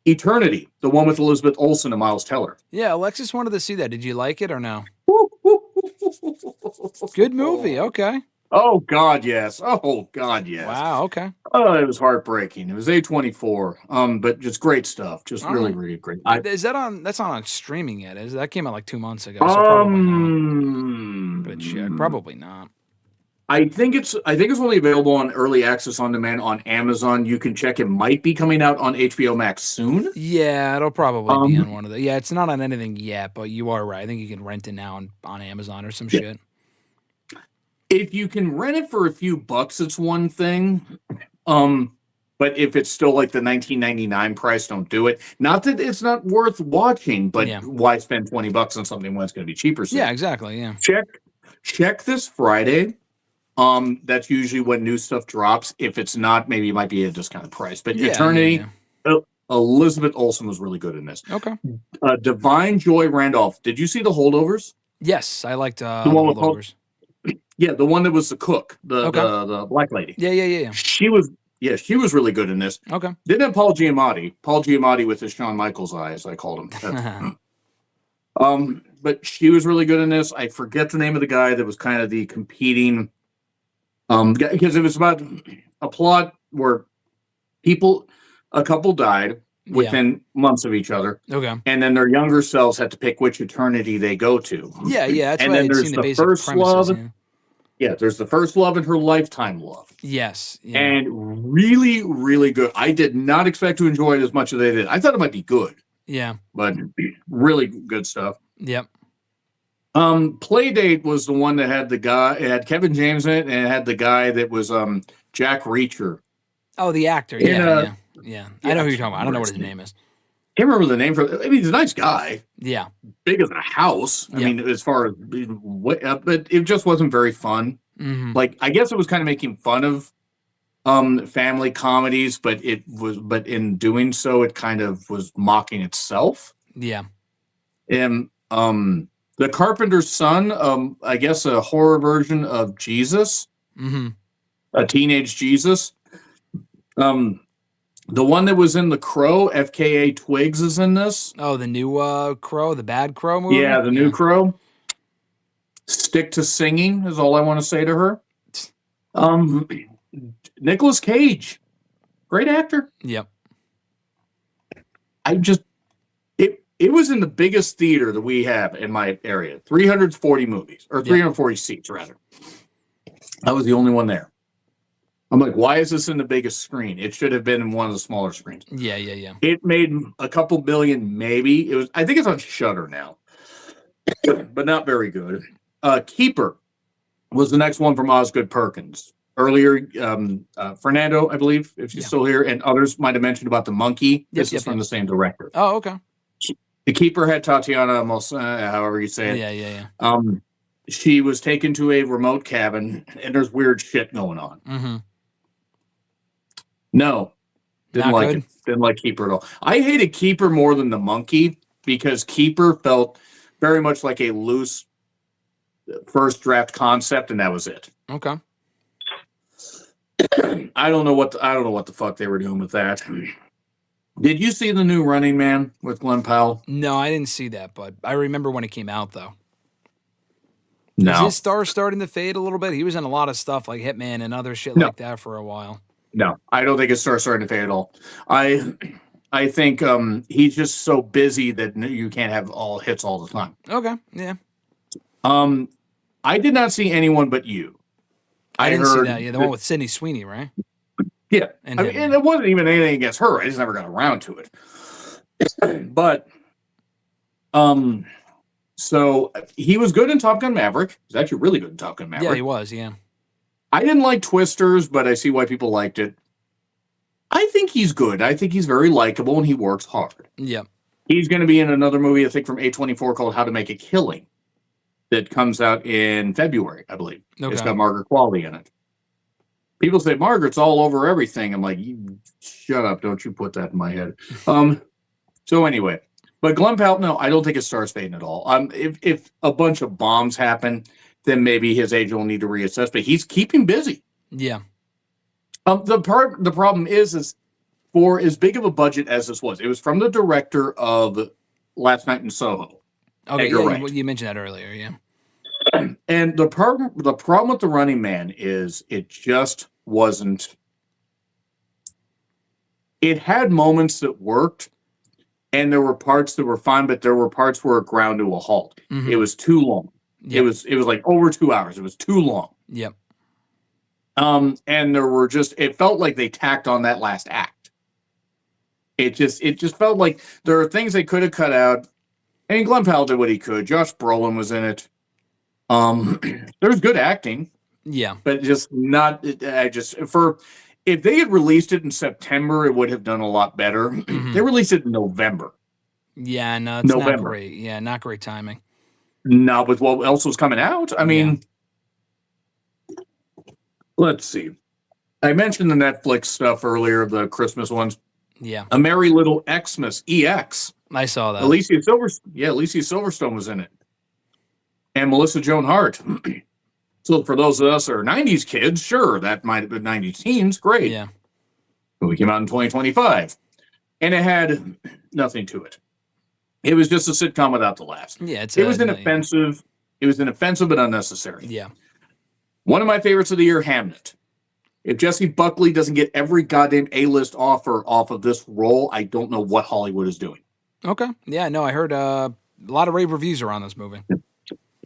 Eternity, the one with Elizabeth Olsen and Miles Teller. Yeah, Alexis wanted to see that. Did you like it or no? Good movie. Okay. Oh, God, yes. Oh, God, yes. Wow, okay. Oh, it was heartbreaking. It was A24, but just great stuff. Just really, really great. Is that on? That's not on streaming yet, is it? That came out like 2 months ago, so probably not. But yeah, probably not. I think it's only available on early access on demand on Amazon. You can check. It might be coming out on HBO Max soon. Yeah, it'll probably be on one of the. Yeah, it's not on anything yet, but you are right. I think you can rent it now on Amazon or some shit. If you can rent it for a few bucks, it's one thing. But if it's still like the $19.99 price, don't do it. Not that it's not worth watching, but why spend $20 on something when it's going to be cheaper? So yeah, exactly. Yeah. Check this Friday. That's usually when new stuff drops. If it's not, maybe it might be a discounted price. But Eternity, Elizabeth Olsen was really good in this. Okay. Divine Joy Randolph. Did you see The Holdovers? Yes, I liked The Holdovers. Yeah, the one that was the cook, the black lady. Yeah. She was really good in this. Okay. Didn't have Paul Giamatti. Paul Giamatti with his Shawn Michaels eyes, I called him. But she was really good in this. I forget the name of the guy that was kind of the competing. Because it was about a plot where a couple died within months of each other. Okay. And then their younger selves had to pick which eternity they go to. Yeah. That's and why then I'd there's seen the basic first premises, love. Yeah, there's the first love and her lifetime love. Yes. Yeah. And really, really good. I did not expect to enjoy it as much as they did. I thought it might be good. Yeah. But really good stuff. Yep. Playdate was the one that had the guy. It had Kevin James in it, and it had the guy that was Jack Reacher. Oh, the actor. Yeah. I know who you're talking about. I don't know what his name is. Can't remember the name for. I mean, he's a nice guy. Yeah. Big as a house. I mean, as far as but it just wasn't very fun. Mm-hmm. Like, I guess it was kind of making fun of family comedies, but in doing so, it kind of was mocking itself. Yeah. And The Carpenter's Son, I guess a horror version of Jesus. Mm-hmm. A teenage Jesus. The one that was in The Crow, FKA Twigs, is in this. Oh, the new Crow, the bad Crow movie? Yeah, the new Crow. Stick to singing is all I want to say to her. Nicolas Cage. Great actor. Yep. It was in the biggest theater that we have in my area. 340 movies, or 340 seats, rather. I was the only one there. I'm like, why is this in the biggest screen? It should have been in one of the smaller screens. Yeah. It made a couple billion, maybe. I think it's on Shudder now. but not very good. Keeper was the next one from Osgood Perkins. Earlier, Fernando, I believe, if she's still here, and others might have mentioned about the monkey. This is from the same director. Oh, okay. The Keeper had Tatiana however you say it. Yeah. She was taken to a remote cabin, and there's weird shit going on. Mm-hmm. No, didn't Not like good? it. Didn't like Keeper at all. I hated Keeper more than the monkey because Keeper felt very much like a loose first draft concept, and that was it. Okay. I don't know what the fuck they were doing with that. Did you see the new Running Man with Glenn Powell? No, I didn't see that, but I remember when it came out, though. No. Is his star starting to fade a little bit? He was in a lot of stuff like Hitman and other shit like that for a while. No, I don't think his star starting to fade at all. I think he's just so busy that you can't have all hits all the time. Okay, yeah. I did not see Anyone But You. I didn't see that. Yeah, the one with Sydney Sweeney, right? Yeah, And and it wasn't even anything against her. I just never got around to it. But, so he was good in Top Gun Maverick. He's actually really good in Top Gun Maverick. Yeah, he was. Yeah. I didn't like Twisters, but I see why people liked it. I think he's good. I think he's very likable, and he works hard. Yeah. He's going to be in another movie, I think, from A24 called How to Make a Killing that comes out in February, I believe. Okay. It's got Margaret Qualley in it. People say, Margaret's all over everything. I'm like, shut up. Don't you put that in my head. So anyway, but Glenn Powell, no, I don't think it starts fading at all. If a bunch of bombs happen, then maybe his agent will need to reassess, but he's keeping busy. Yeah. The problem is for as big of a budget as this was, it was from the director of Last Night in Soho. Okay, Edgar yeah, Wright. you mentioned that earlier, yeah. And the problem with The Running Man is it just wasn't. It had moments that worked, and there were parts that were fine, but there were parts where it ground to a halt. Mm-hmm. It was too long. Yep. It was like over 2 hours. It was too long. Yep. And there were it felt like they tacked on that last act. It just felt like there are things they could have cut out. And Glenn Powell did what he could. Josh Brolin was in it. There's good acting. Yeah. But just not. If they had released it in September, it would have done a lot better. Mm-hmm. They released it in November. Yeah, no, it's not great. Yeah, not great timing. Not with what else was coming out. I mean, let's see. I mentioned the Netflix stuff earlier, the Christmas ones. Yeah. A Merry Little Xmas, EX. I saw that. Alicia Silverstone was in it. And Melissa Joan Hart. So for those of us that are 90s kids, sure, that might have been 90s teens. Great. Yeah. Movie came out in 2025. And it had nothing to it. It was just a sitcom without the laughs. Yeah, it was inoffensive. It was inoffensive but unnecessary. Yeah. One of my favorites of the year, Hamnet. If Jesse Buckley doesn't get every goddamn A-list offer off of this role, I don't know what Hollywood is doing. Okay. Yeah, no, I heard a lot of rave reviews around this movie.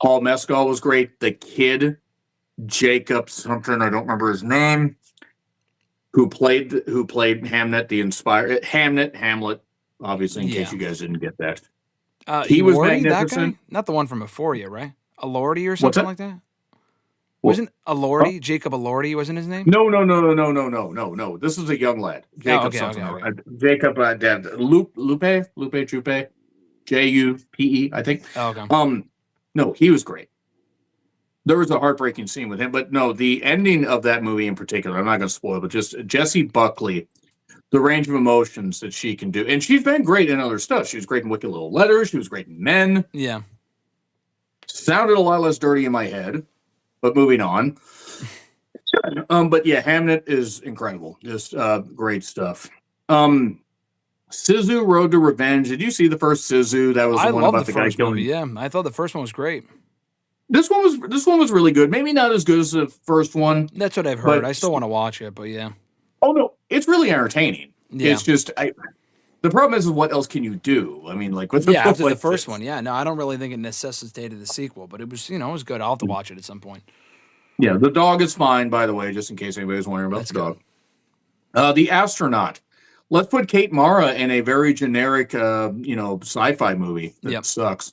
Paul Mescal was great. The kid, Jacob something, I don't remember his name, who played Hamnet, Hamlet, obviously, in case you guys didn't get that. He was magnificent. Not the one from Euphoria, right? Elordi or something like that? Wasn't Elordi, Jacob Elordi, wasn't his name? No. This is a young lad. Jacob Jacob Lupe, Jupe, I think. Oh, okay. No, he was great. There was a heartbreaking scene with him, but no, the ending of that movie in particular, I'm not going to spoil it, but just Jessie Buckley, the range of emotions that she can do. And she's been great in other stuff. She was great in Wicked Little Letters. She was great in Men. Yeah. Sounded a lot less dirty in my head, but moving on. But yeah, Hamnet is incredible. Just great stuff. Sisu Road to Revenge. Did you see the first Sisu? That was the one about the guy killing. Yeah, I thought the first one was great. This one was really good. Maybe not as good as the first one. That's what I've heard. I still want to watch it, but yeah. Oh no, it's really entertaining. Yeah. It's just the problem is what else can you do? I mean, like with after the first one, yeah. No, I don't really think it necessitated the sequel, but it was it was good. I'll have to watch it at some point. Yeah, the dog is fine, by the way, just in case anybody's wondering about the dog. The Astronaut. Let's put Kate Mara in a very generic, sci-fi movie that sucks.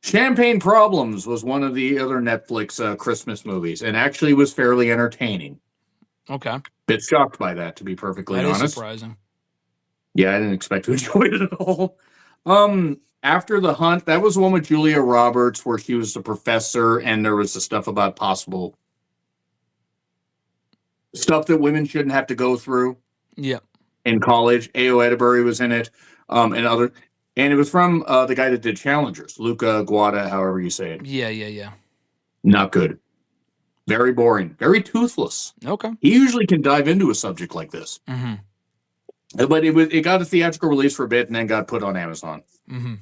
Champagne Problems was one of the other Netflix Christmas movies, and actually was fairly entertaining. Okay. Bit shocked by that, to be perfectly That is honest. surprising. Yeah, I didn't expect to enjoy it at all. After the Hunt, that was the one with Julia Roberts, where she was the professor, and there was the stuff about possible stuff that women shouldn't have to go through. Yeah. In college, A.O. Edinbury was in it, and it was from the guy that did Challengers, Luca Guada, however you say it. Yeah. Not good. Very boring. Very toothless. Okay. He usually can dive into a subject like this. Mm-hmm. But it got a theatrical release for a bit and then got put on Amazon. Mm-hmm.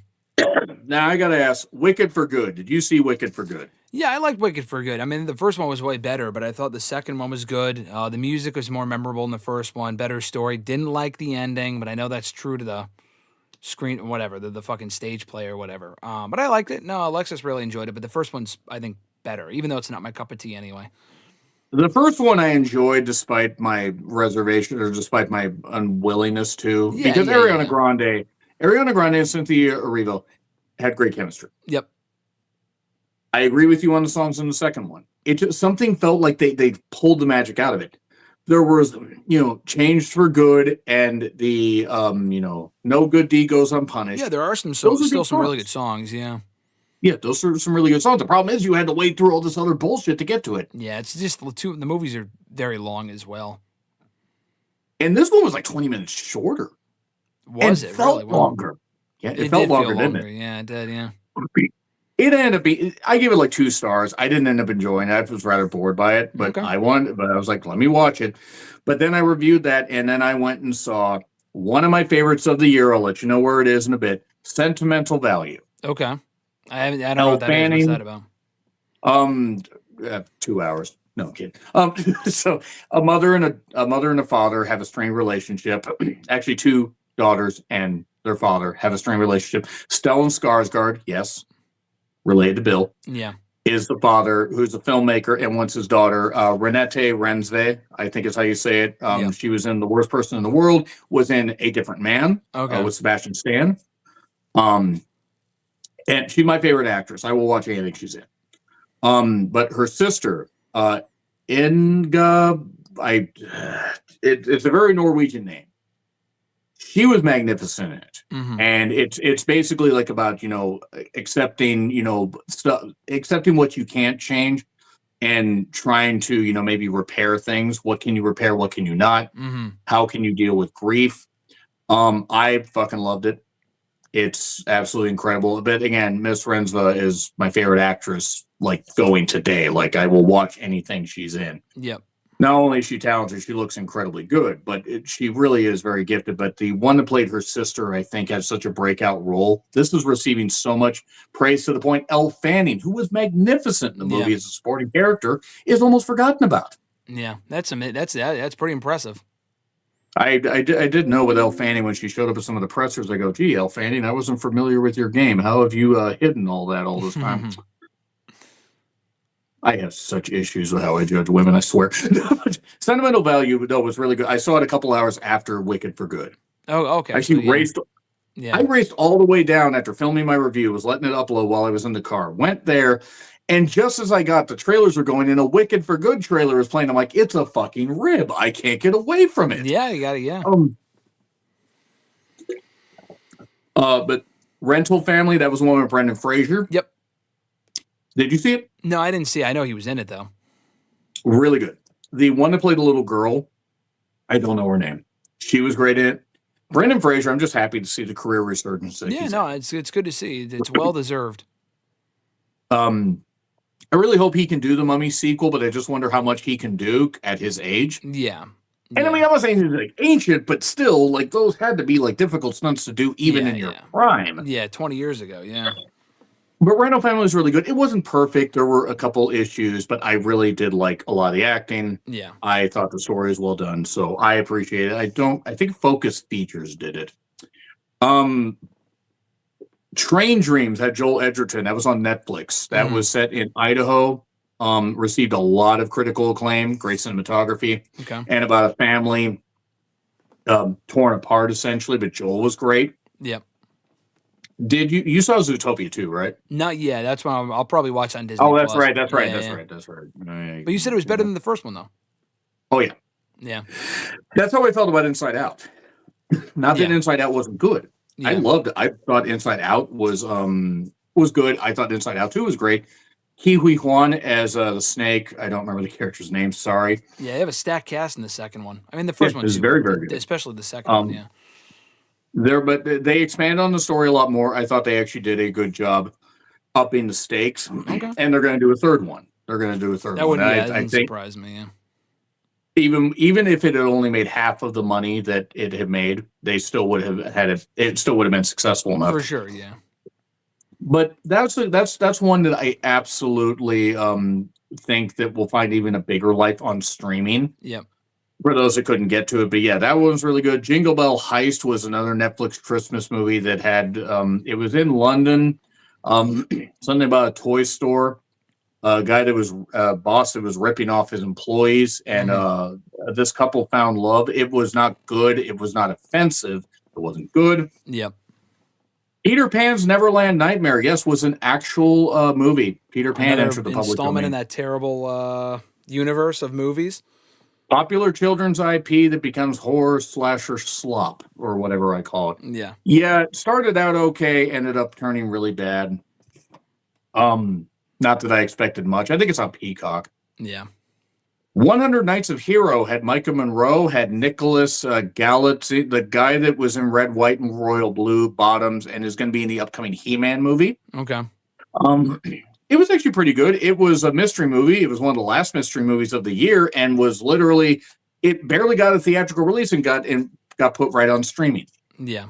Now I gotta ask, Wicked for Good. Did you see Wicked for Good? Yeah, I liked Wicked for Good. I mean, the first one was way better, but I thought the second one was good. The music was more memorable in the first one. Better story. Didn't like the ending, but I know that's true to the screen, whatever, the fucking stage play or whatever. But I liked it. No, Alexis really enjoyed it, but the first one's, I think, better, even though it's not my cup of tea anyway. The first one I enjoyed despite my reservation or despite my unwillingness to. Because Ariana Grande and Cynthia Erivo had great chemistry. Yep. I agree with you on the songs in the second one. It just something felt like they pulled the magic out of it. There was, Changed for Good and the No Good Deed Goes Unpunished. Yeah, there are still some really good songs, yeah. Yeah, those are some really good songs. The problem is you had to wade through all this other bullshit to get to it. Yeah, it's just the movies are very long as well. And this one was like 20 minutes shorter. Was it felt really? longer. Yeah, it felt longer, didn't it? Yeah, it did, yeah. It ended up being, I gave it like 2 stars. I didn't end up enjoying it. I was rather bored by it, but Okay. I was like, let me watch it. But then I reviewed that, and then I went and saw one of my favorites of the year. I'll let you know where it is in a bit. Sentimental Value. Okay. I don't know what that is. What's that about? 2 hours. No, I'm kidding. So a mother and a father have a strained relationship. Actually, 2 daughters and their father have a strained relationship. Stellan Skarsgård, yes, related to Bill, Yeah. is the father who's a filmmaker and wants his daughter, Renee Rensve, I think is how you say it. Yeah. She was in The Worst Person in the World, was in A Different Man Okay. with Sebastian Stan. And she's my favorite actress. I will watch anything she's in. But her sister, Inga, it's a very Norwegian name. She was magnificent in it. Mm-hmm. And it's basically like about, accepting, accepting what you can't change and trying to, maybe repair things. What can you repair? What can you not? Mm-hmm. How can you deal with grief? I fucking loved it. It's absolutely incredible. But again, Miss Rensva is my favorite actress, like going today. Like I will watch anything she's in. Yep. Not only is she talented, she looks incredibly good, but she really is very gifted. But the one that played her sister, I think, had such a breakout role. This is receiving so much praise to the point Elle Fanning, who was magnificent in the movie as a supporting character, is almost forgotten about. Yeah, that's pretty impressive. I did know with Elle Fanning when she showed up at some of the pressers. I go, gee, Elle Fanning, I wasn't familiar with your game. How have you hidden all that all this time? I have such issues with how I judge women, I swear. Sentimental Value, though, was really good. I saw it a couple hours after Wicked for Good. Oh, okay. I raced all the way down after filming my review, was letting it upload while I was in the car. Went there, and just as I got, the trailers were going in, a Wicked for Good trailer was playing. I'm like, it's a fucking rib. I can't get away from it. Yeah, you got it, yeah. But Rental Family, that was one with Brendan Fraser. Yep. Did you see it? No, I didn't see it. I know he was in it, though. Really good. The one that played a little girl, I don't know her name. She was great in it. Brendan Fraser, I'm just happy to see the career resurgence. It's good to see. It's well deserved. I really hope he can do the Mummy sequel, but I just wonder how much he can do at his age. Yeah. And I mean, I'm not saying he's like ancient, but still, like those had to be like difficult stunts to do even in your prime. Yeah, 20 years ago. Yeah. But Rental Family was really good. It wasn't perfect. There were a couple issues, but I really did like a lot of the acting. Yeah. I thought the story was well done, so I appreciate it. I think Focus Features did it. Train Dreams had Joel Edgerton. That was on Netflix. That was set in Idaho. Received a lot of critical acclaim, great cinematography, and about a family torn apart essentially. But Joel was great. Yep. Did you saw Zootopia too, right? Not yet. That's why I'll probably watch on Disney. Oh, that's Plus. right. That's right. Yeah, That's yeah. right. That's right. But you said it was better than the first one, though. Oh yeah, Yeah. that's how I felt about Inside Out. Not that Inside Out wasn't good. Yeah. I loved it. I thought Inside Out was good. I thought Inside Out 2 was great. Kiwi Juan as the snake. I don't remember the character's name. Sorry. Yeah, they have a stacked cast in the second one. I mean, the first one is too, very, very good. especially the second one. Yeah. But they expand on the story a lot more. I thought they actually did a good job upping the stakes. Okay. And they're going to do a third one. That wouldn't surprise me. Yeah. Even if it had only made half of the money that it had made, they still would have had it. It still would have been successful enough. For sure. Yeah. But that's one that I absolutely think that will find even a bigger life on streaming. Yep. For those that couldn't get to it, but yeah, that one was really good. Jingle Bell Heist was another Netflix Christmas movie that had it was in London, something about a toy store, a guy that was boss that was ripping off his employees, and this couple found love. It was not good. It was not offensive. It wasn't good. Yep. Peter Pan's Neverland Nightmare, yes, was an actual movie. Peter Pan entered the public installment domain. in that terrible universe of movies. Popular children's IP that becomes horror slasher slop, or whatever I call it. Yeah. Yeah, it started out okay, ended up turning really bad. Not that I expected much. I think it's on Peacock. Yeah. 100 Nights of Hero had Micah Monroe, had Nicholas Gallant, the guy that was in Red, White, and Royal Blue Bottoms, and is going to be in the upcoming He-Man movie. Okay. It was actually pretty good. It was a mystery movie. It was one of the last mystery movies of the year, and was literally, it barely got a theatrical release and got put right on streaming. Yeah.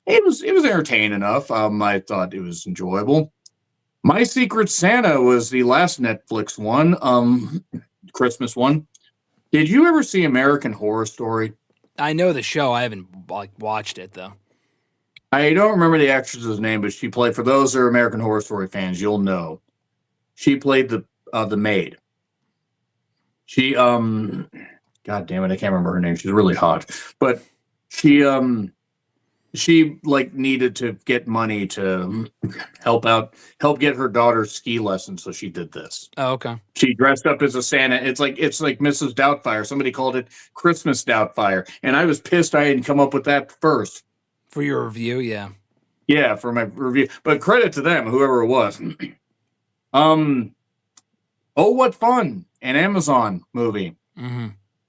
It was entertaining enough. I thought it was enjoyable. My Secret Santa was the last Netflix one, Christmas one. Did you ever see American Horror Story? I know the show. I haven't watched it though. I don't remember the actress's name, but she played, for those that are American Horror Story fans, you'll know. She played the maid. She God damn it, I can't remember her name. She's really hot. But she like needed to get money to help get her daughter's ski lessons, so she did this. Oh, okay. She dressed up as a Santa. It's like Mrs. Doubtfire. Somebody called it Christmas Doubtfire, and I was pissed I hadn't come up with that first. For your review, yeah. Yeah, for my review. But credit to them, whoever it was. Oh, What Fun! An Amazon movie. Mm-hmm.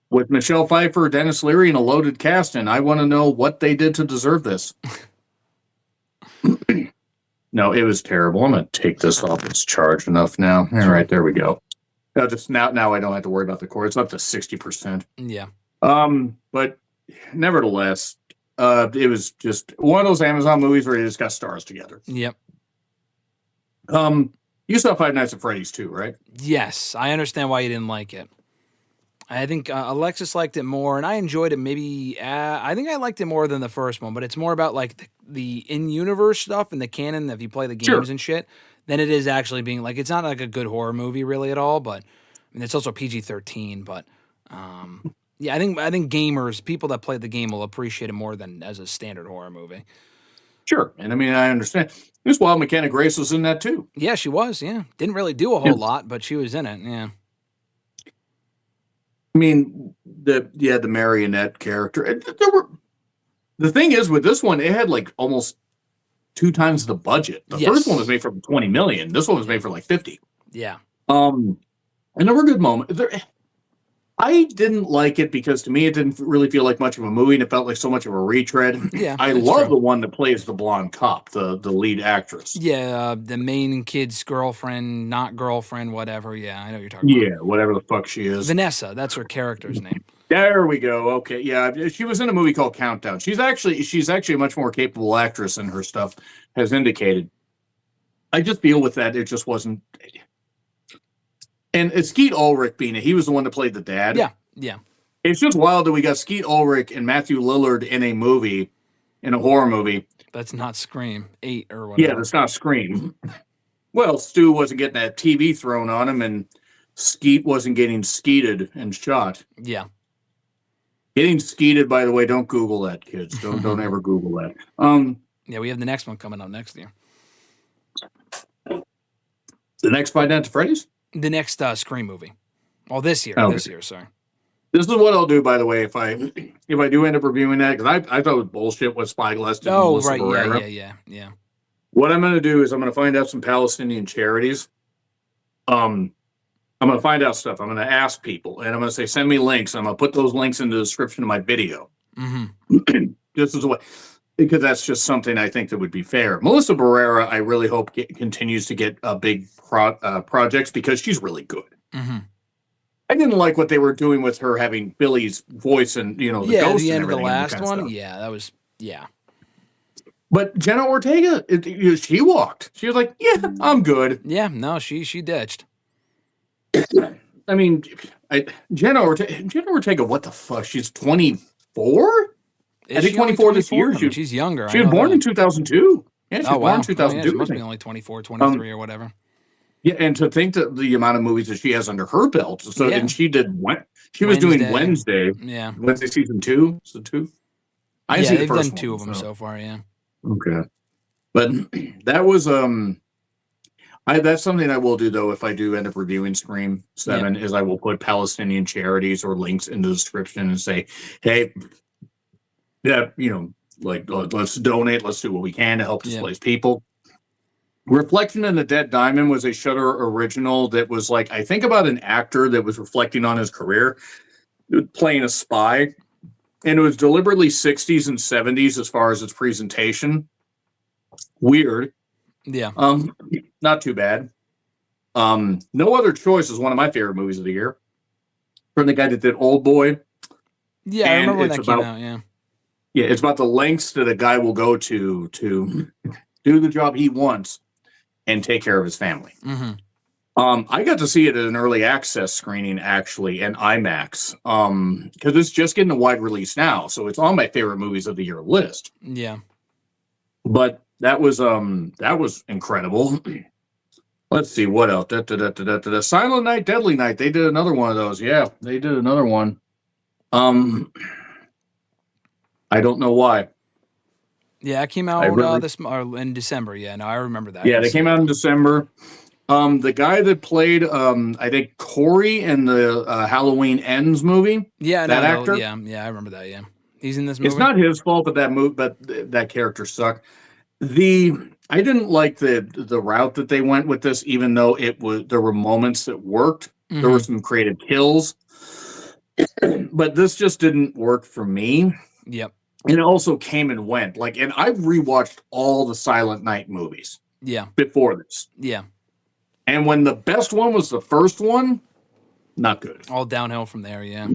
With Michelle Pfeiffer, Dennis Leary, and a loaded cast, and I want to know what they did to deserve this. No, it was terrible. I'm going to take this off. It's charged enough now. All right, there we go. Now I don't have to worry about the cord. It's up to 60%. Yeah. But nevertheless, it was just one of those Amazon movies where you just got stars together. Yep. You saw Five Nights at Freddy's too, right? Yes, I understand why you didn't like it. I think Alexis liked it more, and I enjoyed it. Maybe I think I liked it more than the first one, but it's more about like the in-universe stuff and the canon. If you play the games and shit, than it is actually being like, it's not like a good horror movie really at all. But I mean, it's also PG-13. But yeah, I think gamers, people that play the game, will appreciate it more than as a standard horror movie. Sure, and I mean, I understand. This Wild McKenna Grace was in that too. Yeah, she was. Yeah, didn't really do a whole lot, but she was in it. Yeah. I mean, the marionette character. The thing is, with this one, it had like almost 2 times the budget. The first one was made for $20 million. This one was made for like $50. Yeah. And there were good moments. I didn't like it because to me it didn't really feel like much of a movie, and it felt like so much of a retread. Yeah, I love the one that plays the blonde cop, the lead actress. Yeah, the main kid's girlfriend, not girlfriend, whatever. Yeah, I know what you're talking about. Yeah, whatever the fuck she is. Vanessa, that's her character's name. There we go. Okay, yeah, she was in a movie called Countdown. She's actually a much more capable actress than her stuff has indicated. I just feel with that, it just wasn't. And Skeet Ulrich being it, he was the one that played the dad. Yeah, yeah. It's just wild that we got Skeet Ulrich and Matthew Lillard in a horror movie. That's not Scream 8 or whatever. Yeah, that's not Scream. Well, Stu wasn't getting that TV thrown on him, and Skeet wasn't getting skeeted and shot. Yeah. Getting skeeted, by the way, don't Google that, kids. Don't ever Google that. Yeah, we have the next one coming up next year. The next Five Nights at Freddy's? The next Scream movie. Well, this year. Okay. This year, sorry. This is what I'll do, by the way, if I do end up reviewing that, because I thought it was bullshit what Spike List and Melissa right. Barrera. Yeah. What I'm going to do is I'm going to find out some Palestinian charities. I'm going to find out stuff. I'm going to ask people, and I'm going to say, send me links. I'm going to put those links in the description of my video. Mm-hmm. This is what, because that's just something I think that would be fair. Melissa Barrera, I really hope continues to get big projects because she's really good. Mm-hmm. I didn't like what they were doing with her having Billy's voice and, the ghost the and end of the everything last one. stuff. Yeah, that was, yeah. But Jenna Ortega, she walked. She was like, yeah, I'm good. Yeah, no, she ditched. I mean, Jenna Ortega, what the fuck? She's 24? I think 24 this year. She's younger. She was born in 2002. Yeah, she was born in 2002. Yeah, she must be only 24, 23 or whatever. Yeah, and to think that the amount of movies that she has under her belt. So, and she was doing Wednesday. Yeah. Wednesday season 2. So 2? They've done 2 of them so far, yeah. Okay. But that was, that's something I will do, though, if I do end up reviewing Scream 7, is I will put Palestinian charities or links in the description and say, hey, yeah, let's donate, let's do what we can to help displaced people. Reflection in the Dead Diamond was a Shudder original that was like, I think about an actor that was reflecting on his career, playing a spy, and it was deliberately 60s and 70s as far as its presentation. Weird. Yeah. Not too bad. No Other Choice is one of my favorite movies of the year. From the guy that did Old Boy. Yeah, I remember when that came out, yeah. Yeah, it's about the lengths that a guy will go to do the job he wants and take care of his family. Mm-hmm. I got to see it at an early access screening, actually, in IMAX, because it's just getting a wide release now, so it's on my favorite movies of the year list. Yeah. But that was incredible. Let's see what else. Silent Night, Deadly Night. They did another one of those. Yeah, they did another one. I don't know why. Yeah, it came out in December. Yeah, no, I remember that. Yeah, they came out in December. The guy that played, I think, Corey in the Halloween Ends movie. Yeah, that actor. Yeah, I remember that. Yeah, he's in this movie. It's not his fault, but that character sucked. I didn't like the route that they went with this, even though there were moments that worked. Mm-hmm. There were some creative kills, but this just didn't work for me. Yep. And it also came and went. And I've rewatched all the Silent Night movies. Yeah. Before this. Yeah. And when the best one was the first one, not good. All downhill from there, yeah.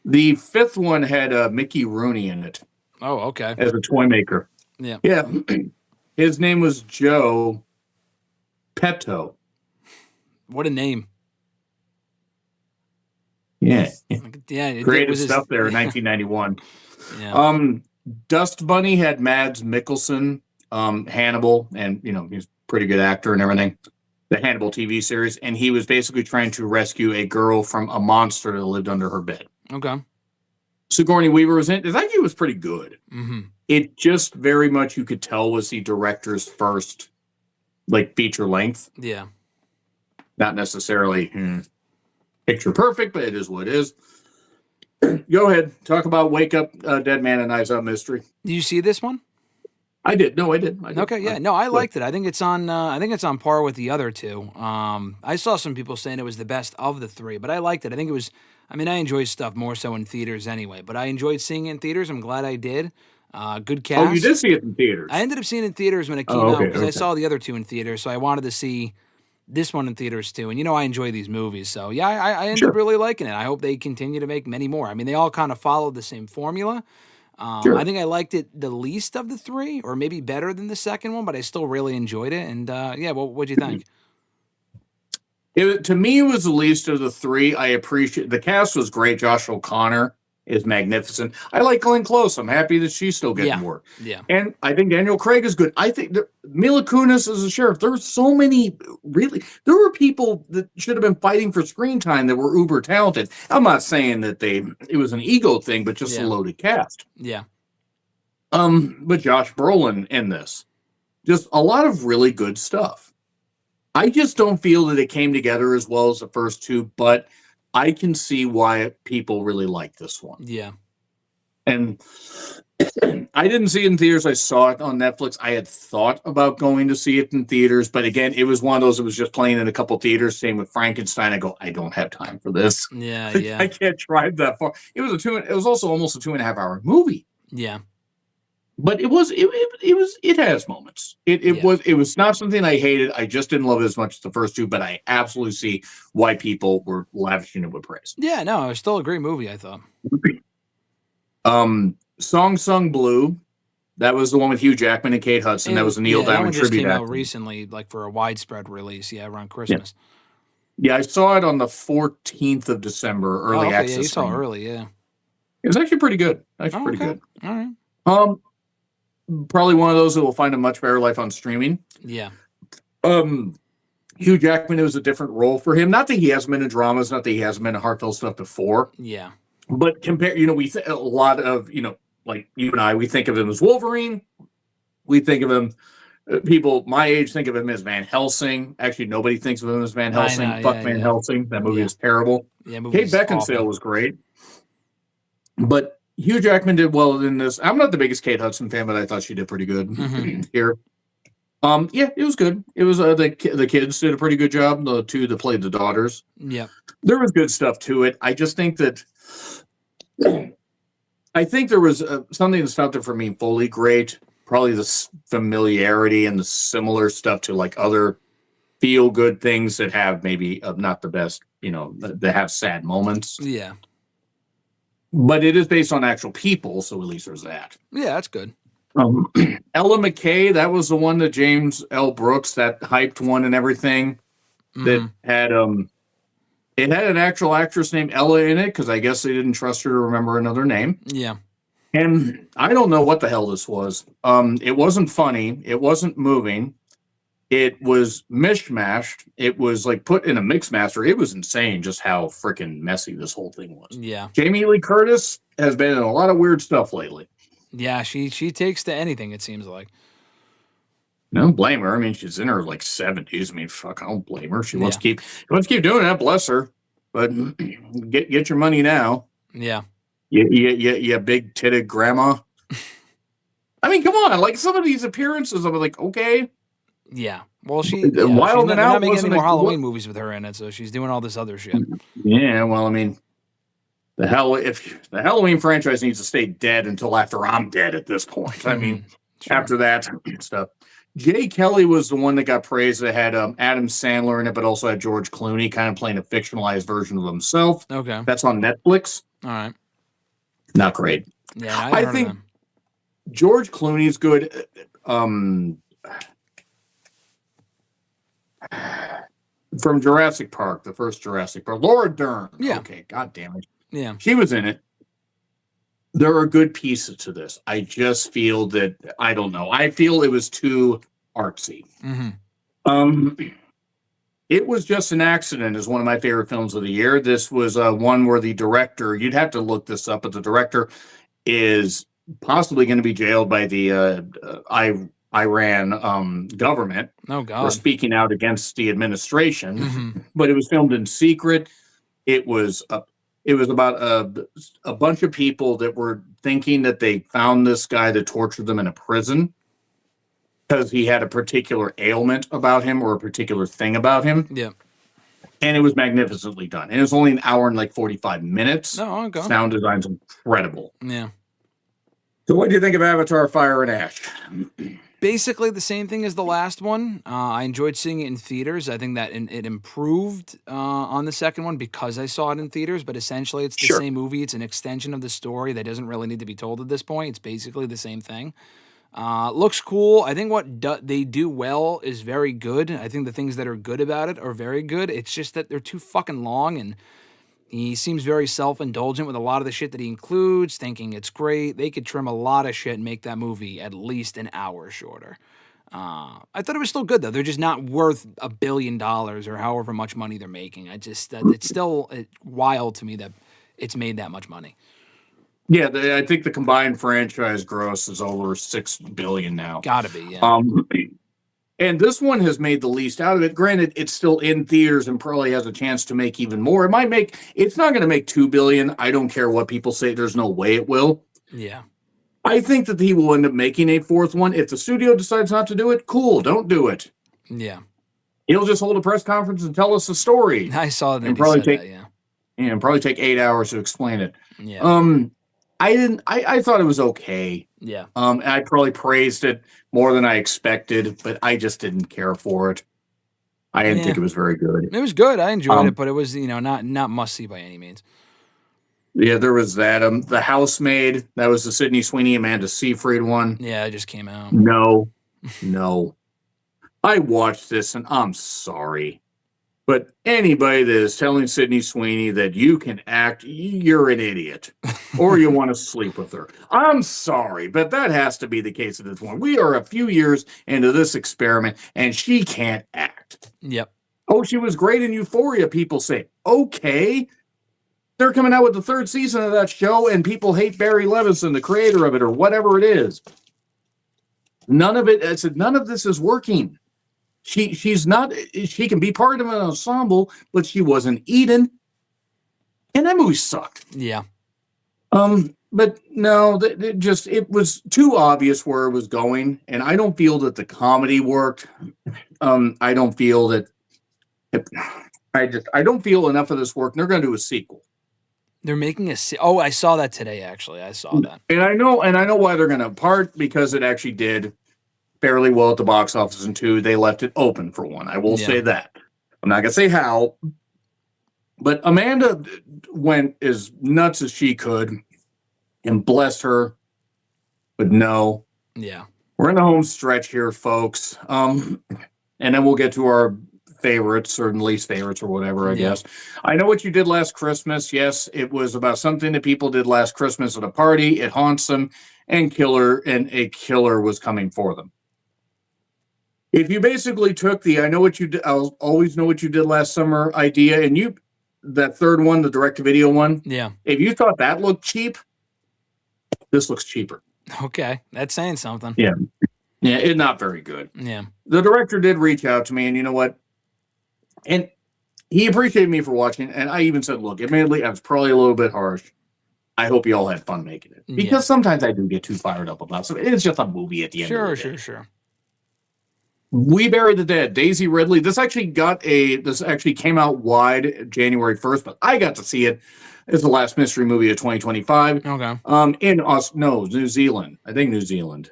The fifth one had Mickey Rooney in it. Oh, okay. As a toy maker. Yeah. Yeah. His name was Joe Petto. What a name. Yeah. Yeah. Creative stuff there in 1991. Yeah. Dust Bunny had Mads Mikkelsen, Hannibal, and he's a pretty good actor and everything. The Hannibal TV series, and he was basically trying to rescue a girl from a monster that lived under her bed. Okay. Sigourney Weaver was in it. It actually was pretty good. Mm-hmm. It just very much, you could tell, was the director's first feature length. Yeah. Not necessarily picture perfect, but it is what it is. Go ahead. Talk about Wake Up Dead Man and Knives Out Mystery. Did you see this one? I did. No, I did. Okay, yeah. No, I liked it. I think it's on par with the other two. I saw some people saying it was the best of the three, but I liked it. I think it was, I enjoyed stuff more so in theaters anyway, but I enjoyed seeing it in theaters. I'm glad I did. Good cast. Oh, you did see it in theaters? I ended up seeing it in theaters when it came out because I saw the other two in theaters, so I wanted to see this one in theaters too. And I enjoy these movies, so yeah, I ended up really liking it. I hope they continue to make many more. They all kind of followed the same formula. I think I liked it the least of the three, or maybe better than the second one, but I still really enjoyed it. And what'd you think? To me, it was the least of the three. I appreciate the cast was great. Josh O'Connor is magnificent. I like Glenn Close. I'm happy that she's still getting work. Yeah. And I think Daniel Craig is good. I think Mila Kunis as a sheriff. There were so many there were people that should have been fighting for screen time that were uber talented. I'm not saying that it was an ego thing, but just a loaded cast. Yeah. But Josh Brolin in this. Just a lot of really good stuff. I just don't feel that it came together as well as the first two, but I can see why people really like this one. Yeah. And I didn't see it in theaters. I saw it on Netflix. I had thought about going to see it in theaters, but again, it was one of those that was just playing in a couple theaters. Same with Frankenstein. I go, I don't have time for this. Yeah, I yeah. can't drive that far. It was also almost a 2.5 hour movie. Yeah. But it has moments. Yeah. It was not something I hated. I just didn't love it as much as the first two, but I absolutely see why people were lavishing it with praise. Yeah, no, it was still a great movie, I thought. Song Sung Blue, that was the one with Hugh Jackman and Kate Hudson. That was a Neil that Diamond one just tribute came out acting. recently, like for a widespread release, around Christmas. Yeah, I saw it on the 14th of December, early access. Yeah, you saw it stream. early, yeah. It was actually pretty good. Pretty good. All right. Probably one of those that will find a much better life on streaming. Yeah. Hugh Jackman, it was a different role for him. Not that he hasn't been in dramas, not that he hasn't been in heartfelt stuff before. Yeah. But compare, we a lot of, like you and I, we think of him as Wolverine. We think of him, people my age think of him as Van Helsing. Actually, nobody thinks of him as Van Helsing. Fuck Van Helsing. That movie is terrible. Yeah, Kate Beckinsale was great. But Hugh Jackman did well in this. I'm not the biggest Kate Hudson fan, but I thought she did pretty good here. Yeah, it was good. It was the kids did a pretty good job. The two that played the daughters. Yeah, there was good stuff to it. I just think that there was something that stopped it from being fully great. Probably the familiarity and the similar stuff to like other feel good things that have maybe not the best, that have sad moments. Yeah. But it is based on actual people, so at least there's that. Yeah, that's good. Ella McKay, that was the one that James L. Brooks, that hyped one and everything, that had it had an actual actress named Ella in it, because I guess they didn't trust her to remember another name. Yeah. And I don't know what the hell this was. It wasn't funny. It wasn't moving. It was mishmashed. It was like put in a mix master. It was insane just how freaking messy this whole thing was. Yeah. Jamie Lee Curtis has been in a lot of weird stuff lately. Yeah, she takes to anything, it seems like. No, blame her. I mean, she's in her like 70s. I mean, fuck, I don't blame her. She wants to keep doing that. Bless her. But get your money now. Yeah. Yeah, big titted grandma. I mean, come on. Like some of these appearances, I'm like, okay. Yeah. Well, she's Wild and Out not making any more like, Halloween movies with her in it, so she's doing all this other shit. Yeah, well, I mean, if the Halloween franchise needs to stay dead until after I'm dead at this point. I mean, after that stuff. Jay Kelly was the one that got praised that had Adam Sandler in it, but also had George Clooney kind of playing a fictionalized version of himself. Okay. That's on Netflix. All right. Not great. Yeah, I think George Clooney's good. From Jurassic Park, the first Jurassic Park. Laura Dern. Yeah. Okay, god damn it. Yeah. She was in it. There are good pieces to this. I just feel that, I don't know. I feel it was too artsy. It was just an accident is one of my favorite films of the year. This was one where the director, you'd have to look this up, but the director is possibly going to be jailed by the Iran government for speaking out against the administration. But it was filmed in secret. It was about a bunch of people that were thinking that they found this guy that tortured them in a prison because he had a particular ailment about him or a particular thing about him. Yeah. And it was magnificently done. And it was only an hour and like 45 minutes. Oh, okay. Sound design's incredible. Yeah. So what do you think of Avatar: Fire and Ash? Basically the same thing as the last one. I enjoyed seeing it in theaters. I think that it improved on the second one because I saw it in theaters, but essentially it's the same movie. It's an extension of the story that doesn't really need to be told at this point. It's basically the same thing. Looks cool. I think what they do well is very good. I think the things that are good about it are very good. It's just that they're too fucking long, and he seems very self-indulgent with a lot of the shit that he includes, thinking it's great. They could trim a lot of shit and make that movie at least an hour shorter. I thought it was still good, though. They're just not worth $1 billion or however much money they're making. It's still wild to me that it's made that much money. Yeah, I think the combined franchise gross is over $6 billion now. Gotta be, yeah. And this one has made the least out of it. Granted, it's still in theaters and probably has a chance to make even more. It might make. It's not going to make $2 billion. I don't care what people say. There's no way it will. Yeah. I think that he will end up making a fourth one. If the studio decides not to do it, cool, don't do it. Yeah. He'll just hold a press conference and tell us the story. I saw that. And probably take and probably take 8 hours to explain it. Yeah. I thought it was okay. Yeah. I probably praised it more than I expected, but I just didn't care for it. I didn't think it was very good. It was good. I enjoyed it, but it was, not must see by any means. Yeah, there was that. The Housemaid, that was the Sydney Sweeney, Amanda Seyfried one. Yeah, it just came out. No. I watched this and I'm sorry. But anybody that is telling Sydney Sweeney that you can act, you're an idiot. Or you want to sleep with her. I'm sorry, but that has to be the case at this point. We are a few years into this experiment, and she can't act. Yep. Oh, she was great in Euphoria, people say. Okay. They're coming out with the third season of that show, and people hate Barry Levinson, the creator of it, or whatever it is. None of this is working. She's not. She can be part of an ensemble, but she wasn't Eden, and that movie sucked. Yeah. But no, it was too obvious where it was going, and I don't feel that the comedy worked. I don't feel that. I don't feel enough of this work. They're going to do a sequel. They're making Oh, I saw that today. Actually, I saw that, and I know why they're going to. Part because it actually did fairly well at the box office, and two, they left it open for one. I will say that. I'm not going to say how, but Amanda went as nuts as she could, and bless her. But no, we're in the home stretch here, folks. And then we'll get to our favorites or least favorites or whatever. I guess I Know What You Did Last Christmas. Yes, it was about something that people did last Christmas at a party. It haunts them, and a killer was coming for them. If you basically took the I'll always know what you did last summer idea, and that third one, the direct-to-video one, if you thought that looked cheap, this looks cheaper. Okay, that's saying something. Yeah, it's not very good. Yeah. The director did reach out to me, and you know what? And he appreciated me for watching, and I even said, look, admittedly, I was probably a little bit harsh. I hope you all had fun making it. Because sometimes I do get too fired up about something. It's just a movie at the end of the day. Sure. We Buried the Dead, Daisy Ridley. This actually came out wide January 1st, but I got to see it. It's the last mystery movie of 2025. Okay. New Zealand. I think New Zealand.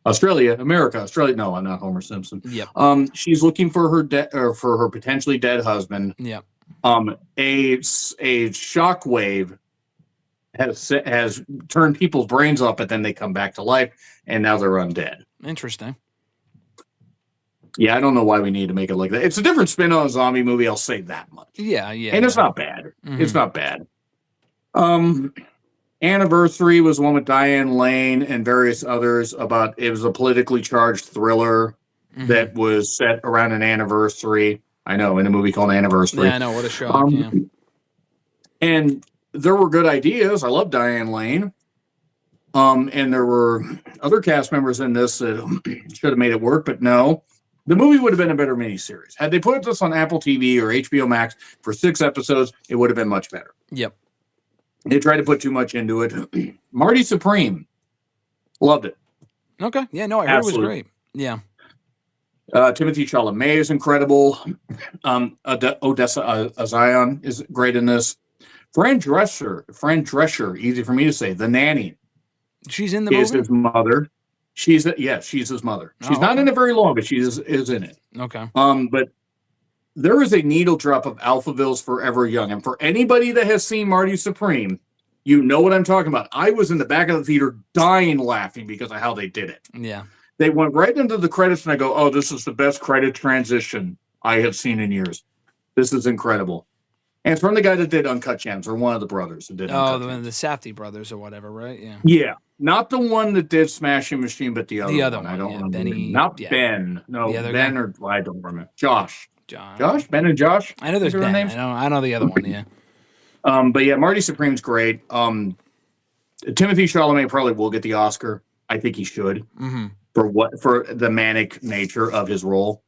Australia. No, I'm not Homer Simpson. Yep. She's looking for her potentially dead husband. Yep. A shockwave has turned people's brains off, but then they come back to life, and now they're undead. Interesting. Yeah, I don't know why we need to make it like that. It's a different spin on a zombie movie, I'll say that much. Yeah. And it's not bad. Mm-hmm. It's not bad. Anniversary was one with Diane Lane and various others it was a politically charged thriller that was set around an anniversary. I know, in a movie called Anniversary. Yeah, I know, what a shock. And there were good ideas. I love Diane Lane. And there were other cast members in this that should have made it work, but no. The movie would have been a better miniseries. Had they put this on Apple TV or HBO Max for 6 episodes, it would have been much better. Yep. They tried to put too much into it. Marty Supreme. Loved it. Okay. Yeah, no, I heard it was great. Yeah. Timothy Chalamet is incredible. Odessa Zion is great in this. Fran Drescher, easy for me to say, the nanny. She's in the movie? Is his mother. She's his mother. She's not in it very long, but she is in it. Okay. But there is a needle drop of Alphaville's Forever Young. And for anybody that has seen Marty Supreme, you know what I'm talking about. I was in the back of the theater dying laughing because of how they did it. Yeah. They went right into the credits, and I go, oh, this is the best credit transition I have seen in years. This is incredible. And it's from the guy that did Uncut Gems, or one of the brothers that did Uncut Gems. The Safdie brothers or whatever, right? Yeah. Yeah. Not the one that did Smashing Machine, but the other one. I don't remember. Benny, Ben. No, Ben guy? or I don't remember. Josh. Ben and Josh? I know there's Ben. Names? I know the other one, yeah. But yeah, Marty Supreme's great. Timothy Chalamet probably will get the Oscar. I think he should for the manic nature of his role.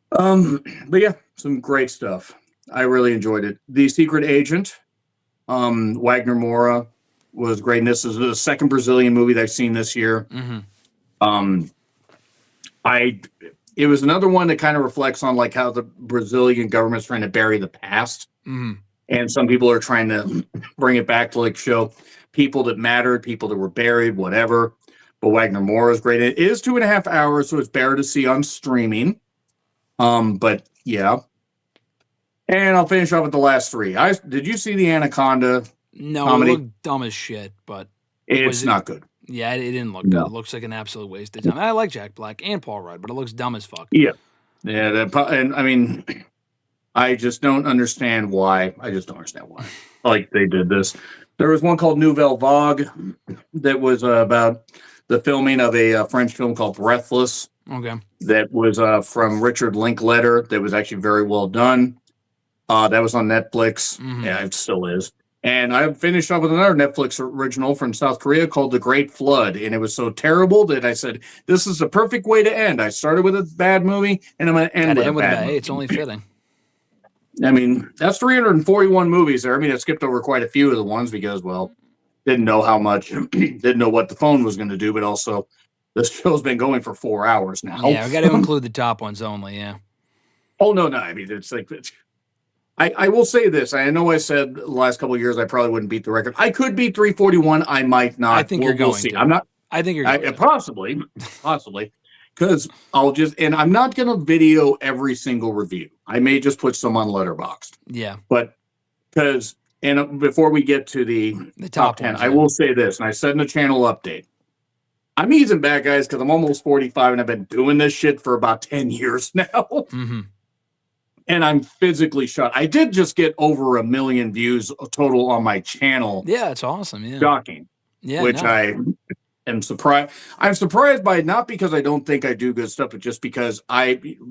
But yeah, some great stuff. I really enjoyed it. The Secret Agent, Wagner Moura was great. And this is the second Brazilian movie that I've seen this year. It was another one that kind of reflects on like how the Brazilian government's trying to bury the past. And some people are trying to bring it back to like show people that mattered, people that were buried, whatever. But Wagner Moura is great. It is 2.5 hours, so it's better to see on streaming. But yeah. And I'll finish off with the last three. Did you see the Anaconda comedy? It looked dumb as shit, but it's not good. Yeah, it didn't look good. It looks like an absolute waste of time. I like Jack Black and Paul Rudd, but it looks dumb as fuck. Yeah. And I mean, I just don't understand why. Like they did this. There was one called Nouvelle Vague that was about the filming of a French film called Breathless. Okay. That was from Richard Linklater. That was actually very well done. That was on Netflix. Yeah, it still is. And I finished up with another Netflix original from South Korea called The Great Flood. And it was so terrible that I said, this is the perfect way to end. I started with a bad movie, and I'm going to end with a bad movie. It's only fitting. I mean, that's 341 movies there. I mean, I skipped over quite a few of the ones because, well, didn't know how much, didn't know what the phone was going to do, but also this show's been going for 4 hours now. Yeah, we got to include the top ones only, yeah. Oh, no. I mean, it's like... I will say this. I know I said the last couple of years I probably wouldn't beat the record. I could beat 341. I might not. I think you're going to. I'm not. I think you're going to. Possibly. Because I'm not going to video every single review. I may just put some on Letterboxd. Yeah. But before we get to the top 10, I will say this, and I said in the channel update, I'm easing back, guys, because I'm almost 45 and I've been doing this shit for about 10 years now. And I'm physically shot. I did just get over 1 million views total on my channel. Yeah, it's awesome. Yeah. Shocking. Yeah. I am surprised. I'm surprised by it, not because I don't think I do good stuff, but just because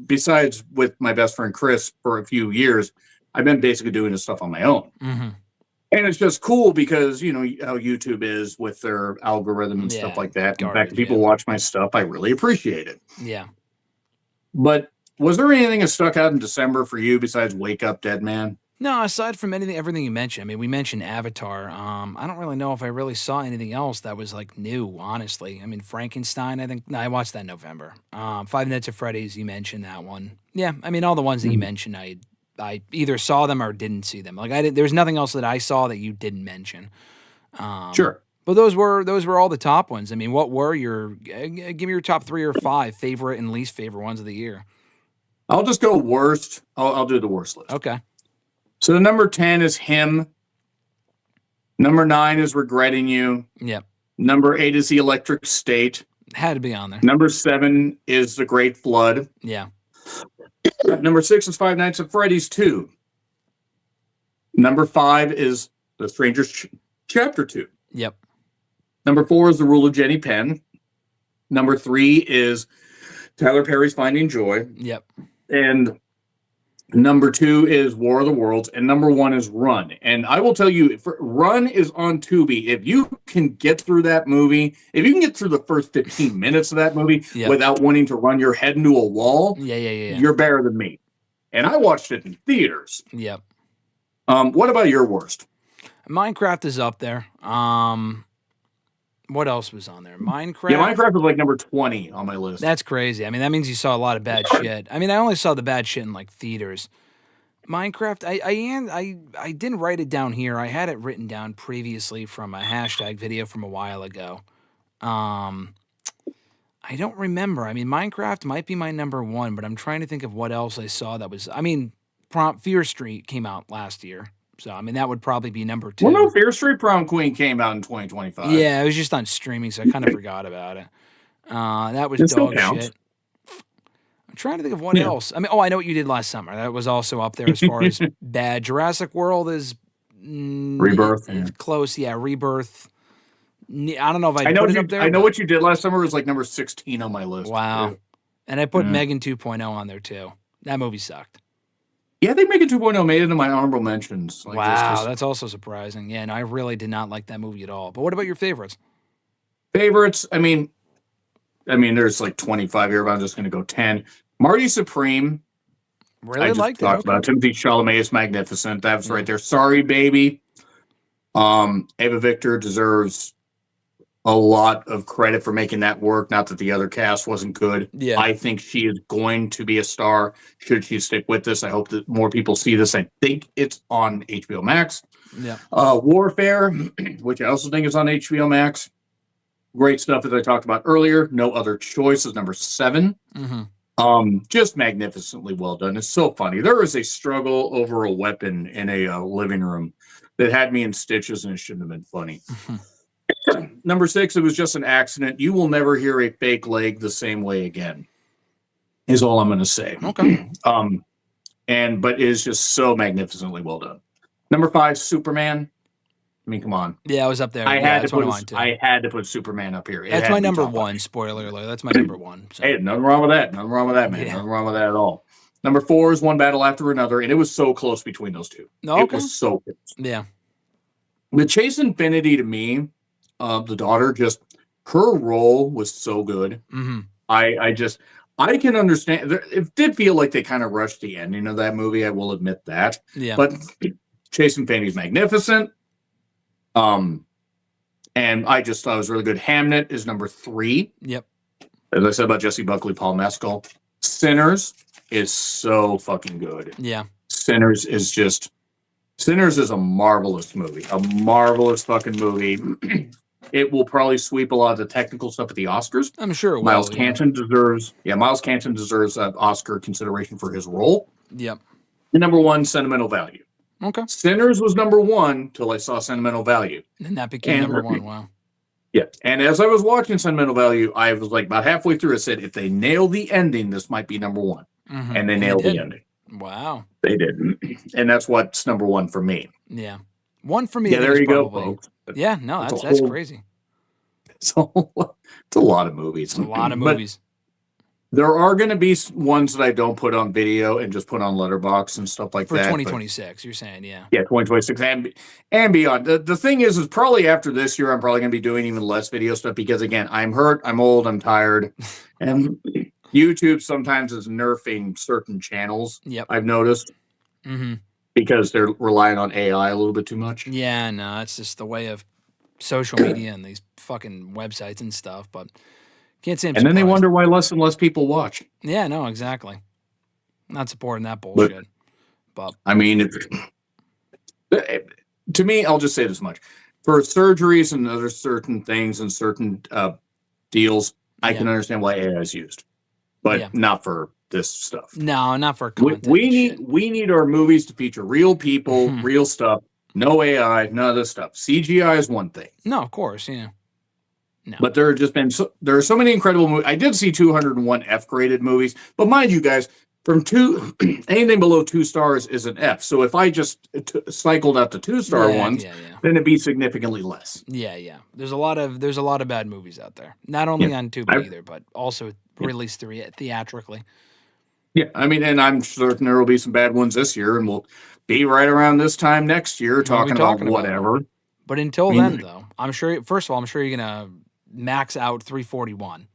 besides with my best friend Chris for a few years, I've been basically doing this stuff on my own. And it's just cool because, you know, how YouTube is with their algorithm and stuff like that. In fact, people watch my stuff. I really appreciate it. Yeah. But was there anything that stuck out in December for you besides Wake Up, Dead Man? No, aside from everything you mentioned. I mean, we mentioned Avatar. I don't really know if I really saw anything else that was like new, honestly. I mean, Frankenstein, I watched that in November. Five Nights at Freddy's, you mentioned that one. Yeah, I mean, all the ones that you mentioned, I either saw them or didn't see them. Like there's nothing else that I saw that you didn't mention. Sure. But those were all the top ones. I mean, what were give me your top 3 or 5 favorite and least favorite ones of the year? I'll just go worst. I'll do the worst list. Okay. So the number 10 is Him. Number 9 is Regretting You. Yep. Number 8 is The Electric State. Had to be on there. Number 7 is The Great Flood. Yeah. Number 6 is Five Nights at Freddy's 2. Number 5 is The Strangers Chapter 2. Yep. Number 4 is The Rule of Jenny Penn. Number 3 is Tyler Perry's Finding Joy. Yep. And number 2 is War of the Worlds. And number 1 is Run. And I will tell you, Run is on Tubi. If you can get through that movie, if you can get through the first 15 minutes of that movie without wanting to run your head into a wall, you're better than me. And I watched it in theaters. Yep. What about your worst? Minecraft is up there. What else was on there? Minecraft? Yeah, Minecraft was like number 20 on my list. That's crazy. I mean, that means you saw a lot of bad shit. I mean, I only saw the bad shit in like theaters. Minecraft, I didn't write it down here. I had it written down previously from a hashtag video from a while ago. I don't remember. I mean, Minecraft might be my number 1, but I'm trying to think of what else I saw that was... I mean, Fear Street came out last year. So, I mean, that would probably be number 2. Well, no, Fear Street Prom Queen came out in 2025. Yeah, it was just on streaming, so I kind of forgot about it. That was dog shit. I'm trying to think of what else. I mean, I know what you did last summer. That was also up there as far as bad. Jurassic World is... Rebirth. Close, Rebirth. I don't know if I put it up there. I know what you did last summer was like number 16 on my list. Wow. Too. And I put Megan 2.0 on there, too. That movie sucked. Yeah, they make it 2.0. Made it in my honorable mentions. Like, Wow, that's also surprising. Yeah, and I really did not like that movie at all. But what about your favorites? favorites. There's like 25 here, but I'm just going to go 10. Marty Supreme. Really I just liked it. talked Okay. about Timothy Chalamet is magnificent. That's right there. Sorry, baby. Ava Victor deserves a lot of credit for making that work. Not that the other cast wasn't good. Yeah. I think she is going to be a star should she stick with this. I hope that more people see this. I think it's on HBO Max. Yeah. Warfare, which I also think is on HBO Max. Great stuff, as I talked about earlier. No Other Choice is number 7. Just magnificently well done. It's so funny. There was a struggle over a weapon in a living room that had me in stitches, and it shouldn't have been funny. Number 6, it was just an accident. You will never hear a fake leg the same way again, is all I'm going to say. Okay. But it is just so magnificently well done. Number 5, Superman. I mean, come on. Yeah, I was up there. I Yeah, had to put Superman up here. That's my number 1. Spoiler alert. That's my number 1. So. Hey, nothing wrong with that. Nothing wrong with that, man. Yeah. Nothing wrong with that at all. Number 4 is One Battle After Another, and it was so close between those two. Okay. It was so close. Yeah. With Chase Infinity, to me, the daughter, just her role was so good. I can understand. It did feel like they kind of rushed the ending of that movie. I will admit that. Yeah. But Chase Infinity is magnificent. And I just thought it was really good. Hamnet is number 3. Yep. As I said about Jesse Buckley, Paul Mescal. Sinners is so fucking good. Yeah. Sinners is a marvelous movie. A marvelous fucking movie. It will probably sweep a lot of the technical stuff at the Oscars. I'm sure it will. Miles Canton deserves an Oscar consideration for his role. Yep. And number 1, Sentimental Value. Okay. Sinners was number 1 till I saw Sentimental Value. And that became number 1. Wow. Yeah. And as I was watching Sentimental Value, I was like about halfway through, I said, if they nail the ending, this might be number 1. And they nailed the ending. Wow. They did. And that's what's number 1 for me. Yeah. 1 for me. Yeah, there you go, folks. Yeah, no, that's crazy. It's a lot of movies. It's a lot of movies. There are going to be ones that I don't put on video and just put on Letterboxd and stuff like that. For that. 2026, you're saying, yeah. Yeah, 2026 and beyond. The thing is probably after this year, I'm probably going to be doing even less video stuff because, again, I'm hurt, I'm old, I'm tired. And YouTube sometimes is nerfing certain channels, I've noticed. Because they're relying on AI a little bit too much. Yeah, no, it's just the way of social media and these fucking websites and stuff, but can't say I'm surprised. Then they wonder why less and less people watch. Yeah, no, exactly. Not supporting that bullshit. But I mean, to me, I'll just say this much. For surgeries and other certain things and certain deals, I can understand why AI is used. But not for this stuff. No, not for content. We need our movies to feature real people, real stuff. No AI, none of this stuff. CGI is one thing. No, of course, yeah. No. But there are so many incredible movies. I did see 201 F-graded movies, but mind you guys, from anything below 2 stars is an F. So if I just cycled out the 2-star ones, then it'd be significantly less. Yeah. There's a lot of bad movies out there. Not only on Tubi either, but also released theatrically. Yeah, I mean, and I'm certain there will be some bad ones this year, and we'll be right around this time next year talking about whatever. But until then, though, I'm sure. First of all, I'm sure you're gonna max out 341.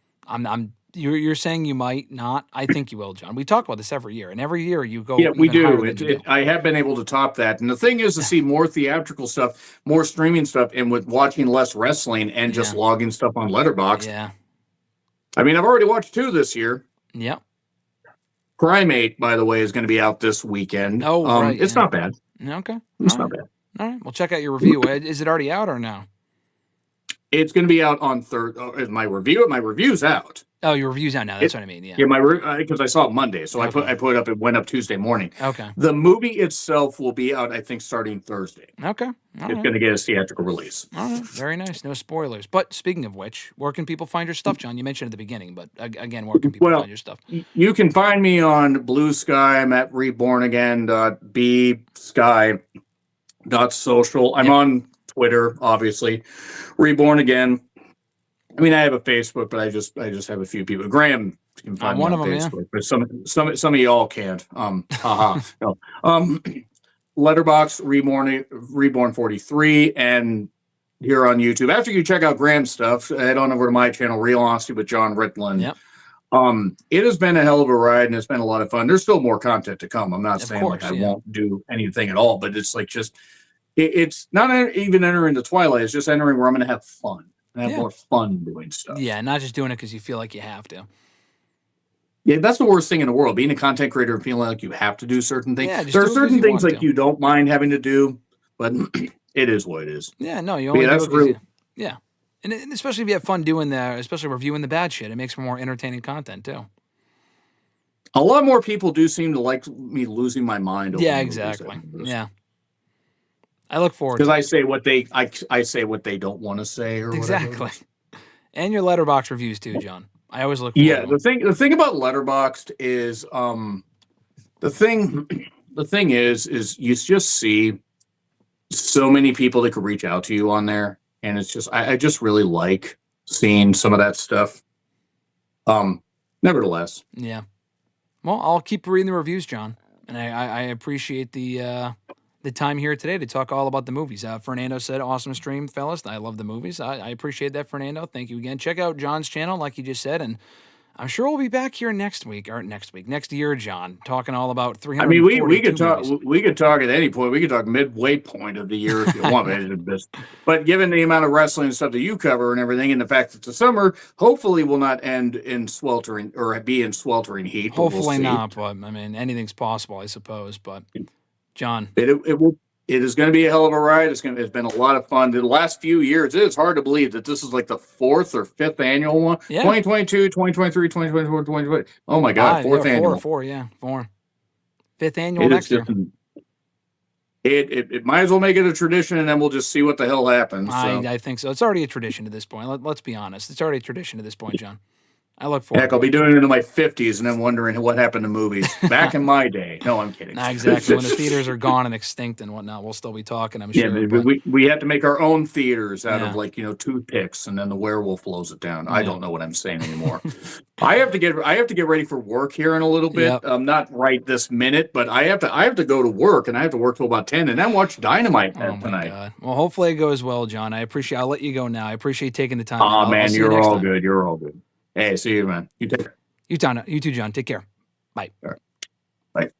You're saying you might not. I think you will, John. We talk about this every year, and every year you go. Yeah, we do. I have been able to top that, and the thing is to see more theatrical stuff, more streaming stuff, and with watching less wrestling and just logging stuff on Letterboxd. Yeah. I mean, I've already watched 2 this year. Yeah. Primate, by the way, is going to be out this weekend. Oh, right. It's not bad. Okay. It's not bad. All right. Well, check out your review. Is it already out or no? It's going to be out on Thursday. My review's out. Oh, your review's out now. That's what I mean. Yeah. Yeah, because I saw it Monday, so okay. I put it up. It went up Tuesday morning. Okay. The movie itself will be out, I think, starting Thursday. Okay. It's going to get a theatrical release. All right. Very nice. No spoilers. But speaking of which, where can people find your stuff, John? You mentioned at the beginning, but again, where can people find your stuff? You can find me on Blue Sky. I'm at rebornagain.bsky.social. I'm on Twitter, obviously. Reborn Again. I mean, I have a Facebook, but I just have a few people. Graham You can find one me of on them, yeah. Facebook, but some of y'all can't. Haha. No. Letterbox Reborn 43, and here on YouTube. After you check out Graham's stuff, head on over to my channel, Real Honesty with Jonn Ritland. Yep. It has been a hell of a ride, and it's been a lot of fun. There's still more content to come. I'm not Of saying course, like I yeah. won't do anything at all, but it's like just it's not even entering the twilight. It's just entering where I'm going to have fun and have Yeah. more fun doing stuff. Yeah, not just doing it because you feel like you have to. Yeah, that's the worst thing in the world, being a content creator and feeling like you have to do certain things. Yeah, just There are do it 'cause certain you things want like to. you don't mind having to do, but it is what it is. Yeah, no, you But only yeah, do that's it 'cause really you- yeah. And especially if you have fun doing that, especially reviewing the bad shit, it makes for more entertaining content too. a lot more people do seem to like me losing my mind over Yeah, movies, exactly. Yeah. I look forward because to I it. say what I say what they don't want to say or whatever. Exactly. And your letterbox reviews too, John. I always look forward Yeah, to them. the thing about Letterboxd is the thing is you just see so many people that could reach out to you on there, and it's just I just really like seeing some of that stuff. Nevertheless, Yeah. Well, I'll keep reading the reviews, John, and I appreciate the time here today to talk all about the movies. Fernando said, "Awesome stream, fellas. I love the movies." I appreciate that, Fernando. Thank you again. Check out John's channel, like you just said, and I'm sure we'll be back here next year, John, talking all about 342 I mean we could talk movies. we could talk at any point. We could talk midway point of the year if you want. But given the amount of wrestling and stuff that you cover and everything, and the fact that the summer hopefully will not end in sweltering or be in sweltering heat. But Hopefully we'll see. not, but I mean, anything's possible, I suppose. But John, It is going to be a hell of a ride. It's been a lot of fun. The last few years, it's hard to believe that this is like the 4th or 5th annual one. Yeah. 2022, 2023, 2024, 2020. Oh my God, 4th annual. Four. 5th annual It is next year. just it might as well make it a tradition, and then we'll just see what the hell happens. So. I think so. It's already a tradition to this point. Let's be honest. It's already a tradition to this point, John. I look forward. Heck, I'll be doing it in my 50s and then wondering what happened to movies back in my day. No, I'm kidding. Nah, exactly. When the theaters are gone and extinct and whatnot, we'll still be talking, I'm sure. Yeah, but we have to make our own theaters out Yeah. of like toothpicks, and then the werewolf blows it down. I Yeah. don't know what I'm saying anymore. I have to get ready for work here in a little bit. Yep. Not right this minute, but I have to go to work, and I have to work till about 10, and then watch Dynamite Oh my tonight. God. Well, hopefully it goes well, John. I'll let you go now. I appreciate taking the time. Oh man, see you you're next all time. good. You're all good. Hey, see you, man. You take care. You too, John. Take care. Bye. Bye.